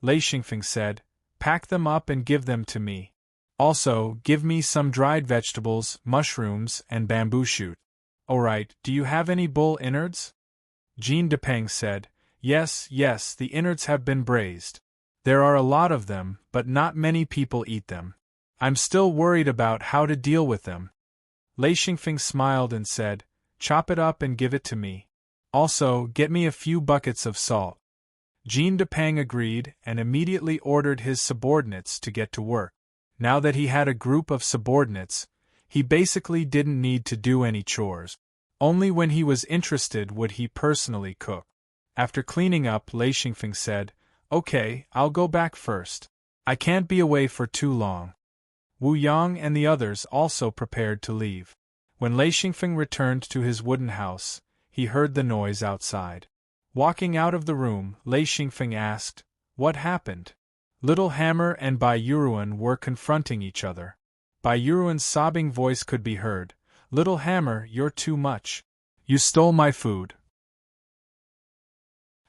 Lei Xingfeng said, "Pack them up and give them to me. Also, give me some dried vegetables, mushrooms, and bamboo shoot." "Alright, do you have any bull innards?" Jin Depang said, Yes, the innards have been braised. There are a lot of them, but not many people eat them. I'm still worried about how to deal with them." Lei Xingfeng smiled and said, "Chop it up and give it to me. Also, get me a few buckets of salt." Jin Depang agreed and immediately ordered his subordinates to get to work. Now that he had a group of subordinates, he basically didn't need to do any chores. Only when he was interested would he personally cook. After cleaning up, Lei Xingfeng said, "Okay, I'll go back first. I can't be away for too long." Wu Yang and the others also prepared to leave. When Lei Xingfeng returned to his wooden house, he heard the noise outside. Walking out of the room, Lei Xingfeng asked, "What happened?" Little Hammer and Bai Yuruan were confronting each other. Bai Yuruan's sobbing voice could be heard. "Little Hammer, you're too much. You stole my food.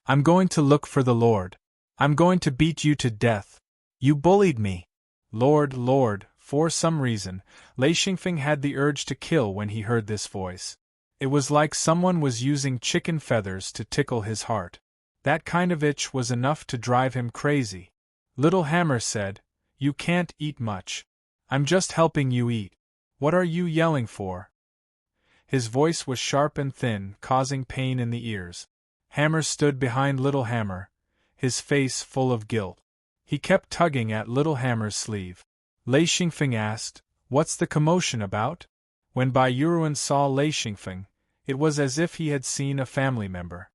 I'm going to look for the Lord. I'm going to beat you to death. You bullied me." Lord, for some reason, Lei Xingfeng had the urge to kill when he heard this voice. It was like someone was using chicken feathers to tickle his heart. That kind of itch was enough to drive him crazy. Little Hammer said, "You can't eat much. I'm just helping you eat. What are you yelling for?" His voice was sharp and thin, causing pain in the ears. Hammer stood behind Little Hammer, his face full of guilt. He kept tugging at Little Hammer's sleeve. Lei Xingfeng asked, "What's the commotion about?" When Bai Yuruan saw Lei Xingfeng, it was as if he had seen a family member.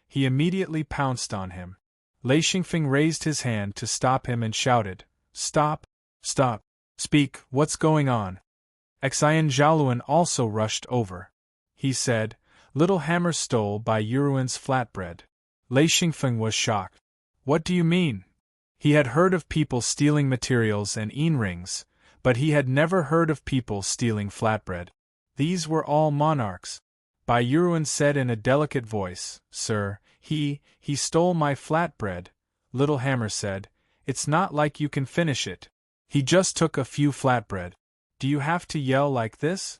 He immediately pounced on him. Lei Xingfeng raised his hand to stop him and shouted, Stop! Speak, what's going on?" Xian Zhaoluan also rushed over. He said, "Little Hammer stole Bai Yuruan's flatbread." Lei Xingfeng was shocked. "What do you mean?" He had heard of people stealing materials and rings, but he had never heard of people stealing flatbread. These were all monarchs. Bai Yuruan said in a delicate voice, "Sir, He stole my flatbread," Little Hammer said. "It's not like you can finish it. He just took a few flatbread. Do you have to yell like this?"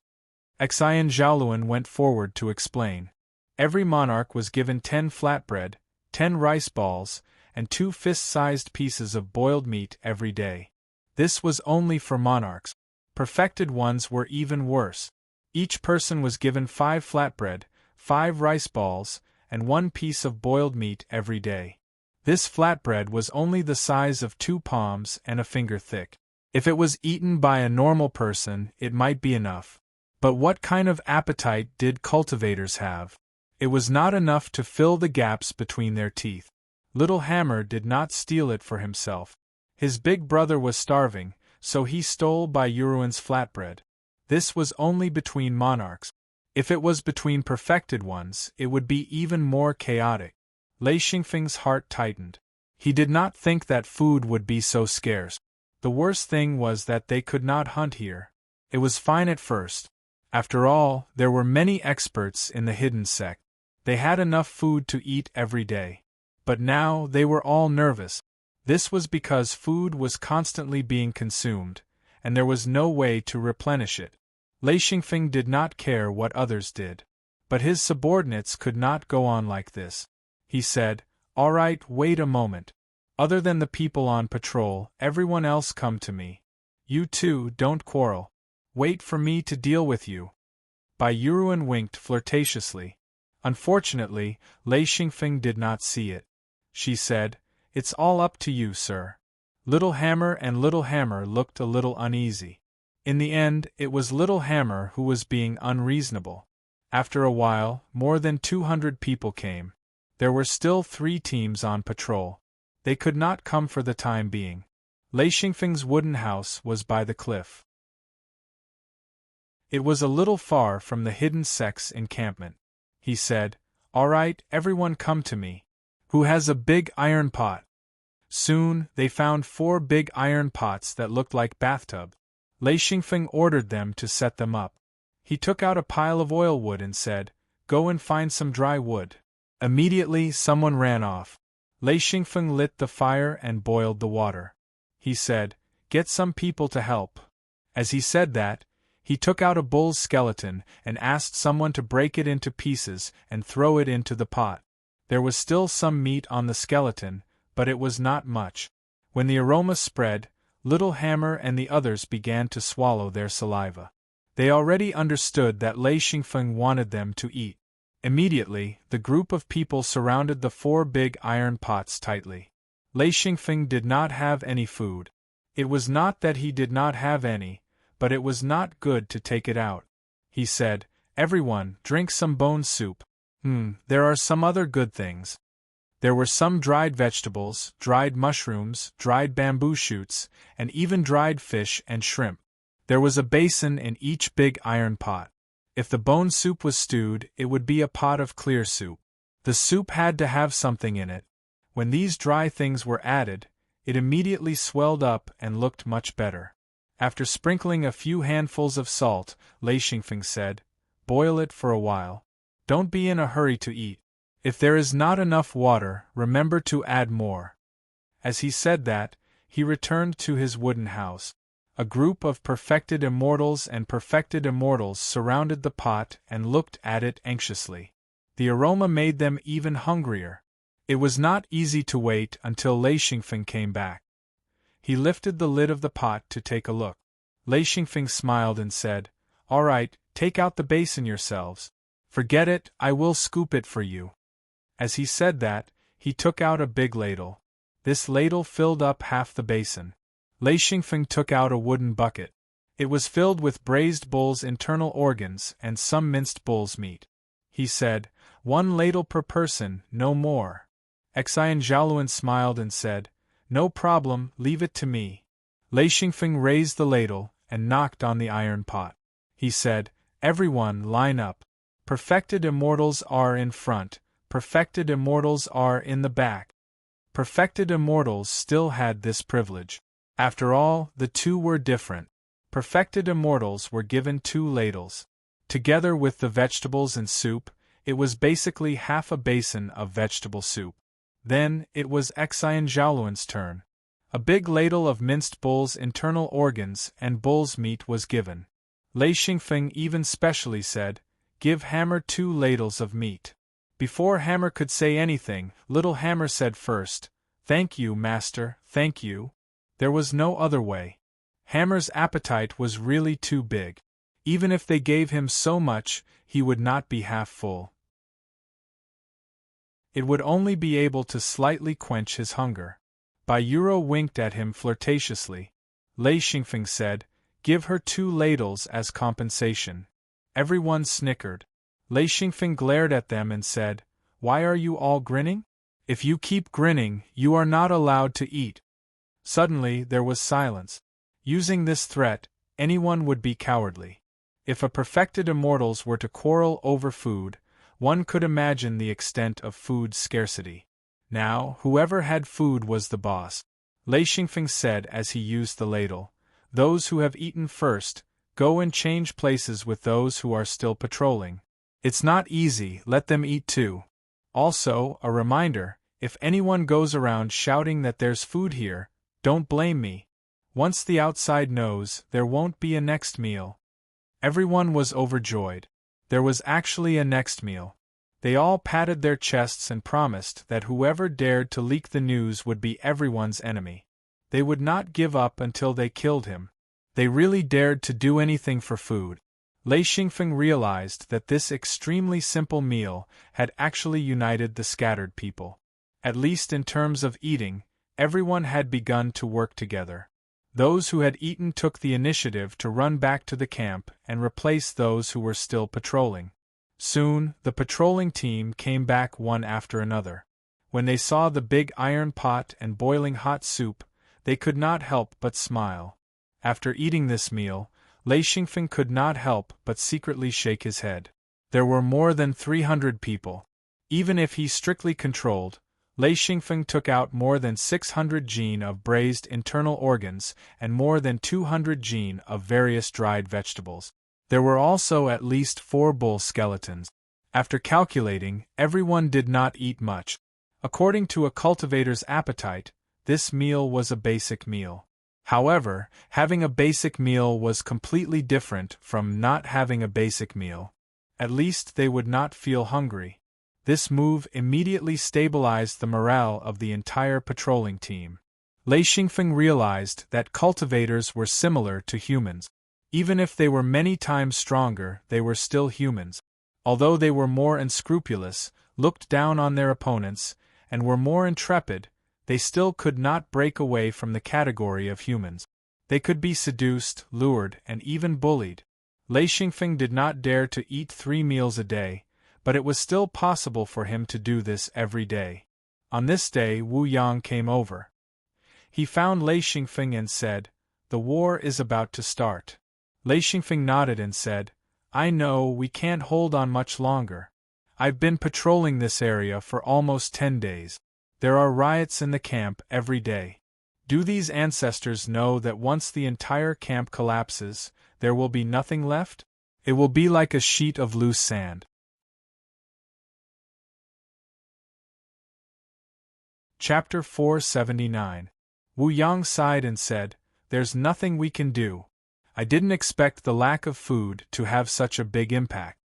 Exhilarating went forward to explain. Every monarch was given 10 flatbread, 10 rice balls, and 2 fist-sized pieces of boiled meat every day. This was only for monarchs. Perfected ones were even worse. Each person was given 5 flatbread, 5 rice balls, and 1 piece of boiled meat every day. This flatbread was only the size of 2 palms and a finger thick. If it was eaten by a normal person, it might be enough. But what kind of appetite did cultivators have? It was not enough to fill the gaps between their teeth. Little Hammer did not steal it for himself. His big brother was starving, so he stole Bayuruan's flatbread. This was only between monarchs. If it was between perfected ones, it would be even more chaotic. Lei Xingfeng's heart tightened. He did not think that food would be so scarce. The worst thing was that they could not hunt here. It was fine at first. After all, there were many experts in the hidden sect. They had enough food to eat every day. But now they were all nervous. This was because food was constantly being consumed, and there was no way to replenish it. Lei Xingfeng did not care what others did. But his subordinates could not go on like this. He said, "All right, wait a moment. Other than the people on patrol, everyone else come to me. You two don't quarrel. Wait for me to deal with you." Bayuruan winked flirtatiously. Unfortunately, Lei Xingfeng did not see it. She said, "It's all up to you, sir." Little Hammer looked a little uneasy. In the end, it was Little Hammer who was being unreasonable. After a while, more than 200 people came. There were still 3 teams on patrol. They could not come for the time being. Lei Xingfeng's wooden house was by the cliff. It was a little far from the hidden sect's encampment. He said, "All right, everyone come to me. Who has a big iron pot?" Soon, they found 4 big iron pots that looked like bathtubs. Lei Xingfeng ordered them to set them up. He took out a pile of oil wood and said, "Go and find some dry wood." Immediately, someone ran off. Lei Xingfeng lit the fire and boiled the water. He said, "Get some people to help." As he said that, he took out a bull's skeleton and asked someone to break it into pieces and throw it into the pot. There was still some meat on the skeleton, but it was not much. When the aroma spread, Little Hammer and the others began to swallow their saliva. They already understood that Lei Xingfeng wanted them to eat. Immediately, the group of people surrounded the 4 big iron pots tightly. Lei Xingfeng did not have any food. It was not that he did not have any, but it was not good to take it out. He said, "Everyone, drink some bone soup. There are some other good things." There were some dried vegetables, dried mushrooms, dried bamboo shoots, and even dried fish and shrimp. There was a basin in each big iron pot. If the bone soup was stewed, it would be a pot of clear soup. The soup had to have something in it. When these dry things were added, it immediately swelled up and looked much better. After sprinkling a few handfuls of salt, Lei Xingfeng said, "Boil it for a while. Don't be in a hurry to eat. If there is not enough water, remember to add more." As he said that, he returned to his wooden house. A group of perfected immortals and perfected immortals surrounded the pot and looked at it anxiously. The aroma made them even hungrier. It was not easy to wait until Lei Xingfeng came back. He lifted the lid of the pot to take a look. Lei Xingfeng smiled and said, "All right, take out the basin yourselves. Forget it, I will scoop it for you." As he said that, he took out a big ladle. This ladle filled up half the basin. Lei Xingfeng took out a wooden bucket. It was filled with braised bull's internal organs and some minced bull's meat. He said, "1 ladle per person, no more." Exhilarating smiled and said, "No problem, leave it to me." Lei Xingfeng raised the ladle and knocked on the iron pot. He said, "Everyone line up. Perfected immortals are in front, perfected immortals are in the back." Perfected immortals still had this privilege. After all, the 2 were different. Perfected immortals were given 2 ladles. Together with the vegetables and soup, It was basically half a basin of vegetable soup. Then, it was Xian Zhaoluan's turn. A big ladle of minced bull's internal organs and bull's meat was given. Lei Xingfeng even specially said, "Give Hammer 2 ladles of meat." Before Hammer could say anything, little Hammer said first, "Thank you, master, thank you." There was no other way. Hammer's appetite was really too big. Even if they gave him so much, he would not be half full. It would only be able to slightly quench his hunger. Bai Yuro winked at him flirtatiously. Lei Xingfeng said, "Give her 2 ladles as compensation." Everyone snickered. Lei Xingfeng glared at them and said, "Why are you all grinning? If you keep grinning, you are not allowed to eat." Suddenly, there was silence. Using this threat, anyone would be cowardly. If a perfected immortals were to quarrel over food, one could imagine the extent of food scarcity. Now, whoever had food was the boss. Lei Xingfeng said as he used the ladle, "Those who have eaten first, go and change places with those who are still patrolling. It's not easy, let them eat too. Also, a reminder, if anyone goes around shouting that there's food here, don't blame me. Once the outside knows, there won't be a next meal." Everyone was overjoyed. There was actually a next meal. They all patted their chests and promised that whoever dared to leak the news would be everyone's enemy. They would not give up until they killed him. They really dared to do anything for food. Lei Xingfeng realized that this extremely simple meal had actually united the scattered people. At least in terms of eating, everyone had begun to work together. Those who had eaten took the initiative to run back to the camp and replace those who were still patrolling. Soon, the patrolling team came back one after another. When they saw the big iron pot and boiling hot soup, they could not help but smile. After eating this meal, Lei Xingfeng could not help but secretly shake his head. There were more than 300 people. Even if he strictly controlled, Lei Xingfeng took out more than 600 jin of braised internal organs and more than 200 jin of various dried vegetables. There were also at least 4 bull skeletons. After calculating, everyone did not eat much. According to a cultivator's appetite, this meal was a basic meal. However, having a basic meal was completely different from not having a basic meal. At least they would not feel hungry. This move immediately stabilized the morale of the entire patrolling team. Lei Xingfeng realized that cultivators were similar to humans. Even if they were many times stronger, they were still humans. Although they were more unscrupulous, looked down on their opponents, and were more intrepid, they still could not break away from the category of humans. They could be seduced, lured, and even bullied. Lei Xingfeng did not dare to eat 3 meals a day, but it was still possible for him to do this every day. On this day, Wu Yang came over. He found Lei Xingfeng and said, "The war is about to start." Lei Xingfeng nodded and said, "I know we can't hold on much longer. I've been patrolling this area for almost 10 days. There are riots in the camp every day. Do these ancestors know that once the entire camp collapses, there will be nothing left? It will be like a sheet of loose sand." Chapter 479. Wu Yang sighed and said, "There's nothing we can do. I didn't expect the lack of food to have such a big impact."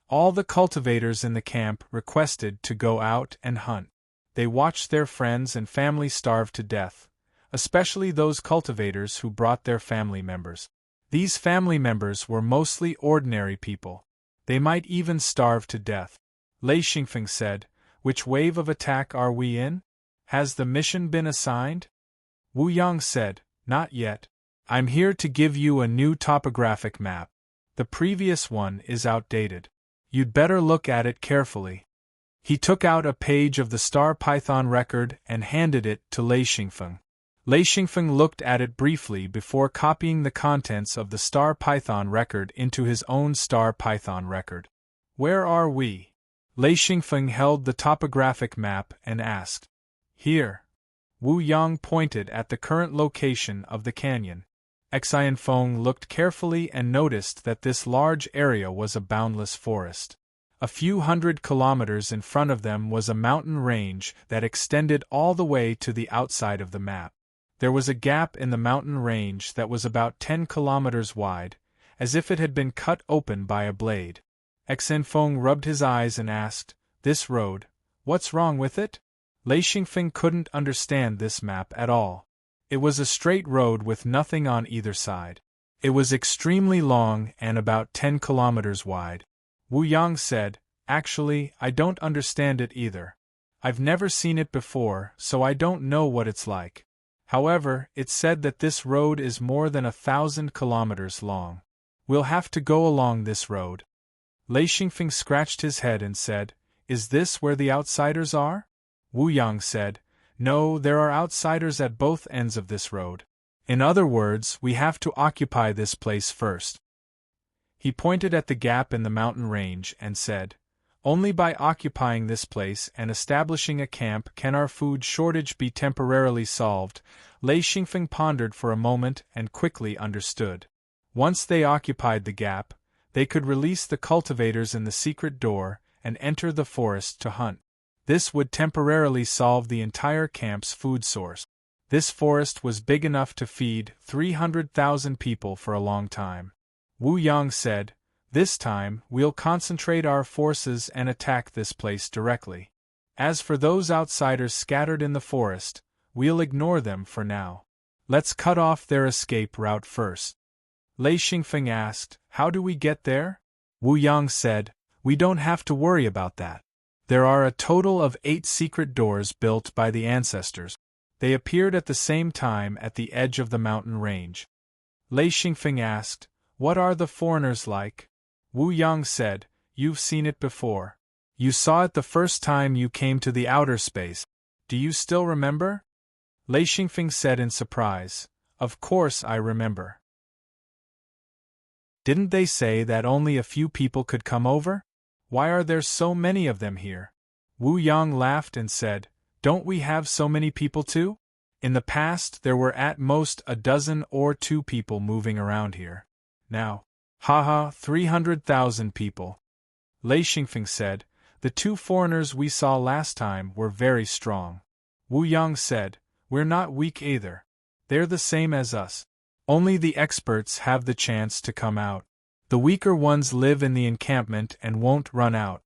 All the cultivators in the camp requested to go out and hunt. They watched their friends and family starve to death, especially those cultivators who brought their family members. These family members were mostly ordinary people. They might even starve to death. Lei Xingfeng said, "Which wave of attack are we in? Has the mission been assigned?" Wu Yang said, "Not yet. I'm here to give you a new topographic map. The previous one is outdated. You'd better look at it carefully." He took out a page of the Star Python record and handed it to Lei Xingfeng. Lei Xingfeng looked at it briefly before copying the contents of the Star Python record into his own Star Python record. "Where are we?" Lei Xingfeng held the topographic map and asked. "Here." Wu Yang pointed at the current location of the canyon. Xian Feng looked carefully and noticed that this large area was a boundless forest. A few hundred kilometers in front of them was a mountain range that extended all the way to the outside of the map. There was a gap in the mountain range that was about 10 kilometers wide, as if it had been cut open by a blade. Exhilarating rubbed his eyes and asked, "This road, what's wrong with it?" Lei Xingfeng couldn't understand this map at all. It was a straight road with nothing on either side. It was extremely long and about 10 kilometers wide. Wu Yang said, "Actually, I don't understand it either. I've never seen it before, so I don't know what it's like. However, it's said that this road is more than 1,000 kilometers long. We'll have to go along this road." Lei Xingfeng scratched his head and said, "Is this where the outsiders are?" Wu Yang said, "No, there are outsiders at both ends of this road. In other words, we have to occupy this place first." He pointed at the gap in the mountain range and said, "Only by occupying this place and establishing a camp can our food shortage be temporarily solved." Lei Xingfeng pondered for a moment and quickly understood. Once they occupied the gap, they could release the cultivators in the secret door and enter the forest to hunt. This would temporarily solve the entire camp's food source. This forest was big enough to feed 300,000 people for a long time. Wu Yang said, "This time, we'll concentrate our forces and attack this place directly. As for those outsiders scattered in the forest, we'll ignore them for now. Let's cut off their escape route first." Lei Xingfeng asked, "How do we get there?" Wu Yang said, "We don't have to worry about that. There are a total of 8 secret doors built by the ancestors. They appeared at the same time at the edge of the mountain range." Lei Xingfeng asked, "What are the foreigners like?" Wu Yang said, "You've seen it before. You saw it the first time you came to the outer space. Do you still remember?" Lei Xingfeng said in surprise, "Of course I remember. Didn't they say that only a few people could come over? Why are there so many of them here?" Wu Yang laughed and said, "Don't we have so many people too? In the past there were at most a dozen or 2 people moving around here. Now, 300,000 people." Lei Xingfeng said, "The 2 foreigners we saw last time were very strong." Wu Yang said, "We're not weak either. They're the same as us. Only the experts have the chance to come out. The weaker ones live in the encampment and won't run out."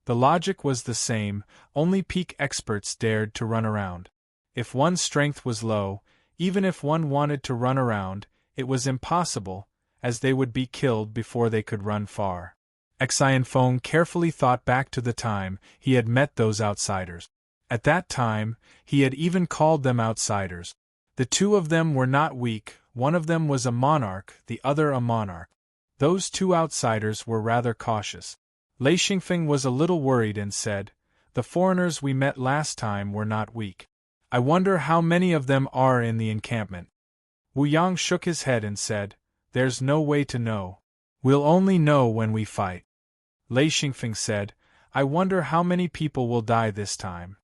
The logic was the same, only peak experts dared to run around. If one's strength was low, even if one wanted to run around, it was impossible, as they would be killed before they could run far. Exhilarating carefully thought back to the time he had met those outsiders. At that time, he had even called them outsiders. The 2 of them were not weak, one of them was a monarch, the other a monarch. Those 2 outsiders were rather cautious. Lei Xingfeng was a little worried and said, "The foreigners we met last time were not weak. I wonder how many of them are in the encampment." Wu Yang shook his head and said, "There's no way to know. We'll only know when we fight." Lei Xingfeng said, "I wonder how many people will die this time."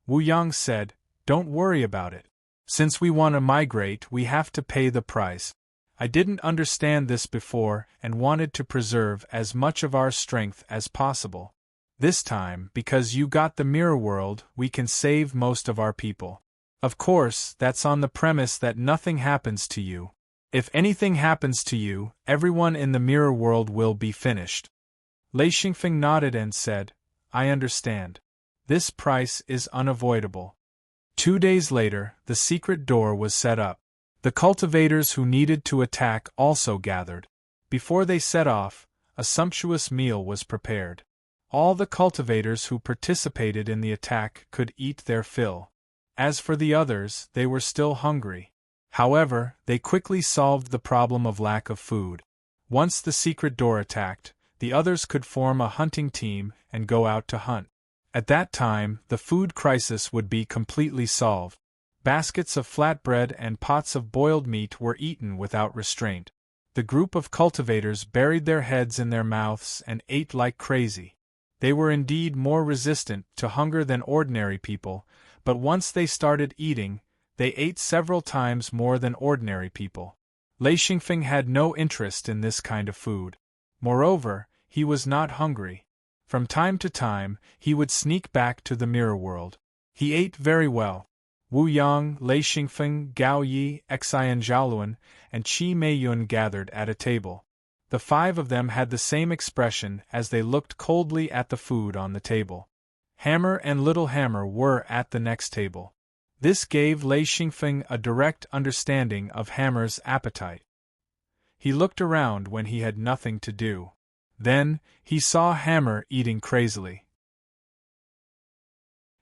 Wu Yang said, "Don't worry about it. Since we want to migrate, we have to pay the price. I didn't understand this before and wanted to preserve as much of our strength as possible. This time, because you got the mirror world, we can save most of our people. Of course, that's on the premise that nothing happens to you. If anything happens to you, everyone in the mirror world will be finished." Lei Xingfeng nodded and said, "I understand. This price is unavoidable." 2 days later, the secret door was set up. The cultivators who needed to attack also gathered. Before they set off, a sumptuous meal was prepared. All the cultivators who participated in the attack could eat their fill. As for the others, they were still hungry. However, they quickly solved the problem of lack of food. Once the secret door attacked, the others could form a hunting team and go out to hunt. At that time, the food crisis would be completely solved. Baskets of flatbread and pots of boiled meat were eaten without restraint. The group of cultivators buried their heads in their mouths and ate like crazy. They were indeed more resistant to hunger than ordinary people, but once they started eating, they ate several times more than ordinary people. Lei Xingfeng had no interest in this kind of food. Moreover, he was not hungry. From time to time, he would sneak back to the mirror world. He ate very well. Wu Yang, Lei Xingfeng, Gao Yi, Xian Zhaoluan, and Qi Meiyun gathered at a table. The five of them had the same expression as they looked coldly at the food on the table. Hammer and Little Hammer were at the next table. This gave Lei Xingfeng a direct understanding of Hammer's appetite. He looked around when he had nothing to do. Then, he saw Hammer eating crazily.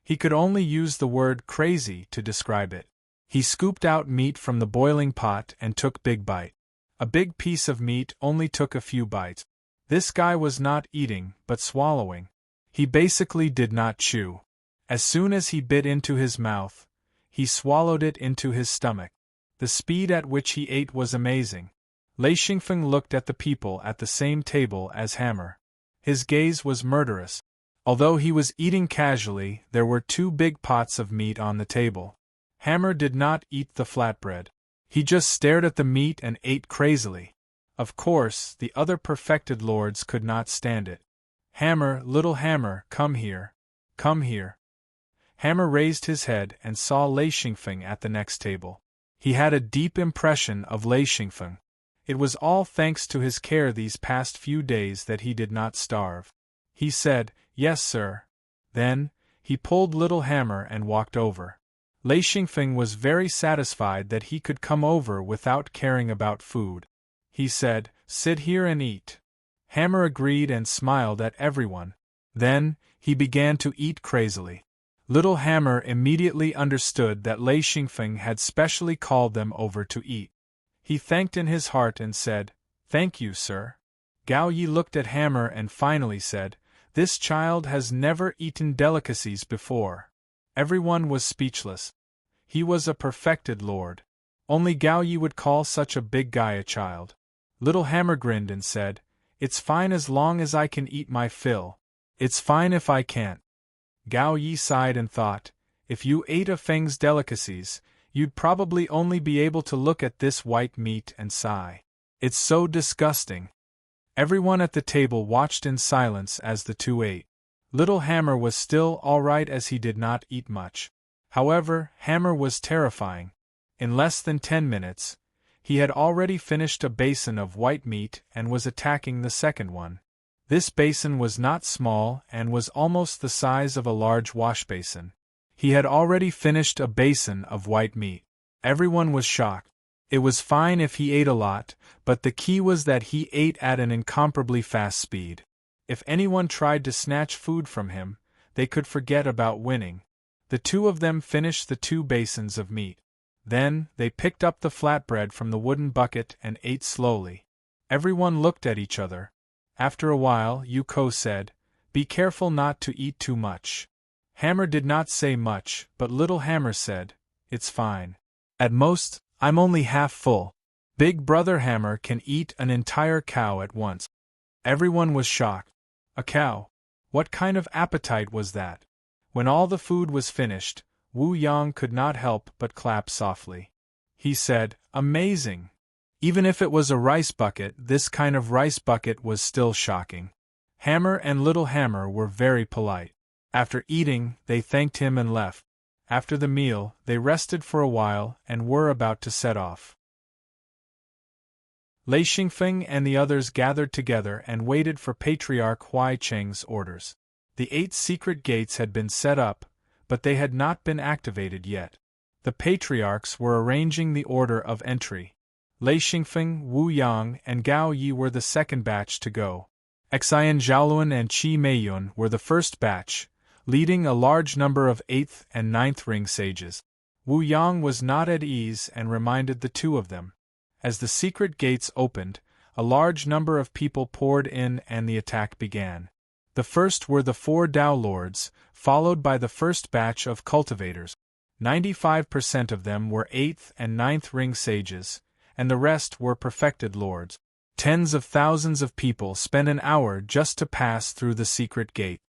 He could only use the word crazy to describe it. He scooped out meat from the boiling pot and took big bite. A big piece of meat only took a few bites. This guy was not eating, but swallowing. He basically did not chew. As soon as he bit into his mouth, he swallowed it into his stomach. The speed at which he ate was amazing. Lei Xingfeng looked at the people at the same table as Hammer. His gaze was murderous. Although he was eating casually, there were 2 big pots of meat on the table. Hammer did not eat the flatbread. He just stared at the meat and ate crazily. Of course, the other perfected lords could not stand it. Hammer, Little Hammer, come here. Come here. Hammer raised his head and saw Lei Xingfeng at the next table. He had a deep impression of Lei Xingfeng. It was all thanks to his care these past few days that he did not starve. He said, "Yes, sir." Then, he pulled Little Hammer and walked over. Lei Xingfeng was very satisfied that he could come over without caring about food. He said, "Sit here and eat." Hammer agreed and smiled at everyone. Then, he began to eat crazily. Little Hammer immediately understood that Lei Xingfeng had specially called them over to eat. He thanked in his heart and said, "Thank you, sir." Gao Yi looked at Hammer and finally said, "This child has never eaten delicacies before." Everyone was speechless. He was a perfected lord. Only Gao Yi would call such a big guy a child. Little Hammer grinned and said, "It's fine as long as I can eat my fill. It's fine if I can't." Gao Yi sighed and thought, if you ate a Feng's delicacies, you'd probably only be able to look at this white meat and sigh. It's so disgusting. Everyone at the table watched in silence as the two ate. Little Hammer was still all right as he did not eat much. However, Hammer was terrifying. In less than 10 minutes, he had already finished a basin of white meat and was attacking the second one. This basin was not small and was almost the size of a large wash basin. He had already finished a basin of white meat. Everyone was shocked. It was fine if he ate a lot, but the key was that he ate at an incomparably fast speed. If anyone tried to snatch food from him, they could forget about winning. The two of them finished the 2 basins of meat. Then, they picked up the flatbread from the wooden bucket and ate slowly. Everyone looked at each other. After a while, Yuko said, "Be careful not to eat too much." Hammer did not say much, but Little Hammer said, "It's fine. At most, I'm only half full. Big Brother Hammer can eat an entire cow at once." Everyone was shocked. A cow? What kind of appetite was that? When all the food was finished, Wu Yang could not help but clap softly. He said, "Amazing!" Even if it was a rice bucket, this kind of rice bucket was still shocking. Hammer and Little Hammer were very polite. After eating, they thanked him and left. After the meal, they rested for a while and were about to set off. Lei Xingfeng and the others gathered together and waited for Patriarch Huai Cheng's orders. The 8 secret gates had been set up, but they had not been activated yet. The patriarchs were arranging the order of entry. Lei Xingfeng, Wu Yang, and Gao Yi were the second batch to go. Xian Zhaoluan and Qi Meiyun were the first batch, leading a large number of 8th and 9th ring sages. Wu Yang was not at ease and reminded the two of them. As the secret gates opened, a large number of people poured in and the attack began. The first were the 4 Dao Lords, followed by the first batch of cultivators. 95% of them were 8th and 9th ring sages, and the rest were perfected lords. Tens of thousands of people spent an hour just to pass through the secret gate.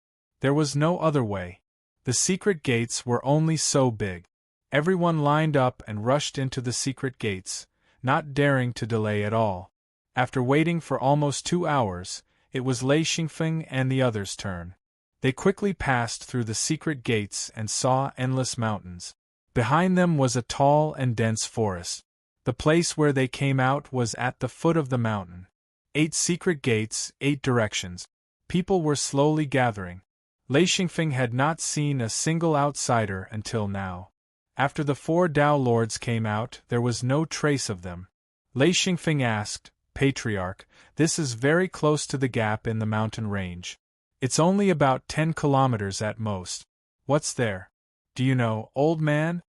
There was no other way. The secret gates were only so big. Everyone lined up and rushed into the secret gates, not daring to delay at all. After waiting for almost 2 hours, It was Lei Xingfeng and the others' turn. They quickly passed through the secret gates and saw endless mountains. Behind them was a tall and dense forest. The place where they came out was at the foot of the mountain. 8 secret gates, 8 directions. People were slowly gathering. Lei Xingfeng had not seen a single outsider until now. After the 4 Dao Lords came out, there was no trace of them. Lei Xingfeng asked, "Patriarch, this is very close to the gap in the mountain range. It's only about 10 kilometers at most. What's there? Do you know, old man?"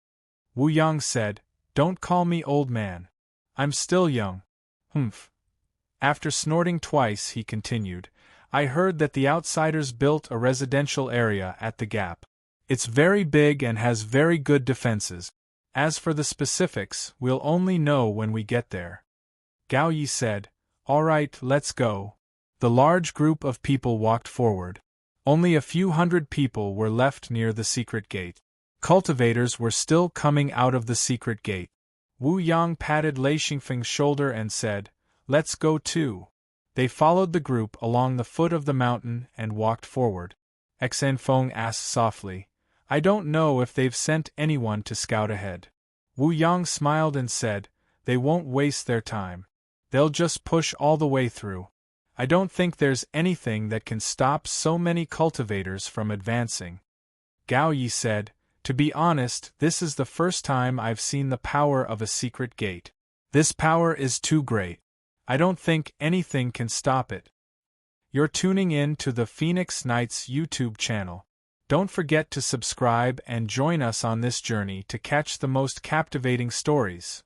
Wu Yang said, "Don't call me old man. I'm still young." Humph. After snorting twice, he continued, "I heard that the outsiders built a residential area at the gap. It's very big and has very good defenses. As for the specifics, we'll only know when we get there." Gao Yi said, "All right, let's go." The large group of people walked forward. Only a few hundred people were left near the secret gate. Cultivators were still coming out of the secret gate. Wu Yang patted Lei Xingfeng's shoulder and said, "Let's go too." They followed the group along the foot of the mountain and walked forward. Xen Feng asked softly, "I don't know if they've sent anyone to scout ahead." Wu Yang smiled and said, "They won't waste their time. They'll just push all the way through. I don't think there's anything that can stop so many cultivators from advancing." Gao Yi said, "To be honest, this is the first time I've seen the power of a secret gate. This power is too great. I don't think anything can stop it." You're tuning in to the Phoenix Knights YouTube channel. Don't forget to subscribe and join us on this journey to catch the most captivating stories.